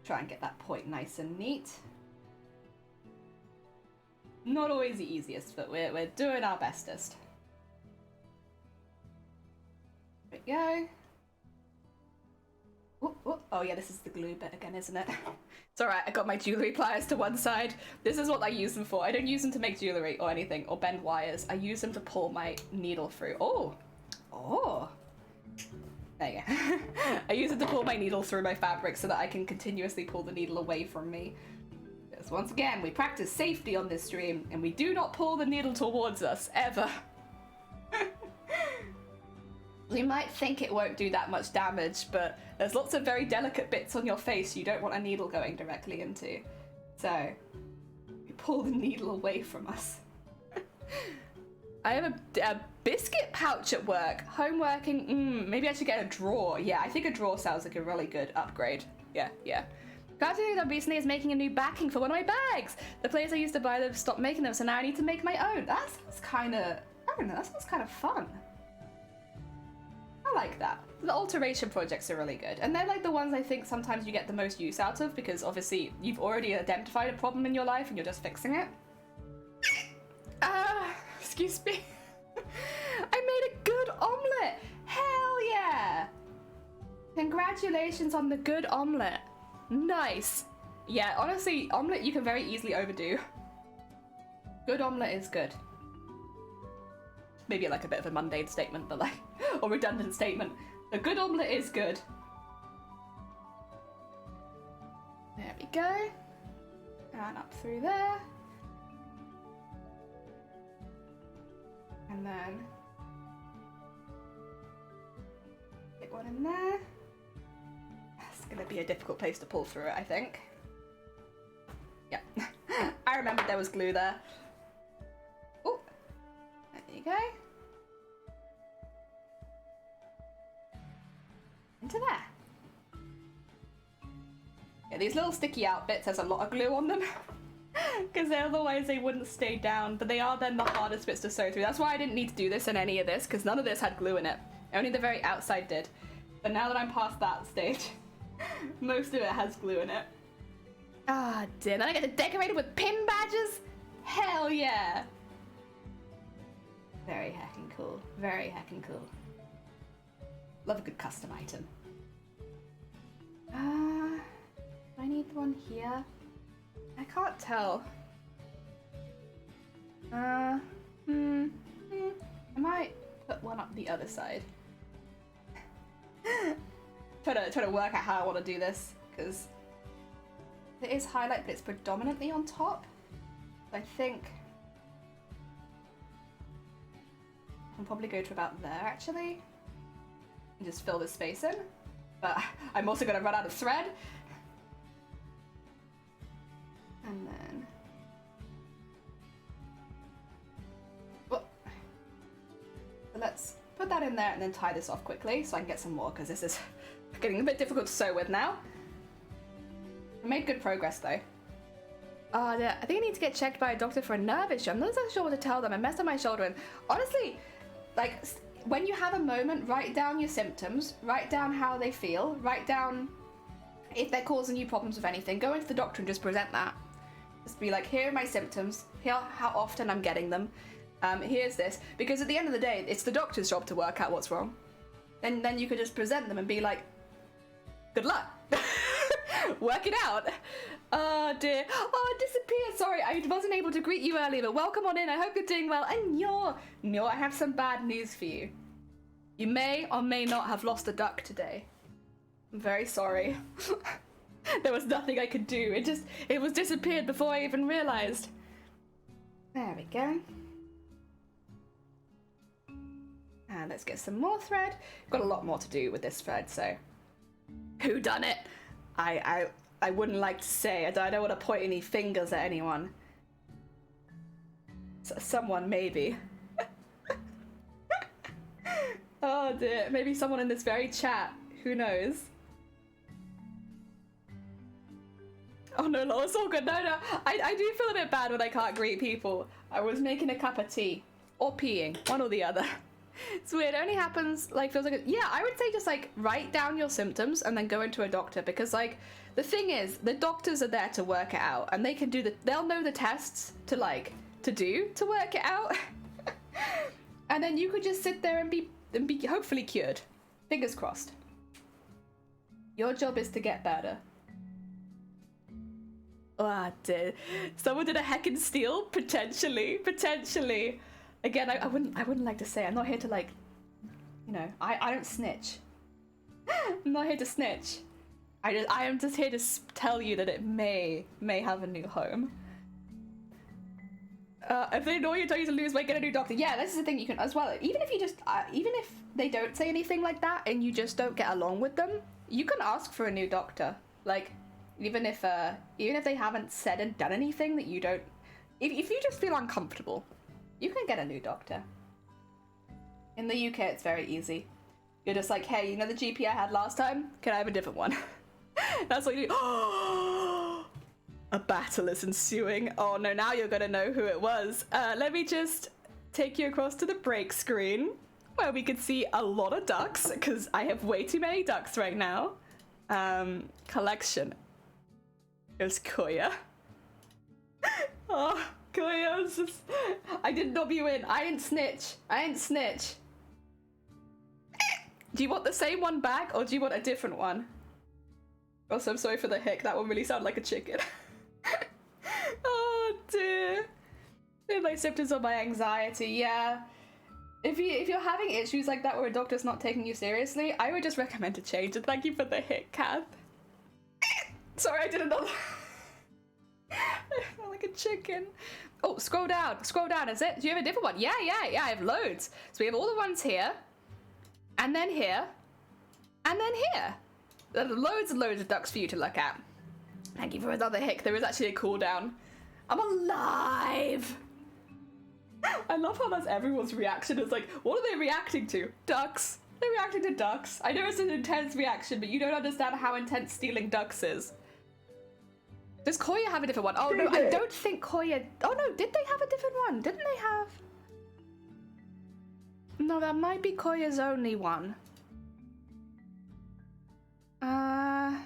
Try and get that point nice and neat. Not always the easiest, but we're doing our bestest. There we go. Ooh, ooh. Oh yeah, this is the glue bit again, isn't it? It's alright, I got my jewellery pliers to one side. This is what I use them for. I don't use them to make jewellery or anything, or bend wires. I use them to pull my needle through. Oh! Oh! There you go. I use it to pull my needle through my fabric so that I can continuously pull the needle away from me. Because once again, we practice safety on this stream, and we do not pull the needle towards us, ever. You might think it won't do that much damage, but there's lots of very delicate bits on your face you don't want a needle going directly into. So, we pull the needle away from us. I have a biscuit pouch at work. Home working, maybe I should get a drawer. Yeah, I think a drawer sounds like a really good upgrade. Yeah. Crafting that recently is making a new backing for one of my bags. The place I used to buy them stopped making them, so now I need to make my own. That sounds kind of, I don't know, that sounds kind of fun. I like that. The alteration projects are really good. And they're like the ones I think sometimes you get the most use out of, because obviously you've already identified a problem in your life and you're just fixing it. Excuse me. I made a good omelette. Hell yeah. Congratulations on the good omelette. Nice. Yeah, honestly, omelette you can very easily overdo. Good omelette is good. Maybe like a bit of a mundane statement, but like, or redundant statement. A good omelette is good. There we go. And up through there. And then get one in there. It's gonna be a difficult place to pull through it, I think. Yeah. I remembered there was glue there. Oh, there you go. Into there. Yeah, these little sticky out bits, there's a lot of glue on them. Because otherwise they wouldn't stay down, but they are then the hardest bits to sew through. That's why I didn't need to do this in any of this, because none of this had glue in it. Only the very outside did. But now that I'm past that stage, most of it has glue in it. Ah, dear. Then I get to decorate it with pin badges? Hell yeah! Very heckin' cool. Very heckin' cool. Love a good custom item. Do I need one here? I can't tell. I might put one up the other side. try to work out how I want to do this, because it is highlight, but it's predominantly on top. I think I can probably go to about there actually, and just fill this space in. But I'm also gonna run out of thread. And then, well, so let's put that in there and then tie this off quickly so I can get some more, because this is getting a bit difficult to sew with now. I made good progress though. Yeah, I think I need to get checked by a doctor for a nerve issue. I'm not so sure what to tell them. I messed up my shoulder, and honestly, like, when you have a moment, write down your symptoms, write down how they feel, write down if they're causing you problems with anything. Go into the doctor and just present that. Just be like, here are my symptoms, here how often I'm getting them, here's this. Because at the end of the day, it's the doctor's job to work out what's wrong. And then you could just present them and be like, good luck. Work it out. Oh dear. Oh, it disappeared. Sorry, I wasn't able to greet you earlier, but welcome on in. I hope you're doing well. And no, I have some bad news for you. You may or may not have lost a duck today. I'm very sorry. There was nothing I could do. It was disappeared before I even realized. There we go. And let's get some more thread. Got a lot more to do with this thread, so who done it? I wouldn't like to say. I don't want to point any fingers at anyone. Someone maybe. Oh dear, maybe someone in this very chat. Who knows? Oh no, Lol, it's all good. No, I do feel a bit bad when I can't greet people. I was making a cup of tea. Or peeing, one or the other. It's weird, it only happens, like, feels like, yeah, I would say just, like, write down your symptoms and then go into a doctor, because, like, the thing is, the doctors are there to work it out, and they can do they'll know the tests to work it out. And then you could just sit there and be hopefully cured. Fingers crossed. Your job is to get better. Oh, dear. Someone did a heckin' steal? Potentially. Again, I wouldn't like to say. I'm not here to, like, you know, I don't snitch. I'm not here to snitch. I am just here to tell you that it may have a new home. If they annoy you, tell you to lose weight, get a new doctor. Yeah, this is the thing you can as well. Even if they don't say anything like that and you just don't get along with them, you can ask for a new doctor. Like, even if they haven't said and done anything that you don't, if you just feel uncomfortable, you can get a new doctor. In the UK, it's very easy. You're just like, hey, you know the GP I had last time? Can I have a different one? That's what you do. A battle is ensuing. Oh no, now you're gonna know who it was. Let me just take you across to the break screen where we could see a lot of ducks, because I have way too many ducks right now. Collection. There's Koya. Oh, Koya was just... I didn't knob you in. I ain't snitch. Do you want the same one back, or do you want a different one? Also, I'm sorry for the hic. That one really sounded like a chicken. Oh dear. They're my symptoms of my anxiety. Yeah. If you're having issues like that where a doctor's not taking you seriously, I would just recommend a change. And thank you for the hic, Kath. Sorry, I did another. I felt like a chicken. Oh, scroll down, is it? Do you have a different one? Yeah, I have loads. So we have all the ones here, and then here, and then here. There are loads and loads of ducks for you to look at. Thank you for another hic. There is actually a cooldown. I'm alive! I love how that's everyone's reaction. It's like, what are they reacting to? Ducks. They're reacting to ducks. I know it's an intense reaction, but you don't understand how intense stealing ducks is. Does Koya have a different one? Oh, no, I don't think Koya... Oh, no, did they have a different one? Didn't they have... No, that might be Koya's only one. I'm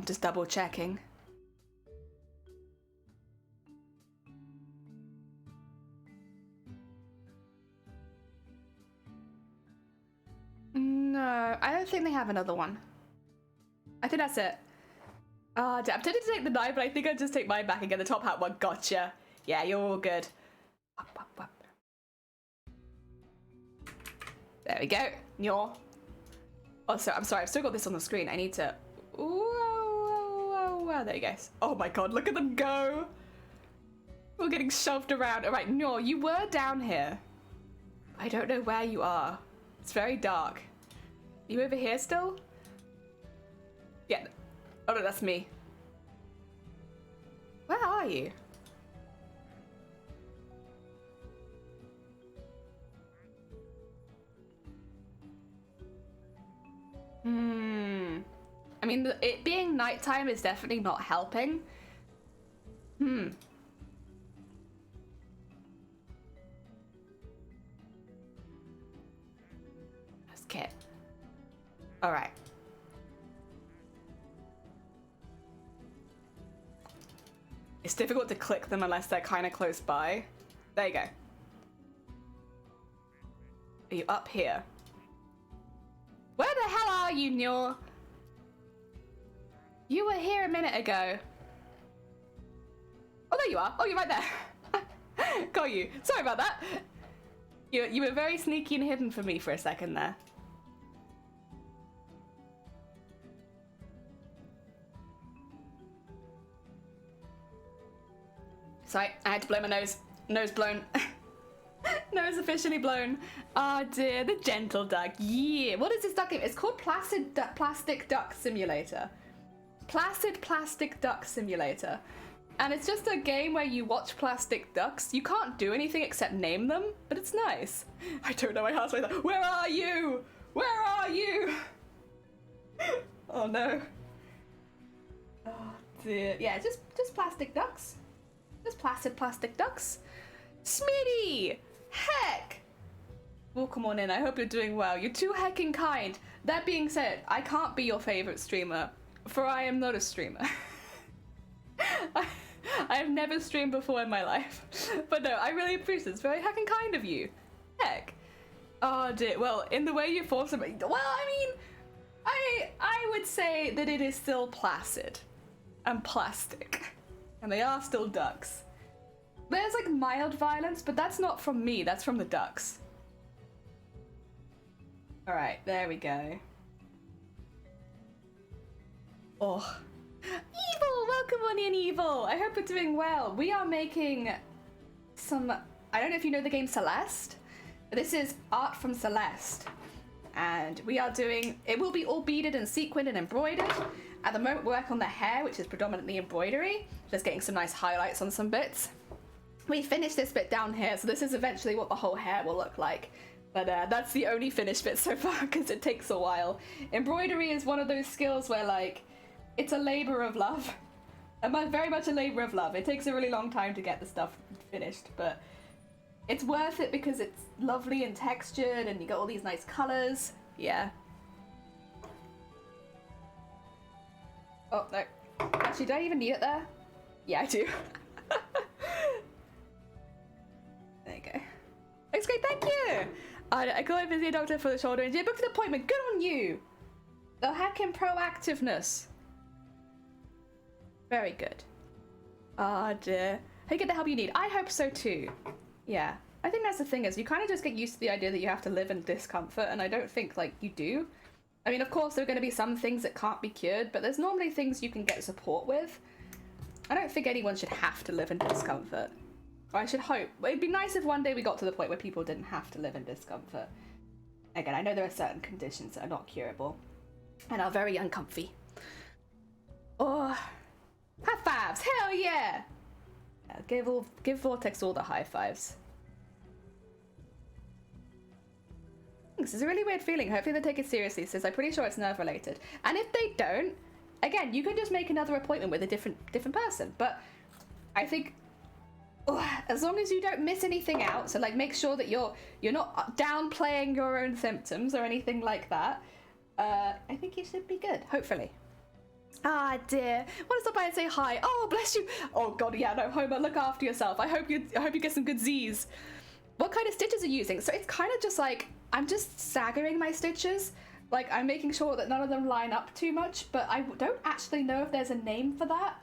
just double checking. No, I don't think they have another one. I think that's it. I'm tempted to take the knife, but I think I'll just take mine back and get the top hat one. Gotcha. Yeah, you're all good. Up, up, up. There we go. Nyor. Oh, so I'm sorry. I've still got this on the screen. I need to... Whoa, there you go. Oh my god, look at them go. We're getting shoved around. All right, Nyor, you were down here. I don't know where you are. It's very dark. You over here still? Yeah. Oh no, that's me. Where are you? I mean, it being nighttime is definitely not helping. That's Kit. All right. It's difficult to click them unless they're kind of close by. There you go. Are you up here? Where the hell are you, Nyor? You were here a minute ago. Oh, there you are. Oh, you're right there. Got you. Sorry about that. You were very sneaky and hidden for me for a second there. Sorry, I had to blow my nose. Nose blown. Nose officially blown. Oh dear, the gentle duck. Yeah. What is this duck game? It's called Plastic Duck Simulator. Placid Plastic Duck Simulator. And it's just a game where you watch plastic ducks. You can't do anything except name them, but it's nice. I don't know my heart's like that. Where are you? Where are you? Oh no. Oh dear. Yeah, just plastic ducks. Just placid plastic ducks. Smitty! Heck! Welcome on in. I hope you're doing well. You're too heckin' kind. That being said, I can't be your favorite streamer, for I am not a streamer. I have never streamed before in my life. But no, I really appreciate it. It's very heckin' kind of you. Heck. Oh dear. Well, in the way you force them... Well, I mean, I would say that it is still placid and plastic. And they are still ducks. There's like mild violence, but that's not from me, that's from the ducks. Alright, there we go. Oh. Evil! Welcome on in, Evil! I hope you're doing well. We are making some... I don't know if you know the game Celeste. This is art from Celeste. And we are doing... It will be all beaded and sequined and embroidered. At the moment, we work on the hair, which is predominantly embroidery. Just getting some nice highlights on some bits. We finished this bit down here, so this is eventually what the whole hair will look like. But that's the only finished bit so far, because it takes a while. Embroidery is one of those skills where, like, it's a labor of love. Very much a labor of love. It takes a really long time to get the stuff finished, but it's worth it because it's lovely and textured, and you got all these nice colors. Yeah. Oh, no. Actually, do I even need it there? Yeah, I do. There you go. Looks great, thank you! I go over to the doctor for the shoulder injury. Booked an appointment, good on you! The hacking proactiveness. Very good. Ah, dear. Hey, get the help you need. I hope so too. Yeah. I think that's the thing is you kind of just get used to the idea that you have to live in discomfort, and I don't think, like, you do. I mean, of course, there are going to be some things that can't be cured, but there's normally things you can get support with. I don't think anyone should have to live in discomfort. Or I should hope. It'd be nice if one day we got to the point where people didn't have to live in discomfort. Again, I know there are certain conditions that are not curable and are very uncomfy. Oh, high fives! Hell yeah! Give Vortex all the high fives. This is a really weird feeling. Hopefully they take it seriously, since I'm pretty sure it's nerve related. And if they don't, again, you can just make another appointment with a different person. But I think as long as you don't miss anything out, so like make sure that you're not downplaying your own symptoms or anything like that, I think you should be good, hopefully. Ah, dear. Want to stop by and say hi? Oh, bless you. Oh God, yeah, no, Homer, look after yourself. I hope you get some good Z's. What kind of stitches are you using? So it's kind of just like, I'm just staggering my stitches. Like, I'm making sure that none of them line up too much, but I don't actually know if there's a name for that.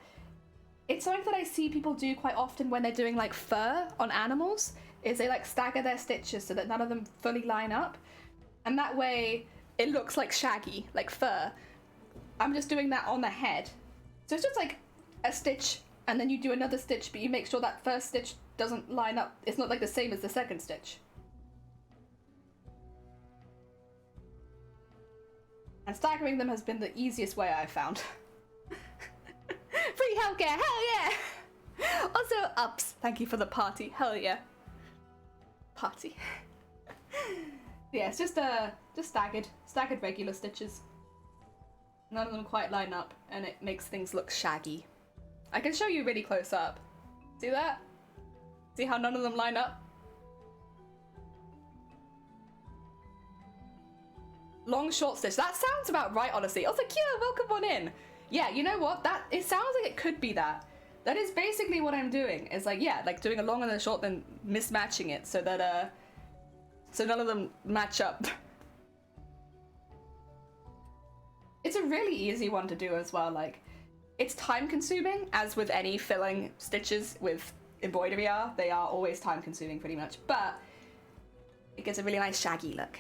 It's something that I see people do quite often when they're doing like fur on animals, is they like stagger their stitches so that none of them fully line up. And that way it looks like shaggy, like fur. I'm just doing that on the head. So it's just like a stitch and then you do another stitch, but you make sure that first stitch doesn't line up. It's not like the same as the second stitch. And staggering them has been the easiest way I've found. Free healthcare, hell yeah! Also, ups, thank you for the party, hell yeah. Party. Yeah, it's just staggered regular stitches. None of them quite line up, and it makes things look shaggy. I can show you really close up. See that? See how none of them line up? Long short stitch. That sounds about right, honestly. Also, Kira, welcome on in. Yeah, you know what? It sounds like it could be that. That is basically what I'm doing. It's like, yeah, like doing a long and a short, then mismatching it so that so none of them match up. It's a really easy one to do as well. Like, it's time consuming, as with any filling stitches with embroidery are. They are always time consuming pretty much, but it gives a really nice shaggy look.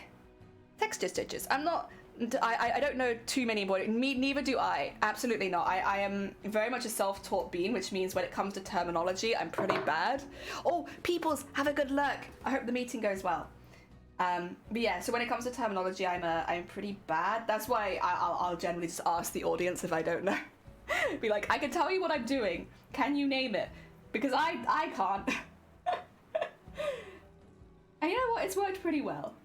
Texture stitches. I don't know too many embroidery. Neither do I. Absolutely not. I am very much a self-taught being, which means when it comes to terminology, I'm pretty bad. Oh, peoples, have a good luck. I hope the meeting goes well. But yeah, so when it comes to terminology, I'm pretty bad. That's why I'll generally just ask the audience if I don't know. Be like, I can tell you what I'm doing. Can you name it? Because I can't. And you know what? It's worked pretty well.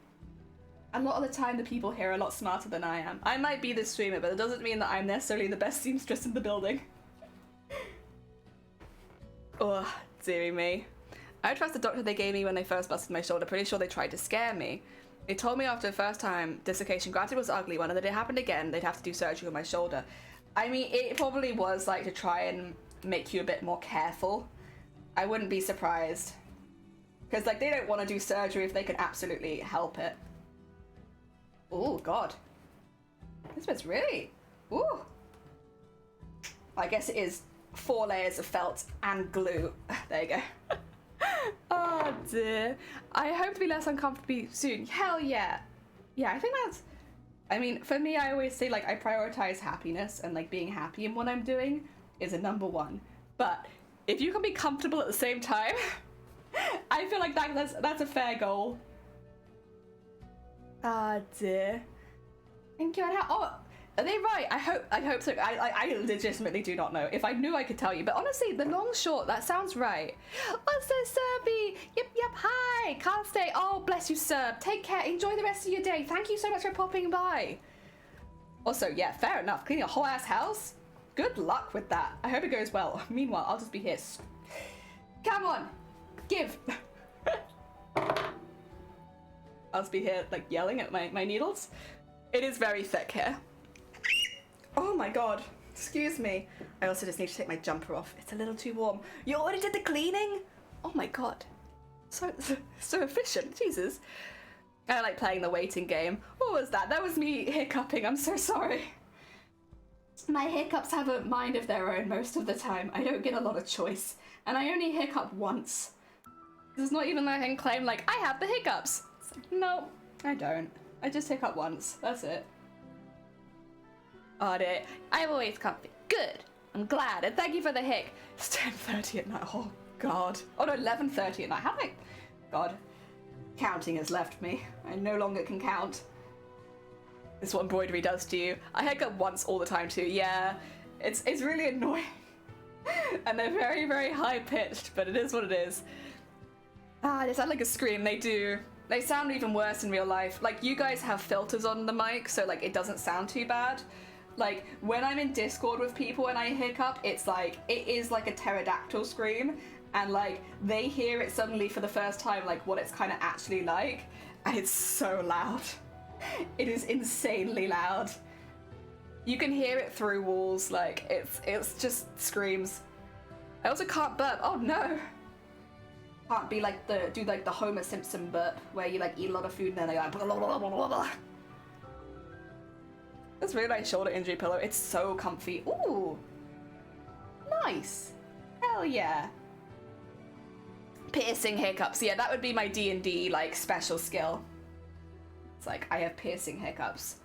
A lot of the time, the people here are a lot smarter than I am. I might be the streamer, but it doesn't mean that I'm necessarily the best seamstress in the building. Oh, dearie me. I trust the doctor they gave me when they first busted my shoulder. Pretty sure they tried to scare me. They told me after the first time, dislocation, granted it was an ugly one, and that it happened again, they'd have to do surgery on my shoulder. I mean, it probably was like to try and make you a bit more careful. I wouldn't be surprised. Because like, they don't want to do surgery if they can absolutely help it. Oh, God. This one's really... Ooh. I guess it is 4 layers of felt and glue. There you go. Oh, dear. I hope to be less uncomfortable soon. Hell yeah. Yeah, I think that's... I mean, for me, I always say, like, I prioritize happiness, and, like, being happy in what I'm doing is a #1. But if you can be comfortable at the same time, I feel like that's a fair goal. Ah, dear. Thank you. Oh, are they right? I hope so. I legitimately do not know. If I knew, I could tell you. But honestly, the long short, that sounds right. What's this, Serby? Yep, hi. Can't stay. Oh, bless you, Serb. Take care. Enjoy the rest of your day. Thank you so much for popping by. Also, yeah, fair enough. Cleaning a whole ass house? Good luck with that. I hope it goes well. Meanwhile, I'll just be here. Come on. Give. I'll just be here, like, yelling at my needles. It is very thick here. Oh my God. Excuse me. I also just need to take my jumper off. It's a little too warm. You already did the cleaning? Oh my God. So efficient. Jesus. I like playing the waiting game. What was that? That was me hiccuping. I'm so sorry. My hiccups have a mind of their own most of the time. I don't get a lot of choice. And I only hiccup once. There's not even like I can claim, like, I have the hiccups. Like, no, I don't. I just hiccup once. That's it. Oh, dear. I'm always comfy. Good. I'm glad. And thank you for the hic. It's 10:30 at night. Oh, God. Oh, no, 11:30 at night. How did I... God. Counting has left me. I no longer can count. This is what embroidery does to you. I hiccup once all the time, too. Yeah. It's really annoying. And they're very, very high-pitched, but it is what it is. Ah, they sound like a scream. They do. They sound even worse in real life. Like, you guys have filters on the mic, so like it doesn't sound too bad. Like, when I'm in Discord with people and I hiccup, it's like, it is like a pterodactyl scream, and like, they hear it suddenly for the first time, like what it's kind of actually like, and it's so loud. It is insanely loud. You can hear it through walls, like, it's just screams. I also can't burp, oh no! Can't be like do like the Homer Simpson burp, where you like eat a lot of food and then they like blah, blah, blah, blah, blah, blah. That's a really nice shoulder injury pillow. It's so comfy. Ooh, nice. Hell yeah. Piercing hiccups. Yeah, that would be my D&D like special skill. It's like I have piercing hiccups.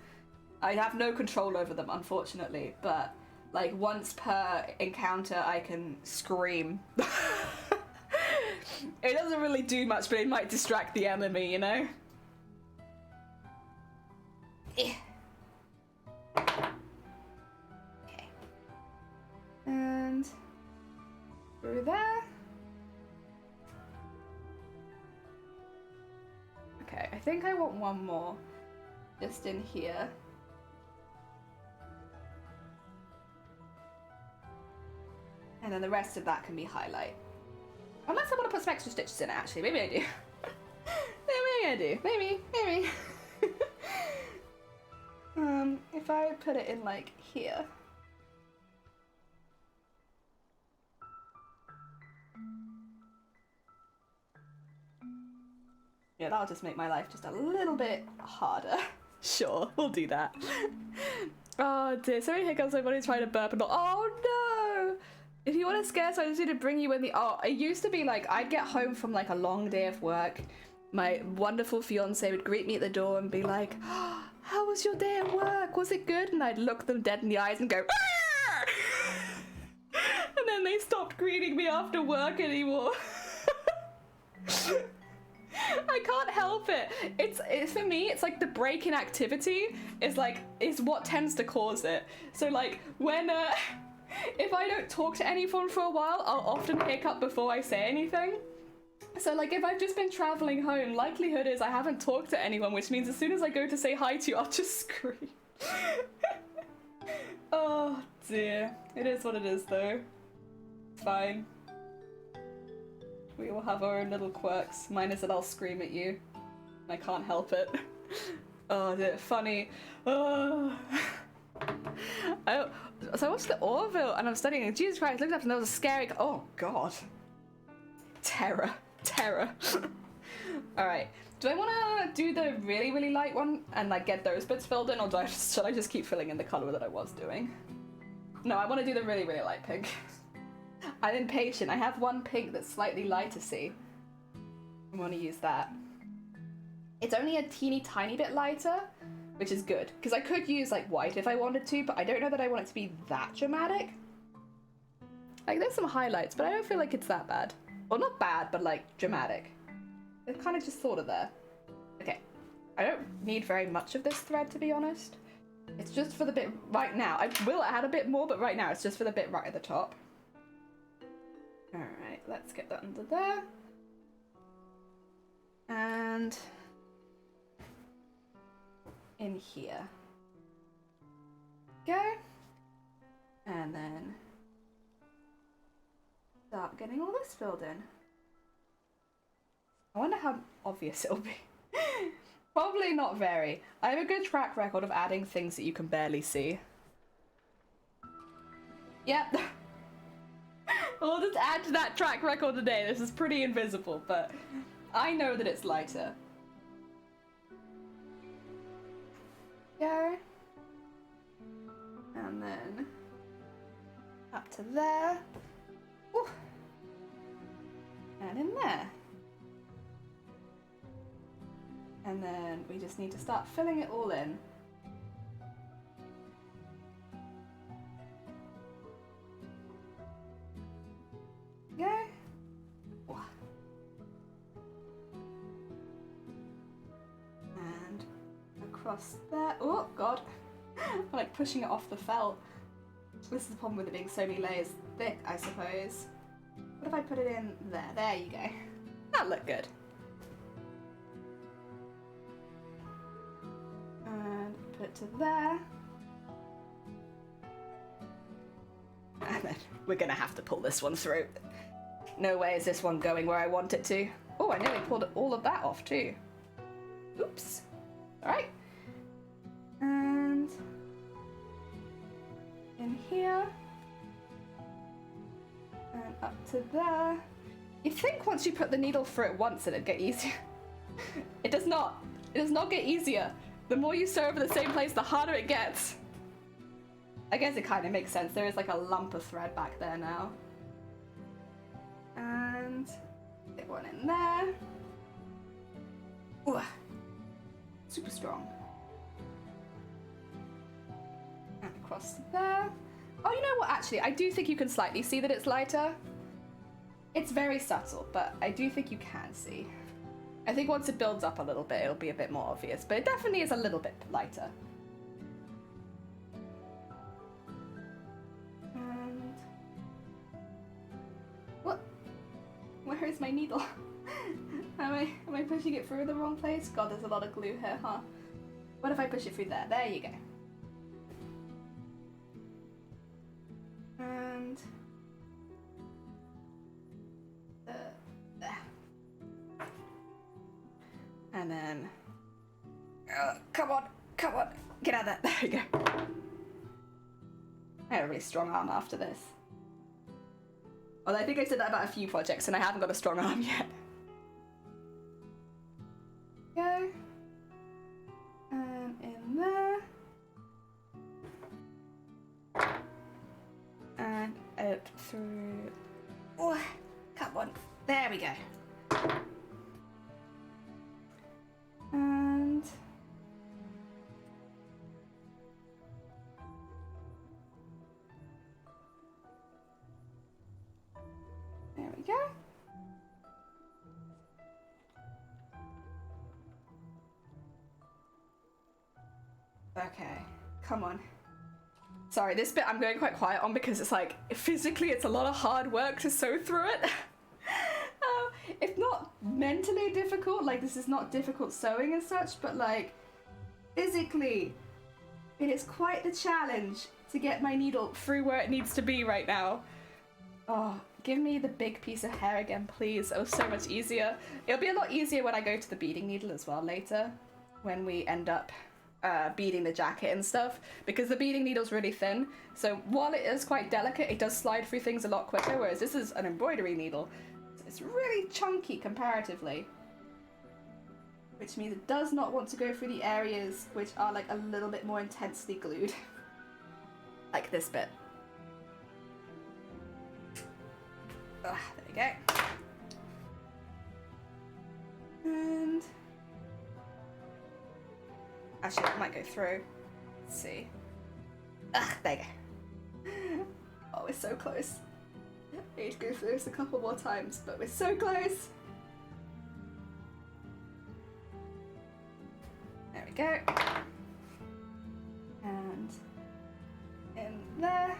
I have no control over them, unfortunately, but like once per encounter I can scream. It doesn't really do much, but it might distract the enemy, you know? Okay. And through there. Okay, I think I want one more just in here. And then the rest of that can be highlight. Unless I want to put some extra stitches in it, actually. Maybe I do. Maybe I do. Maybe. If I put it in, like, here. Yeah, that'll just make my life just a little bit harder. Sure, we'll do that. Oh dear, so many hiccups, my body's trying to burp and all. Oh no! If you want to scare, so I just need to bring you in the... Oh, it used to be like, I'd get home from like a long day of work. My wonderful fiance would greet me at the door and be like, oh, how was your day at work? Was it good? And I'd look them dead in the eyes and go, ah! And then they stopped greeting me after work anymore. I can't help it. It's for me, it's like the break in activity is what tends to cause it. So like when if I don't talk to anyone for a while, I'll often hiccup before I say anything. So like if I've just been traveling home, likelihood is I haven't talked to anyone, which means as soon as I go to say hi to you, I'll just scream. Oh dear. It is what it is though. It's fine. We all have our own little quirks. Mine is that I'll scream at you. And I can't help it. Oh, dear, funny. Oh. So I watched the Orville and I'm studying and Jesus Christ, I looked up and there was a scary... Oh, God. Terror. Alright. Do I want to do the really, really light one and like get those bits filled in, or should I just keep filling in the colour that I was doing? No, I want to do the really, really light pink. I'm impatient. I have one pink that's slightly lighter, see? I want to use that. It's only a teeny tiny bit lighter, which is good, because I could use like white if I wanted to, but I don't know that I want it to be that dramatic. Like there's some highlights, but I don't feel like it's that bad. Well, not bad, but like dramatic. It's kind of just sort of there. Okay. I don't need very much of this thread, to be honest. It's just for the bit right now. I will add a bit more, but right now it's just for the bit right at the top. Alright, let's get that under there. And in here. Go. And then start getting all this filled in. I wonder how obvious it'll be. Probably not very. I have a good track record of adding things that you can barely see. Yep. We'll just add to that track record today. This is pretty invisible, but I know that it's lighter. Go. And then up to there. Ooh. And in there. And then we just need to start filling it all in. Go. And across there. Oh, God. I'm like pushing it off the felt. This is the problem with it being so many layers thick, I suppose. What if I put it in there? There you go. That'll look good. it to there. And then we're gonna have to pull this one through. No way is this one going where I want it to. Oh, I nearly pulled all of that off too. Oops. Alright. And in here. And up to there. You'd think once you put the needle through it once it'd get easier. It does not. It does not get easier. The more you sew over the same place, the harder it gets. I guess it kind of makes sense. There is like a lump of thread back there now. And get one in there. Ooh, super strong. And across there. Oh, you know what? Actually, I do think you can slightly see that it's lighter. It's very subtle, but I do think you can see. I think once it builds up a little bit, it'll be a bit more obvious, but it definitely is a little bit lighter. And what? Where is my needle? Am I pushing it through the wrong place? God, there's a lot of glue here, huh? What if I push it through there? There you go. And there. And then, come on, get out of there. There we go. I had a really strong arm after this. Although I think I said that about a few projects and I haven't got a strong arm yet. Go. And in there. And out through. Oh, come on. There we go. And there we go. Okay, come on. Sorry, this bit I'm going quite quiet on because it's like, physically it's a lot of hard work to sew through it. It's not mentally difficult, like this is not difficult sewing and such, but like physically it is quite the challenge to get my needle through where it needs to be right now. Oh, give me the big piece of hair again, please. It was so much easier. It'll be a lot easier when I go to the beading needle as well later, when we end up beading the jacket and stuff, because the beading needle's really thin, so while it is quite delicate, it does slide through things a lot quicker, whereas this is an embroidery needle. It's really chunky comparatively, which means it does not want to go through the areas which are like a little bit more intensely glued, like this bit. There we go. And actually, it might go through. Let's see. There you go. Oh, we're so close. I need to go through this a couple more times, but we're so close. There we go. And in there.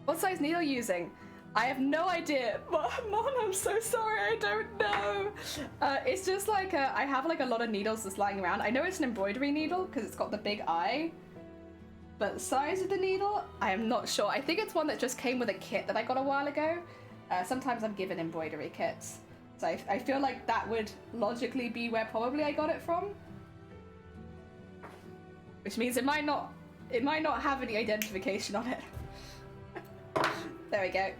What size needle are you using? I have no idea. Mom, I'm so sorry, I don't know. It's just like, I have like a lot of needles just lying around. I know it's an embroidery needle because it's got the big eye. But the size of the needle, I am not sure. I think it's one that just came with a kit that I got a while ago. Sometimes I'm given embroidery kits. So I feel like that would logically be where probably I got it from. Which means it might not have any identification on it. There we go.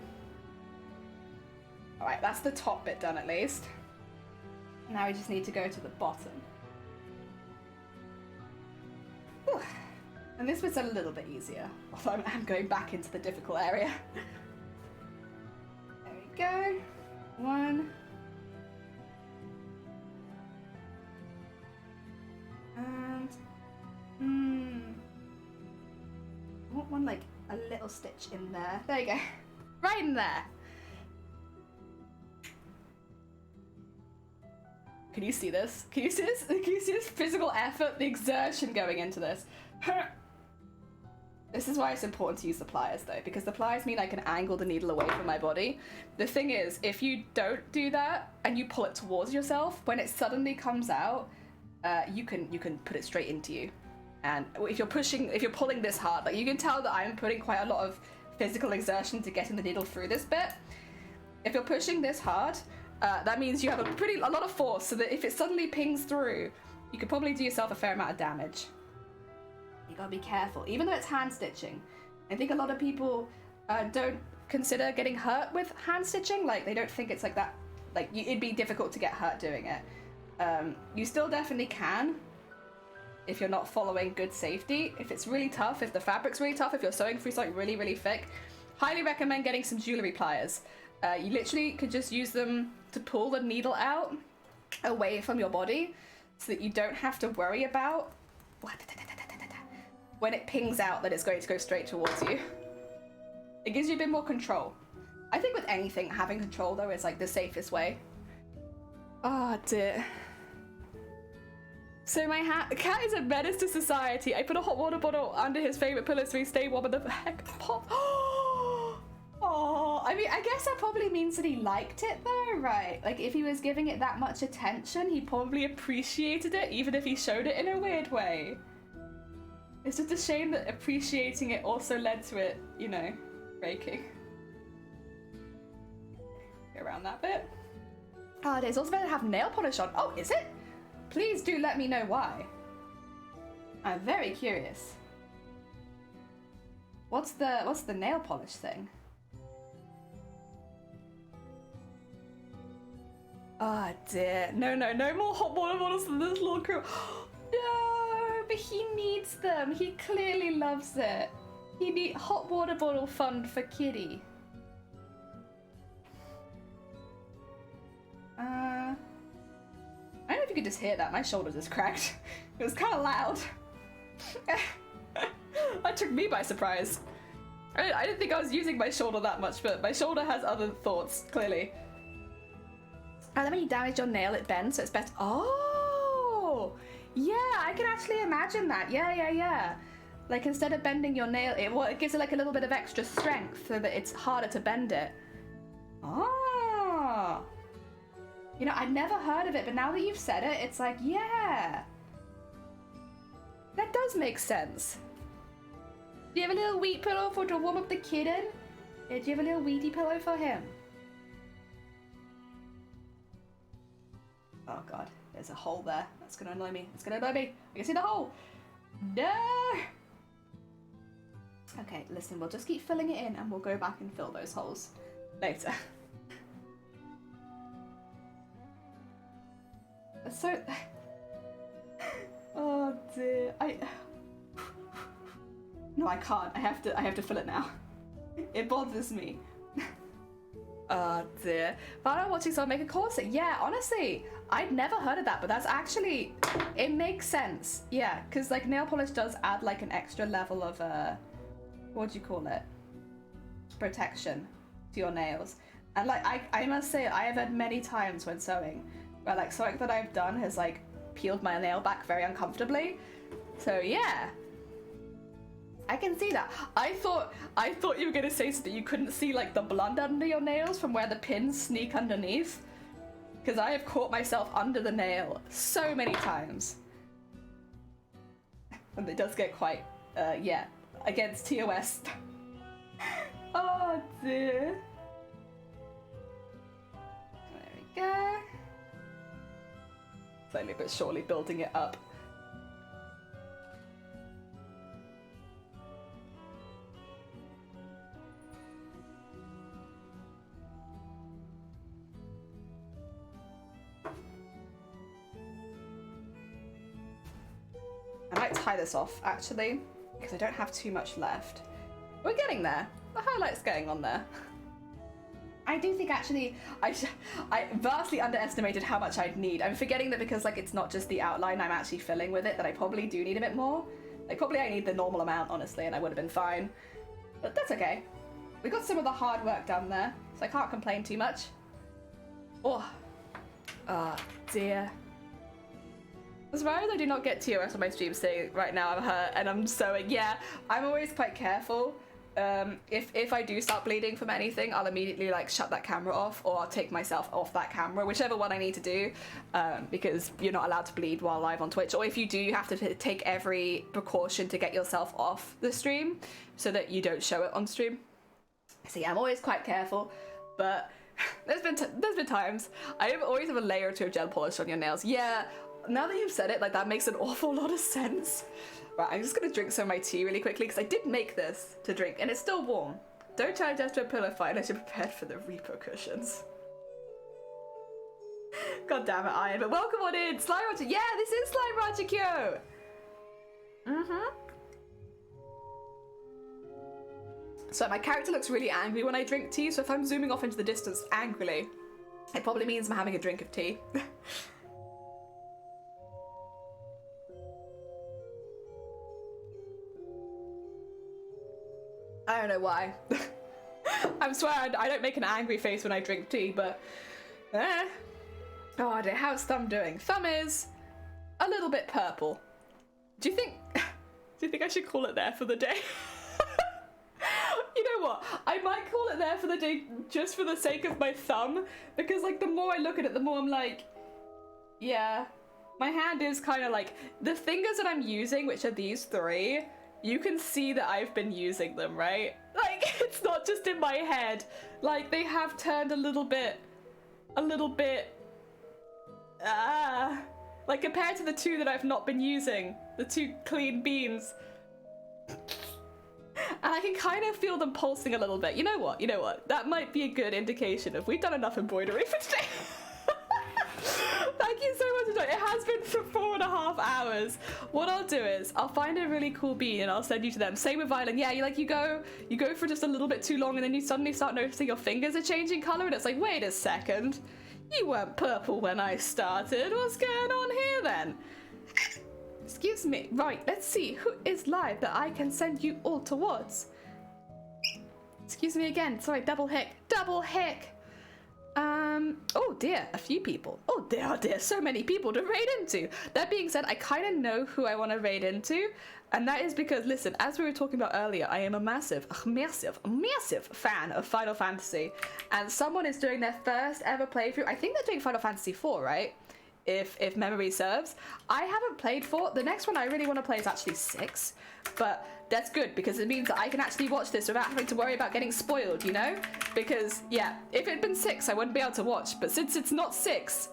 Alright, that's the top bit done at least. Now we just need to go to the bottom. Whew. And this bit's a little bit easier, although I'm going back into the difficult area. There we go. One. And I want one like a little stitch in there. There you go. Right in there. Can you see this? Can you see this? Can you see this physical effort, the exertion going into this? This is why it's important to use the pliers though, because the pliers mean I can angle the needle away from my body. The thing is, if you don't do that and you pull it towards yourself, when it suddenly comes out, you can put it straight into you. And if you're pulling this hard, like you can tell that I'm putting quite a lot of physical exertion to getting the needle through this bit. If you're pushing this hard, that means you have a lot of force, so that if it suddenly pings through, you could probably do yourself a fair amount of damage. You gotta be careful, even though it's hand stitching. I think a lot of people don't consider getting hurt with hand stitching. Like, they don't think it's like that. Like, it'd be difficult to get hurt doing it. You still definitely can, if you're not following good safety. If it's really tough, if the fabric's really tough, if you're sewing through something really, really thick, highly recommend getting some jewelry pliers. You literally could just use them to pull the needle out away from your body so that you don't have to worry about when it pings out that it's going to go straight towards you. It gives you a bit more control. I think with anything, having control though is like the safest way. Oh dear. So my cat is a menace to society. I put a hot water bottle under his favorite pillow so he stay warm and the heck pop. Oh, I mean, I guess that probably means that he liked it though, right? Like if he was giving it that much attention, he probably appreciated it, even if he showed it in a weird way. It's just a shame that appreciating it also led to it, you know, breaking. Go around that bit. Oh, it is also better to have nail polish on. Oh, is it? Please do let me know why. I'm very curious. What's the nail polish thing? Oh dear. No more hot water bottles for this little crew. No, but he needs them. He clearly loves it. He needs hot water bottle fund for Kitty. I don't know if you could just hear that. My shoulder just cracked. It was kind of loud. That took me by surprise. I didn't think I was using my shoulder that much, but my shoulder has other thoughts, clearly. And then when you damage your nail, it bends, so it's better. Oh! Yeah, I can actually imagine that. Yeah. Like, instead of bending your nail, it gives it like a little bit of extra strength so that it's harder to bend it. Oh! You know, I'd never heard of it, but now that you've said it, it's like, yeah. That does make sense. Do you have a little wheat pillow to warm up the kitten? Yeah, do you have a little wheaty pillow for him? Oh god, there's a hole there. That's gonna annoy me. It's gonna annoy me. I can see the hole. No! Okay, listen, we'll just keep filling it in and we'll go back and fill those holes later. So... Oh dear. No, I can't. I have to fill it now. It bothers me. Oh dear. But I'm watching someone make a corset. Yeah, honestly, I'd never heard of that, but that's actually, it makes sense. Yeah, because like nail polish does add like an extra level of, what do you call it? Protection to your nails. And like, I must say, I have had many times when sewing, where like something that I've done has like peeled my nail back very uncomfortably. So yeah. I can see that. I thought you were gonna say so that you couldn't see like the blood under your nails from where the pins sneak underneath. Because I have caught myself under the nail so many times. And it does get quite, yeah, against TOS. Oh dear. There we go. Slowly but surely building it up. I might tie this off, actually, because I don't have too much left. We're getting there. The highlight's going on there. I do think, actually, I vastly underestimated how much I'd need. I'm forgetting that because, like, it's not just the outline I'm actually filling with it, that I probably do need a bit more. Like, probably I need the normal amount, honestly, and I would have been fine. But that's okay. We got some of the hard work done there, so I can't complain too much. Oh. Ah, dear. As far as I do not get TOS on my stream saying right now I'm hurt and I'm sewing, yeah, I'm always quite careful if I do start bleeding from anything, I'll immediately like shut that camera off, or I'll take myself off that camera, whichever one I need to do, because you're not allowed to bleed while live on Twitch, or if you do, you have to take every precaution to get yourself off the stream so that you don't show it on stream. So yeah, I'm always quite careful, but there's been times I always have a layer or two of gel polish on your nails. Yeah, now that you've said it, like that makes an awful lot of sense. Right, I'm just gonna drink some of my tea really quickly because I did make this to drink and it's still warm. Don't challenge us to a pillow fight unless you're prepared for the repercussions. God damn it, Iron, but welcome on in, Slime Roger. Yeah, this is Slime Roger Q. So my character looks really angry when I drink tea, so if I'm zooming off into the distance angrily, it probably means I'm having a drink of tea. I don't know why. I swear I don't make an angry face when I drink tea, but oh dear, how's Thumb doing? Thumb is a little bit purple. Do you think I should call it there for the day? You know what? I might call it there for the day just for the sake of my thumb, because like the more I look at it, the more I'm like, yeah, my hand is kind of like, the fingers that I'm using, which are these three, you can see that I've been using them, right? Like, it's not just in my head. Like, they have turned a little bit, like compared to the two that I've not been using, the two clean beans. And I can kind of feel them pulsing a little bit. You know what? That might be a good indication of we've done enough embroidery for today. Thank you so much, Joy. It has been for 4.5 hours. What I'll do is I'll find a really cool bean and I'll send you to them. Same with Violin. Yeah, you go for just a little bit too long and then you suddenly start noticing your fingers are changing color and it's like, wait a second, you weren't purple when I started. What's going on here then? Excuse me. Right, let's see who is live that I can send you all towards. Excuse me again. Sorry, double hick. Oh dear, a few people. Oh dear, so many people to raid into. That being said, I kind of know who I want to raid into, and that is because, listen, as we were talking about earlier, I am a massive fan of Final Fantasy, and someone is doing their first ever playthrough. I think they're doing Final Fantasy 4, right? If memory serves. I haven't played 4. The next one I really want to play is actually 6, but that's good because it means that I can actually watch this without having to worry about getting spoiled, you know? Because, yeah, if it had been 6, I wouldn't be able to watch, but since it's not 6,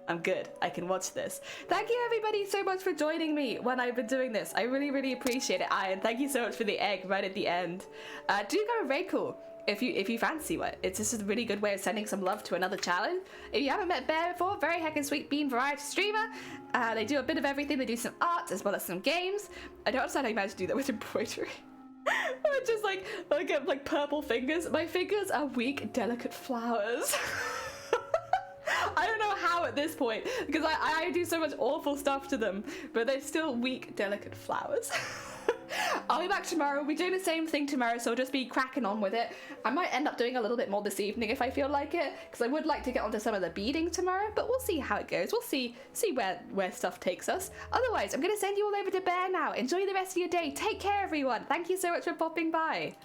I'm good. I can watch this. Thank you everybody so much for joining me when I've been doing this. I really appreciate it. And thank you so much for the egg right at the end. Do go to Raid Cool if you fancy what. It's just a really good way of sending some love to another challenge. If you haven't met Bear before, very heckin' sweet bean variety streamer. They do a bit of everything. They do some art as well as some games. I don't understand how you managed to do that with embroidery. Or just like purple fingers. My fingers are weak, delicate flowers. I don't know how at this point, because I do so much awful stuff to them, but they're still weak, delicate flowers. I'll be back tomorrow. We'll be doing the same thing tomorrow, so I'll just be cracking on with it. I might end up doing a little bit more this evening if I feel like it, because I would like to get onto some of the beading tomorrow, but we'll see how it goes. We'll see where stuff takes us. Otherwise, I'm going to send you all over to Bear now. Enjoy the rest of your day. Take care, everyone. Thank you so much for popping by.